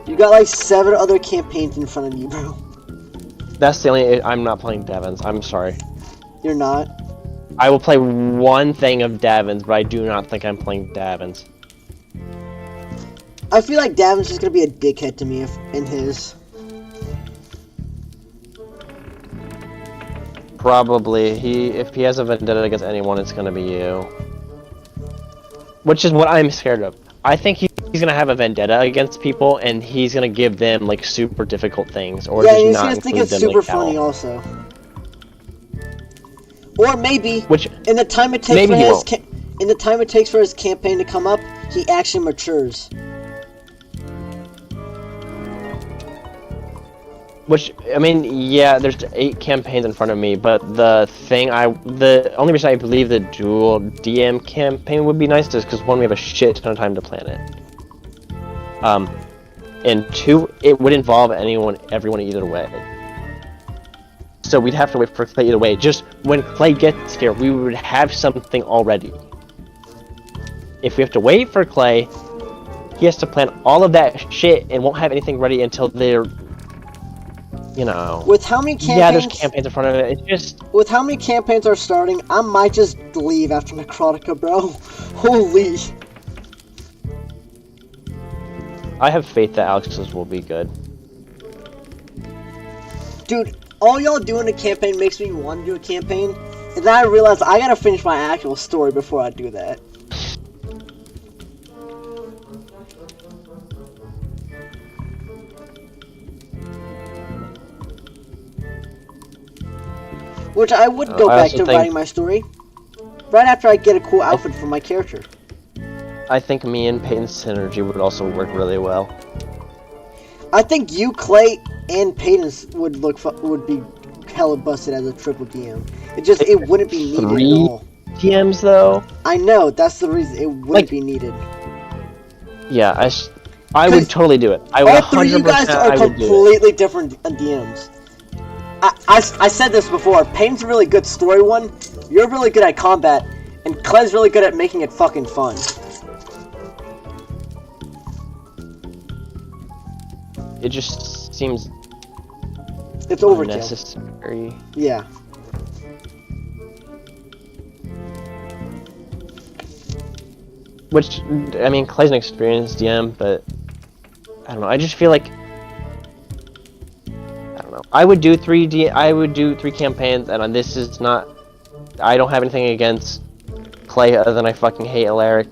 You got like 7 other campaigns in front of you, bro. That's the only. I'm not playing Devon's. I'm sorry. You're not? I will play one thing of Davins, but I do not think I'm playing Davins. I feel like Davin's just gonna be a dickhead to me in his. Probably. If he has a vendetta against anyone, it's gonna be you. Which is what I'm scared of. I think he's gonna have a vendetta against people, and he's gonna give them like super difficult things, or Yeah, just he's not gonna think include it's them super like funny hell. also. Or maybe, Which in the time it takes maybe for he his won't. in the time it takes for his campaign to come up, he actually matures. Which, I mean, yeah, there's 8 campaigns in front of me, but the only reason I believe the dual DM campaign would be nice is because 1, we have a shit ton of time to plan it. And 2, it would involve everyone either way. So we'd have to wait for Clay either way. Just when Clay gets here, we would have something already. If we have to wait for Clay, he has to plan all of that shit and won't have anything ready until they're, you know. With how many campaigns? Yeah, there's campaigns in front of it. It's just. With how many campaigns are starting, I might just leave after Necrotica, bro. Holy. I have faith that Alex's will be good. Dude, all y'all doing a campaign makes me want to do a campaign, and then I realize I gotta finish my actual story before I do that. Which I would go back to writing my story. Right after I get a cool outfit for my character. I think me and Peyton's synergy would also work really well. I think you, Clay, and Peyton's would be hella busted as a triple DM. It wouldn't be needed at all. DMs though? I know, that's the reason it wouldn't be needed. Yeah, I would totally do it. I would 100%. All three of you guys are completely different DMs. I said this before, Payne's a really good story one, you're really good at combat, and Clay's really good at making it fucking fun. It just seems... It's overkill. Unnecessary. Yeah. Which, I mean, Clay's an experienced DM, but... I don't know, I just feel like... I don't know. I would do 3 campaigns, and this is not... I don't have anything against Clay other than I fucking hate Alaric.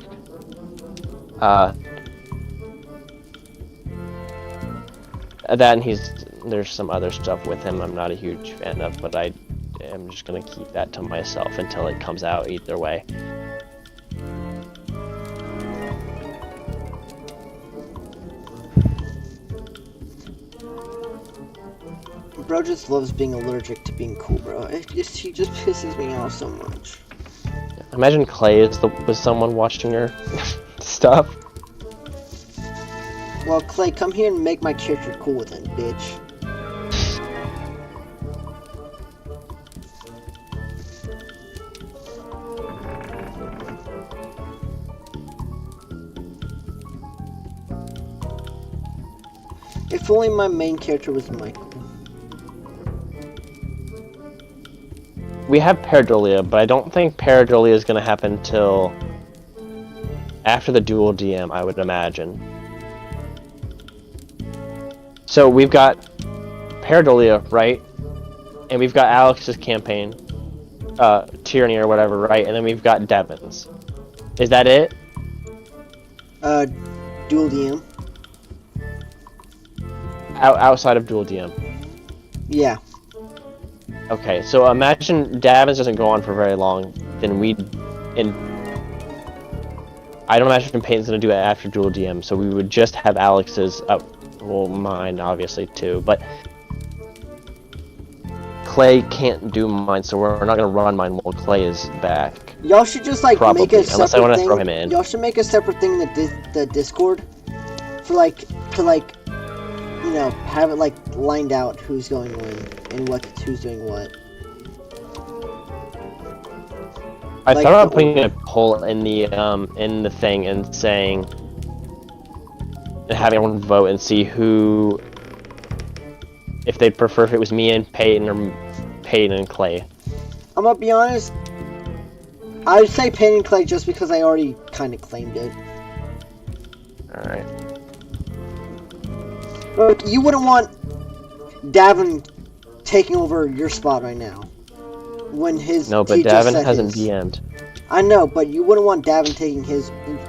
That and there's some other stuff with him I'm not a huge fan of, but I am just gonna keep that to myself until it comes out either way. Bro just loves being allergic to being cool, bro. He just pisses me off so much. Imagine Clay was someone watching your stuff. Well, Clay, come here and make my character cool then, bitch. If only my main character was Michael. We have Pareidolia, but I don't think Pareidolia is going to happen till after the dual DM, I would imagine. So we've got Pareidolia, right? And we've got Alex's campaign, Tyranny or whatever, right? And then we've got Devin's. Is that it? Dual DM. Outside of dual DM. Yeah. Okay, so imagine Davins doesn't go on for very long, then I don't imagine Peyton's gonna do it after dual DM, so we would just have Alex's well, mine obviously too, but Clay can't do mine, so we're not gonna run mine while Clay is back. Y'all should just like probably, make a separate unless I want to thing. throw him in. Y'all should make a separate thing in the Discord for you know, have it like lined out who's going when and who's doing what. I thought about putting a poll in the thing and saying, and having everyone vote and see who, if they'd prefer if it was me and Peyton or Peyton and Clay. I'm gonna be honest. I'd say Peyton and Clay just because I already kind of claimed it. All right. Look, you wouldn't want Davin taking over your spot right now. When his no, but Davin hasn't DM'd. I know, but you wouldn't want Davin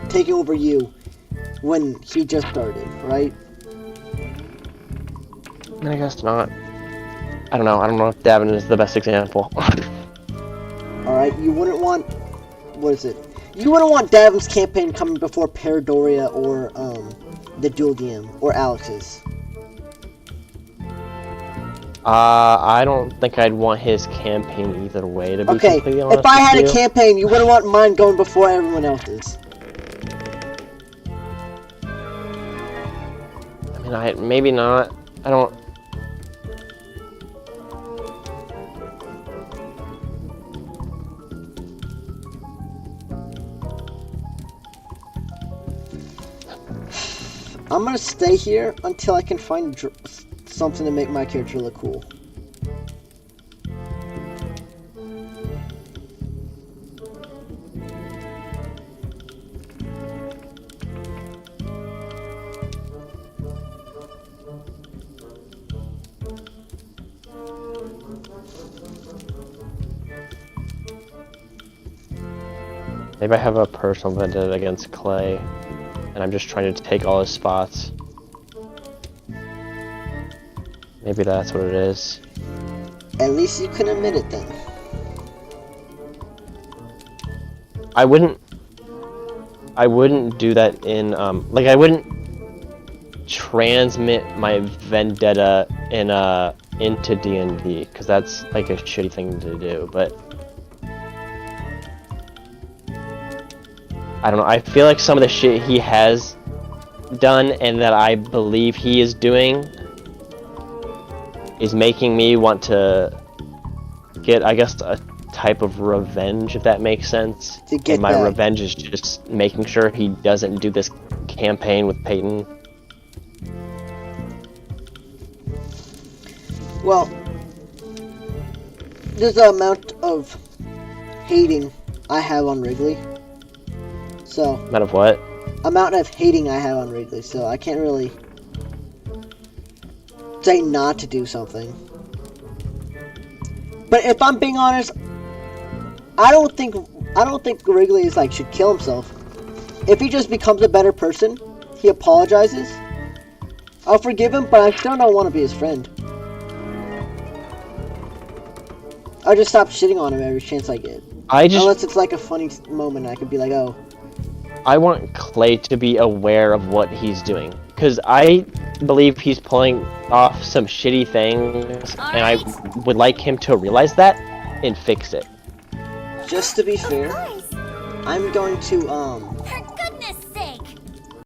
taking over you when he just started, right? I guess not. I don't know. I don't know if Davin is the best example. Alright, you wouldn't want... What is it? You wouldn't want Davin's campaign coming before Pareidolia or, the dual DM, or Alex's. I don't think I'd want his campaign either way, to be completely honest if I had with a campaign, you wouldn't want mine going before everyone else's. I mean, maybe not. I don't... I'm gonna stay here until I can find something to make my character look cool. Maybe I have a personal vendetta against Clay, and I'm just trying to take all his spots. Maybe that's what it is. At least you can admit it then. I wouldn't do that in, like, I wouldn't transmit my vendetta in, into D&D, because that's, like, a shitty thing to do, but I don't know, I feel like some of the shit he has done and that I believe he is doing is making me want to get, I guess, a type of revenge, if that makes sense. And my revenge is just making sure he doesn't do this campaign with Peyton. Well, there's the amount of hating I have on Wrigley. So. Amount of what? Amount of hating I have on Wrigley, so I can't really say not to do something. But if I'm being honest, I don't think Wrigley is like should kill himself. If he just becomes a better person, he apologizes, I'll forgive him, but I still don't want to be his friend. I'll just stop shitting on him every chance I get. Unless it's like a funny moment, I could be like, oh. I want Clay to be aware of what he's doing, because I believe he's pulling off some shitty things, and I would like him to realize that and fix it. Just to be fair, I'm going to